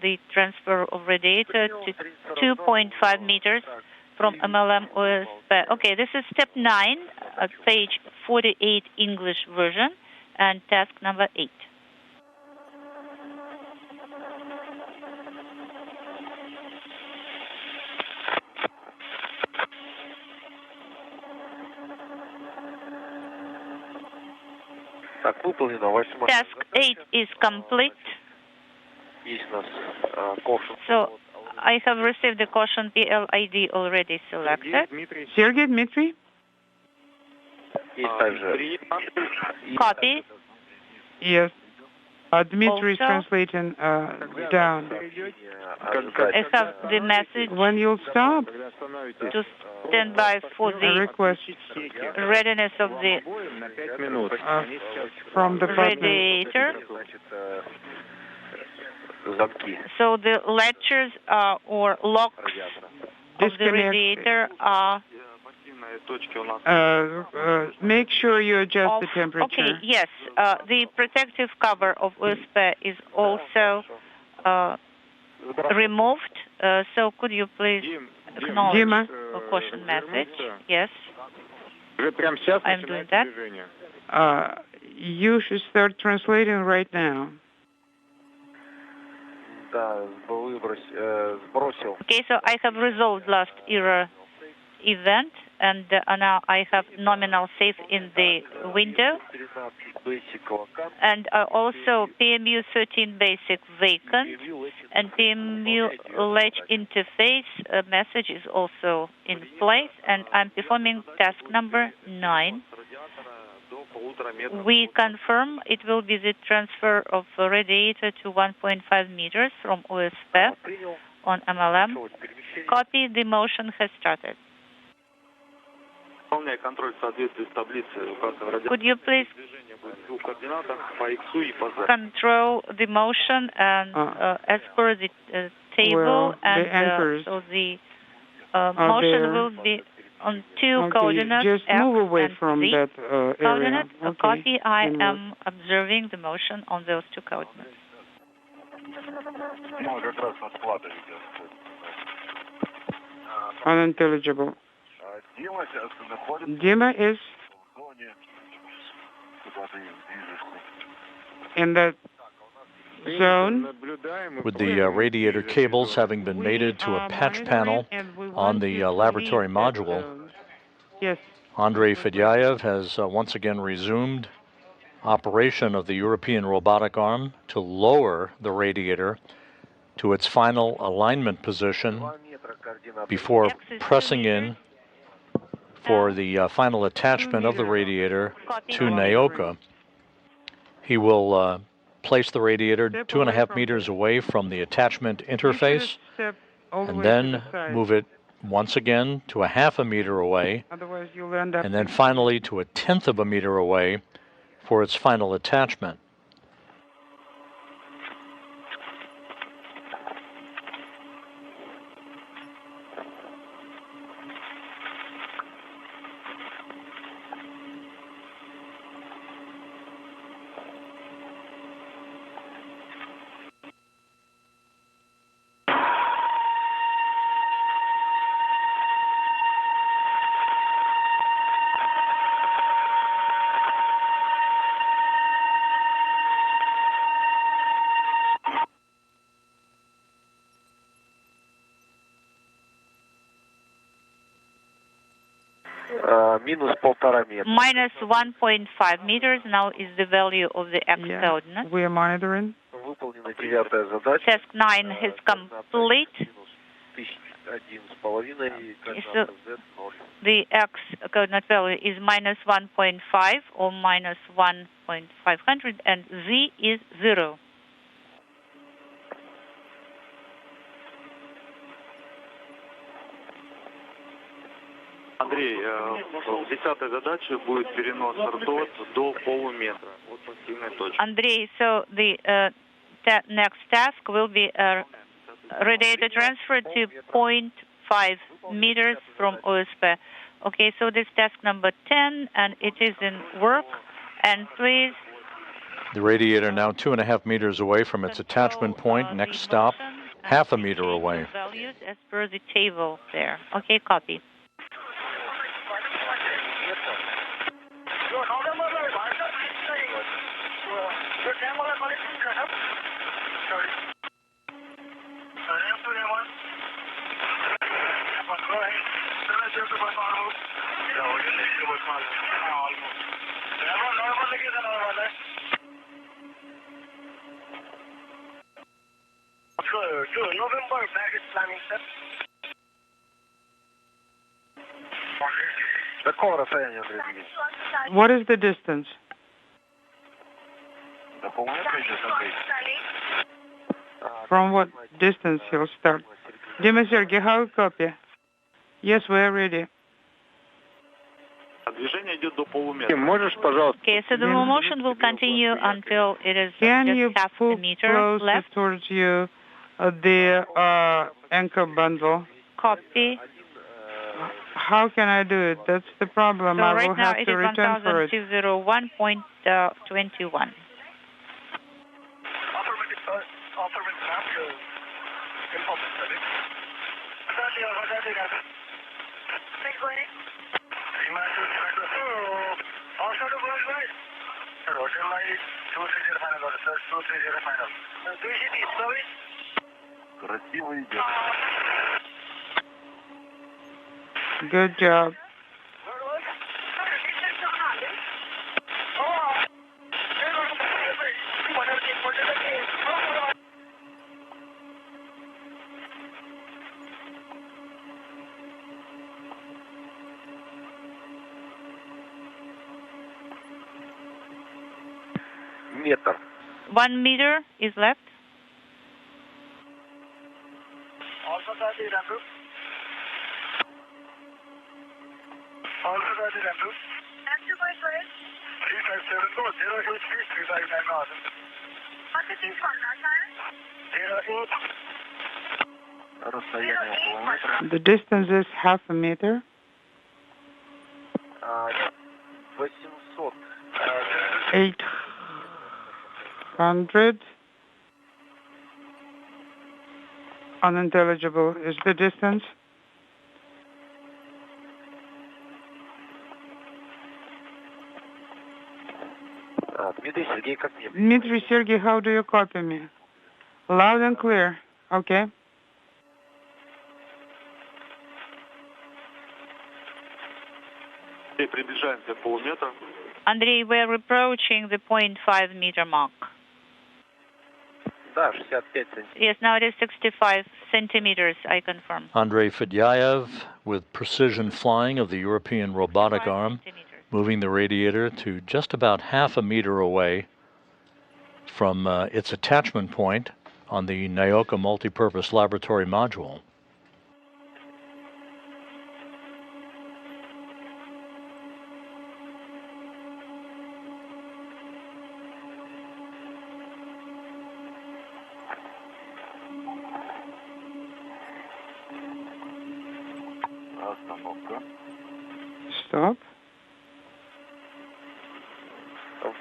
the transfer of radiator to 2.5 meters from MLM OSP. Okay, this is step 9, page 48 English version, and task number 8. Task 8 is complete. So I have received the caution PLID already selected. Sergey, Dmitri? Copy. Yes. Dmitri is translating down. I have the message when you'll stop to stand by for the request readiness of the from the radiator. So the latches or locks of the radiator are make sure you adjust the temperature. Okay, yes. The protective cover of OSP is also removed. So could you please acknowledge the caution message? Yes. I'm doing that. You should start translating right now. Okay, so I have resolved last error event, and now I have nominal safe in the window, and also PMU 13 basic vacant, and PMU latch interface message is also in place, and I'm performing task number 9. We confirm it will be the transfer of radiator to 1.5 meters from OSP on MLM. Copy, the motion has started. Could you please control the motion and as per the table, and so the motion will be on 2 coordinates, just F move away and from Z. that area. Copy, I am observing the motion on those 2 coordinates. Unintelligible. Dima is in that zone. With the radiator cables having been mated to a patch panel on the laboratory module, yes. Andrei Fedyaev has once again resumed operation of the European Robotic Arm to lower the radiator to its final alignment position before pressing in for the final attachment of the radiator to Nauka. He will place the radiator 2.5 meters away from the attachment interface, and then move it once again to 0.5 meter away, and then finally to 1/10 meter away for its final attachment. Минус 1,5 метра. Minus 1.5 meters now is the value of the x coordinate. We are monitoring. Выполнена 9-я задача. Task 9 is complete. So the x coordinate value is minus 1.5 or minus 1.500, and z is 0. Андрей, в 10-й задаче будет перенос ртот до полуметра от пассивной точки. Andrei, so the next task will be radiator transfer to 0.5 meters from OSP. Okay, so this task number 10, and it is in work. And please. The radiator now 2.5 meters away from its attachment point. Next stop, half a meter away. Values as per the table there. Okay, copy. What is the distance? From what distance he'll start? Dmitri Sergey, how copy? Yes, we are ready. Движение идет до полуметра. Можешь, пожалуйста? Okay, so the motion will continue until it is just half a meter left. Towards you the anchor bundle. Copy. How can I do it? That's the problem. So I right will now have it to is return for it. 1201.21. Good job. Метр. 1 meter is left. The distance is half a meter. 800. Unintelligible is the distance. Dmitri Sergey, how do you copy me? Loud and clear. Okay. Приближаемся к полуметра. Andrei, we're approaching the 0.5 meter mark. Да, 65 centimeters. Yes, now it is 65 centimeters, I confirm. Andrei Fedyaev with precision flying of the European Robotic Arm, moving the radiator to just about half a meter away from its attachment point on the Nauka multipurpose laboratory module. Stop.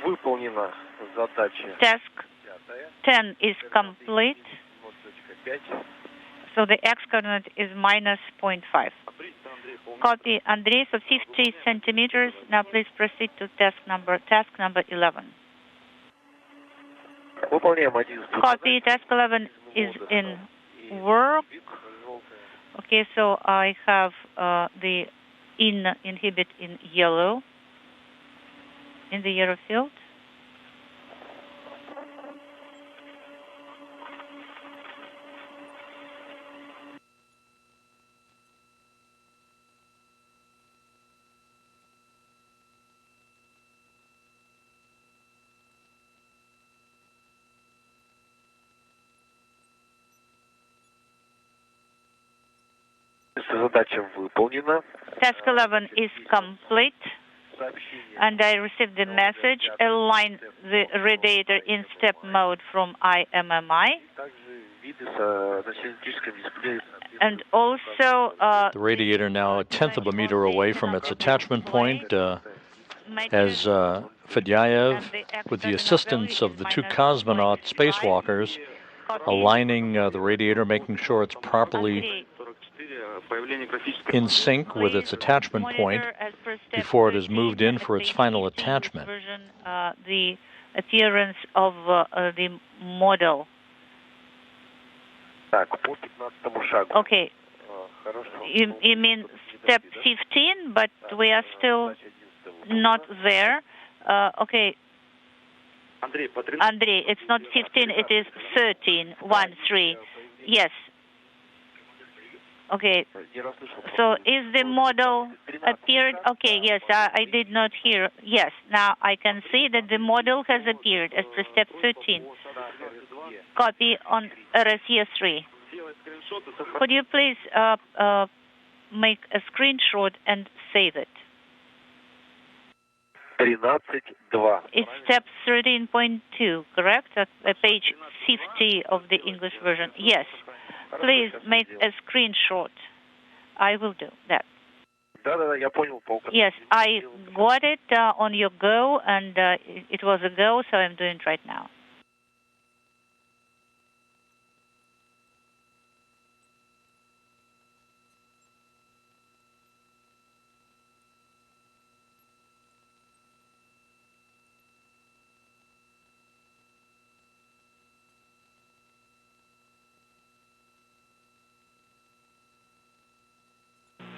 Выполнена задача. Task 10 is complete. So the x coordinate is minus 0.5. Copy, Andrei, so 50 centimeters. Now please proceed to task number 11. Copy, task 11 is in work. Okay, so I have the inhibit in yellow, in the yellow field. Задача выполнена. Task 11 is complete, and I received the message, align the radiator in step mode from IMMI. And also... the radiator now a tenth of a meter away from its attachment point, as Fedyaev, with the assistance of the two cosmonaut spacewalkers, aligning the radiator, making sure it's properly in sync with its attachment point before it is moved in for its final attachment. The appearance of the model. Okay. You mean step 15, but we are still not there. Okay. Andrei, it's not 15, it is 13, 1-3. Yes. Okay. So is the model appeared? Okay, yes, I did not hear. Yes, now I can see that the model has appeared as per step 13. Copy on RSE3. Could you please make a screenshot and save it? It's step 13.2, correct? At page 50 of the English version. Yes. Please make a screenshot. I will do that. Yes, I got it on your go, and it was a go, so I'm doing it right now.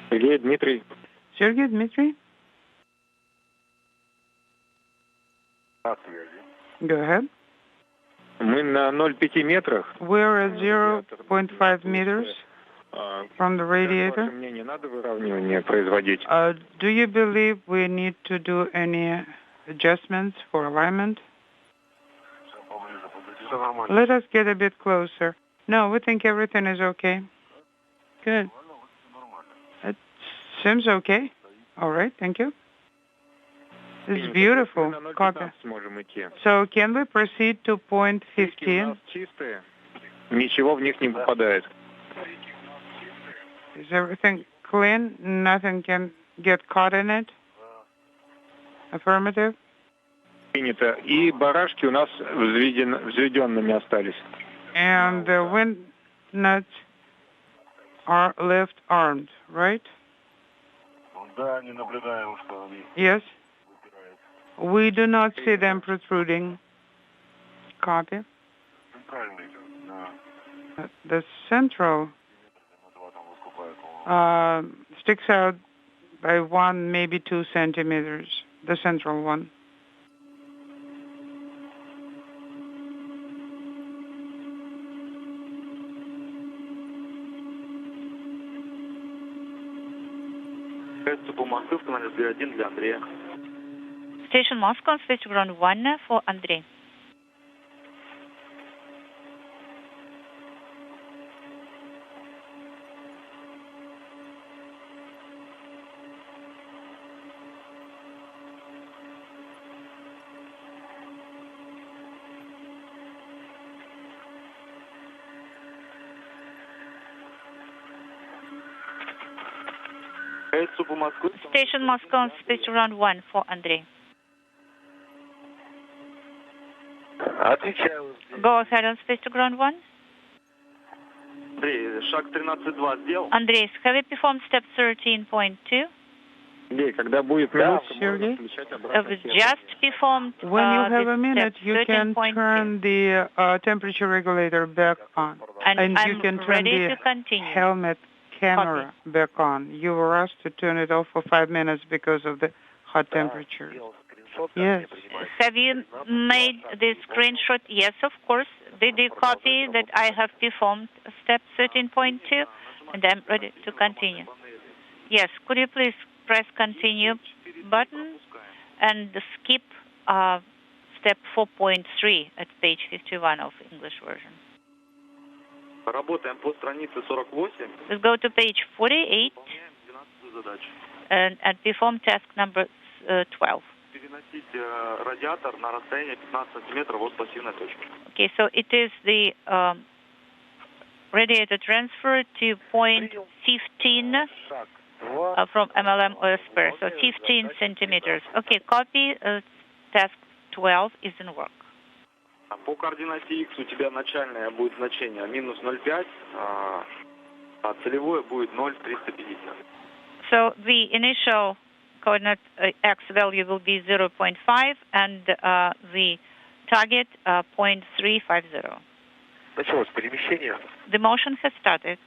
Sergey Dmitri. Sergey Dmitri? Go ahead. Мы на 0,5 метрах. We're at 0.5 meters from the radiator. Мне не надо выравнивание производить. Do you believe we need to do any adjustments for alignment? Let us get a bit closer. No, we think everything is okay. Good. It seems okay. All right, thank you. It's beautiful. Copy. So can we proceed to point 15? Ничего в них не попадает. Is everything clean? Nothing can get caught in it? Affirmative. Принято. И барашки у нас взведенными остались. And the wind nuts are left armed, right? Yes. We do not see them protruding. Copy. The central sticks out by 1, maybe 2 centimeters. The central one. Station Moscow, switch ground 1 for Andrei. Station Moscow, switch ground 1 for Andrei. Go ahead and switch to ground 1. Andrei, have you performed step 13.2? Just performed. When you have a minute, you can turn the temperature regulator back on, and you can turn the to continue. helmet camera back on. You were asked to turn it off for 5 minutes because of the hot temperature. Yes. Have you made the screenshot? Yes, of course. Did you copy that I have performed step 13.2? And I'm ready to continue. Yes, could you please press continue button and skip step 4.3 at page 51 of English version. Let's go to page 48 and perform task number 12. Okay, so it is the radiator transfer to point 15 from MLM OSPR, so 15 centimeters. Okay, copy task 12 is in work. По координате X у тебя начальное будет значение минус 0,5, а целевое будет 0,350. So the initial coordinate X value will be 0.5 and the target 0.350. Началось перемещение. The motion has started.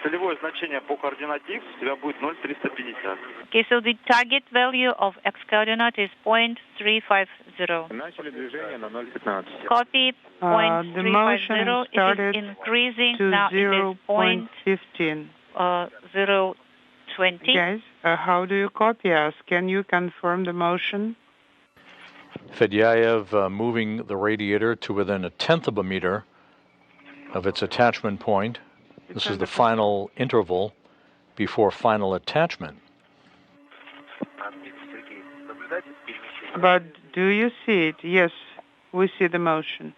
Целевое значение по координате X у тебя будет 0,350. Okay, so the target value of X coordinate is 0.350. Начали движение на 0,15. Copy The motion 0.350 started is increasing to now. It is 0.15. 0.20. Guys, how do you copy us? Can you confirm the motion? Fedyaev moving the radiator to within 1/10 of a meter of its attachment point. This is the final interval before final attachment. But do you see it? Yes, we see the motion.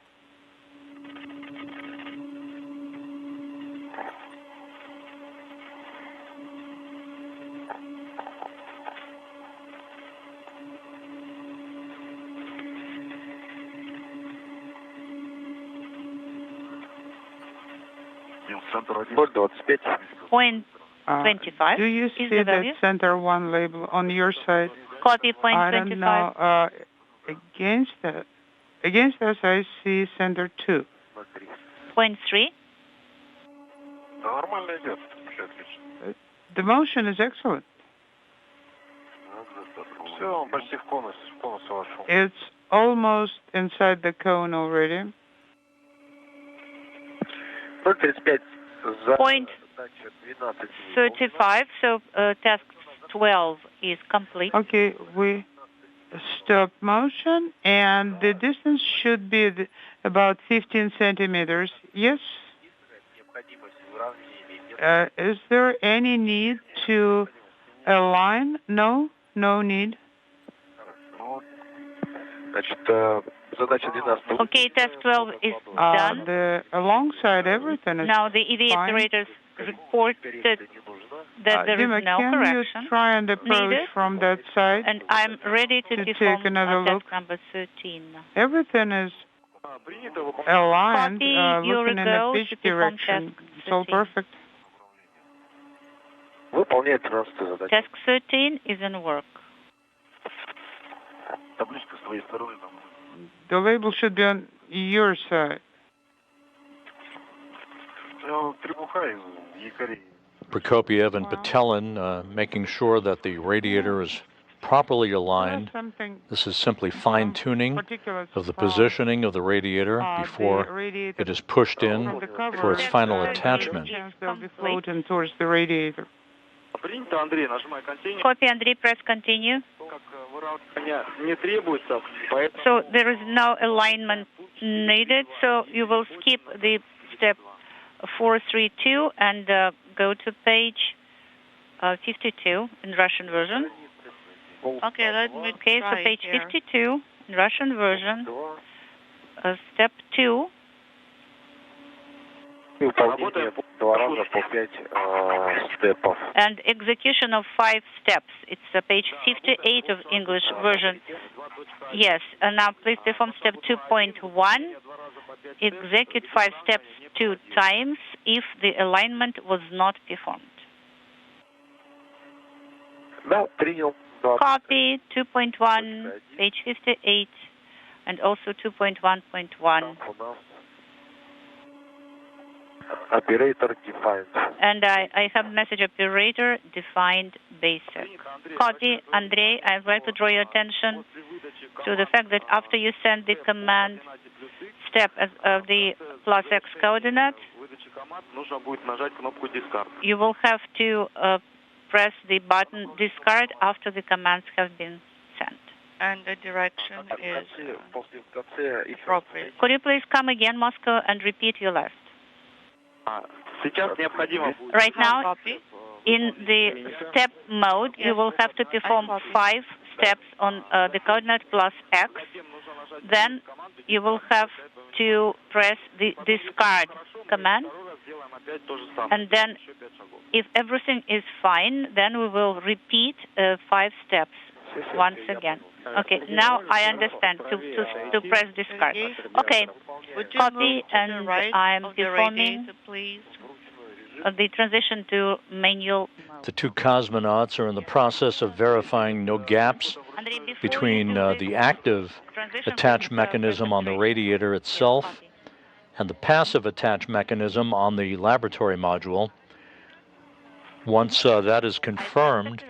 Point 25 do you is see the that value. center 1 label on your side? Copy point I 25. don't know. Against us, I see center 2. Point 3. The motion is excellent. It's almost inside the cone already. Point 35, so task 12 is complete. Okay, we stop motion, and the distance should be about 15 centimeters. Yes? Is there any need to align? No? No need? Okay, task 12 is done. Alongside everything is now the EV operators reported that there Dima, is no can correction you try and approach needed, from that side? and I'm ready to perform take another task look. number 13. Everything is aligned, Copy your looking in a goal pitch to perform direction. task It's all 13. perfect. Task 13 is in work. The label should be on your side. Prokopyev and Petelin making sure that the radiator is properly aligned. This is simply fine-tuning of the positioning of the radiator before it is pushed in for its final attachment. They'll be floating towards the radiator. Copy, Andrei, press continue. So there is no alignment needed, so you will skip the step 432 and go to page 52 in Russian version. Okay, let me Okay, so page 52 in Russian version, step 2. And execution of 5 steps. It's page 58 of English version. Yes, and now please perform step 2.1. Execute 5 steps 2 times if the alignment was not performed. Copy 2.1, page 58, and also 2.1.1. Operator defined. And I have message operator defined basic. Copy, Andrei. I'd like to draw your attention to the fact that after you send the command step of the plus X coordinate, you will have to press the button discard after the commands have been sent. And the direction is appropriate. Could you please come again, Moscow, and repeat your last? Right now, in the step mode, you will have to perform 5 steps on the coordinate plus X. Then you will have to press the discard command. And then if everything is fine, then we will repeat 5 steps once again. Okay, now I understand to press discard. Okay, copy, and I'm performing the transition to manual. The 2 cosmonauts are in the process of verifying no gaps between the active attach mechanism on the radiator itself and the passive attach mechanism on the laboratory module. Once that is confirmed,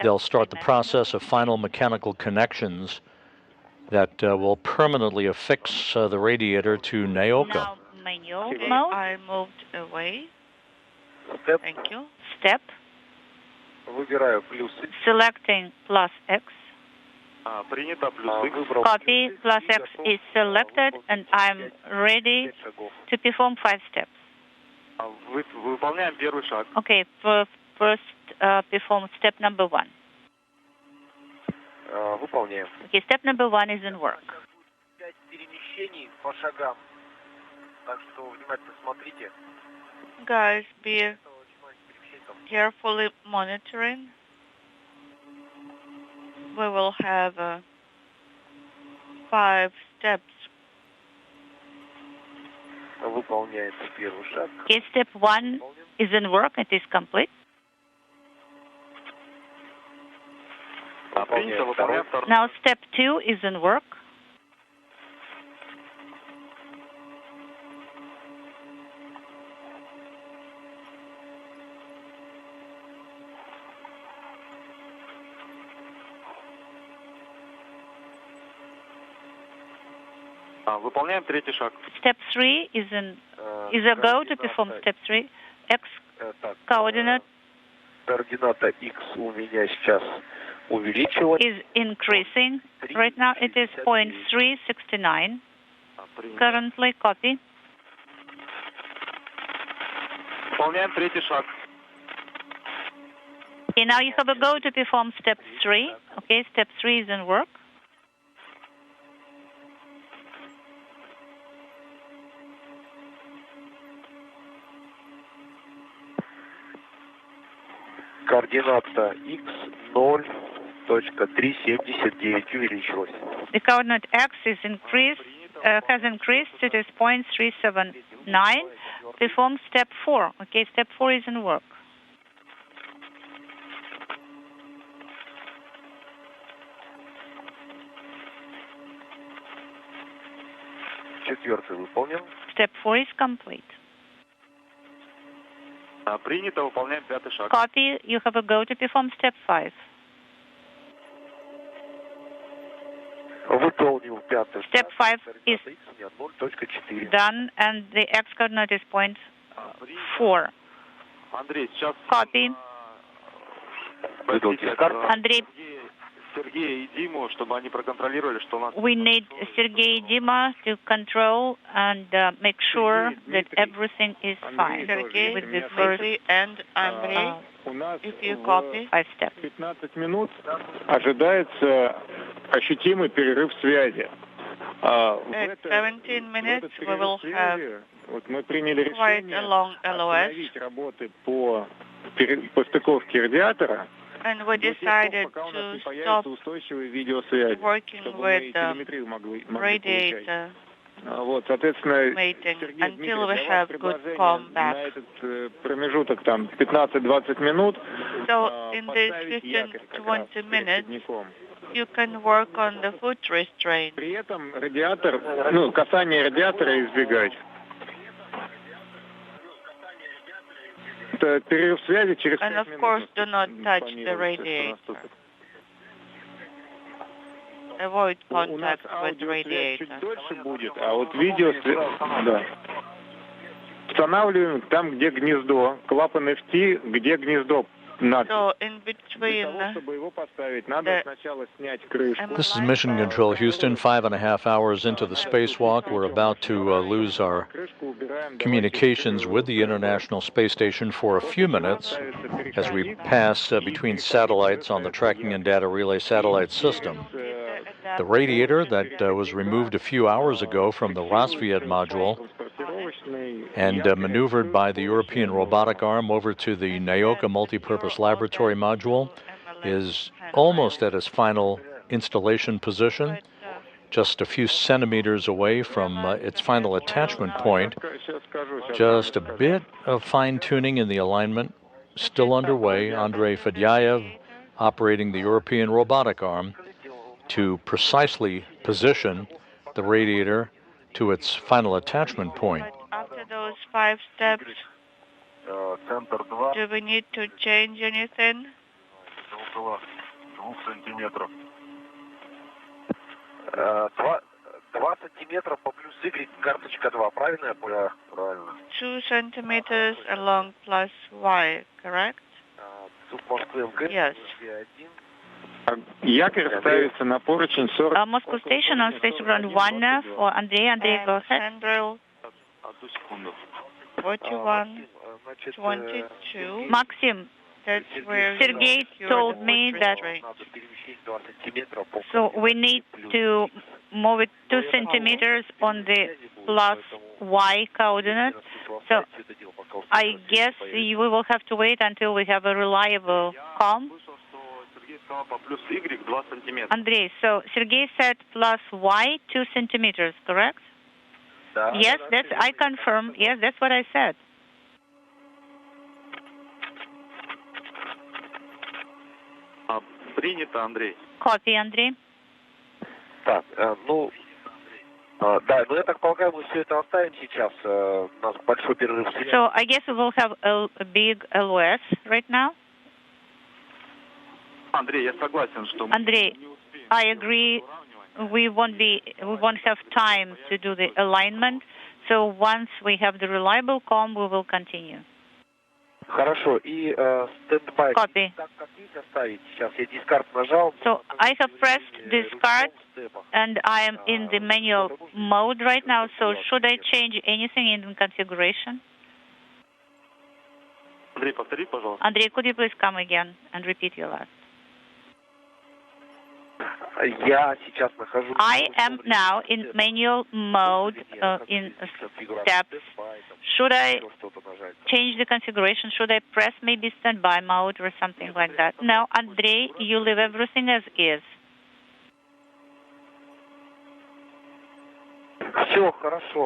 they'll start the process of final mechanical connections that will permanently affix the radiator to Nauka. Now, manual Okay, mode. I moved away. Step. Thank you. Step. Выбираю плюс X. Selecting plus X. Принято плюс X. Выбрал Copy plus X is selected, and I'm ready 5 шагов. to perform 5 steps. Выполняем первый шаг. Okay, first perform step number 1. Выполняем. Okay, step number 1 is in work. 5 перемещений по шагам. Так что внимательно смотрите. Guys, be carefully monitoring. We will have 5 steps. Выполняется первый шаг. Okay, step 1 is in work. It is complete. Принято, выполняем второй. Now step 2 is in work. Выполняем третий шаг. Step 3 is a go to perform step 3. X coordinate Координата X у меня сейчас увеличилась. is increasing. Right now it is 0.369. Currently, copy. Выполняем третий шаг. Okay, now you have a go to perform step 3. Okay, step 3 is in work. Координата X 0.379 увеличилась. The coordinate X is increased, has increased. It is 0.379. Perform step 4. Okay, step 4 is in work. Четвертый выполнен. Step 4 is complete. Принято, выполняем пятый шаг. Copy. You have a go to perform step 5. Выполнил пятый шаг. Step 5 is X у меня 0.4. done, and the X coordinate is 0.4. Андрей, сейчас Copy. Выдал дискард. Andrei, Сергея и Диму, чтобы они проконтролировали, что у нас... we need Sergey Dima to control and make sure that everything is fine Sergey, with the first and Andrei, if you copy. 5 steps. 15 минут ожидается ощутимый перерыв связи. At 17 minutes, we will have мы приняли quite решение a long LOS, остановить работы по стыковке радиатора. and we decided Пока у нас не to появится stop устойчивая видеосвязь, working чтобы мы with и телеметрию могли получать. radiator Вот, соответственно, mating Сергей, until Дмитрий, we для вас have good предложение come на back. этот промежуток там 15-20 минут So in this поставить якорь как раз 15-20 перед minutes, цепняком. you can work on the foot restraint. При этом радиатор, касание радиатора избегать. And of course, do not touch the radiator. Avoid contact with the radiator. Устанавливаем там, где гнездо, клапан FT, где гнездо. So in between This is Mission Control Houston, 5.5 hours into the spacewalk. We're about to lose our communications with the International Space Station for a few minutes as we pass between satellites on the Tracking and Data Relay Satellite System. The radiator that was removed a few hours ago from the Rassvet module and maneuvered by the European Robotic Arm over to the Nauka Multipurpose Laboratory module is almost at its final installation position, just a few centimeters away from its final attachment point. Just a bit of fine-tuning in the alignment still underway. Andrei Fedyaev operating the European Robotic Arm to precisely position the radiator to its final attachment point. After those 5 steps, do we need to change anything? Сантиметров по плюс Y, карточка 2, правильно я понял? Правильно. 2 centimeters along plus Y, correct? Yes. Якорь ставится на поручень 40. Moscow Station on Station Ground 1 for Andrei. Andrei, go ahead. Handle 41, 22. Maxim, That's where Sergey told me that so we need to move it 2 centimeters on the plus Y coordinate. So I guess we will have to wait until we have a reliable comm. Andrei, so Sergey said plus Y 2 centimeters, correct? Yes, that's, I confirm. Yes, that's what I said. Принято, Андрей. Copy, Andrei. Так, ну, да, но я так полагаю, мы все это оставим сейчас. У нас большой перерыв. So I guess we will have a big LOS right now. Андрей, я согласен, что... Andrei, I agree. We won't have time to do the alignment. So once we have the reliable comm, we will continue. Хорошо, и стендбай. Copy. Сейчас я дискард нажал. So I have pressed discard, and I am in the manual mode right now. So should I change anything in the configuration? Андрей, повтори, пожалуйста. Andrei, could you please come again and repeat your last? I am now in manual mode in steps. Should I change the configuration? Should I press maybe standby mode or something like that? No, Andrei, you leave everything as is.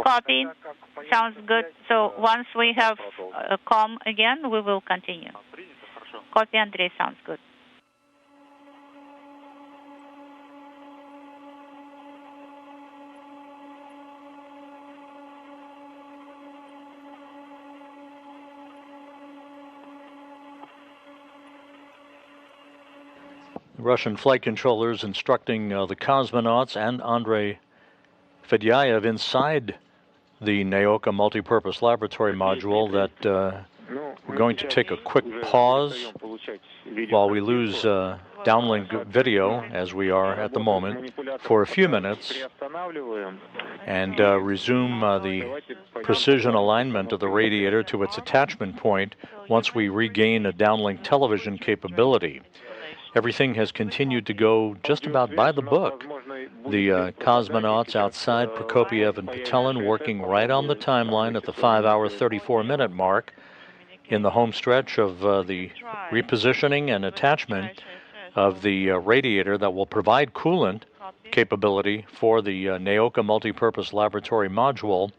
Copy. Sounds good. So once we have a comm again, we will continue. Copy, Andrei. Sounds good. Russian flight controllers instructing the cosmonauts and Andrei Fedyaev inside the Nauka multipurpose laboratory module that we're going to take a quick pause while we lose downlink video, as we are at the moment, for a few minutes, and resume the precision alignment of the radiator to its attachment point once we regain a downlink television capability. Everything has continued to go just about by the book. The cosmonauts outside, Prokopyev and Petelin, working right on the timeline at the 5-hour, 34-minute mark in the home stretch of the repositioning and attachment of the radiator that will provide coolant capability for the Nauka multipurpose laboratory module.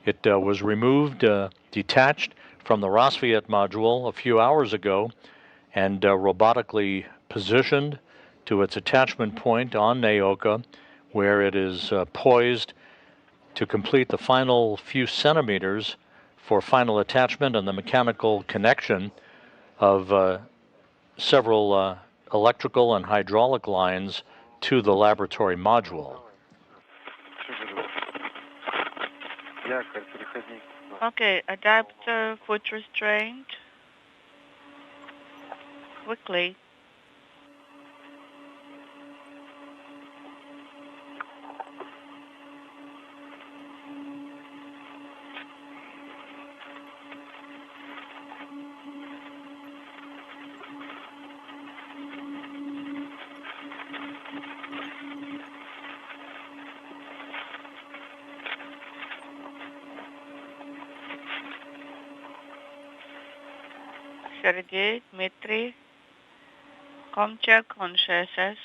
It was removed, detached from the Rassvet module a few hours ago, and robotically positioned to its attachment point on Nauka, where it is poised to complete the final few centimeters for final attachment and the mechanical connection of several electrical and hydraulic lines to the laboratory module. Okay, adapter, foot restraint. Quickly. Sergey, Dmitri, com check on CSS.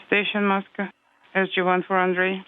Station Moscow, SG1 for Andrei.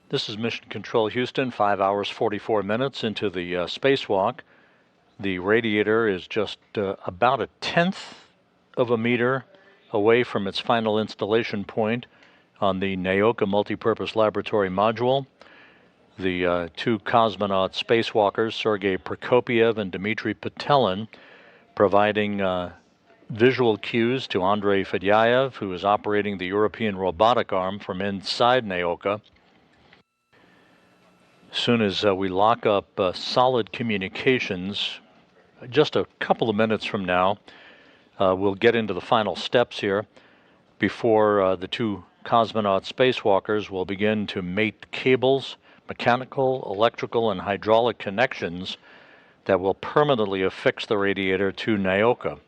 This is Mission Control Houston, 5 hours 44 minutes into the spacewalk. The radiator is just about 1/10 of a meter away from its final installation point on the Nauka multipurpose laboratory module. The two cosmonaut spacewalkers, Sergey Prokopyev and Dmitri Petelin, providing visual cues to Andrei Fedyaev, who is operating the European Robotic Arm from inside Nauka. As soon as we lock up solid communications, just a couple of minutes from now, we'll get into the final steps here before the two cosmonaut spacewalkers will begin to mate cables, mechanical, electrical, and hydraulic connections that will permanently affix the radiator to Nauka.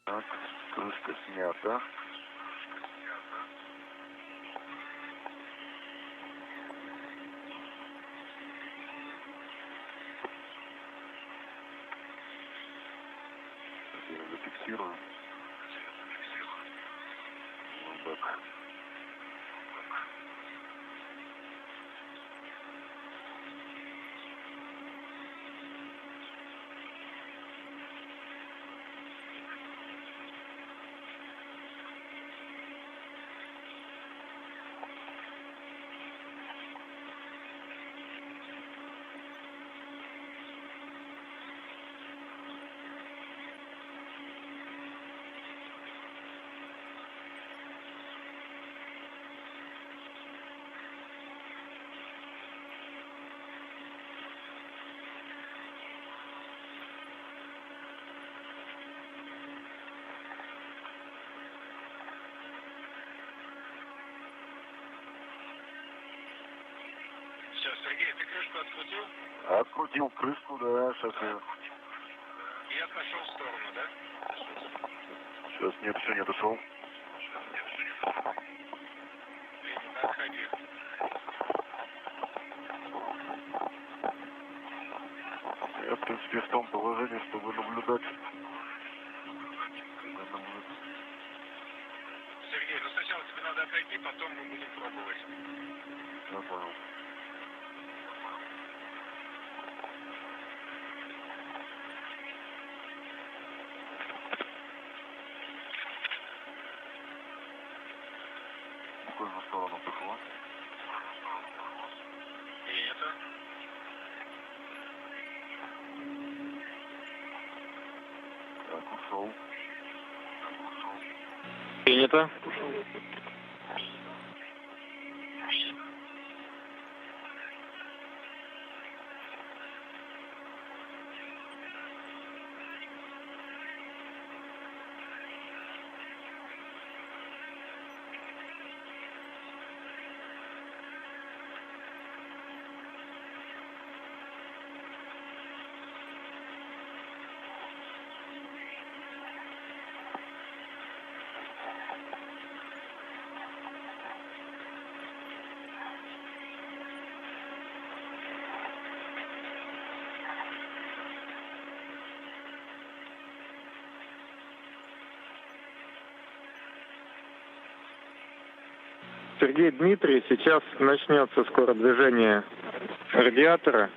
Так, крышка снята. Зафиксируем. Сергей, ты крышку открутил? Открутил крышку, да, сейчас я... И отошел в сторону, да? Сейчас нет, еще не отошел. Отходи. Я, в принципе, в том положении, чтобы наблюдать. Сергей, ну сначала тебе надо отойти, потом мы будем пробовать. Я понял. В какую сторону пошло? И это? Так, ушел. Принято. Сергей, Дмитрий, сейчас начнется скоро движение радиатора,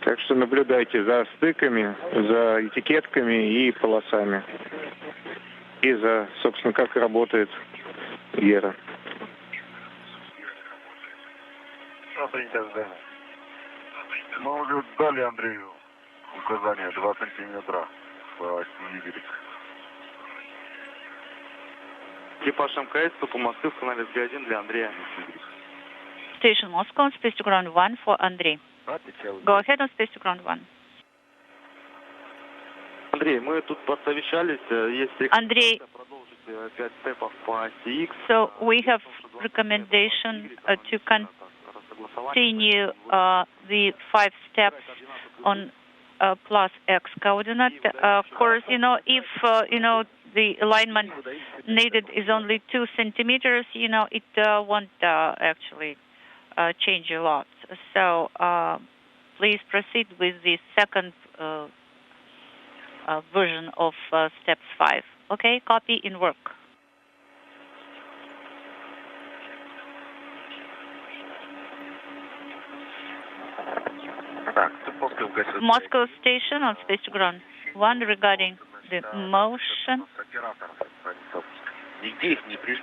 так что наблюдайте за стыками, за этикетками и полосами. И за, собственно, как работает гера. Принято задание. Мы уже дали Андрею указание 2 сантиметра по оси Y. Экипаж МКС по Москве в канале СГ-1 для Андрея. Station Moscow on space to ground 1 for Andrei. Go ahead on space to ground 1. Андрей, мы тут посовещались, есть Andrei, продолжить 5 степов по оси X. so we have recommendation to continue the 5 steps on plus X coordinate. Of course, if the alignment needed is only 2 centimeters, it won't actually change a lot. So please proceed with the second version of steps 5. Okay, copy in work. Moscow station on space to ground 1 regarding the motion.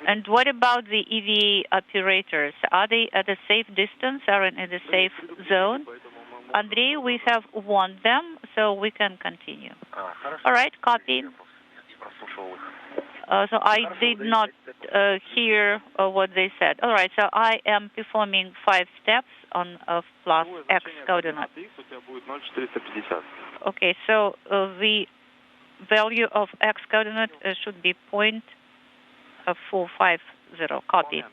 And what about the EVA operators? Are they at a safe distance? Are in a safe zone? Andrei, we have warned them, so we can continue. All right, copy. So I did not hear what they said. All right, so I am performing 5 steps on plus X coordinate. Okay, so the value of X coordinate should be 0.450. Copy.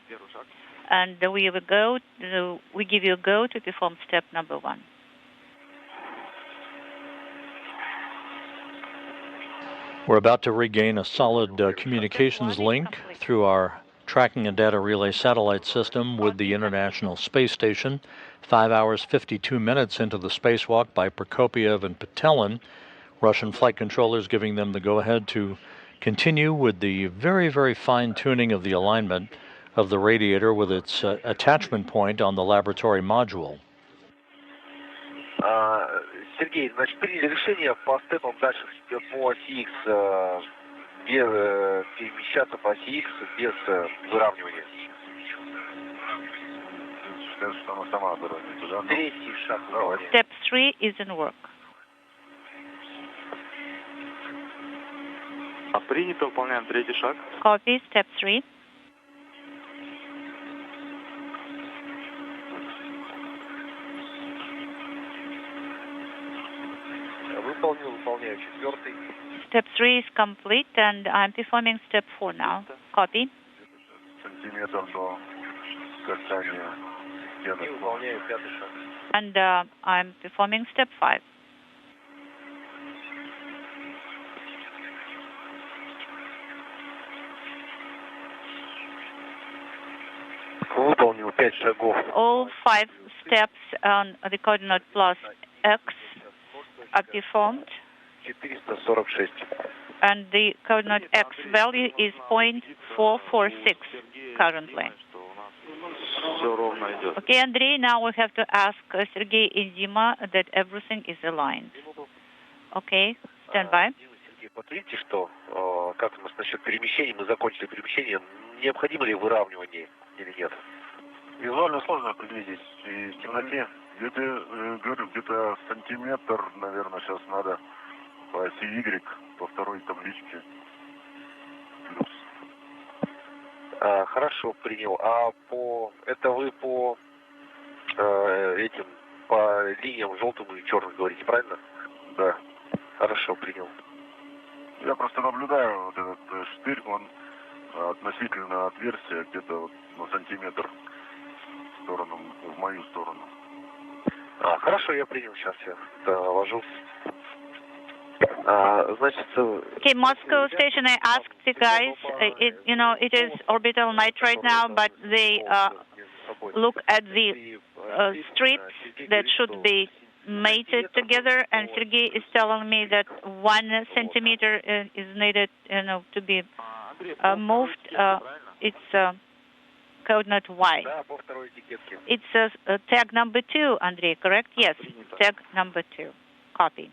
And we give you a go to perform step number 1. We're about to regain a solid communications link through our tracking and data relay satellite system with the International Space Station. 5 hours, 52 minutes into the spacewalk by Prokopyev and Petelin. Russian flight controllers giving them the go-ahead to continue with the very, very fine tuning of the alignment of the radiator with its attachment point on the laboratory module. Сергей, значит, приняли решение по степам дальше по оси X перемещаться по оси X без выравнивания. Третий шаг. Step 3 is in work. Принято, выполняем третий шаг. Copy, step 3. Выполняю четвертый. Step 3 is complete and I'm performing step 4 now. Copy. Сантиметр до касания стены. Выполняю пятый шаг. And I'm performing step 5. Выполнил 5 шагов. All 5 steps on the coordinate plus X are performed. 446. And the coordinate X value is 0.446 currently. Okay, Andrei, now we have to ask Sergey and Dima that everything is aligned. Okay, stand by. Сергей, подтвердите, что как у нас насчет перемещений, мы закончили перемещение, необходимо ли выравнивание или нет? Визуально сложно определить и в темноте. Где-то, говорю, где-то сантиметр, наверное, сейчас надо по оси Y, по второй табличке. Хорошо, принял. А это вы по этим, по линиям желтым и черным говорите, правильно? Да. Хорошо, принял. Я просто наблюдаю вот этот штырь, он относительно отверстия где-то вот на сантиметр в сторону, в мою сторону. Хорошо, я принял, сейчас я ложу. Значит... Okay, Moscow station, I asked the guys, it is orbital night right now, but they look at the strips that should be mated together, and Sergey is telling me that 1 centimeter is needed, to be moved. It's coordinate Y. It's tag number 2, Andrei, correct? Yes, tag number 2. Copy.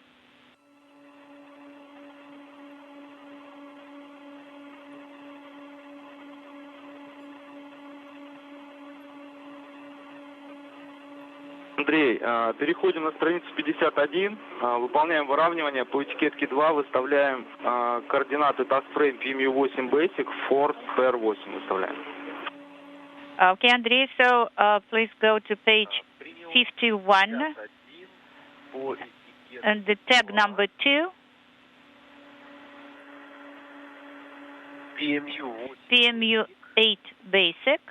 Андрей, переходим на страницу 51, выполняем выравнивание, по этикетке 2 выставляем координаты taskframe PMU8 Basic, force PR8 выставляем. Okay, Andrei, so please go to page 51 and the tag number 2. PMU8 Basic.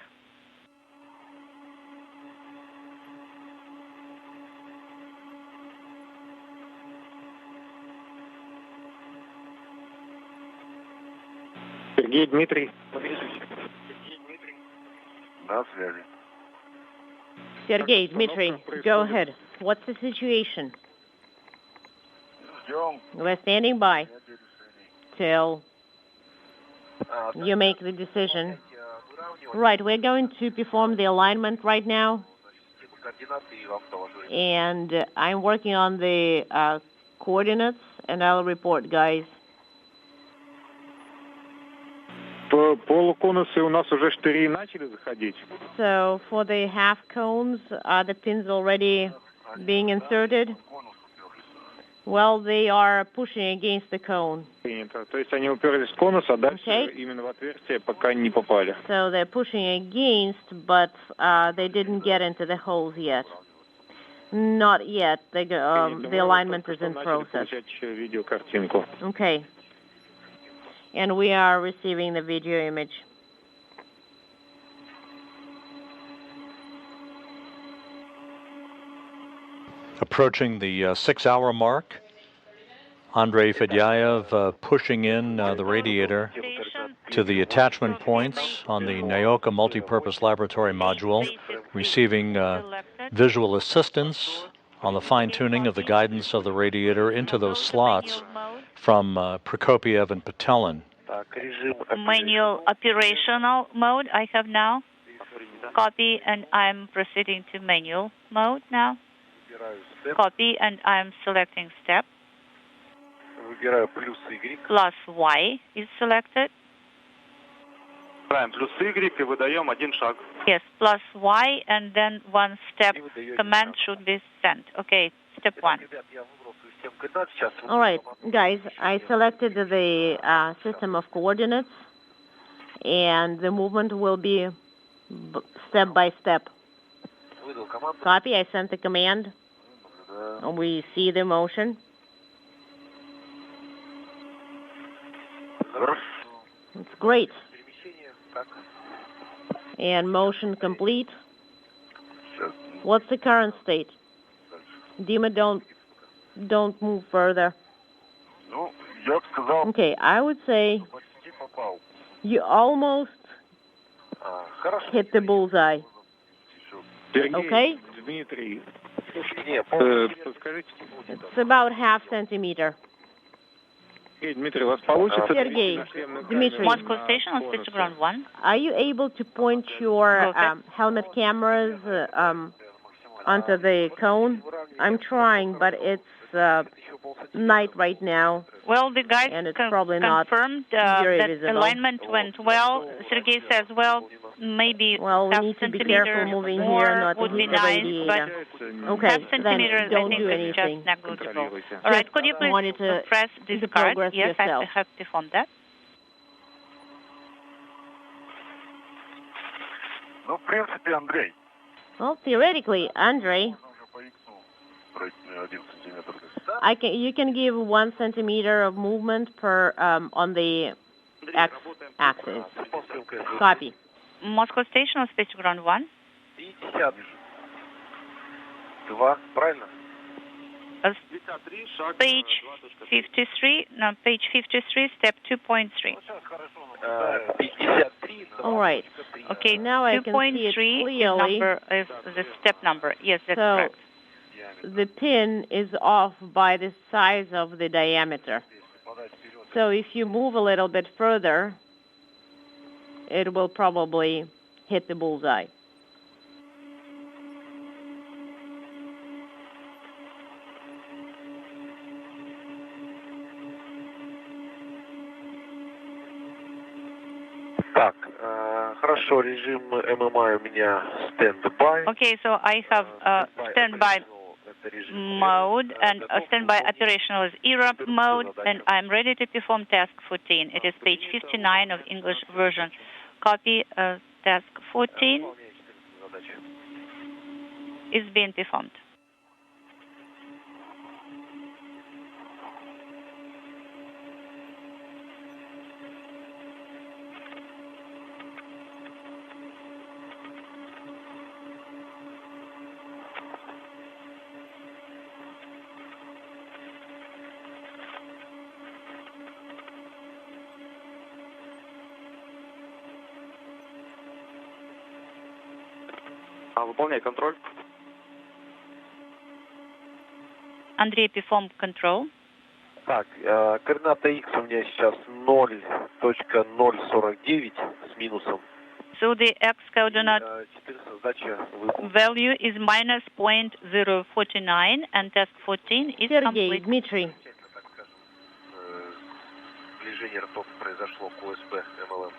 Сергей, Дмитрий. На связи. Sergey, Dmitri, go ahead. What's the situation? We're standing by till you make the decision. Right, we're going to perform the alignment right now. And I'm working on the coordinates, and I'll report, guys. Полуконусы у нас уже штыри начали заходить. So for the half cones, are the pins already being inserted? Well, they are pushing against the cone. Принято. То есть они уперлись в конус, а дальше именно в отверстие пока не попали. So they're pushing against, but they didn't get into the holes yet. Not yet. The alignment is in process. Видеокартинку. Okay. And we are receiving the video image. Approaching the 6-hour mark Andrei Fedyaev pushing in the radiator to the attachment points on the Nauka multipurpose laboratory module, receiving visual assistance on the fine-tuning of the guidance of the radiator into those slots from Prokopyev and Petelin. Manual operational mode I have now. Copy, and I'm proceeding to manual mode now. Copy, and I'm selecting step. Plus Y is selected. Yes, plus Y, and then one step command should be sent. Okay, step 1. All right, guys, I selected the system of coordinates, and the movement will be step by step. Copy, I sent the command. We see the motion. It's great. And motion complete. What's the current state? Dima, don't move further. Okay, I would say you almost hit the bullseye. Okay? It's about half centimeter. Sergey, Dmitri, Moscow station on switch to ground 1. Are you able to point your helmet cameras onto the cone? I'm trying, but it's night right now. Well, the guide and it's probably not confirmed very that visible. Alignment went well. Sergey says, well, maybe we half need to be centimeter careful moving more here, not to would hit be the nice, radiator. but Okay, half centimeter then don't I think do is anything. just negligible. All right, could you please monitor press the discard? progress Yes, I yourself. have performed that. Well, theoretically, Andrei, you can give 1 centimeter of movement per on the x-axis. Copy. Moscow station on space to ground 1. Page 53, no, page 53, step 2.3. All right. Okay, now I can see it 2.3 clearly. is the step number. Yes, that's So correct. the pin is off by the size of the diameter. So if you move a little bit further, it will probably hit the bullseye. Хорошо, режим ММА у меня stand-by. Okay, so I have standby mode, and standby operational is ERA mode, and I'm ready to perform task 14. It is page 59 of English version. Copy task 14 is being performed. Выполняй контроль. Андрей, perform control. Так, координата X у меня сейчас 0.049 с минусом. So the X coordinate value is minus 0.049, and task 14 is Sergey, complete. Dmitri. Движение ртов произошло к ОСП МЛМ.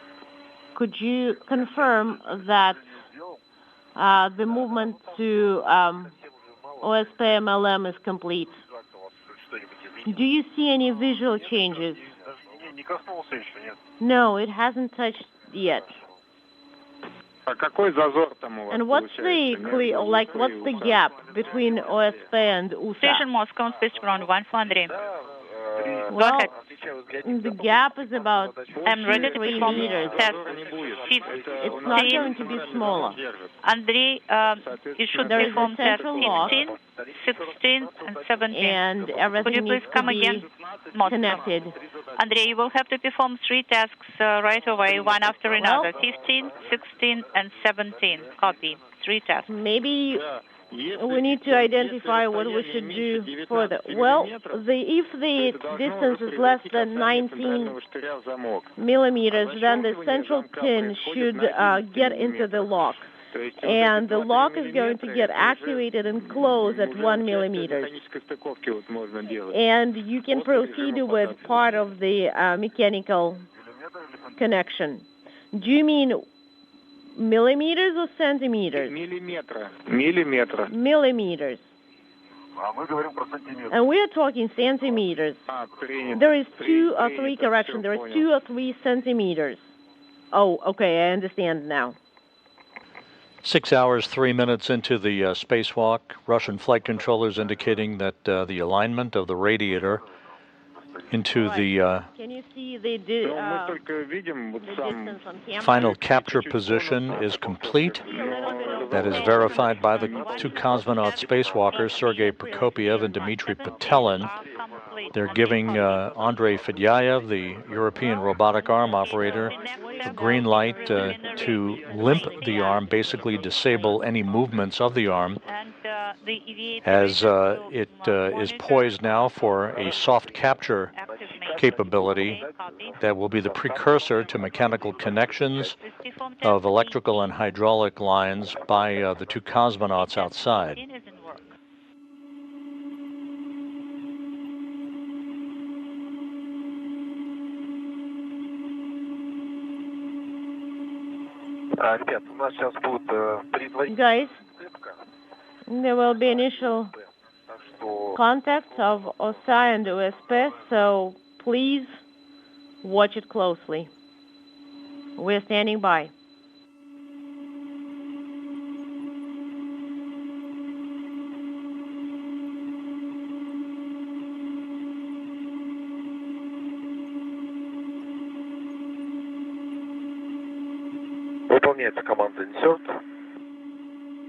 Could you confirm that the movement to OSP MLM is complete? Do you see any visual changes? No, it hasn't touched yet. And what's the what's the gap between OSP and USA? Station Moscow on space ground 1 for Andrei. Well, the gap is about I'm ready to 3 perform meters. test 15. It's not going to be smaller. Andrei, you should There is a perform test central lock, 15, 16, and 17. and everything Could you needs please to come be again? Moscow. connected. Andrei, you will have to perform 3 tasks right away, one after another. 15, 16, and 17. Copy. 3 tasks. Maybe we need to identify what we should do further. Well, if the distance is less than 19 millimeters, then the central pin should get into the lock. And the lock is going to get activated and close at 1 millimeter. And you can proceed with part of the mechanical connection. Do you mean millimeters or centimeters? Millimeters. And we are talking centimeters. There is 2 or 3, correction, there is 2 or 3 centimeters. Oh, okay, I understand now. 6 hours, 3 minutes into the spacewalk, Russian flight controllers indicating that the alignment of the radiator into the Can you see the distance on camera? final capture position is complete. That is verified by the 2 cosmonaut spacewalkers, Sergey Prokopyev and Dmitri Petelin. They're giving Andrei Fedyaev, the European Robotic Arm operator, a green light to limp the arm, basically disable any movements of the arm, as it is poised now for a soft capture capability that will be the precursor to mechanical connections of electrical and hydraulic lines by the 2 cosmonauts outside. Guys, there will be initial contact of OSI and USP, so please watch it closely. We're standing by.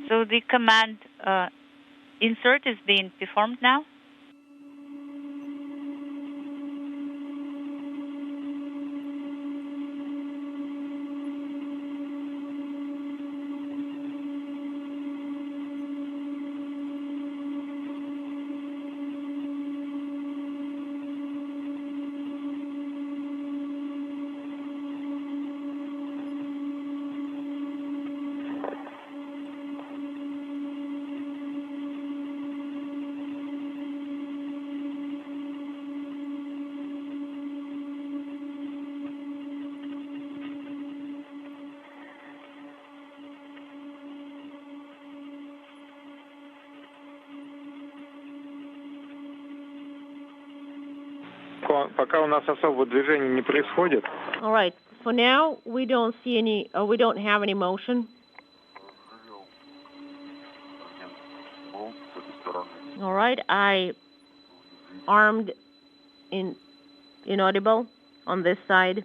So the command insert is being performed now? All right. For now, we don't see any. We don't have any motion. All right. I armed inaudible on this side.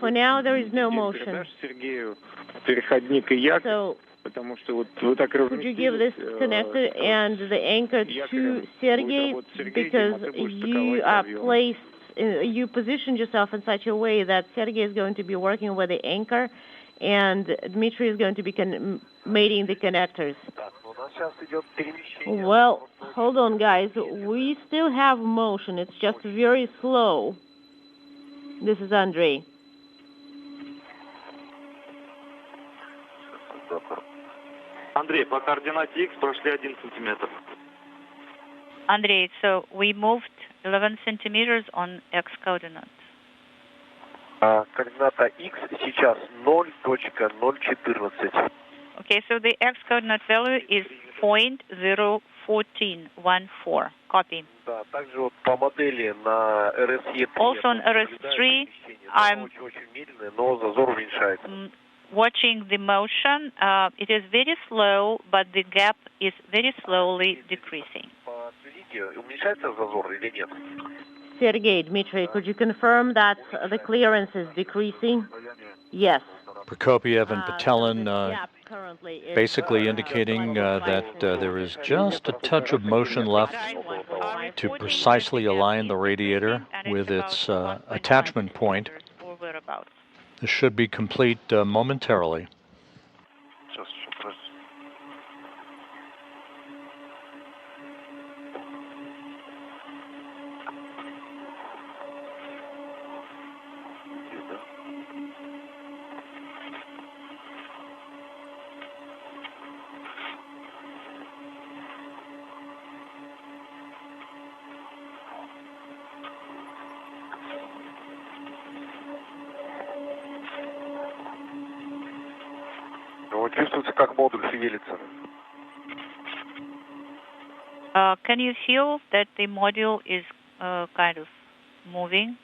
For now, there is no motion. So, could you give this connector and the anchor to Sergey, because you are placed, you positioned yourself in such a way that Sergey is going to be working with the anchor, and Dmitri is going to be mating the connectors. Well, hold on, guys. We still have motion. It's just very slow. This is Andrei. Андрей, по координате X прошли 1 сантиметр. Andrei, so we moved 11 centimeters on X coordinate. Координата X сейчас 0.014. Okay, so the X coordinate value is 0.01414. Copy. Да, также вот по модели на RSE3. Also on RS3, I'm очень медленный, но зазор уменьшается. watching the motion. It is very slow, but the gap is very slowly decreasing. Sergey, Dmitri, could you confirm that the clearance is decreasing? Yes. Prokopyev and Petelin Currently basically indicating that there is just a touch of motion left to precisely align the radiator with its attachment point. This should be complete momentarily. Чувствуется, как модуль шевелится. Can you feel that the module is kind of moving?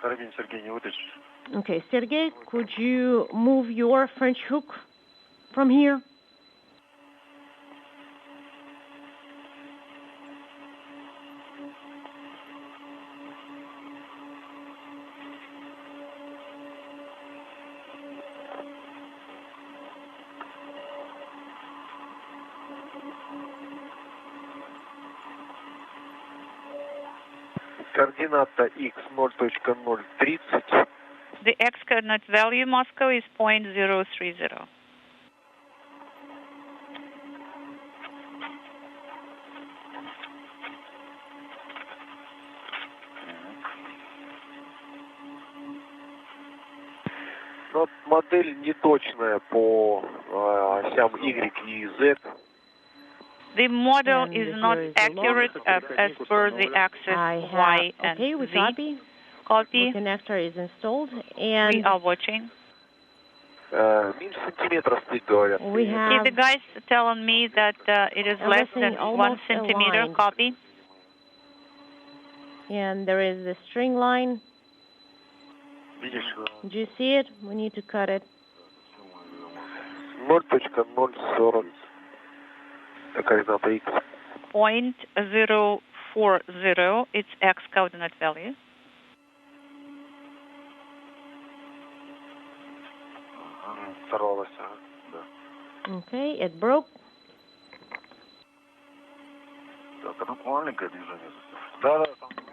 Карабин, Сергей, не вытащишь. Okay, Sergey, could you move your French hook from here? Координата x 0.030. The x-coordinate value Moscow is 0.030. Но модель неточная по осям y и z. The model is not accurate as per the axis Y and Z. Copy. The connector is installed, and we are watching. Меньше сантиметра стоит, говорят. We have the guys telling me that it is less than 1 centimeter. aligned. Copy. And there is the string line. Do you see it? We need to cut it. 0.040. Координата x. 0.040. Its x coordinate value. Сорвалась, да. Okay, it broke.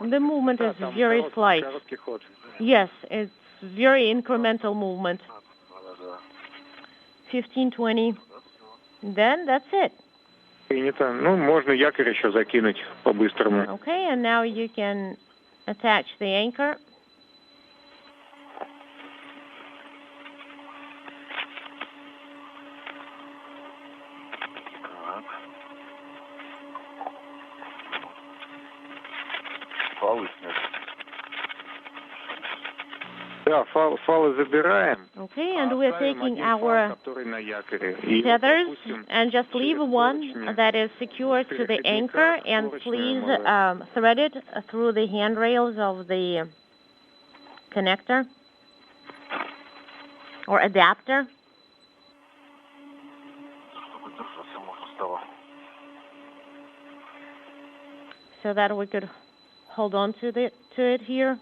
The movement is very slight. Yes, it's very incremental movement. 15, 20. Then that's it. Принято. Ну, можно якорь еще закинуть по-быстрому. Okay, and now you can attach the anchor. Да, фалы забираем. Okay, and we're taking our tethers and just leave one that is secured to the anchor, and please thread it through the handrails of the connector or adapter. So that we could hold on to it here.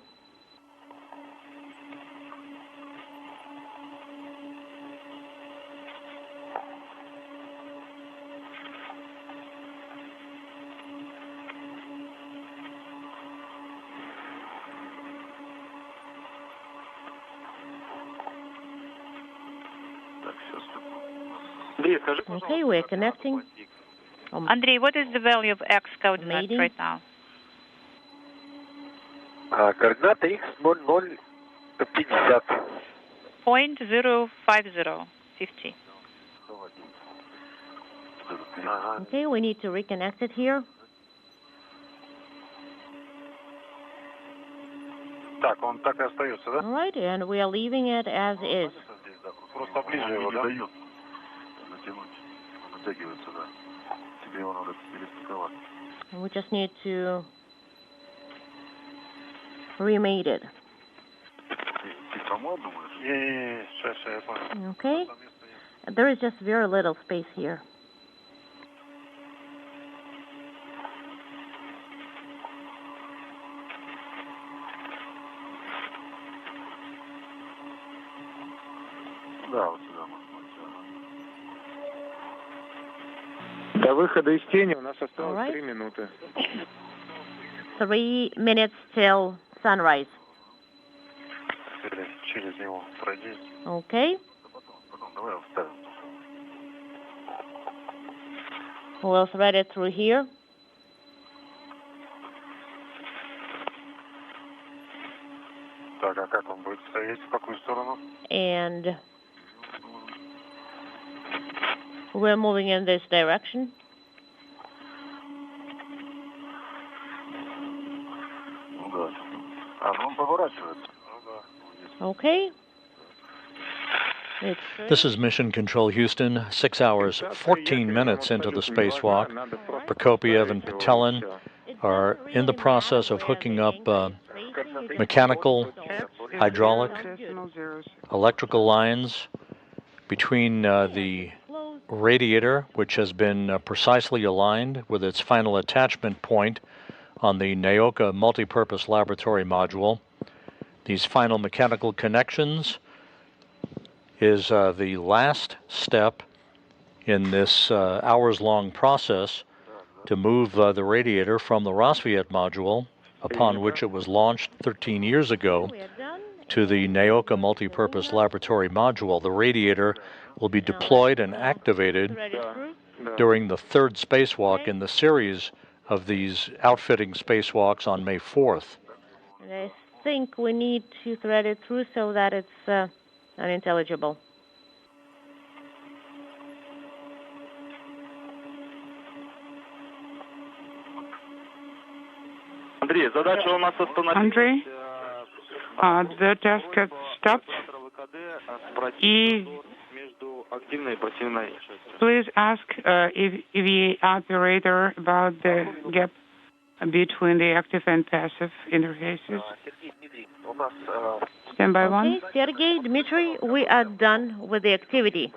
Okay, we're connecting. Andrei, what is the value of x coordinate right now? Координата x 0,0 .050, 50. Okay, we need to reconnect it here. Так, он так и остается, да? All right, and we are leaving it as is. Просто ближе его не дают натянуть. Он натягивается, да. Тебе его надо перестыковать. We just need to remake it. Ты сама думаешь? Не, сейчас я понял. Okay, there is just very little space here. Да, вот сюда можно. До выхода из тени у нас осталось Alright. 3 минуты. 3 minutes till sunrise. Через него пройди. Okay, Потом давай вставим. we'll thread it through here. Так, а как он будет стоять? В какую сторону? And we're moving in this direction. Ну да. А, ну он поворачивается. Ну да. Okay. This is Mission Control Houston, 6 hours, 14 minutes into the spacewalk. Prokopyev and Petelin are in the process of hooking up mechanical, hydraulic, electrical lines between the radiator, which has been precisely aligned with its final attachment point on the Nauka multipurpose laboratory module. These final mechanical connections is the last step in this hours-long process to move the radiator from the Rassvet module, upon which it was launched 13 years ago, to the Nauka multipurpose laboratory module. The radiator will be deployed and activated during the third spacewalk in the series of these outfitting spacewalks on May 4th. And I think we need to thread it through so that it's unintelligible. Андрей, задача у нас остановилась. Andrei, the task has stopped. Please ask EVA operator about the gap between the active and passive interfaces. Standby one. Okay, Sergey, Dmitri, we are done with the activity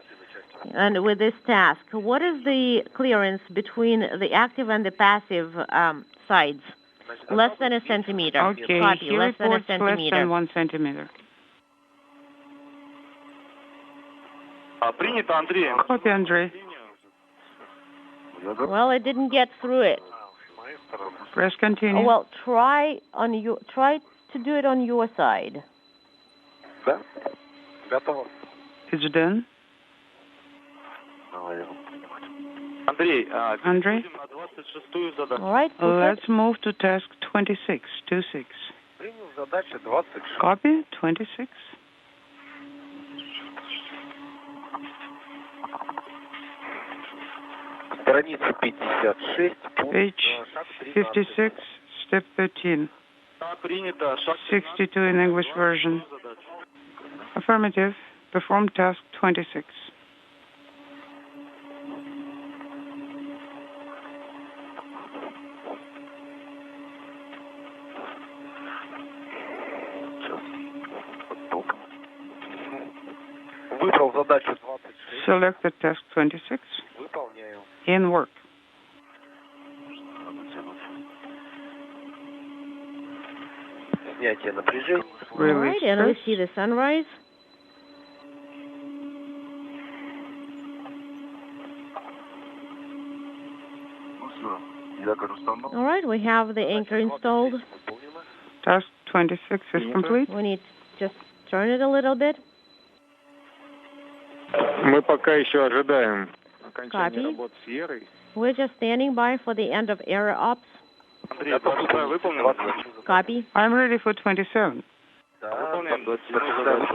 and with this task. What is the clearance between the active and the passive sides? Less than a centimeter. Okay, Copy, he less than a reports less centimeter. than 1 centimeter. Принято, Андрей. Copy, Andrei. Well, I didn't get through it. Press continue. Well, try to do it on your side. Да? Готово. It's done. Андрей, Andrei, задачу. All right, let's move to task 26, 26. Принял задачу 26. Copy, 26. Страница 56. Page 56, step 13. Принято. 62 in English version. Affirmative. Perform task 26. Выбрал задачу 26. Select the task 26 Выполняю. in work. Снятие напряжения. All right, Release and we stress. see the sunrise. Ну все, якорь установлен. All right, we have the anchor installed. Task 26 is complete. We need to just turn it a little bit. Мы пока еще ожидаем окончания Copy. работ с Ерой. We're just standing by for the end of error ops. Андрей, 26 выполнил? Copy. I'm ready for 27.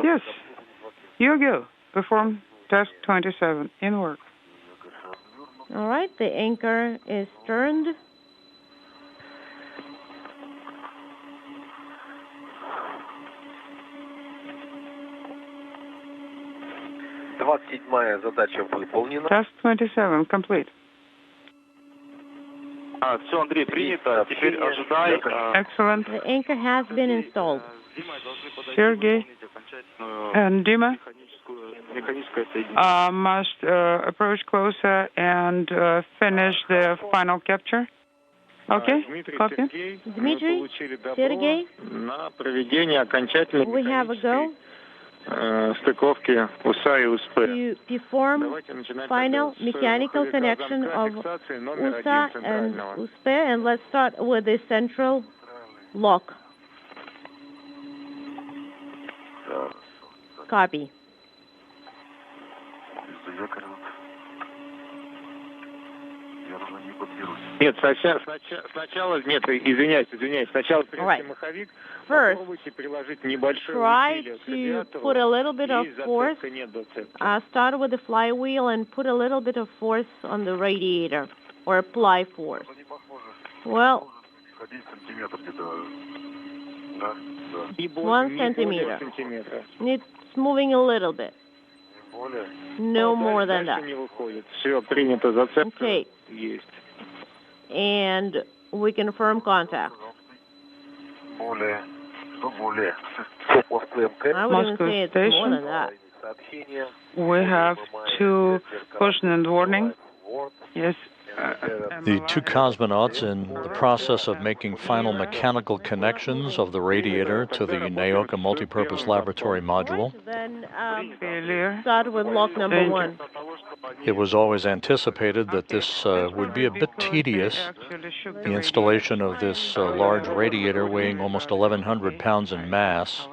Yes. You go. Perform task 27. In work. All right, the anchor is turned. Task 27 complete. Excellent. The anchor has been installed. Sergey and Dima must approach closer and finish the final capture. Okay, copy. Dmitri, Sergey, we have a go стыковки УСА и УСП. to perform final mechanical connection of USA and USP, and let's start with the central lock. Copy. Нет, сначала, извиняюсь, сначала прежде маховик, попробуйте приложить небольшое усилие к радиатору. Put a little bit of force. Start with the flywheel and put a little bit of force on the radiator, or apply force. Well, 1 centimeter. It's moving a little bit. No more than that. Okay. And we confirm contact. I wouldn't say it's more than that. We have 2 caution and warning. Yes. The 2 cosmonauts in the process of making final mechanical connections of the radiator to the Nauka multipurpose laboratory module. Then start with lock number 1. It was always anticipated that this would be a bit tedious. The installation of this large radiator weighing almost 1,100 pounds in mass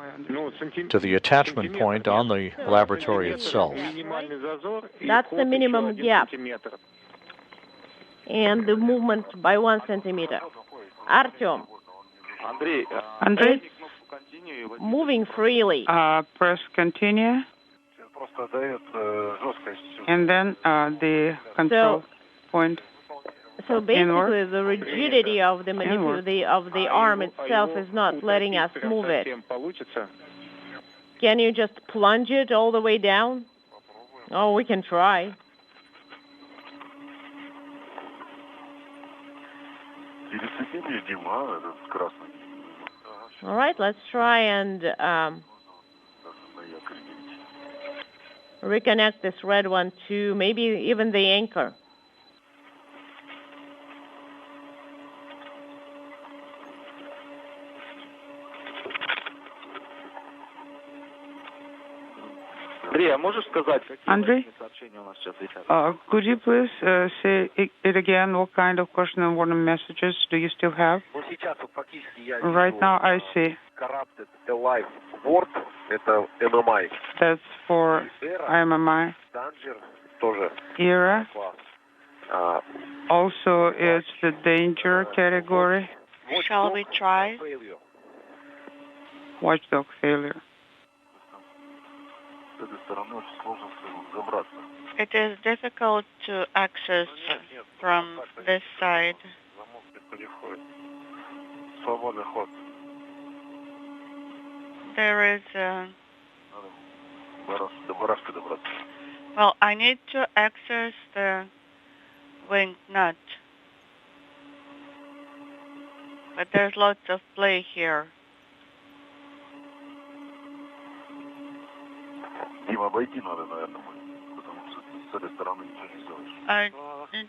to the attachment point on the laboratory itself. That's the minimum gap. And the movement by 1 centimeter. Artyom. Andrei? Moving freely. Press continue. And then the control point. So basically, the rigidity of the arm itself is not letting us move it. Can you just plunge it all the way down? Oh, we can try. All right, let's try and reconnect this red one to maybe even the anchor. Andrei, could you please say it again? What kind of caution and warning messages do you still have? Right now I see. That's for MMI. Era. Also, it's the danger category. Shall we try? Watchdog failure. It is difficult to access from this side. There is well, I need to access the wing nut. But there's lots of play here.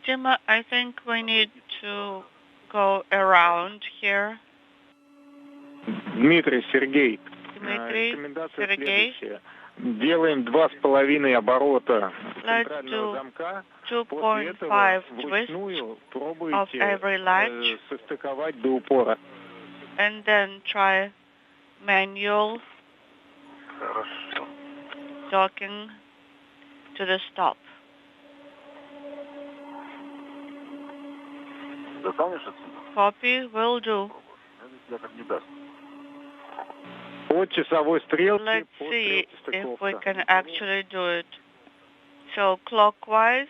Dima, I think we need to go around here. Дмитрий, Сергей. Делаем 2,5 оборота центрального замка. 2.5 twists of every latch. Состыковать до упора. And then try manual docking to the stop. Copy, will do. От часовой стрелки. Let's see if we can actually do it. So clockwise,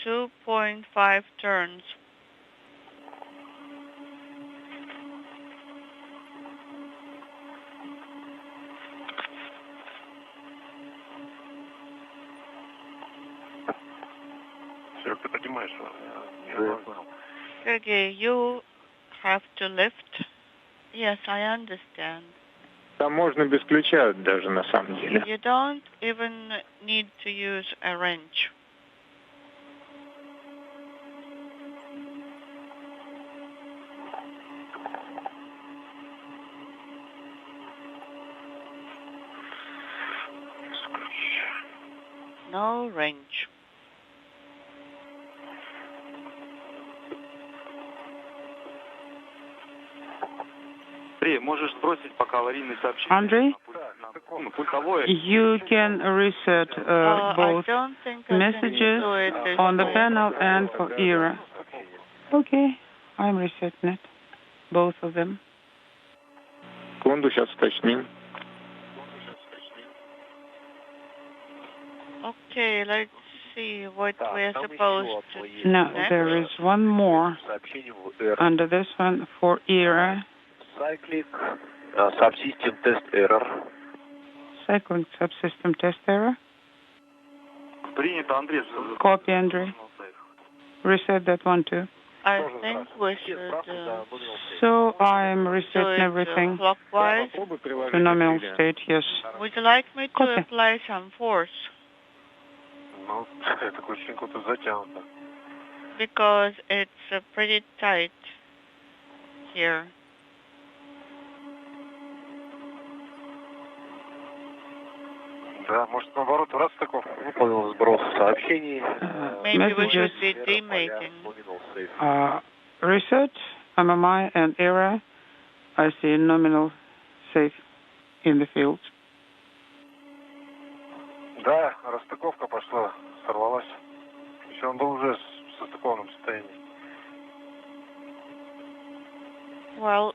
2.5 turns. Sergey, you have to lift. Yes, I understand. Там можно без ключа даже на самом деле. You don't even need to use a wrench. No wrench. Можешь сбросить пока аварийные сообщения. Andre, you can reset both messages on the panel and for ERA. Okay, I'm resetting it, both of them. Секунду, сейчас уточним. Okay, let's see what we're supposed to do. Now, there is one more under this one for ERA. Cyclic subsystem test error. Cyclic subsystem test error. Принято, Андрей. Copy, Andre. Reset that one too. I think we should So I'm resetting everything clockwise. to nominal state, yes. Would you like me to apply some force? Because it's pretty tight here. Да, может, наоборот, раз таков. Выполнил сброс сообщений. Maybe we should be demating. Reset, MMI, and error. I see nominal safe in the field. Да, расстыковка пошла, сорвалась. Еще он был уже в состыкованном состоянии. Well,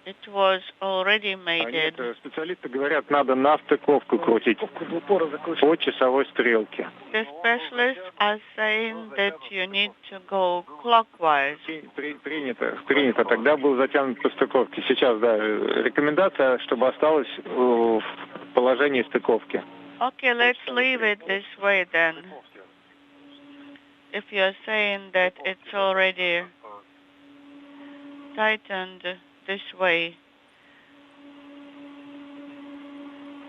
it was already mated. Специалисты говорят, надо на стыковку крутить по часовой стрелке. The specialists are saying that you need to go clockwise. Принято. Тогда был затянут по стыковке. Сейчас, да, рекомендация, чтобы осталось в положении стыковки. Okay, let's leave it this way then. If you're saying that it's already tightened this way,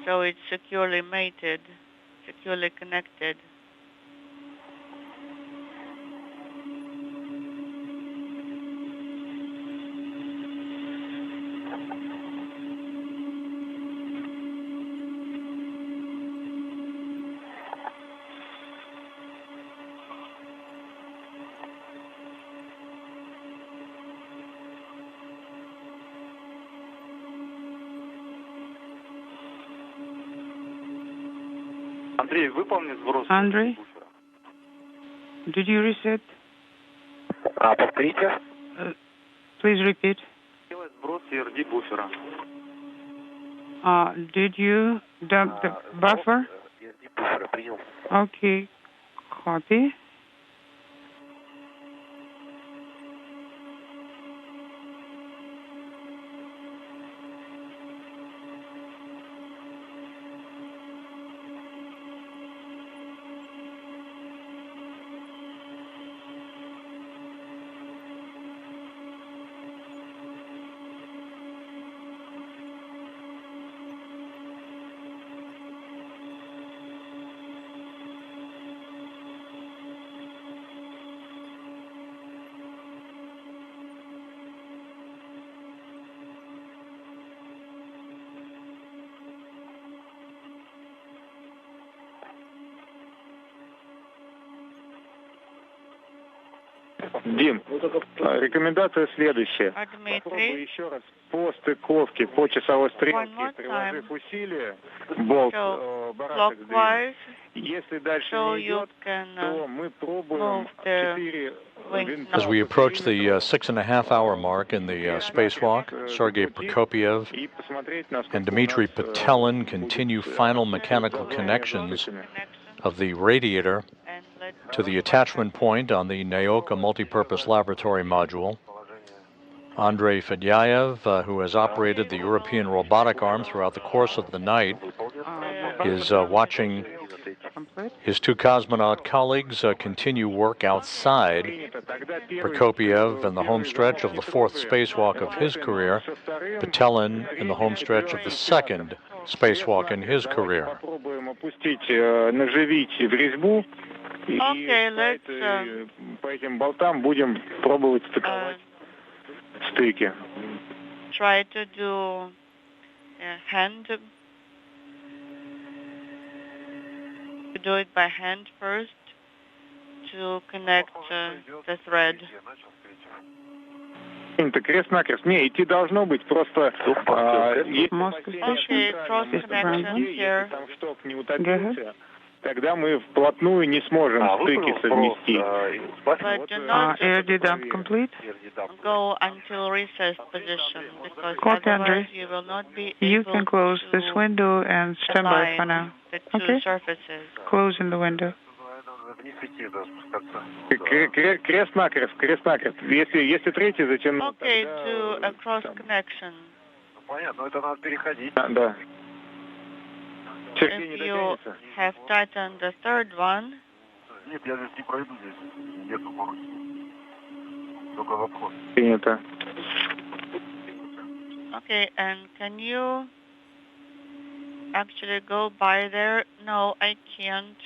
so it's securely mated, securely connected. Андрей, выполни сброс. Andre, did you reset? Повторите. Please repeat. Делай сброс ERD буфера. Did you dump the buffer? Буфера принял. Okay, copy. Дим, рекомендация следующая. Dmitri, Еще раз по стыковке, по часовой стрелке, приложив усилия, болт, барашек сдвинуть. Если дальше не идет, то мы пробуем 4 As we approach the 6.5-hour mark in the spacewalk, Sergey Prokopyev and Dmitri Petelin continue final mechanical connections of the radiator to the attachment point on the Nauka multipurpose laboratory module. Andrei Fedyaev, who has operated the European Robotic Arm throughout the course of the night, is watching his two cosmonaut colleagues continue work outside. Prokopyev in the home stretch of the fourth spacewalk of his career, Petelin in the home stretch of the second spacewalk in his career. Okay, let's try to do hand. Do it by hand first to connect the thread. Okay, cross connection here. Тогда мы вплотную не сможем стыки совместить. But do not complete? go until recessed position, because Copy, otherwise Andrei. you will not be You able can close to this window and stand by for now. the two surfaces. Closing the window. Крест-накрест, крест-накрест. Если третий, зачем? Okay, to a cross connection. Понятно, это надо переходить. Да. If you have tightened the third one, Нет, я здесь не пройду, здесь нету поручня. Только в обход. Принято. okay, and can you actually go by there? No, I can't.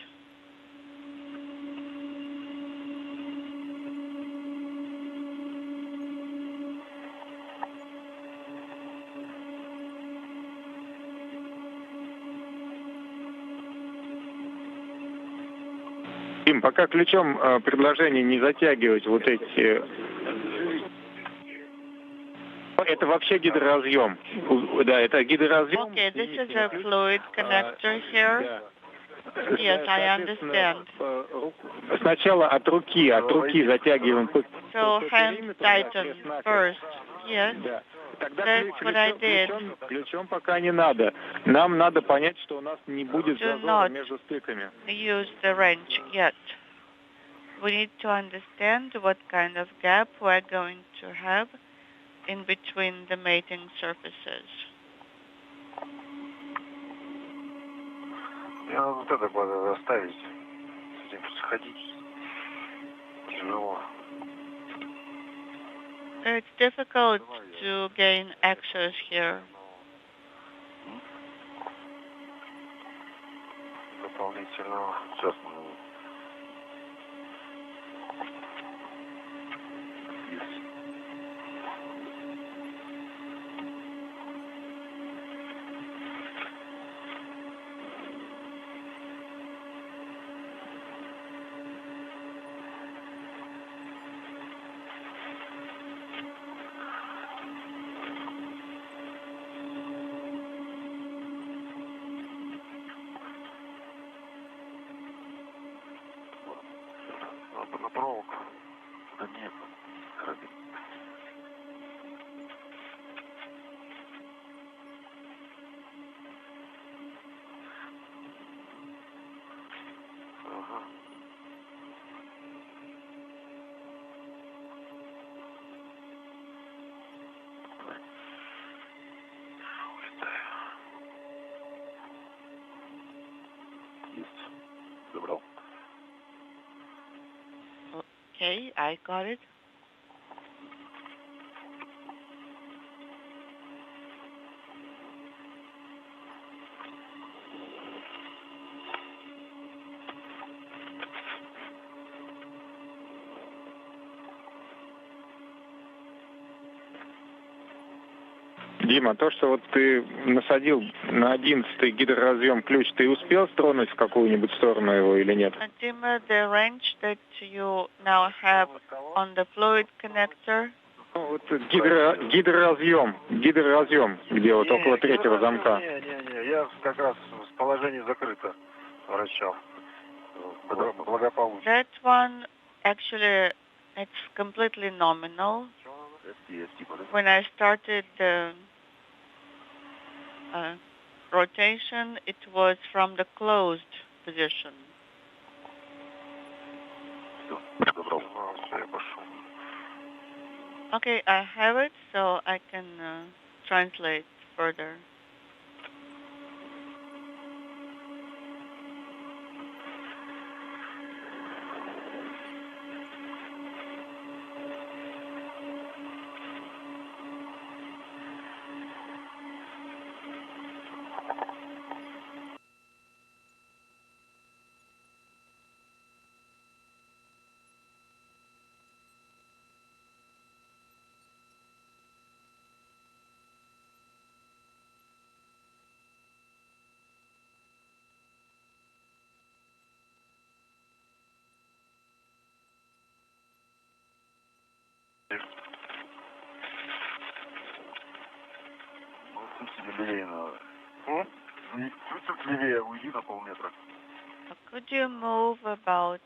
Дим, пока ключом предложение не затягивать вот эти... Это вообще гидроразъем. Да, это гидроразъем. Okay, this is a fluid connector here. Yes, I understand. Сначала от руки затягиваем. So hand tighten first. Yes, that's what I did. Ключом пока не надо. Нам надо понять, что у нас не будет зазора между стыками. Use the wrench yet. We need to understand what kind of gap we're going to have in between the mating surfaces. Мне надо вот это оставить. С этим сходить. Тяжело. It's difficult to gain access here. Дополнительно. Сейчас мы... На проволоку. Да нет. Ага. Есть. Забрал. Okay, I got it. Дима, то, что вот ты насадил на 11-й гидроразъем ключ, ты успел стронуть в какую-нибудь сторону его или нет? Dima, the wrench that you now have on the fluid connector. Вот гидроразъем, где вот около третьего замка. Не, я как раз в положении закрыто вращал. Благополучно. That one actually It's completely nominal. When I started the rotation, it was from the closed position. Okay, I have it, so I can translate further. Could you move about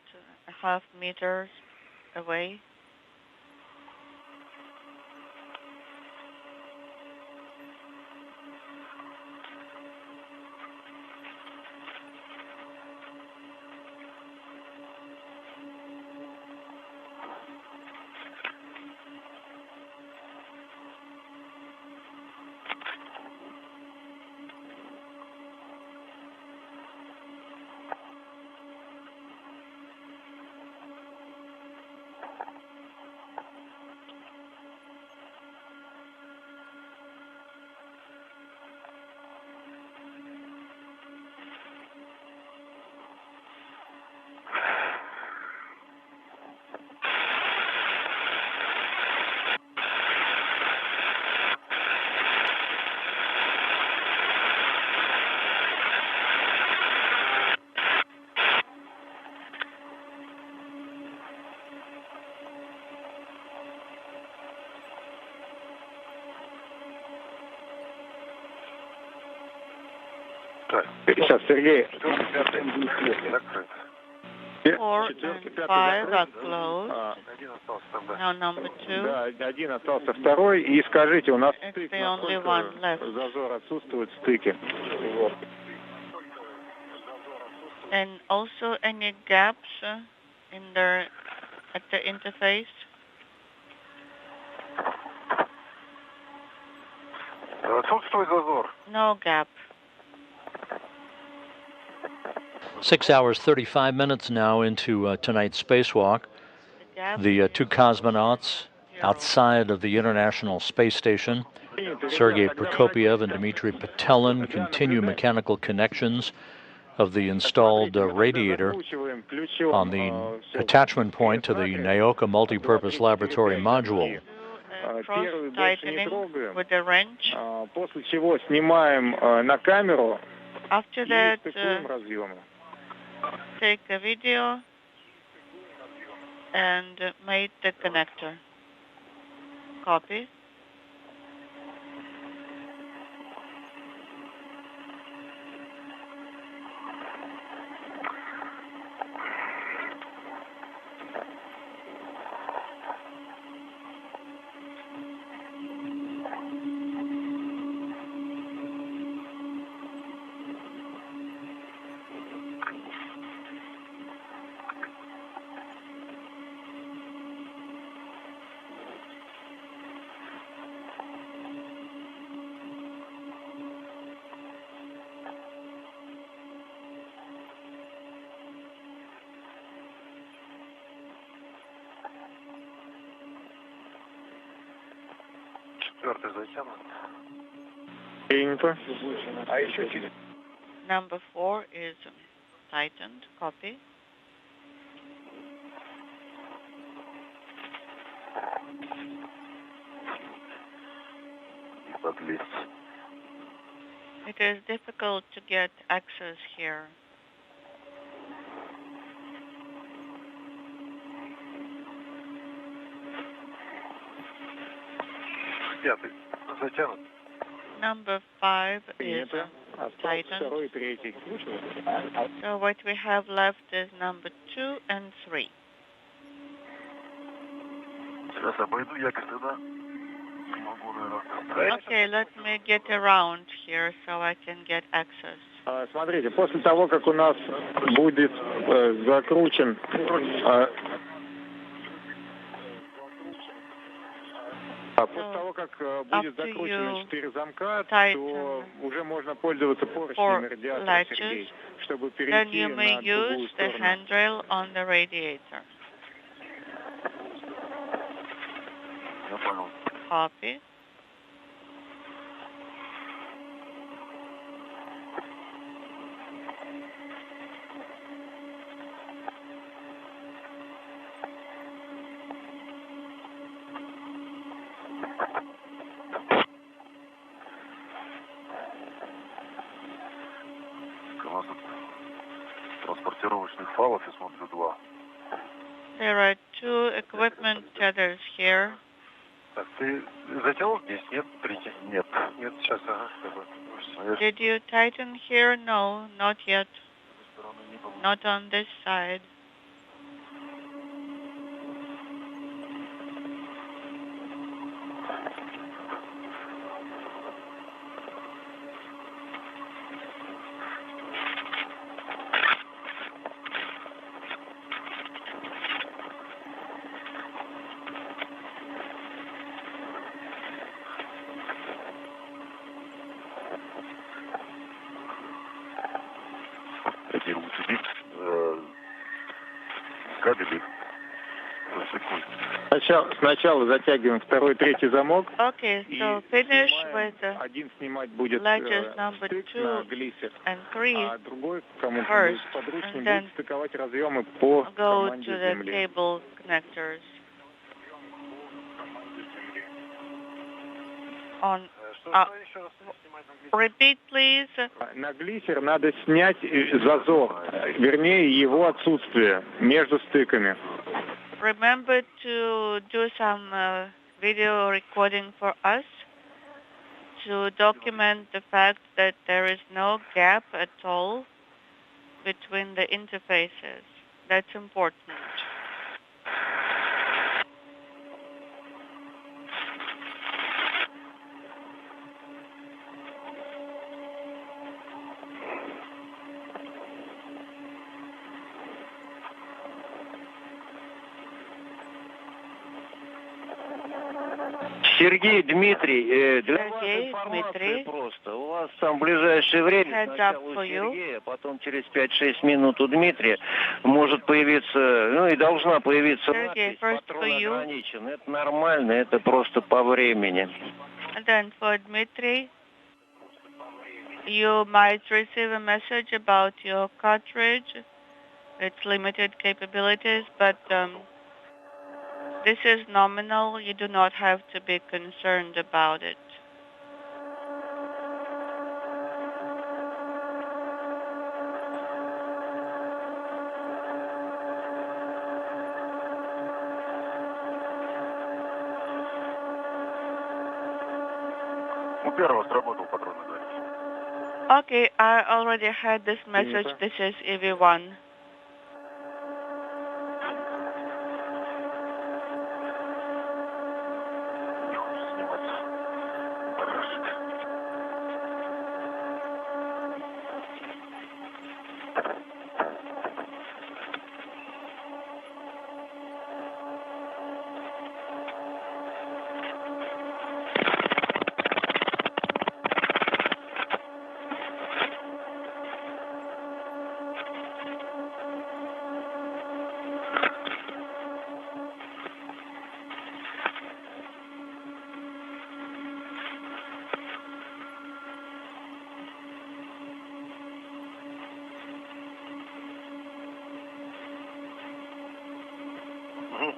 a half meters away? Сейчас, Сергей. 4 and 5 are closed. Now number 2. Да, один остался второй. И скажите, у нас It's the only one left. зазор отсутствует в стыке. And also any gaps in the at the interface? Отсутствует зазор. No gap. 6 hours, 35 minutes now into tonight's spacewalk. The two cosmonauts outside of the International Space Station, Sergey Prokopyev and Dmitri Petelin, continue mechanical connections of the installed radiator on the attachment point to the Nauka multipurpose laboratory module. Cross-tightening with the wrench. После чего снимаем на камеру. After that, take a video and make the connector. Copy. Number 4 is tightened. Copy. It is difficult to get access here. Number 5 is tightened. So what we have left is number 2 and 3. Okay, let me get around here so I can get access. Смотрите, после того, как у нас будет закручен после того, как будет закручено 4 замка, то уже можно пользоваться поршнями радиатора, Сергей, чтобы перейти на другую сторону. Handrail on the radiator. Copy. Транспортировочных фалов, я смотрю, 2. There are 2 equipment tethers here. Так, ты затянул здесь? Нет? Нет. Нет, сейчас, ага. Did you tighten here? No, not yet. Not on this side. Кабели. Сначала затягиваем 2-й, 3-й замок. Okay, so finish with один снимать будет ledges number стык 2 на глиссер, and 3 а другой, кому first, подручнее, and then будет стыковать разъемы по go команде to the земли. cable connectors. On repeat, please. На глиссер надо снять зазор, вернее его отсутствие между стыками. Remember to do some video recording for us to document the fact that there is no gap at all between the interfaces. That's important. Сергей, Дмитрий, для вас информация просто. У вас там в ближайшее время сначала у Сергея, а потом через 5-6 минут у Дмитрия может появиться, ну и должна появиться надпись «Патрон ограничен». Это нормально, это просто по времени. And then for Dmitri, you might receive a message about your cartridge, its limited capabilities, but this is nominal. You do not have to be concerned about it. У первого сработал патрон ограничен. Okay, I already had this message. This is EV1.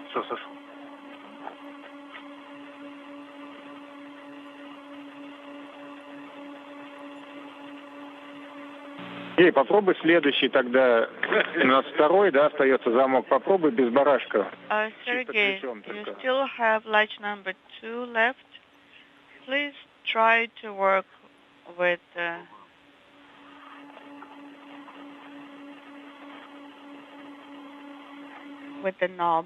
Все, слышу. Эй, попробуй следующий тогда. У нас второй, да, остается замок. Попробуй без барашка. Sergey, you still have latch number 2 left. Please try to work with the knob.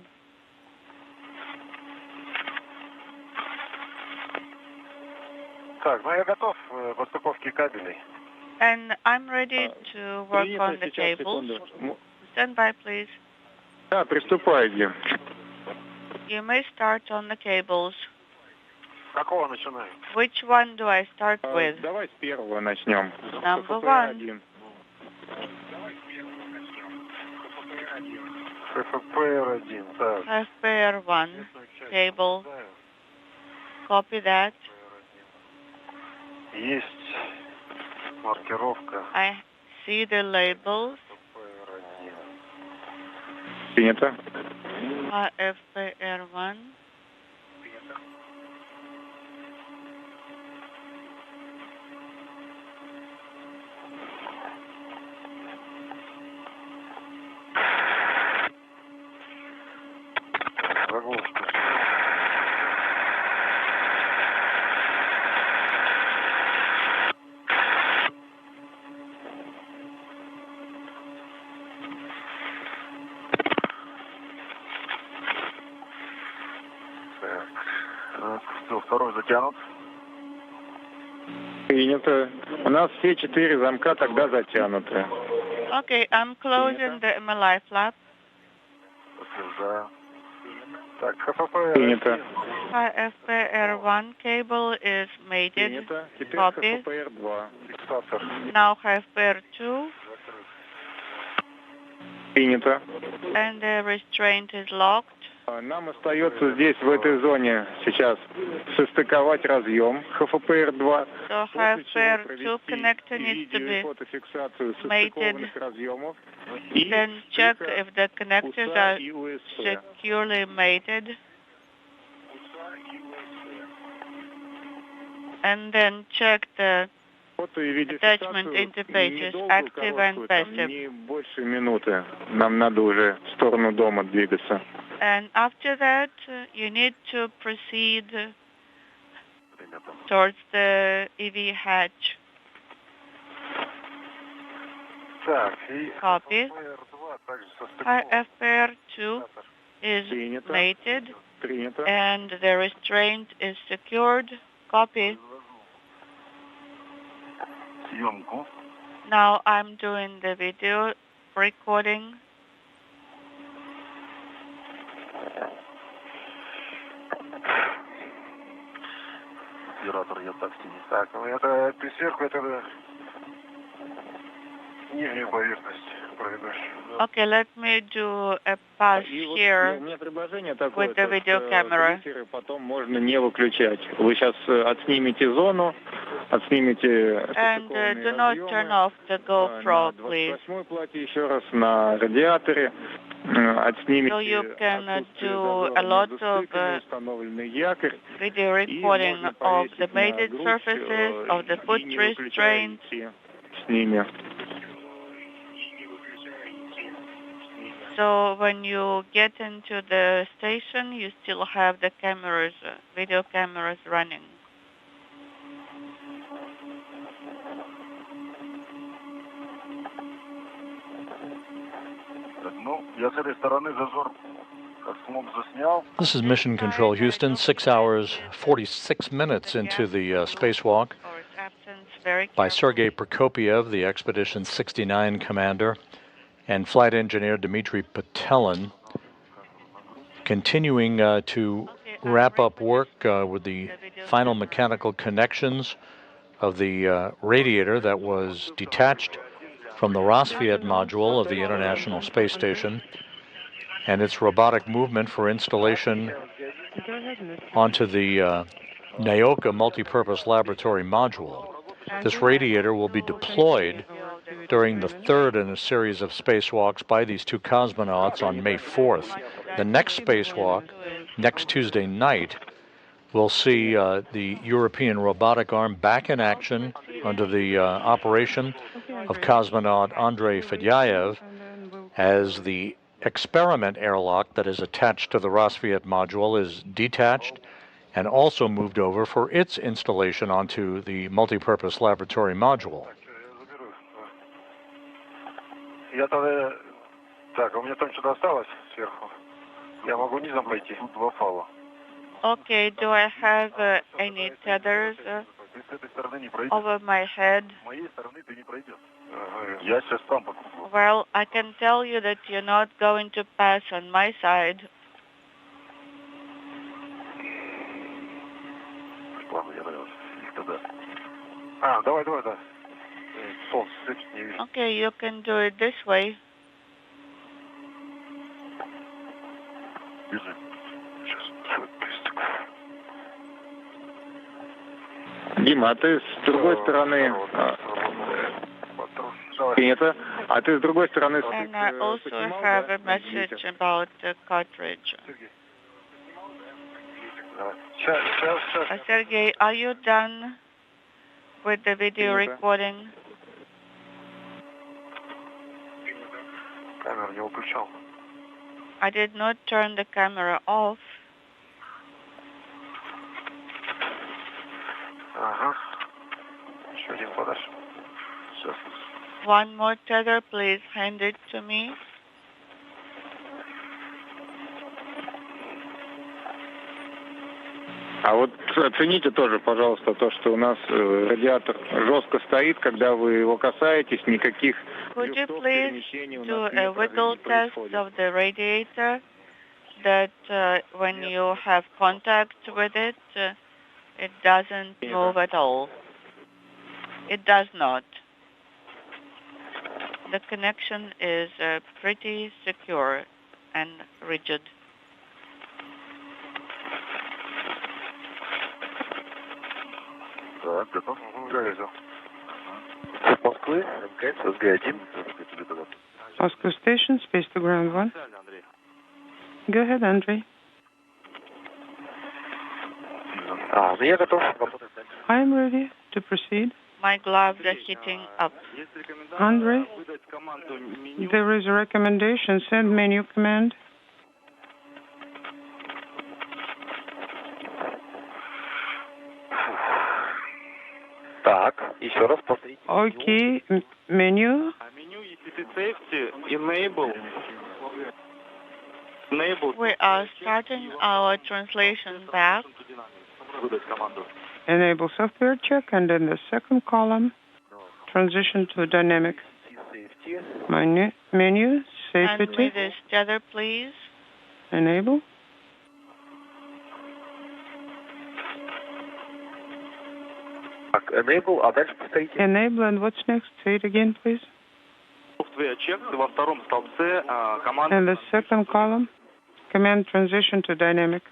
Так, ну я готов к постыковке кабелей. And I'm ready to work on the cables. Stand by, please. Да, приступайте. You may start on the cables. Какого начинаем? Which one do I start with? Давай с первого начнем. Number one. ФФПР-1, так. FPR1 cable. Copy that. Есть маркировка. I see the labels. Принято. FPR1. Заглушка. Так, все, второй затянут. Принято. У нас все 4 замка тогда затянуты. Okay, I'm closing the MLI flap. Подтверждаю. Так, ХФПР. Принято. FPR1 cable is mated. Принято. Теперь Copy. ХФПР-2. Фиксатор. Now FPR2. Принято. And the restraint is locked. Нам остается здесь, в этой зоне, сейчас состыковать разъем ХФПР-2. So FPR2 connector needs to be фотофиксацию mated. состыкованных разъемов. Then check if the connectors are securely mated. And then check the attachment interfaces, active and passive. Не больше минуты. Нам надо уже в сторону дома двигаться. And after that, you need to proceed towards the EV hatch. Так, и Copy. ФФПР-2 также состыкован. FPR2 is mated and the restraint is secured. Copy. Съемку. Now I'm doing the video recording. Оператор, я так сидит. Так, ну это сверху, это нижнюю поверхность проведешь. Okay, let me do a pass here with the video camera. Потом можно не выключать. Вы сейчас отснимете зону, отснимете And do not turn off the GoPro, please. 28-й плате еще раз на радиаторе. So you can do a lot of video recording of the mated surfaces, of the foot restraints. So when you get into the station, you still have the cameras, video cameras running. This is Mission Control Houston, 6 hours, 46 minutes into the spacewalk by Sergey Prokopyev, the Expedition 69 commander, and flight engineer Dmitri Petelin, continuing to wrap up work with the final mechanical connections of the radiator that was detached from the Rassvet module of the International Space Station and its robotic movement for installation onto the Nauka multipurpose laboratory module. This radiator will be deployed during the third in a series of spacewalks by these two cosmonauts on May 4th. The next spacewalk, next Tuesday night, will see the European Robotic Arm back in action under the operation of cosmonaut Andrei Fedyaev as the experiment airlock that is attached to the Rassvet module is detached and also moved over for its installation onto the multipurpose laboratory module. Okay, do I have any tethers over my head. Well, I can tell you that you're not going to pass on my side. Okay, you can do it this way. Дима, а ты с другой стороны... Принято. А ты с другой стороны... And I also have a message about the cartridge. Sergey, are you done with the video recording? I did not turn the camera off. One more tether, please hand it to me. А вот оцените тоже, пожалуйста, то, что у нас радиатор жестко стоит, когда вы его касаетесь, никаких... Could you please do a wiggle test of the radiator that when you have contact with it, it doesn't move at all? It does not. The connection is pretty secure and rigid. Moscow Station, space to ground 1. Go ahead, Andrei. I am ready to proceed. My gloves are heating up. Andrei, there is a recommendation. Send menu command. Okay, menu. We are starting our translation back. Enable software check, and in the second column, transition to dynamic. Menu, safety. And with this tether, please. Enable. Enable, and what's next? Say it again, please. In the second column, command transition to dynamic.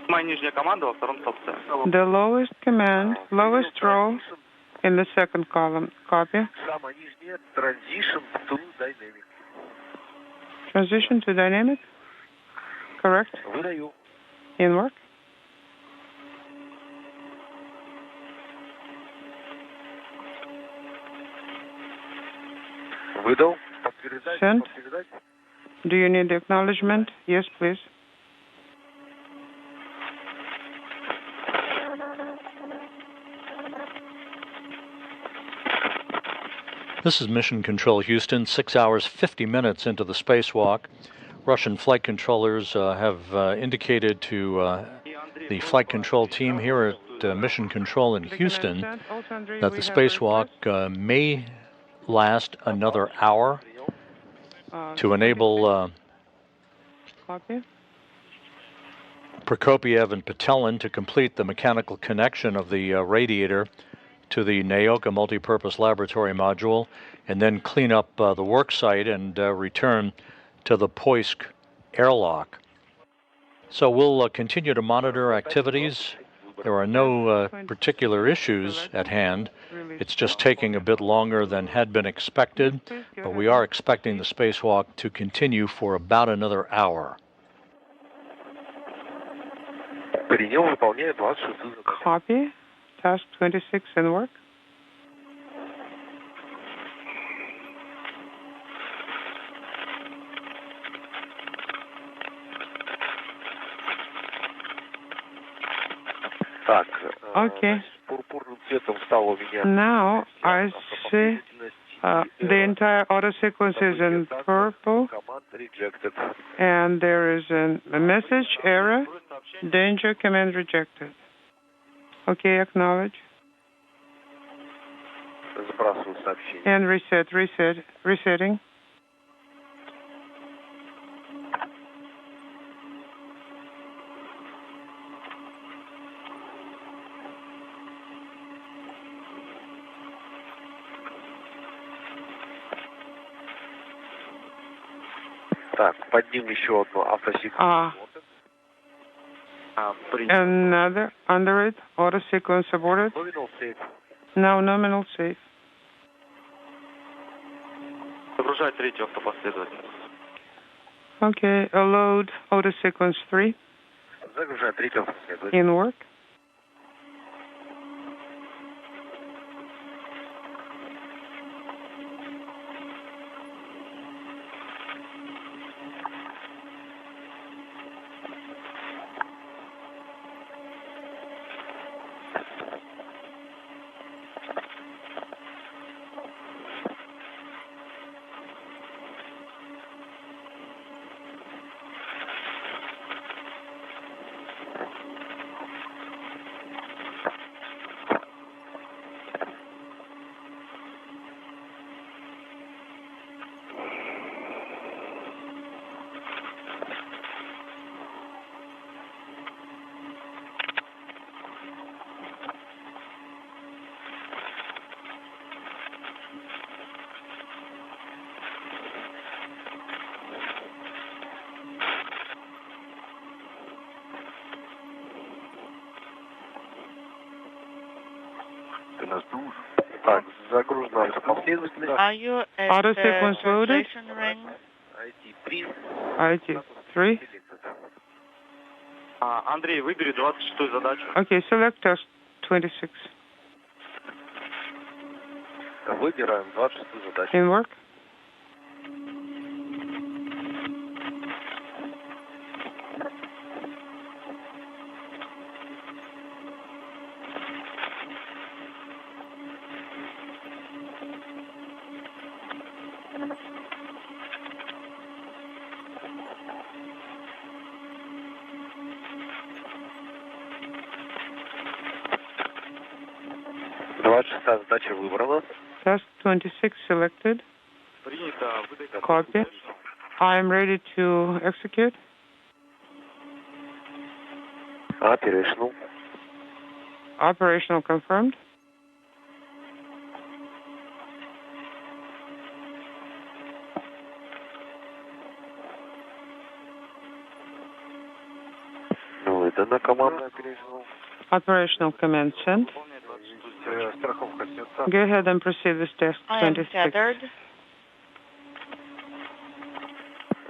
The lowest command, lowest row in the second column. Copy. Transition to dynamic? Correct. In work? Sent. Do you need the acknowledgement? Yes, please. This is Mission Control Houston, 6 hours, 50 minutes into the spacewalk. Russian flight controllers have indicated to the flight control team here at Mission Control in Houston that the spacewalk may last another hour to enable Prokopyev and Petelin to complete the mechanical connection of the radiator to the Nauka multipurpose laboratory module, and then clean up the work site and return to the Poisk airlock. So we'll continue to monitor activities. There are no particular issues at hand. It's just taking a bit longer than had been expected, but we are expecting the spacewalk to continue for about another hour. Copy. Task 26 in work. Okay. Now I see the entire auto sequence is in purple, and there is a message error, danger, command rejected. Okay, acknowledge. Сбрасываю сообщение. And resetting. Так, под ним еще одно автосеквенс. Another under it, auto sequence aborted. Nominal safe. Now nominal safe. Загружать третью автопоследовательность. Okay, load auto sequence 3. Загружать третью автопоследовательность. In work. Так, загружена последовательность. Are you at Auto the sequence loaded. translation ring? IT3. Андрей, выбери 26-ю задачу. Okay, select task 26. Выбираем 26-ю задачу. In work. Задача выбрана. Task 26 selected. Принято. Copy. I am ready to execute. Operational. Operational confirmed. Выдана команда operational. Operational command sent. Страховка снята. Go ahead and proceed with task I am 26. tethered.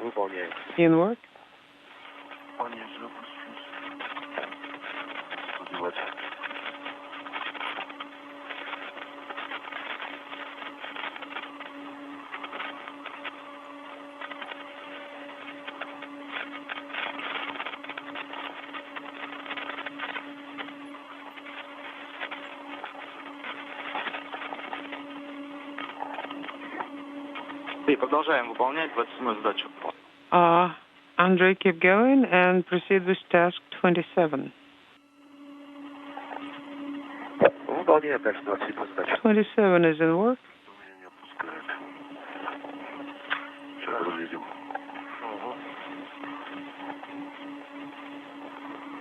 Выполняем. In work. И продолжаем выполнять 27-ю задачу. Andrei, keep going and proceed with task 27. Выполняем дальше 27-ю задачу. 27 is in work. Сейчас увидим.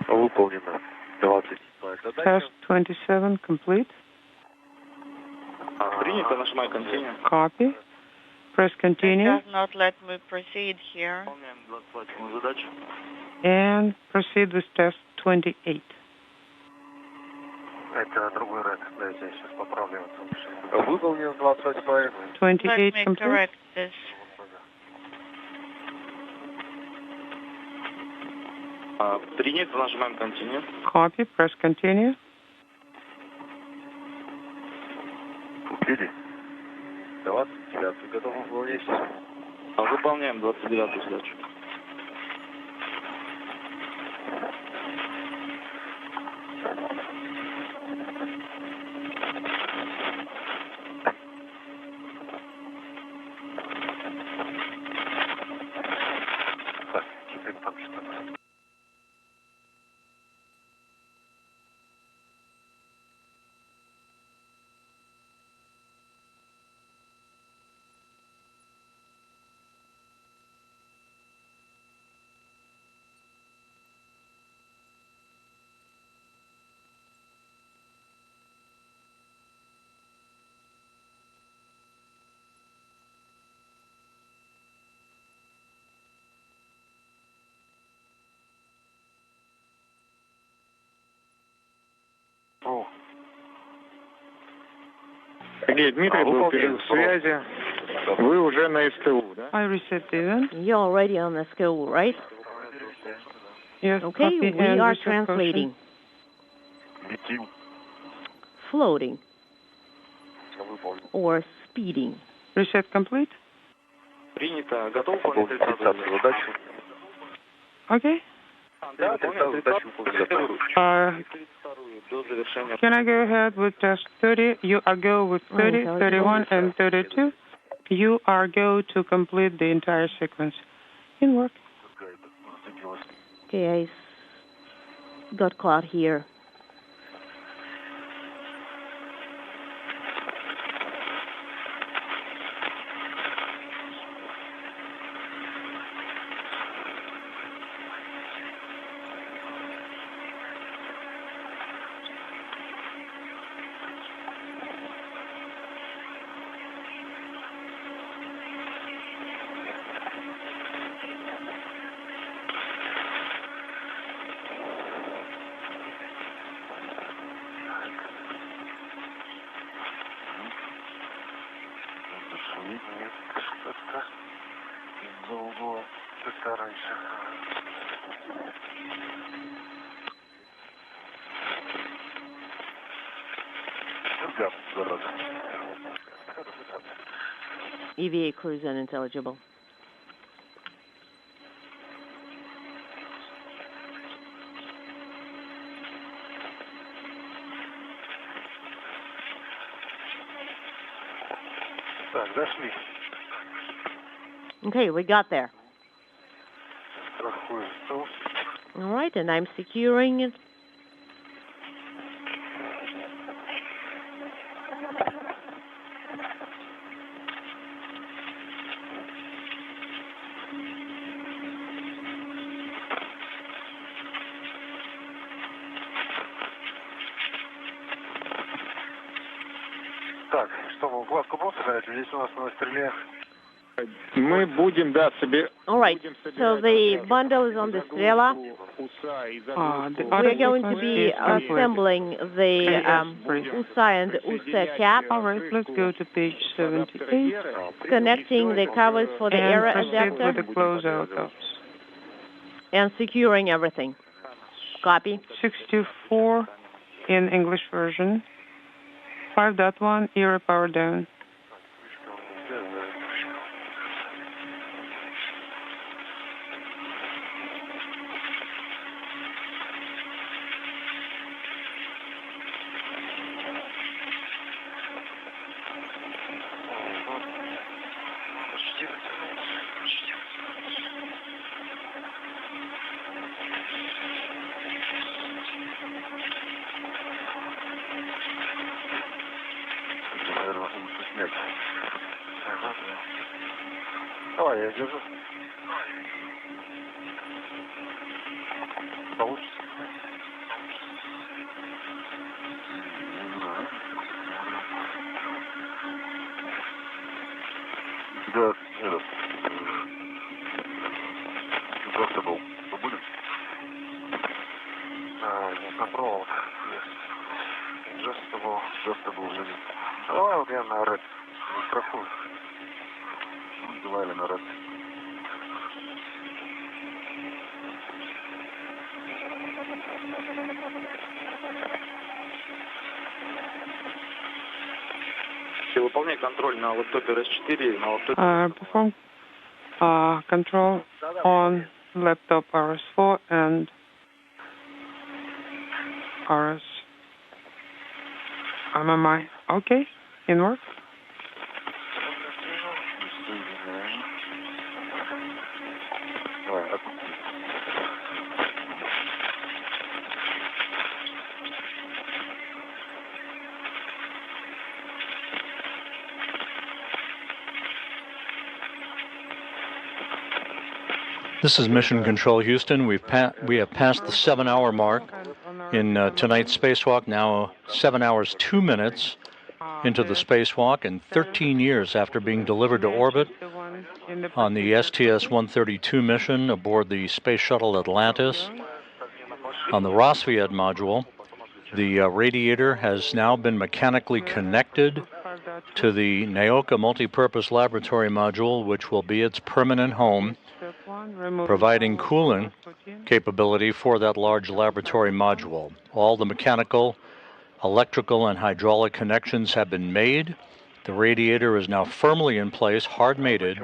Выполнено 27-я задача. Task 27 complete. Принято, нажимай continue. Copy. Press It continue does not let me proceed here. Выполняем 28-ю задачу. and proceed with task 28. Это другой ряд. Да, я сейчас поправлю. Выполнен 28-я. 28 Let me complete. correct this. Принято, нажимаем continue. Copy. Press continue. Купили. 29-ю готов выполнять. Выполняем 29-ю задачу. Так, теперь там что-то. Сергей, Дмитрий, был перерыв связи. Вы уже на СТУ, да? I received even. You're already on the school, right? Yes. Okay, copy we and are reset translating. Летим. Floating. Or speeding. Reset complete. Принято. Готов выполнять 30-ю задачу? Okay. Да, 30-ю задачу выполнить. До завершения. Can I go ahead with test 30? You are go with 30, 31, and 32. You are go to complete the entire sequence. In work. Okay, I got caught here. EVA crews unintelligible. Okay, we got there. All right, and I'm securing it. Так, что, мы укладку будем собирать? Здесь у нас на стреле. Мы будем, да, собирать. All right, so the bundle is on the Strela. We're going to be assembling the USA and USA cap. All right, let's go to page 78. Connecting the covers for the error and proceed adapter. with the closeout of And securing everything. Copy. 64 in English version. 5.1, era power down. Давай, я держу. Получится. Да, этот. Просто был. Побудем? Не попробовал. Just был. Давай вот я на рэп. Не страхуй. Давай на рэп. Выполняй контроль на лэптопе RS4, на лэптопе... Perform control on laptop RS4 and RS MMI. Okay, in work. This is Mission Control Houston. We have passed the 7-hour mark in tonight's spacewalk, now 7 hours 2 minutes into the spacewalk, and 13 years after being delivered to orbit on the STS-132 mission aboard the Space Shuttle Atlantis. On the Rassvet module, the radiator has now been mechanically connected to the Nauka multipurpose laboratory module, which will be its permanent home, providing cooling capability for that large laboratory module. All the mechanical, electrical, and hydraulic connections have been made. The radiator is now firmly in place, hard-mated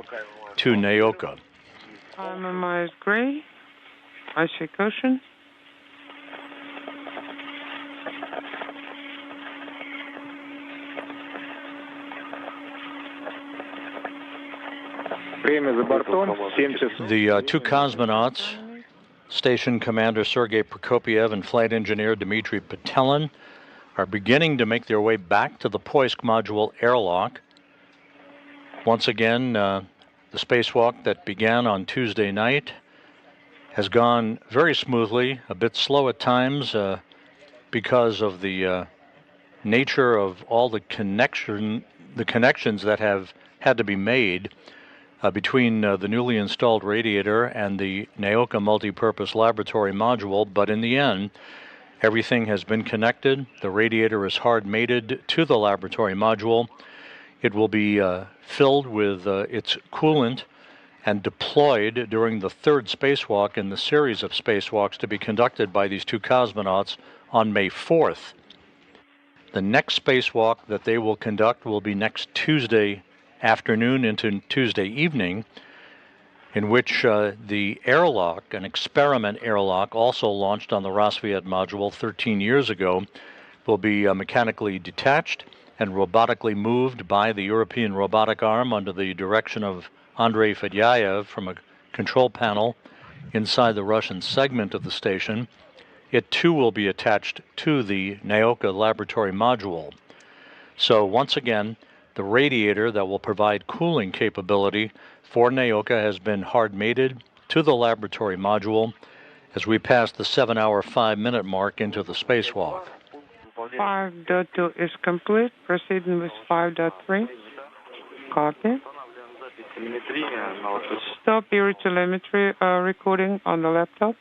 to Nauka. MMI is gray. I say caution. The two cosmonauts, Station Commander Sergey Prokopyev and Flight Engineer Dmitri Petelin, are beginning to make their way back to the Poisk module airlock. Once again, the spacewalk that began on Tuesday night has gone very smoothly, a bit slow at times because of the nature of all the connections that have had to be made between the newly installed radiator and the Nauka multipurpose laboratory module, but in the end, everything has been connected. The radiator is hard-mated to the laboratory module. It will be filled with its coolant and deployed during the third spacewalk in the series of spacewalks to be conducted by these two cosmonauts on May 4th. The next spacewalk that they will conduct will be next Tuesday afternoon into Tuesday evening, in which the airlock, an experiment airlock also launched on the Rassvet module 13 years ago, will be mechanically detached and robotically moved by the European Robotic Arm under the direction of Andrei Fedyaev from a control panel inside the Russian segment of the station. It too will be attached to the Nauka laboratory module. So once again, the radiator that will provide cooling capability for Nauka has been hard-mated to the laboratory module as we pass the 7-hour, 5-minute mark into the spacewalk. 5.2 is complete. Proceeding with 5.3. Copy. Stop your telemetry recording on the laptop.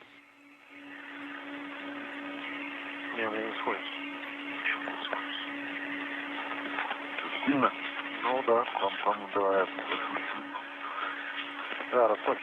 Ну да, там убирает. Да, Рассvet.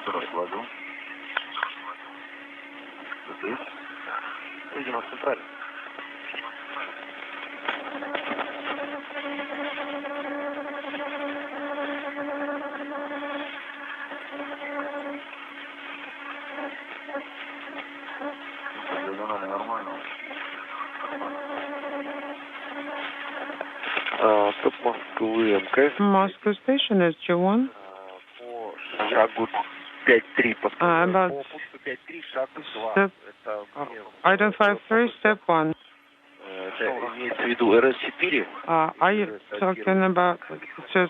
Раскладу. Видимо, центрально. Moscow station is G1. About step, item 5.3, step 1. Are you talking about, it says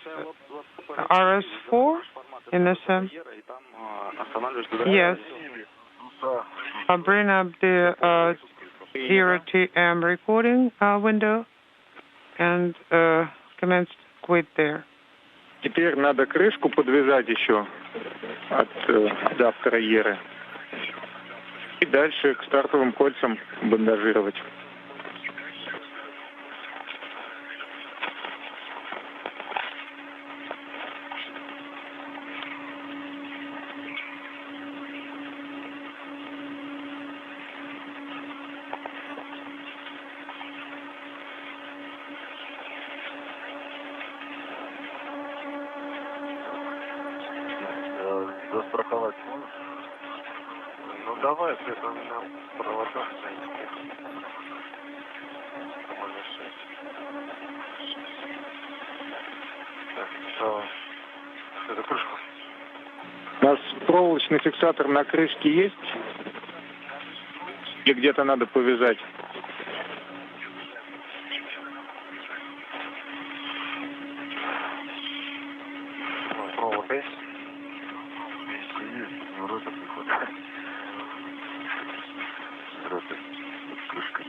RS4 in SM? Yes. I'll bring up the 0TM recording window and commence quit there. Теперь надо крышку подвязать еще от адаптера Еры. И дальше к стартовым кольцам бандажировать. Застраховать можешь? Ну давай, это у меня провода. Так, это крышка. У нас проволочный фиксатор на крышке есть? Или где-то надо повязать? Провод есть? Вроде приходит. Вроде крышка.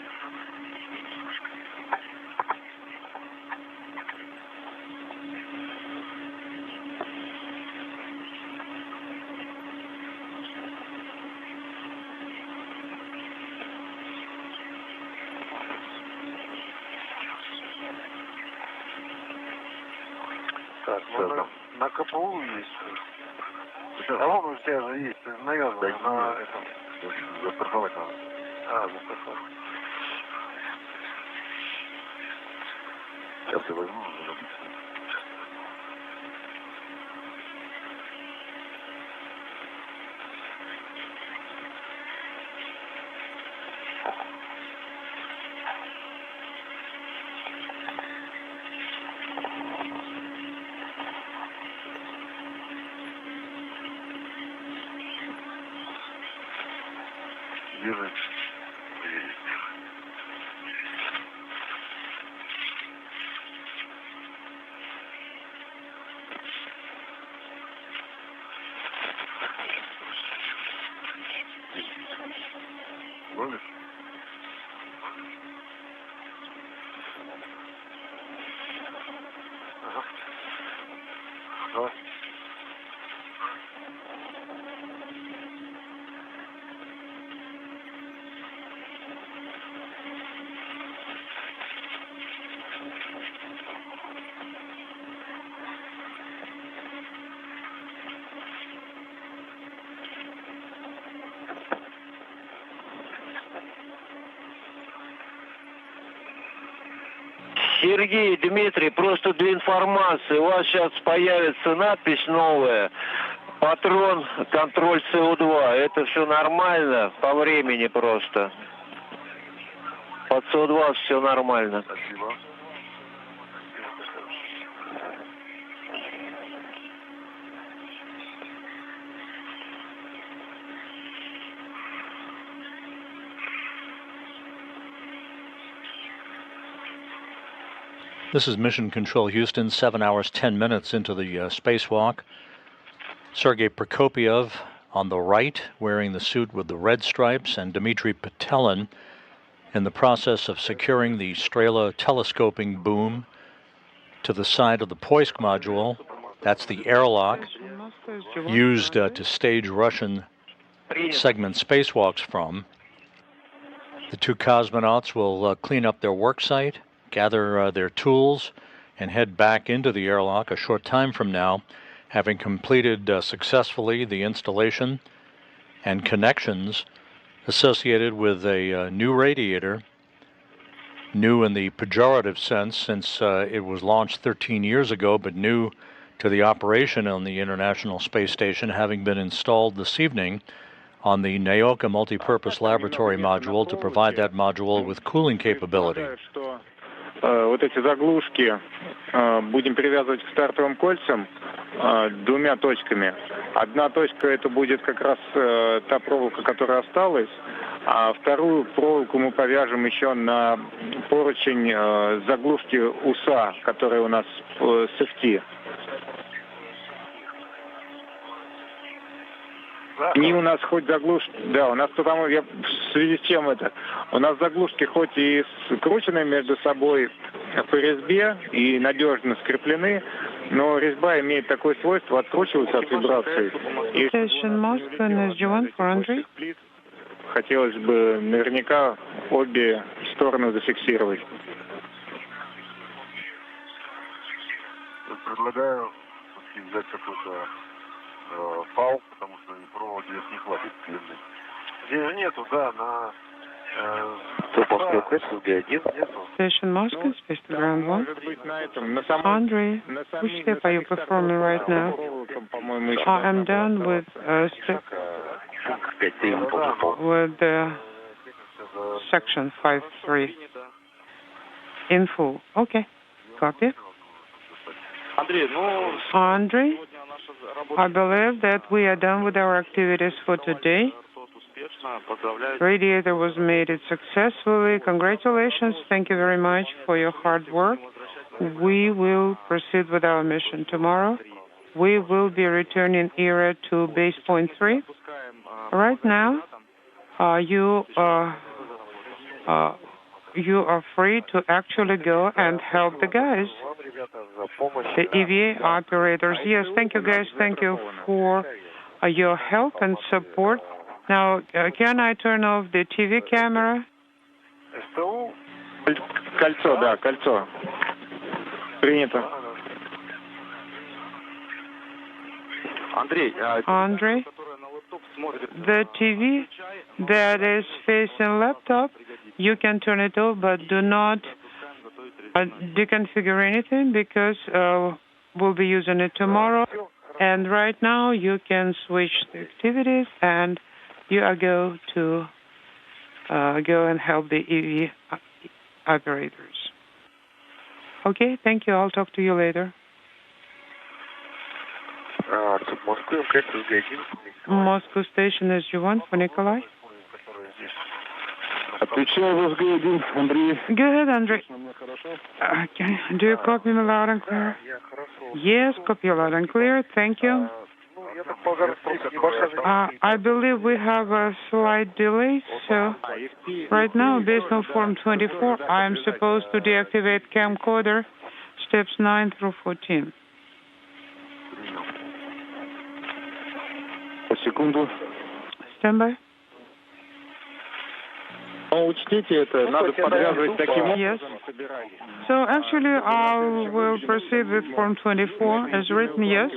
Так, на КПУ есть. А вон у тебя же есть, наверное, на этом. Застраховать надо. Застраховать. Сейчас я возьму. Держи. Ловишь? Ага. Давай. Сергей, Дмитрий, просто для информации, у вас сейчас появится надпись новая, патрон, контроль СО2. Это все нормально по времени просто. Под СО2 все нормально. Спасибо. This is Mission Control Houston, 7 hours, 10 minutes into the spacewalk. Sergey Prokopyev on the right, wearing the suit with the red stripes, and Dmitri Petelin in the process of securing the Strela telescoping boom to the side of the Poisk module. That's the airlock used to stage Russian segment spacewalks from. The two cosmonauts will clean up their work site, gather their tools, and head back into the airlock a short time from now, having completed successfully the installation and connections associated with a new radiator, new in the pejorative sense since it was launched 13 years ago, but new to the operation on the International Space Station, having been installed this evening on the Nauka multipurpose laboratory module to provide that module with cooling capability. Вот эти заглушки будем привязывать к стартовым кольцам двумя точками. Одна точка это будет как раз та проволока, которая осталась, а вторую проволоку мы повяжем еще на поручень заглушки УСА, которая у нас сефти. Они у нас хоть заглушки, да, у нас потому я в связи с чем это, у нас заглушки хоть и скручены между собой по резьбе и надежно скреплены, но резьба имеет такое свойство откручиваться от вибрации. И хотелось бы наверняка обе стороны зафиксировать. Предлагаю взять какой-то фал, потому что проволоки здесь не хватит длины. Здесь нету, да, на... Station Moscow, Space to Ground 1. Andre, which step are you performing right now? I am done with step with section 5.3 in full. Okay, copy. Andre, I believe that we are done with our activities for today. Radiator was made it successfully. Congratulations. Thank you very much for your hard work. We will proceed with our mission tomorrow. We will be returning era to base point 3. Right now, you are free to actually go and help the guys, the EVA operators. Yes, thank you guys. Thank you for your help and support. Now, can I turn off the TV camera? Кольцо, да, кольцо. Принято. Andrei, the TV that is facing laptop, you can turn it off, but do not deconfigure anything because we'll be using it tomorrow. And right now, you can switch the activities, and you are going to go and help the EV operators. Okay, thank you. I'll talk to you later. Moscow station is you1 for Nikolai. Go ahead, Andrei. Okay. Do you copy me loud and clear? Yes, copy loud and clear. Thank you. I believe we have a slight delay, so right now, based on Form 24, I am supposed to deactivate camcorder, steps 9 through 14. Stand by. Yes. So actually, I will proceed with Form 24 as written, yes.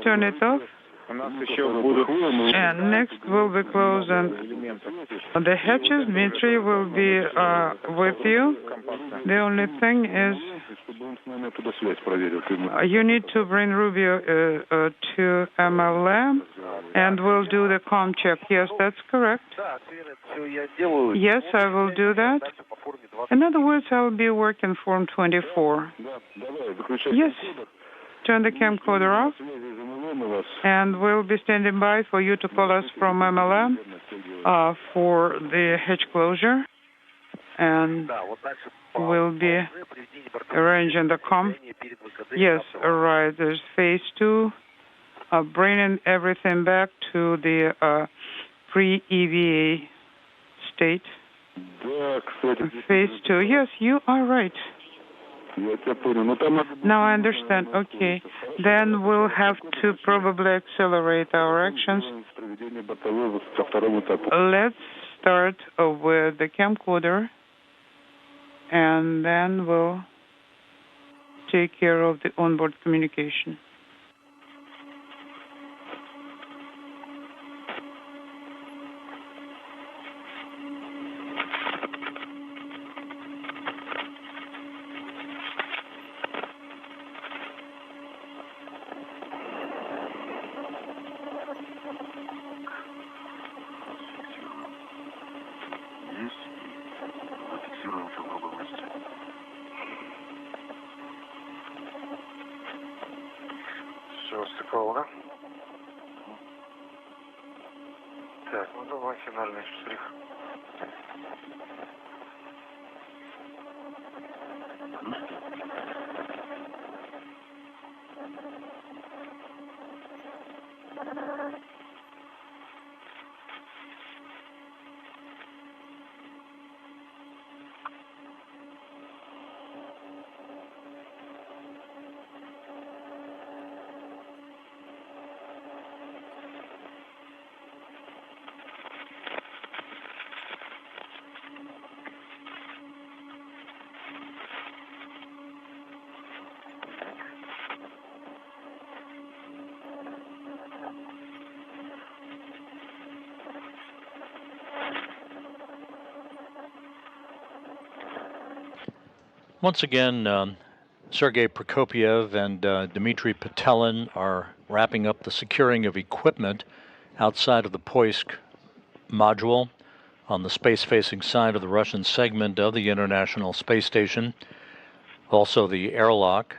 Turn it off. And next we'll be closing the hatches. Dmitri will be with you. The only thing is you need to bring Rubio to MLM, and we'll do the com check. Yes, that's correct. Yes, I will do that. In other words, I will be working Form 24. Yes. Turn the camcorder off, and we'll be standing by for you to call us from MLM for the hatch closure, and we'll be arranging the com. Yes, right. There's phase 2, bringing everything back to the pre-EVA state. Phase 2. Yes, you are right. Now I understand. Okay. Then we'll have to probably accelerate our actions. Let's start with the camcorder, and then we'll take care of the onboard communication. Once again, Sergey Prokopyev and Dmitri Petelin are wrapping up the securing of equipment outside of the Poisk module on the space-facing side of the Russian segment of the International Space Station. Also the airlock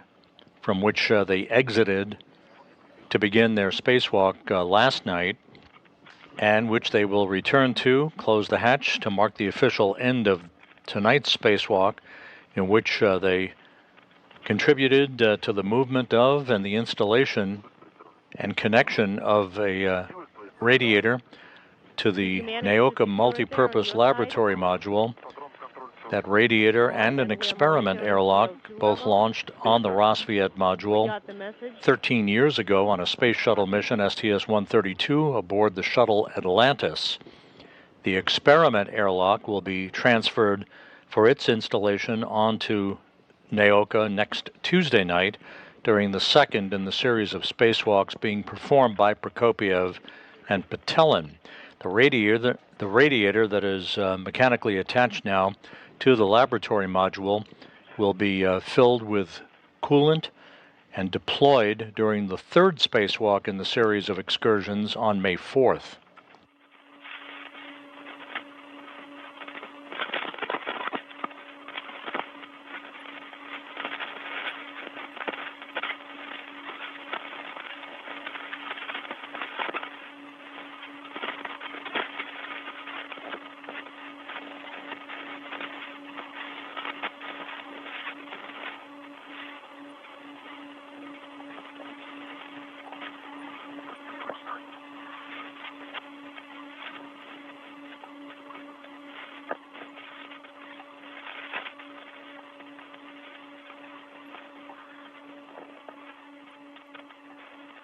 from which they exited to begin their spacewalk last night, and which they will return to, close the hatch to mark the official end of tonight's spacewalk, in which they contributed to the movement of and the installation and connection of a radiator to the Nauka multi-purpose laboratory module. That radiator and an experiment airlock, both launched on the Rassvet module 13 years ago on a space shuttle mission, STS-132, aboard the shuttle Atlantis. The experiment airlock will be transferred for its installation onto Nauka next Tuesday night during the second in the series of spacewalks being performed by Prokopyev and Petelin. The radiator that is mechanically attached now to the laboratory module will be filled with coolant and deployed during the third spacewalk in the series of excursions on May 4th.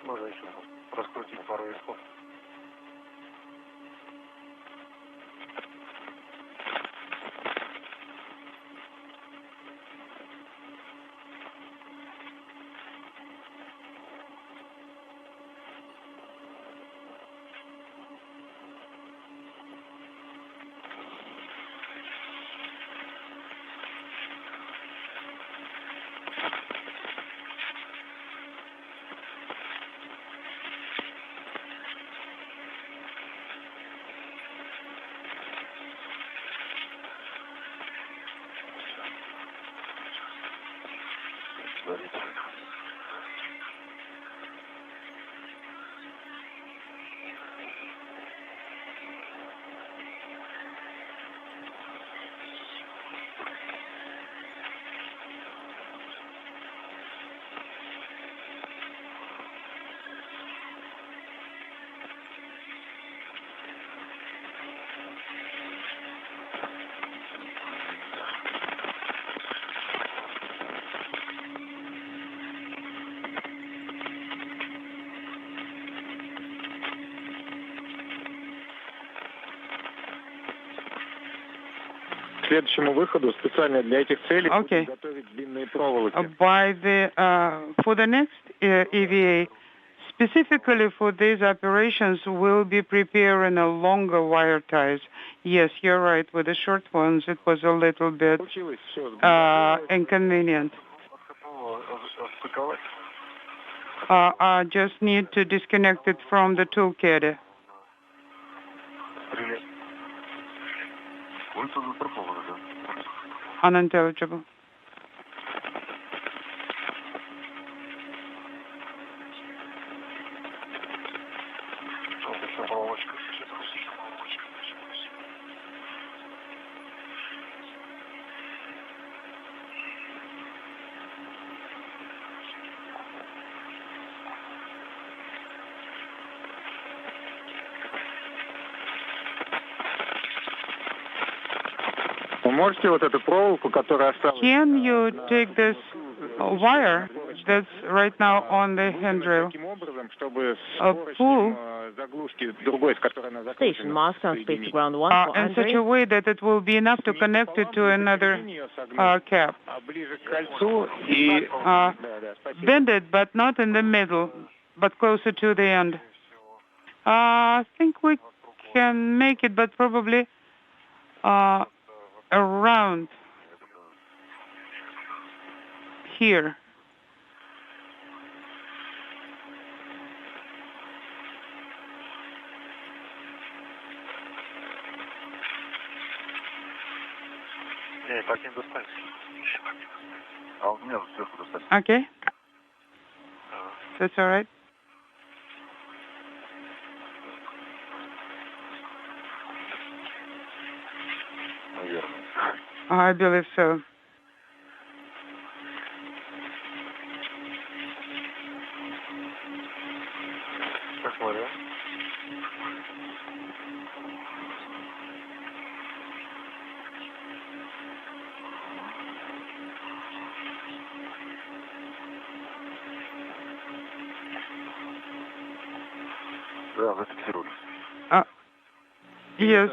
Можно еще раскрутить пару висков. Следующему выходу специально для этих целей будем готовить длинные проволоки. For the next EVA, specifically for these operations, we'll be preparing a longer wire ties. Yes, you're right. With the short ones, it was a little bit inconvenient. I just need to disconnect it from the toolkit. Unintelligible. Can you take this wire that's right now on the handrail, pull station mask on space to ground 1 for in such a way that it will be enough to connect it to another cap? Bend it, but not in the middle, but closer to the end. I think we can make it, but probably around here. Okay. That's all right. I believe so. Yes.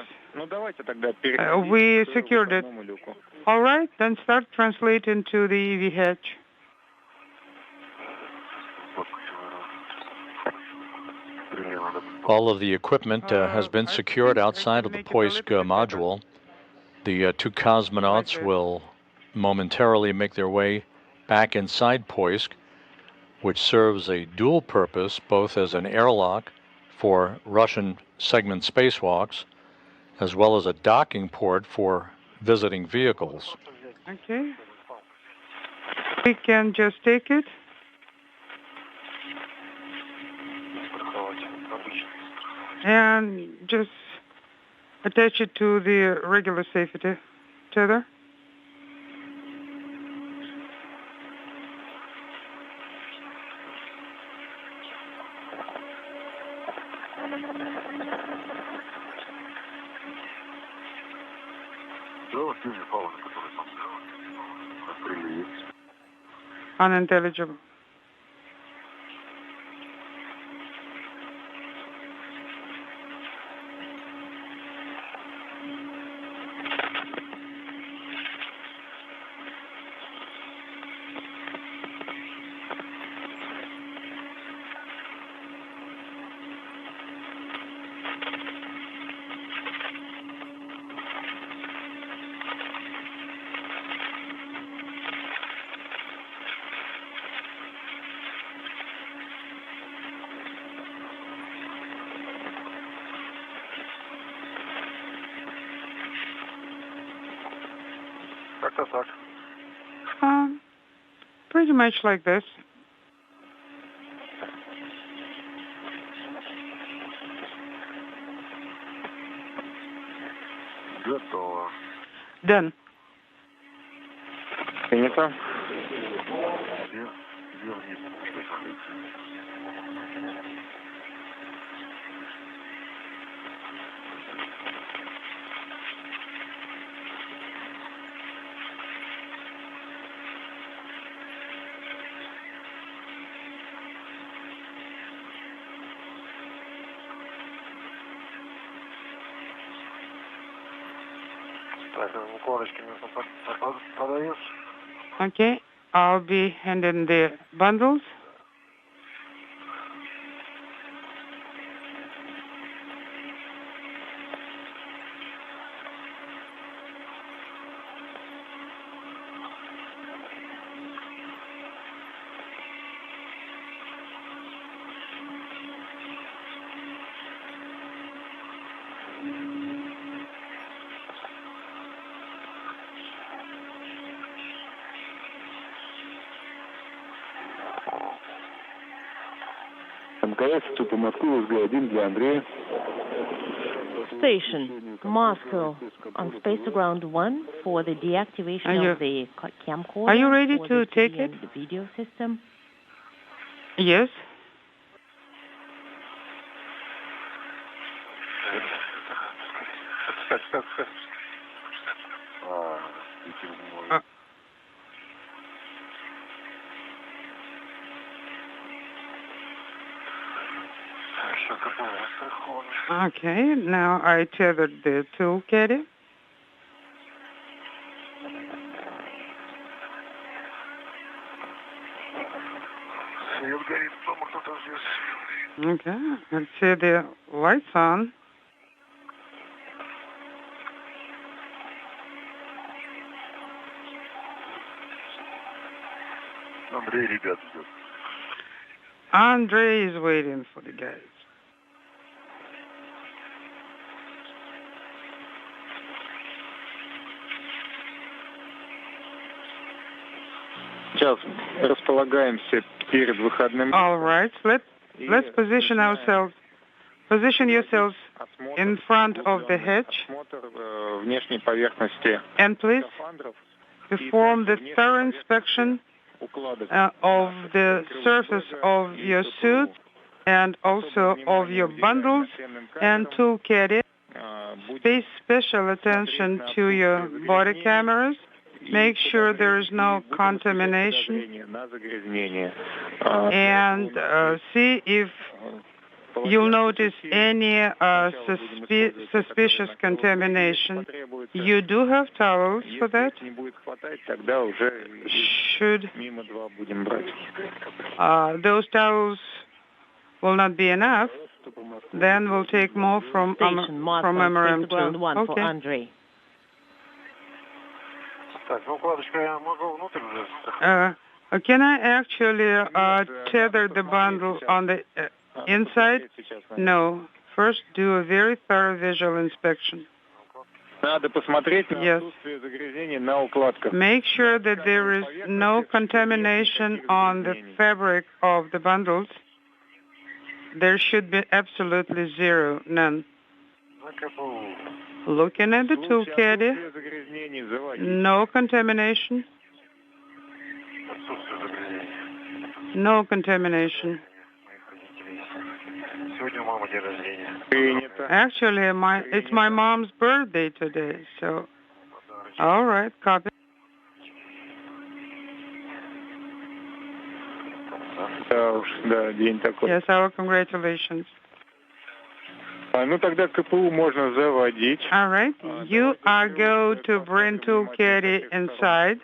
We secured it. All right, then start translating to the EV hatch. All of the equipment has been secured outside of the Poisk module. The two cosmonauts will momentarily make their way back inside Poisk, which serves a dual purpose, both as an airlock for Russian segment spacewalks, as well as a docking port for visiting vehicles. Okay. We can just take it. And just attach it to the regular safety tether. Unintelligible. Pretty much like this. Done. Принято. Okay, I'll be handing the bundles. Station, Moscow, on Space Ground 1 for the deactivation of the camcorder. Are you ready to take it? The video system. Yes. Okay, now I tethered the tool caddy. Okay, let's see the lights on. Andre is waiting for the guys. Сейчас располагаемся перед выходным. All right, let's position ourselves. Position yourselves in front of the hedge. Внешней поверхности. And please perform the thorough inspection of the surface of your suit and also of your bundles and tool caddy. Pay special attention to your body cameras. Make sure there is no contamination. And see if you'll notice any suspicious contamination. You do have towels for that. Should those towels will not be enough, Then we'll take more from MRM2. Ground 1 for Andrei. Can I actually tether the bundle on the inside? No. First, do a very thorough visual inspection. Yes. Make sure that there is no contamination on the fabric of the bundles. There should be absolutely zero, none. Looking at the tool caddy, no contamination. No contamination. Actually, it's my mom's birthday today, so all right, copy. Yes, our congratulations. All right, you are going to bring tool caddy inside.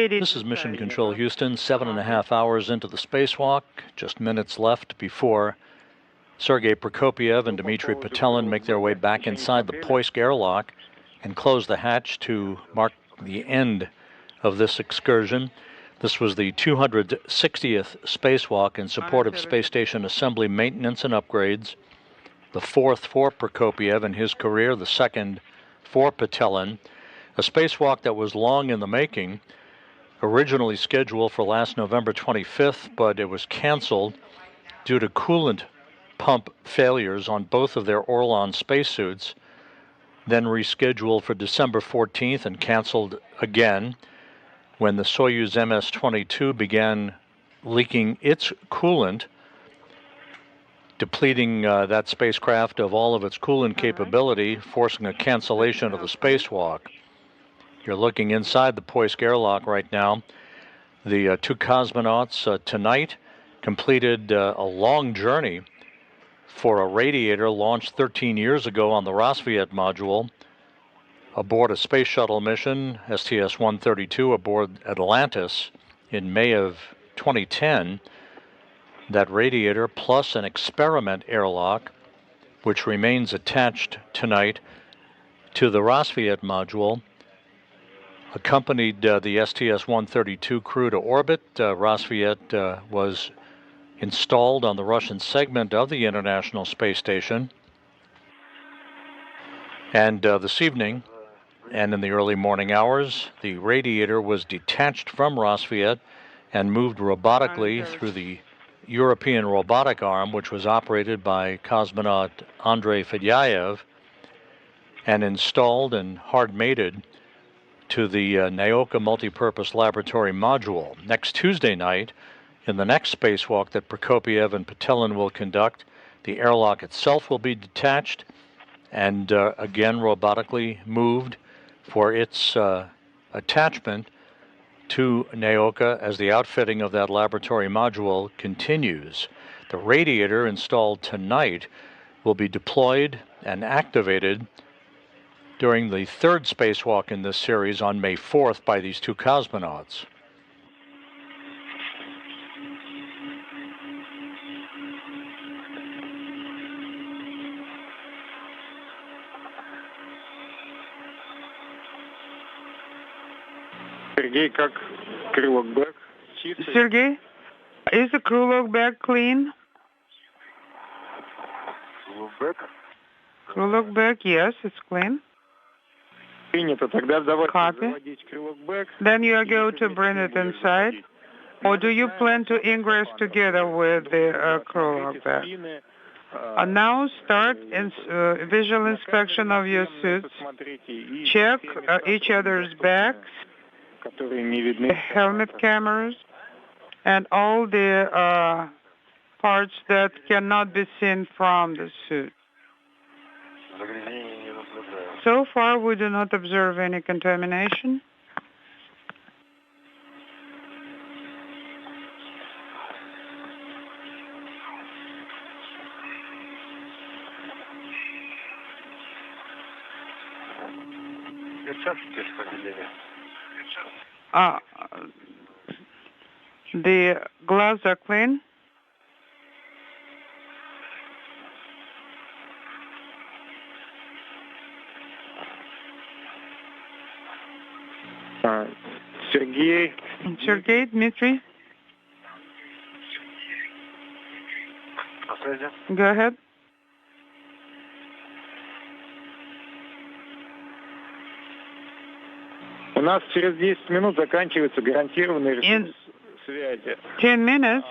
This is Mission Control Houston, 7.5 hours into the spacewalk, just minutes left before Sergey Prokopyev and Dmitri Petelin make their way back inside the Poisk airlock and close the hatch to mark the end of this excursion. This was the 260th spacewalk in support of space station assembly maintenance and upgrades, the fourth for Prokopyev in his career, the second for Petelin. A spacewalk that was long in the making, originally scheduled for last November 25th, but it was canceled due to coolant pump failures on both of their Orlan spacesuits, then rescheduled for December 14th and canceled again when the Soyuz MS-22 began leaking its coolant, depleting that spacecraft of all of its coolant capability, forcing a cancellation of the spacewalk. You're looking inside the Poisk airlock right now. The two cosmonauts tonight completed a long journey for a radiator launched 13 years ago on the Rassvet module aboard a space shuttle mission, STS-132, aboard Atlantis in May of 2010. That radiator plus an experiment airlock, which remains attached tonight to the Rassvet module, accompanied the STS-132 crew to orbit. Rassvet was installed on the Russian segment of the International Space Station. And this evening, and in the early morning hours, the radiator was detached from Rassvet and moved robotically through the European Robotic Arm, which was operated by cosmonaut Andrei Fedyaev, and installed and hard-mated to the Nauka multipurpose laboratory module. Next Tuesday night, in the next spacewalk that Prokopyev and Petelin will conduct, the airlock itself will be detached and again robotically moved for its attachment to Nauka as the outfitting of that laboratory module continues. The radiator installed tonight will be deployed and activated during the third spacewalk in this series on May 4th by these two cosmonauts. Sergey, is the crew log bag clean? Crew log bag, yes, it's clean. Copy. Then you are going to bring it inside, or do you plan to ingress together with the crew log bag? Now start visual inspection of your suits. Check each other's backs, helmet cameras, and all the parts that cannot be seen from the suit. So far, we do not observe any contamination. The gloves are clean. Sergey, Dmitri. Go ahead. У нас через 10 минут заканчивается гарантированный ресурс связи. 10 minutes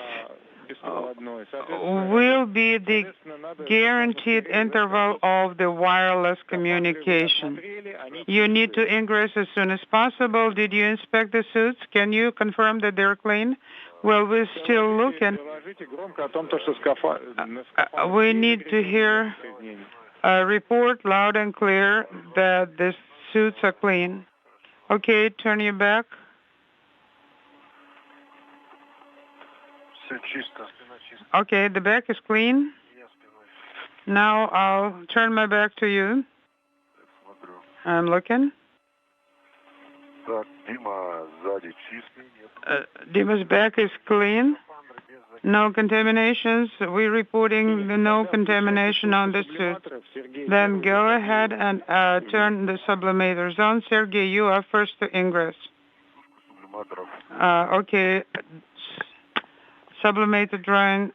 will be the guaranteed interval of the wireless communication. You need to ingress as soon as possible. Did you inspect the suits? Can you confirm that they're clean? Well, we're still looking. We need to hear a report loud and clear that the suits are clean. Okay, turn your back. Okay, the back is clean. Now I'll turn my back to you. I'm looking. Dima's back is clean. No contaminations. We're reporting no contamination on the suit. Then go ahead and turn the sublimators on. Sergey, you are first to ingress. Okay. Sublimator drawing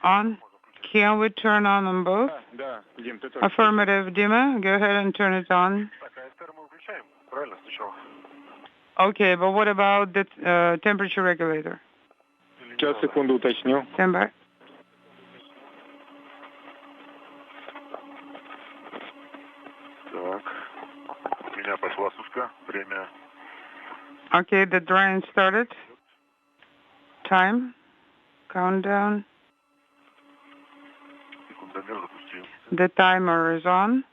on. Can we turn on them both? Affirmative, Dima. Go ahead and turn it on. Okay, but what about the temperature regulator? Сейчас, секунду, уточню. Stand by. Так, у меня пошла сушка, время. Okay, the drying started. Time. Countdown. The timer is on.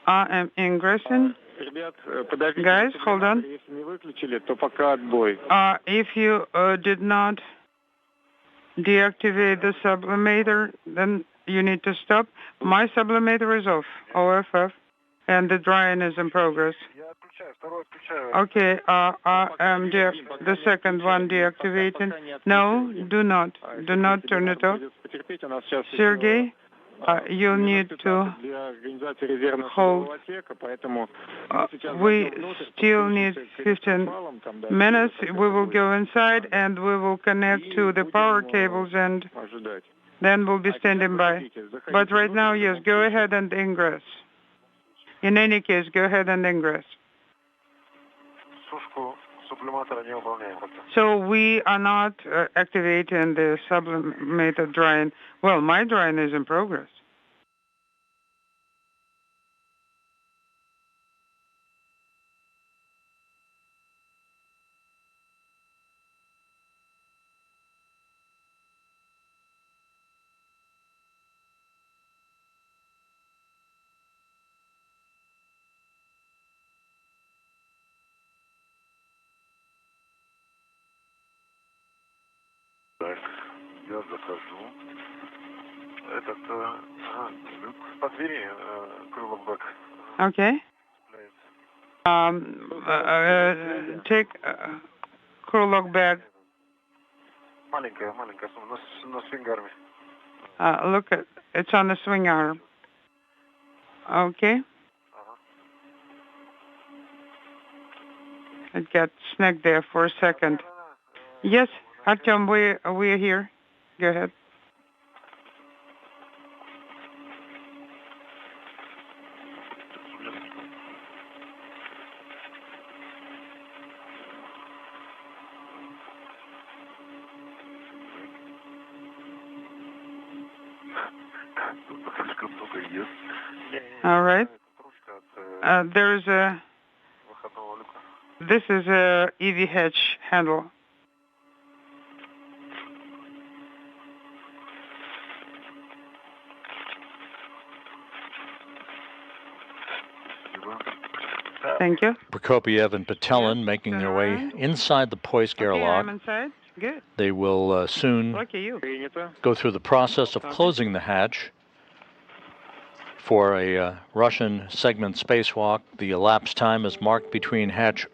I am ingressing. Guys, hold on. If you did not deactivate the sublimator, then you need to stop. My sublimator is off, OFF, and the drying is in progress. Okay, I am the second one deactivating. No, do not turn it off. Sergey, you'll need to hold. We still need 15 minutes. We will go inside and we will connect to the power cables and then we'll be standing by. But right now, yes, go ahead and ingress. In any case, go ahead and ingress. So we are not activating the sublimator drying. Well, my drying is in progress. Я захожу. По двери, крылок. Okay. Take крылок back. Маленькая, на свингарме. Look, it's on the swing arm. Okay. It got snagged there for a second. Yes, Artyom, we're here. Go ahead. All right. There's a. This is a EV hatch handle. Thank you. Prokopyev and Petelin making their way inside the Poisk airlock. I'm inside. Good. They will soon go through the process of closing the hatch for a Russian segment spacewalk. The elapsed time is marked between hatch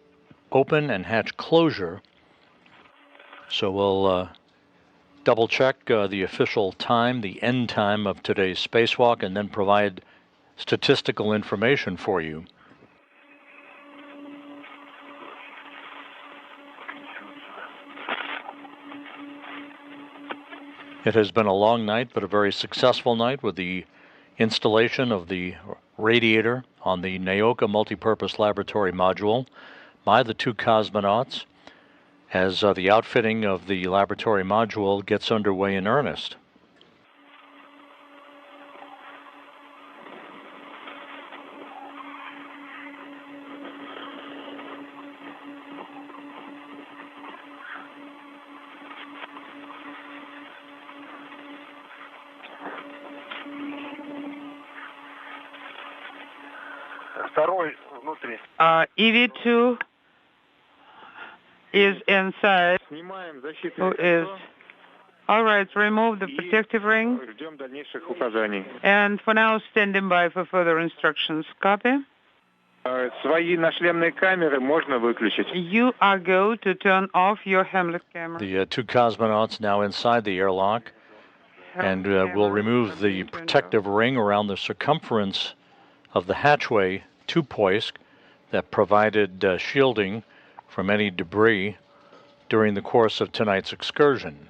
open and hatch closure. So we'll double check the official time, the end time of today's spacewalk, and then provide statistical information for you. It has been a long night, but a very successful night with the installation of the radiator on the Nauka multipurpose laboratory module by the two cosmonauts as the outfitting of the laboratory module gets underway in earnest. EV2 is inside. Who is? All right, remove the protective ring. And for now, standing by for further instructions. Copy? You are going to turn off your Hamlet camera. The two cosmonauts now inside the airlock, and will remove the protective ring around the circumference of the hatchway to Poisk that provided shielding from any debris during the course of tonight's excursion.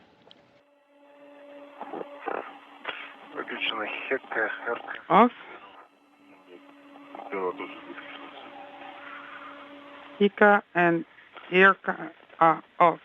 Off. Hika and Irka are off.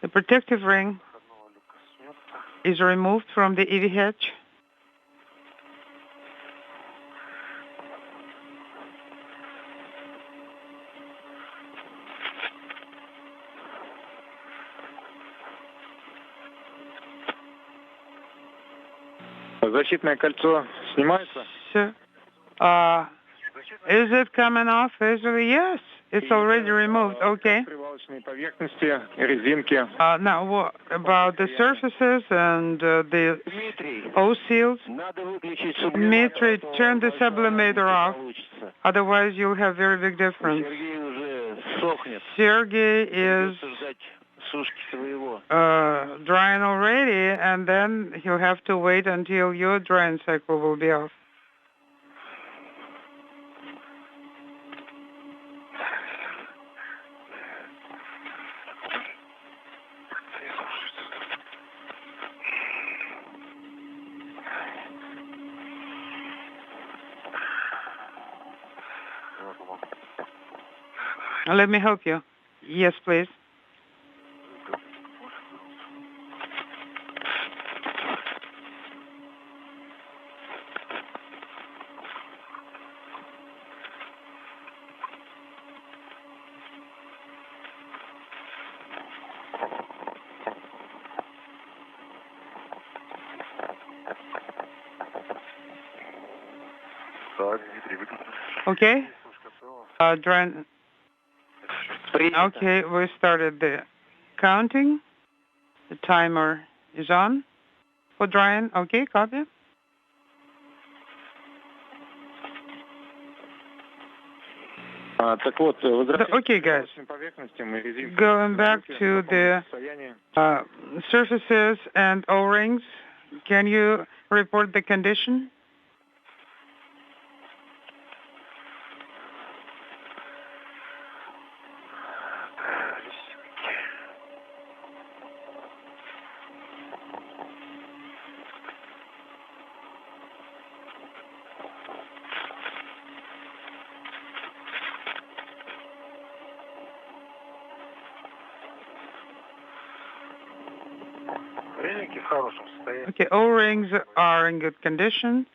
The protective ring is removed from the EV hatch. Защитное кольцо снимается? Sir, is it coming off easily? Yes, it's already removed. Okay. Now, what about the surfaces and the O-seals? Dmitri, turn the sublimator off. Otherwise, you'll have very big difference. Sergey is drying already, and then he'll have to wait until your drying cycle will be off. Let me help you. Yes, please. Okay? Drying. Okay, we started the counting. The timer is on for drying. Okay, copy. Okay, guys. Going back to the surfaces and O-rings, can you report the condition? Okay, O-rings are in good condition,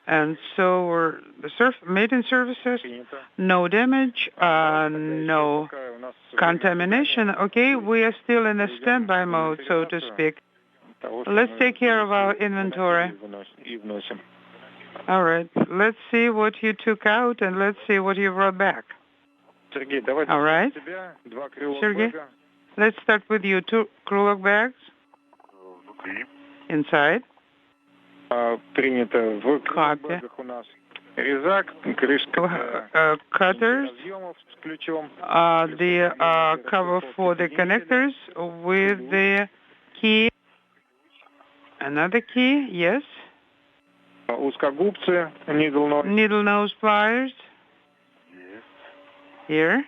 and so were the mating surfaces. No damage, no contamination. Okay, we are still in a standby mode, so to speak. Let's take care of our inventory. All right, let's see what you took out, and let's see what you brought back. All right, Sergey, let's start with you. 2 crew log bags. Inside. Copy. Cutters. The cover for the connectors with the key. Another key, yes. Needle nose pliers. Here.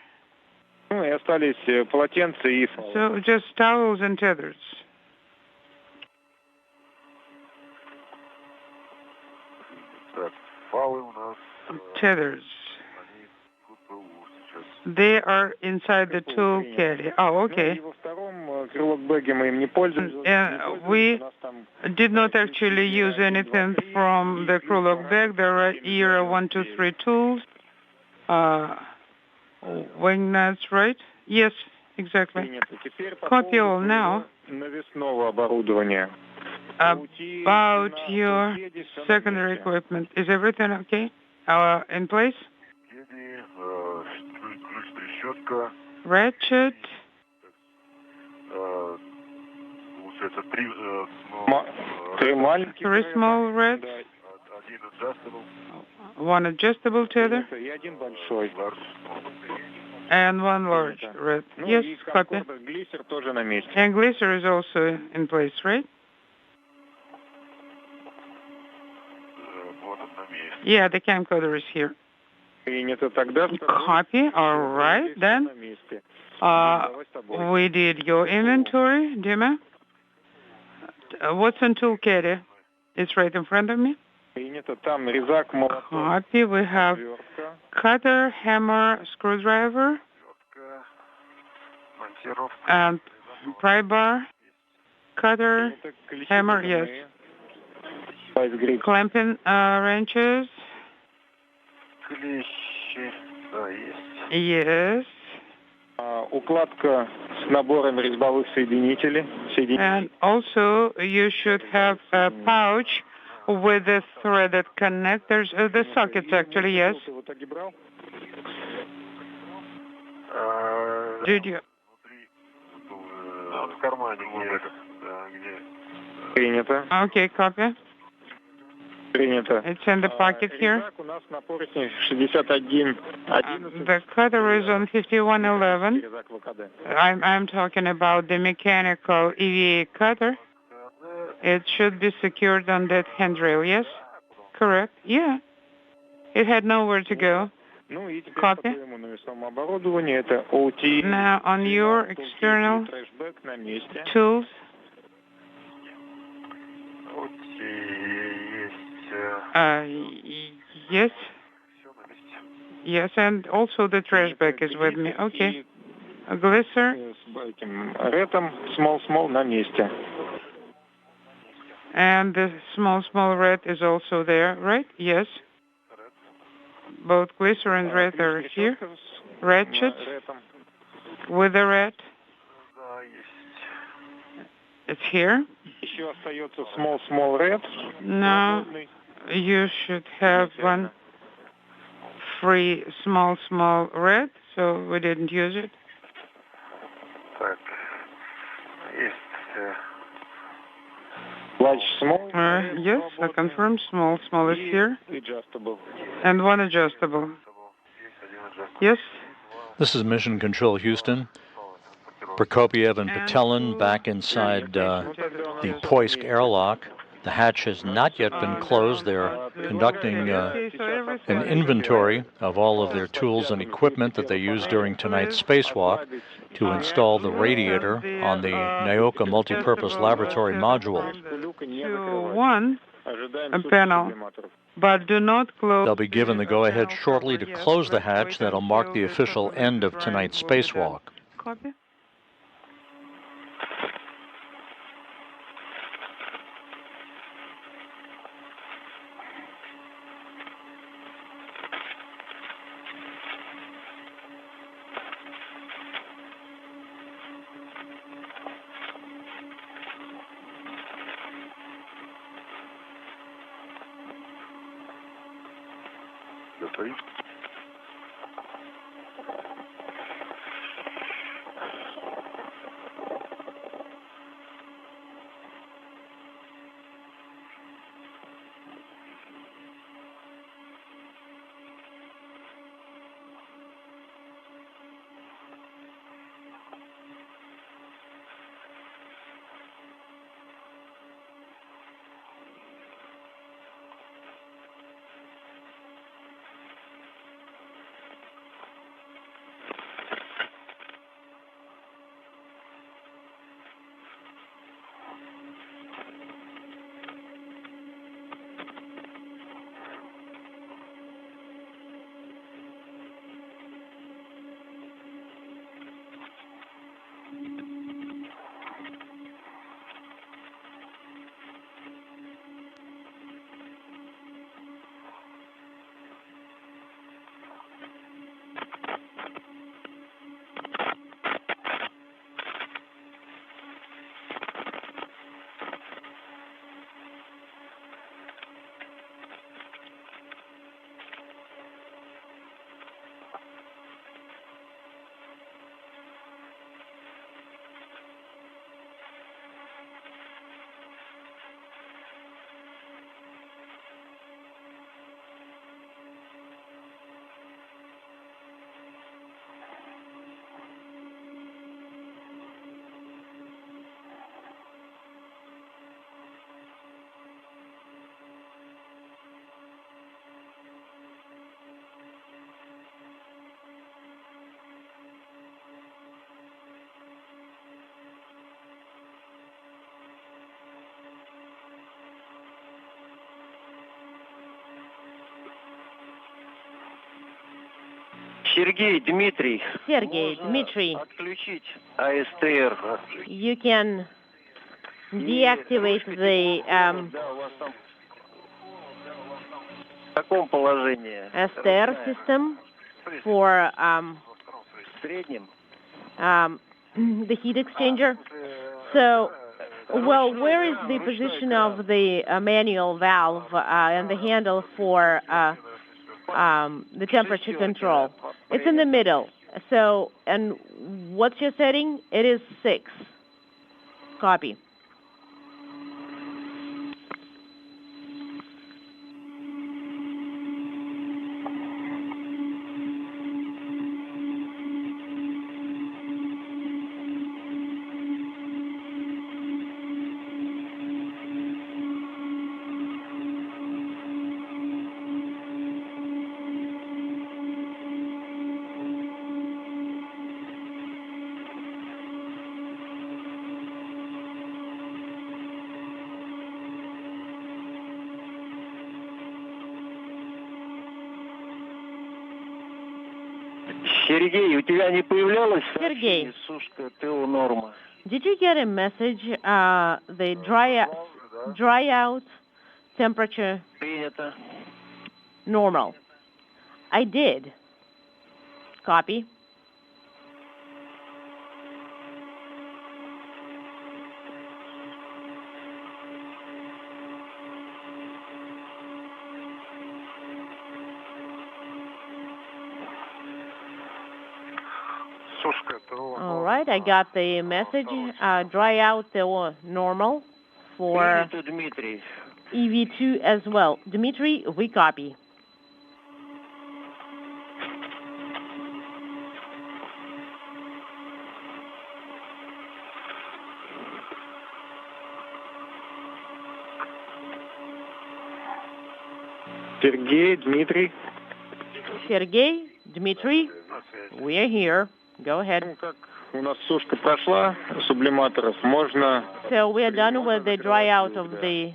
So just towels and tethers. Tethers. They are inside the tool caddy. Oh, okay. We did not actually use anything from the crew log bag. There are ERA 1, 2, 3 tools. Wing nuts, right? Yes, exactly. Copy all now. About your secondary equipment. Is everything okay? In place? Ratchet. 3 small reds. 1 adjustable tether. And 1 large red. Yes, copy. And glisser is also in place, right? Yeah, the camcorder is here. Copy. All right, then. We did your inventory, Dima. What's on tool caddy? It's right in front of me. Copy. We have cutter, hammer, screwdriver, and pry bar, cutter, hammer, yes. Clamping wrenches. Yes. And also, you should have a pouch with the threaded connectors, the sockets actually, yes. Did you? Okay, copy. It's in the pocket here. The cutter is on 5111. I'm talking about the mechanical EVA cutter. It should be secured on that handrail, yes? Correct. Yeah. It had nowhere to go. Copy. Now, on your external tools. Yes. Yes, and also the trash bag is with me. Okay. A glisser. And the small red is also there, right? Yes. Both glisser and red are here. Ratchet with the red. It's here. Now you should have 1 free small red, so we didn't use it. Так, есть. Large, small. Yes, I confirm. Small is here. Adjustable. And one adjustable. Yes. This is Mission Control Houston. Prokopyev and Petelin back inside the Poisk airlock. The hatch has not yet been closed. They're conducting an inventory of all of their tools and equipment that they used during tonight's spacewalk to install the radiator on the Nauka multipurpose laboratory module. To one panel, but do not close. They'll be given the go-ahead shortly to close the hatch. That'll mark the official end of tonight's spacewalk. Copy. Sergey, Dmitri. Отключить АСТР. You can deactivate the В каком положении? STR system for В среднем. the heat exchanger. So, well, where is the position of the manual valve and the handle for the temperature control? It's in the middle. So, and what's your setting? It is 6. Copy. Sergey, у тебя не появлялась Sergey, сушка ТО норма? did you get a message, the dry out temperature Принято. normal? I did. Copy. All right, I got the message. Dry out the normal for EV2 as well. Dmitri, we copy. Sergey, Dmitri. Sergey, Dmitri, we are here. Go ahead. У нас сушка прошла сублиматоров. Можно. So we are done with the dry out of the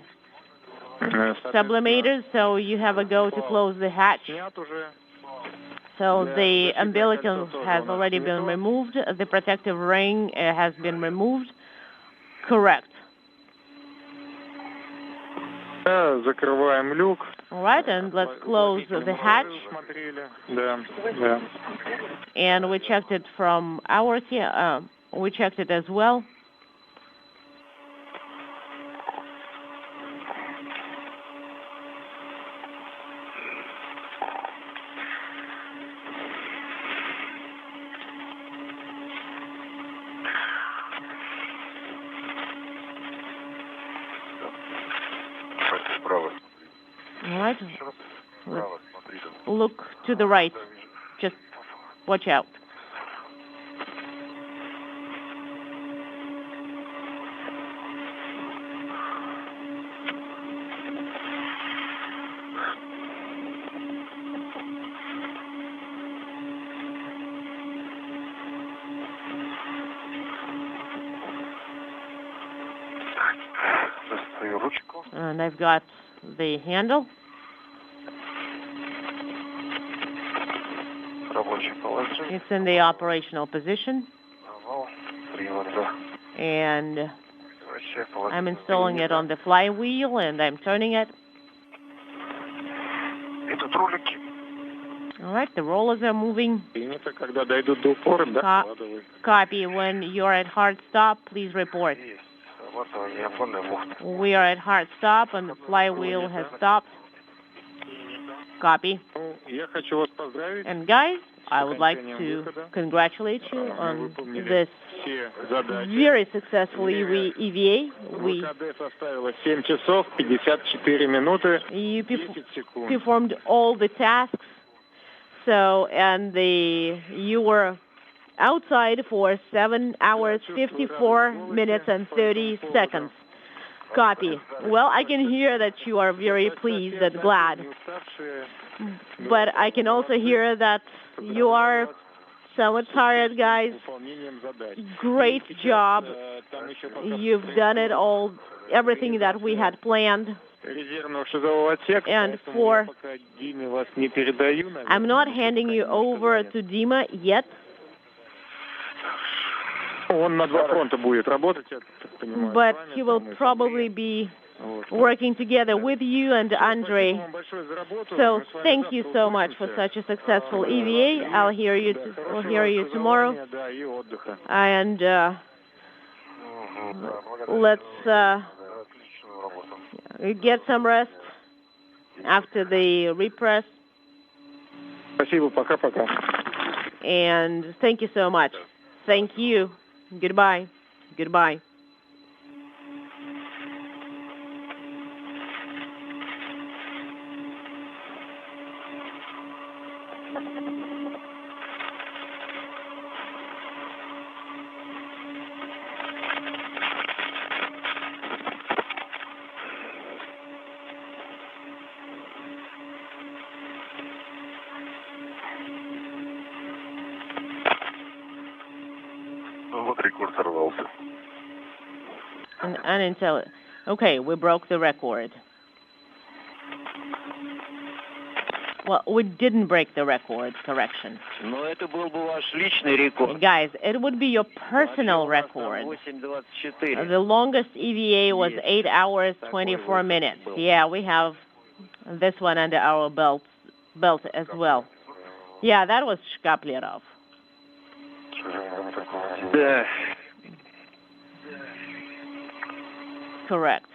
sublimators, so you have a go to close the hatch. So the umbilical has already been removed. The protective ring has been removed. Correct. Закрываем люк. All right, and let's close the hatch. And we checked it from our we checked it as well. All right. Look to the right. Just watch out. And I've got the handle. It's in the operational position. And I'm installing it on the flywheel and I'm turning it. All right, the rollers are moving. Copy. When you're at hard stop, please report. We are at hard stop and the flywheel has stopped. Copy. And guys, I would like to congratulate you on this very successful EVA. You performed all the tasks. So, and you were outside for 7 hours, 54 minutes, and 30 seconds. Copy. Well, I can hear that you are very pleased and glad. But I can also hear that you are somewhat tired, guys. Great job. You've done it all, everything that we had planned. And I'm not handing you over to Dima yet. But he will probably be working together with you and Andrei. So thank you so much for such a successful EVA. We'll hear you tomorrow. And let's get some rest after the repress. And thank you so much. Thank you. Goodbye. Goodbye. Okay, we broke the record. Well, we didn't break the record, correction. Guys, it would be your personal record. The longest EVA was 8 hours, 24 minutes. Yeah, we have this one under our belt as well. Yeah, that was Shkaplerov. Correct.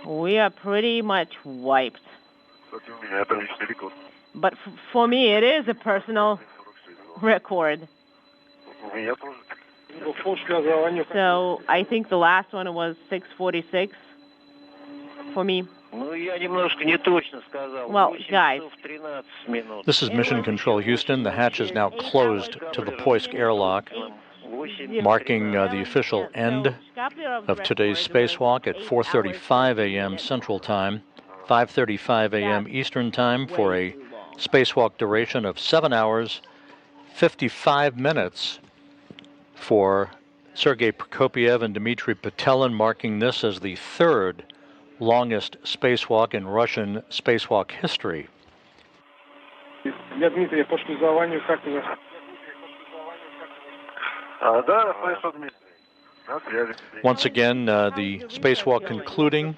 We are pretty much wiped. But for me, it is a personal record. So I think the last one was 6:46 for me. Well, guys. This is Mission Control Houston. The hatch is now closed to the Poisk airlock, marking the official end of today's spacewalk at 4:35 a.m. Central Time, 5:35 a.m. Eastern Time, for a spacewalk duration of 7 hours, 55 minutes for Sergey Prokopyev and Dmitri Petelin, marking this as the third longest spacewalk in Russian spacewalk history. Once again, the spacewalk concluding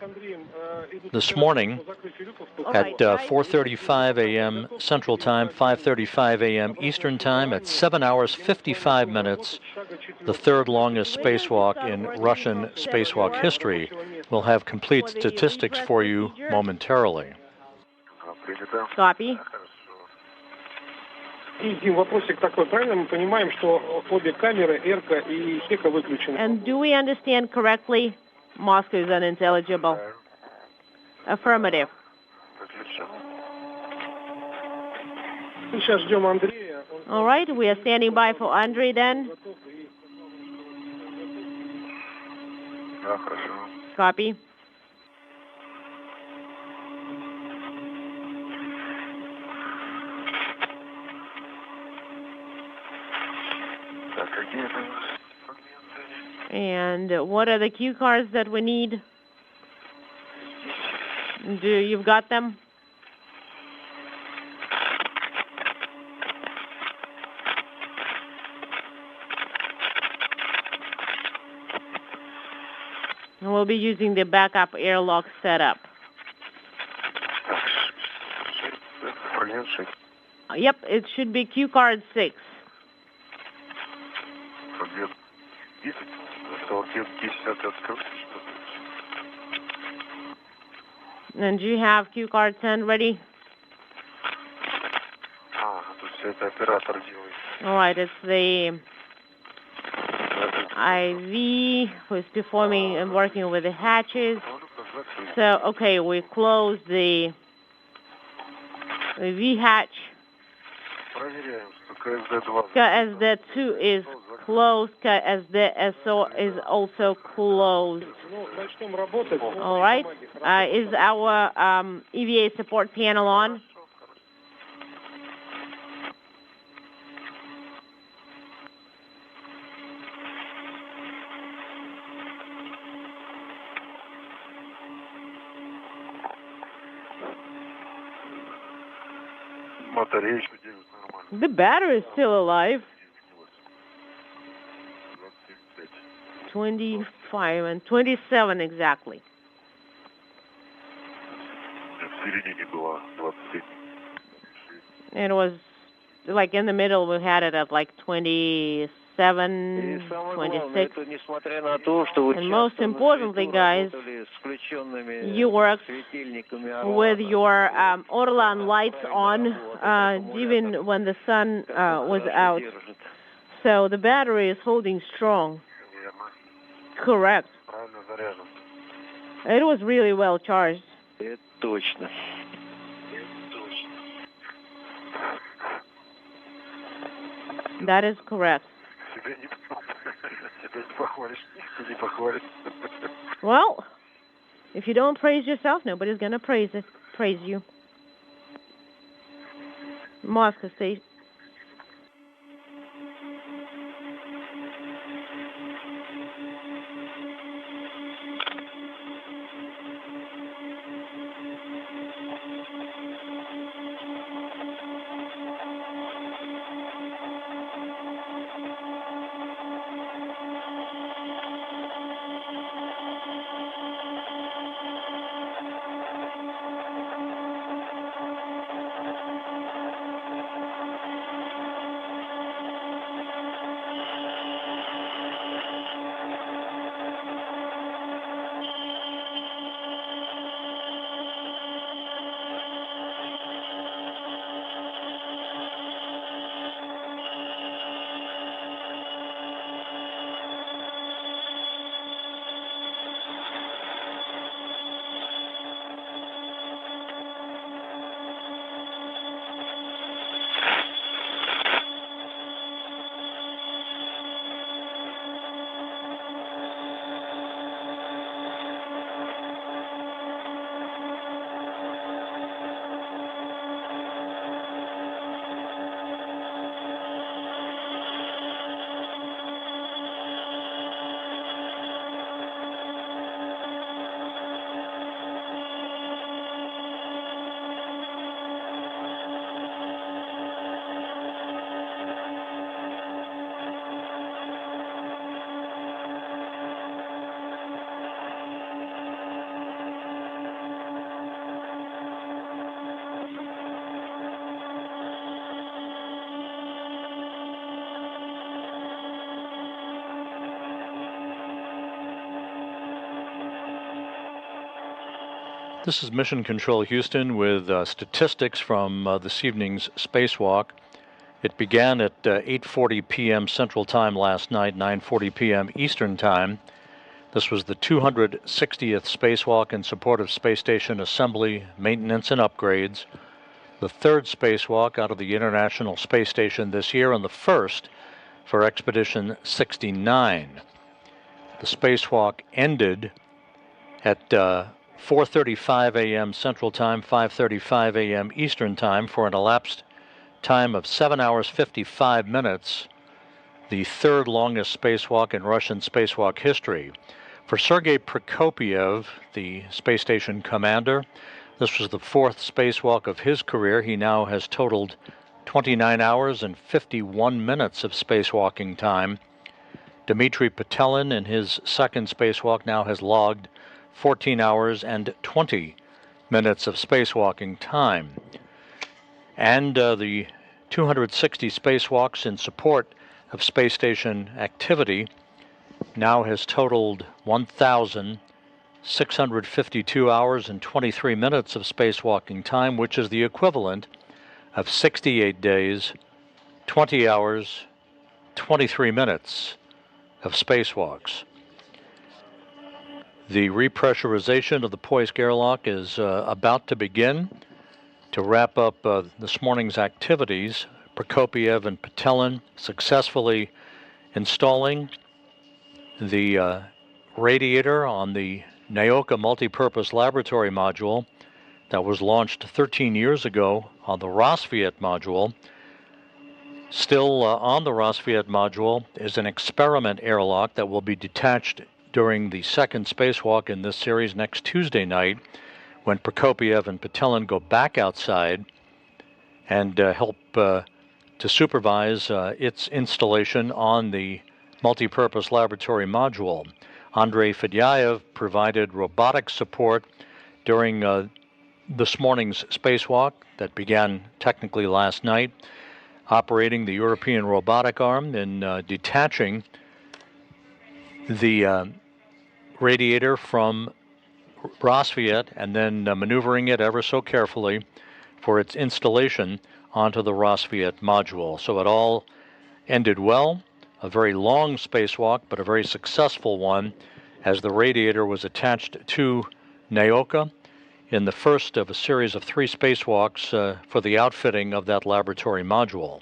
this morning at 4:35 a.m. Central Time, 5:35 a.m. Eastern Time, at 7 hours 55 minutes, the third longest spacewalk in Russian spacewalk history. We'll have complete statistics for you momentarily. Copy. And do we understand correctly? Moscow is unintelligible. Affirmative. All right, we are standing by for Andrei then. Copy. And what are the cue cards that we need? You've got them? And we'll be using the backup airlock setup. Yep, it should be cue card 6. And do you have cue card 10 ready? All right, it's the IV who is performing and working with the hatches. So, okay, we close the V hatch. KSD2 is closed. KSD-SO is also closed. All right. Is our EVA support panel on? The battery is still alive. 25 and 27 exactly. It was like in the middle. We had it at like 27, 26. And most importantly, guys, you worked with your Orlan lights on even when the sun was out. So the battery is holding strong. Correct. It was really well charged. That is correct. Well, if you don't praise yourself, nobody's going to praise you. Moscow State. This is Mission Control Houston with statistics from this evening's spacewalk. It began at 8:40 p.m. Central Time last night, 9:40 p.m. Eastern Time. This was the 260th spacewalk in support of space station assembly, maintenance, and upgrades. The third spacewalk out of the International Space Station this year, and the first for Expedition 69. The spacewalk ended at 4:35 a.m. Central Time, 5:35 a.m. Eastern Time for an elapsed time of 7 hours 55 minutes, the third longest spacewalk in Russian spacewalk history. For Sergey Prokopyev, the space station commander, this was the fourth spacewalk of his career. He now has totaled 29 hours and 51 minutes of spacewalking time. Dmitri Petelin, in his second spacewalk, now has logged 14 hours and 20 minutes of spacewalking time. And the 260 spacewalks in support of space station activity now has totaled 1,652 hours and 23 minutes of spacewalking time, which is the equivalent of 68 days, 20 hours, 23 minutes of spacewalks. The repressurization of the Poisk airlock is about to begin. To wrap up this morning's activities, Prokopyev and Petelin successfully installing the radiator on the Nauka multipurpose laboratory module that was launched 13 years ago on the Rassvet module. Still on the Rassvet module is an experiment airlock that will be detached during the second spacewalk in this series next Tuesday night, when Prokopyev and Petelin go back outside and help to supervise its installation on the multipurpose laboratory module. Andrei Fedyaev provided robotic support during this morning's spacewalk that began technically last night, operating the European Robotic Arm and detaching the radiator from Rassvet and then maneuvering it ever so carefully for its installation onto the Rassvet module. So it all ended well. A very long spacewalk, but a very successful one, as the radiator was attached to Nauka in the first of a series of 3 spacewalks for the outfitting of that laboratory module.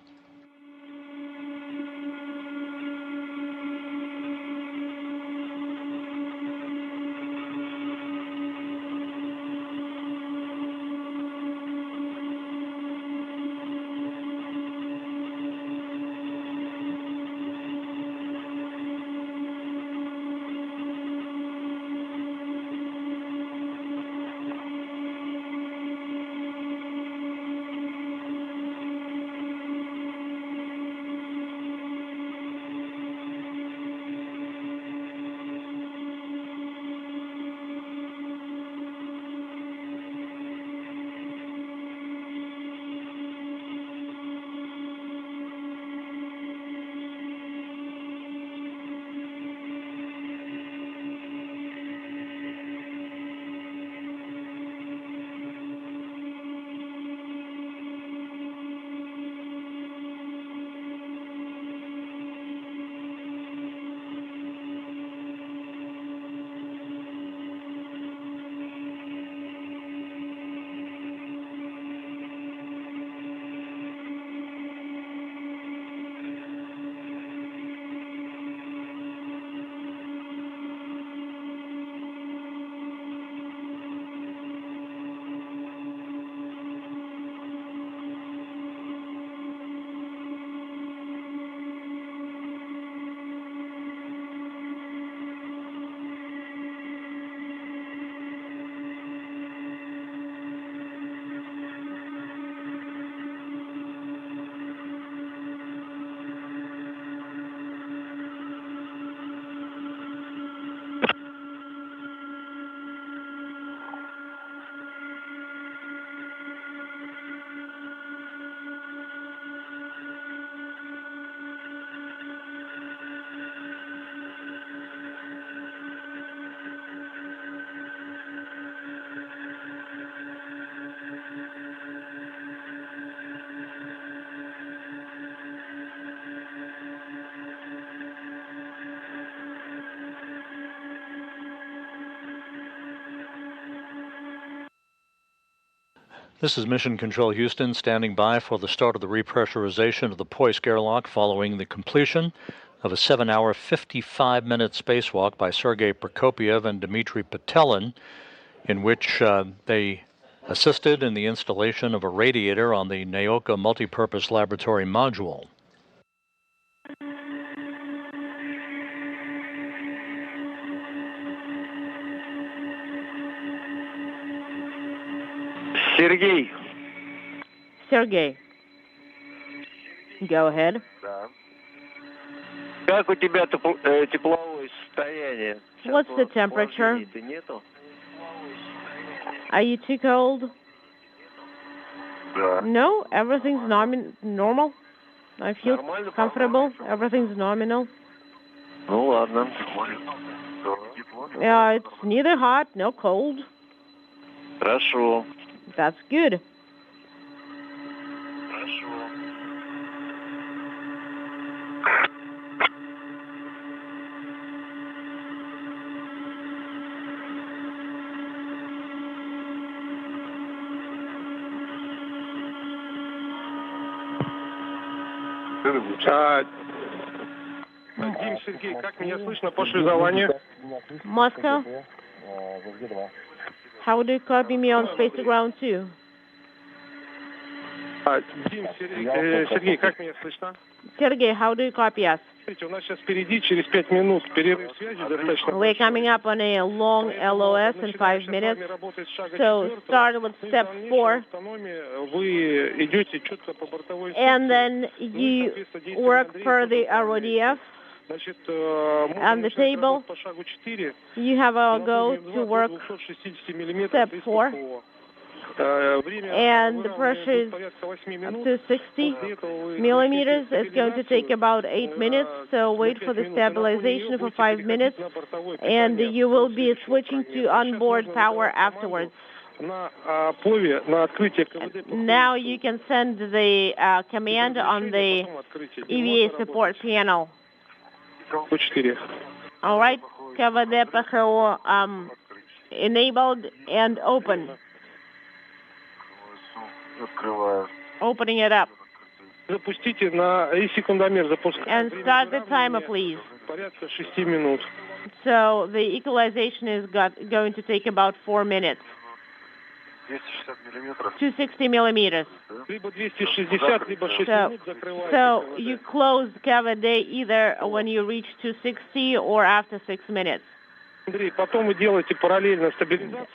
This is Mission Control Houston standing by for the start of the repressurization of the Poisk airlock following the completion of a 7-hour, 55-minute spacewalk by Sergey Prokopyev and Dmitri Petelin, in which they assisted in the installation of a radiator on the Nauka multipurpose laboratory module. Sergey. Sergey. Go ahead. Да. Как у тебя тепловое состояние? What's the temperature? Are you too cold? Да. No, everything's normal. I feel comfortable. Everything's nominal. Ну ладно. Yeah, it's neither hot nor cold. Хорошо. That's good. Дим, Сергей, как меня слышно по шлюзованию? Moscow. How do you copy me on space to ground 2? Дим, Сергей, как меня слышно? Sergey, how do you copy us? У нас сейчас впереди, через 5 минут, перерыв связи достаточно. We're coming up on a long LOS in 5 minutes. So start with step 4. Вы идете четко по бортовой And then you work per the RODF. On the table, you have a go to work step 4. And the pressure is up to 60 millimeters. It's going to take about 8 minutes, so wait for the stabilization for 5 minutes, and you will be switching to onboard power afterwards. Now you can send the command on the EVA support panel. All right, КВД ПХО enabled and open. Opening it up. And start the timer, please. So the equalization is going to take about 4 minutes. 260 millimeters. So you close КВД either when you reach 260 or after 6 minutes.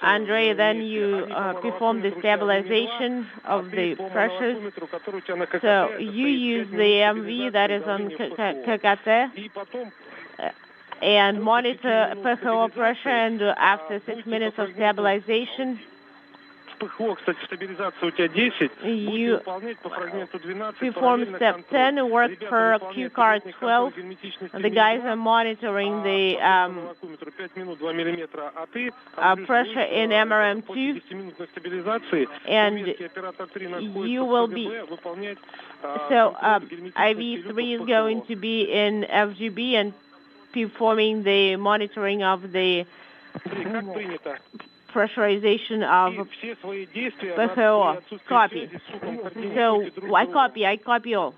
Andre, then you perform the stabilization of the pressures. So you use the MV that is on KKT and monitor PHO pressure, and after 6 minutes of stabilization, you perform step 10, work per Q card 12. The guys are monitoring the pressure in MRM2, and you will be, so IV3 is going to be in FGB and performing the monitoring of the pressurization of PHO. Copy. So I copy all.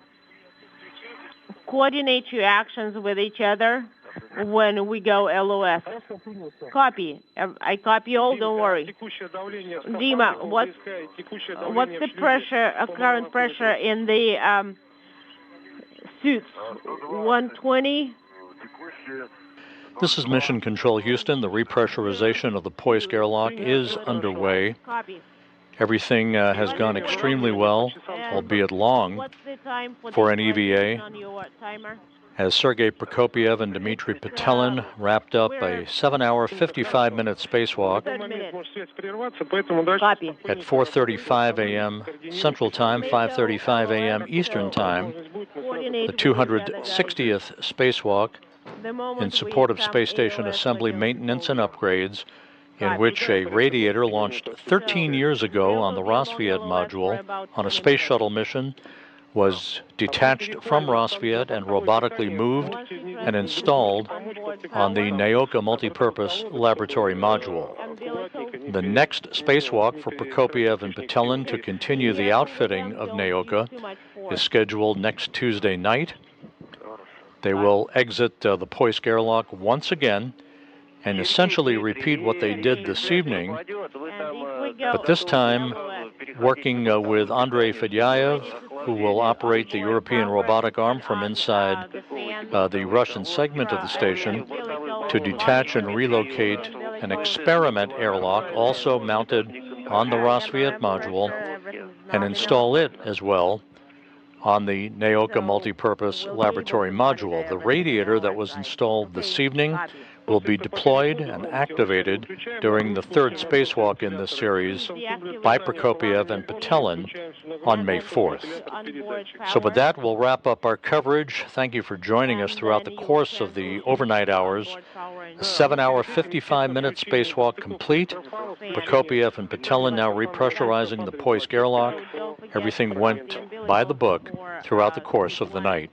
Coordinate your actions with each other when we go LOS. Copy. I copy all, don't worry. Dima, what's the pressure, current pressure in the suits? 120? This is Mission Control Houston. The repressurization of the Poisk airlock is underway. Everything has gone extremely well, albeit long, for an EVA, as Sergey Prokopyev and Dmitri Petelin wrapped up a 7-hour, 55-minute spacewalk at 4:35 a.m. Central Time, 5:35 a.m. Eastern Time, the 260th spacewalk in support of space station assembly, maintenance, and upgrades, in which a radiator launched 13 years ago on the Rassvet module on a space shuttle mission was detached from Rassvet and robotically moved and installed on the Nauka multipurpose laboratory module. The next spacewalk for Prokopyev and Petelin to continue the outfitting of Nauka is scheduled next Tuesday night. They will exit the Poisk airlock once again and essentially repeat what they did this evening, but this time working with Andrei Fedyaev, who will operate the European Robotic Arm from inside the Russian segment of the station to detach and relocate an experiment airlock also mounted on the Rassvet module and install it as well on the Nauka multipurpose laboratory module. The radiator that was installed this evening will be deployed and activated during the third spacewalk in this series by Prokopyev and Petelin on May 4th. So with that, we'll wrap up our coverage. Thank you for joining us throughout the course of the overnight hours. A 7-hour, 55-minute spacewalk complete. Prokopyev and Petelin now repressurizing the Poisk airlock. Everything went by the book throughout the course of the night.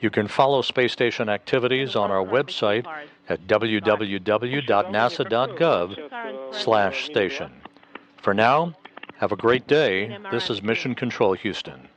You can follow space station activities on our website at www.nasa.gov/station. For now, have a great day. This is Mission Control Houston.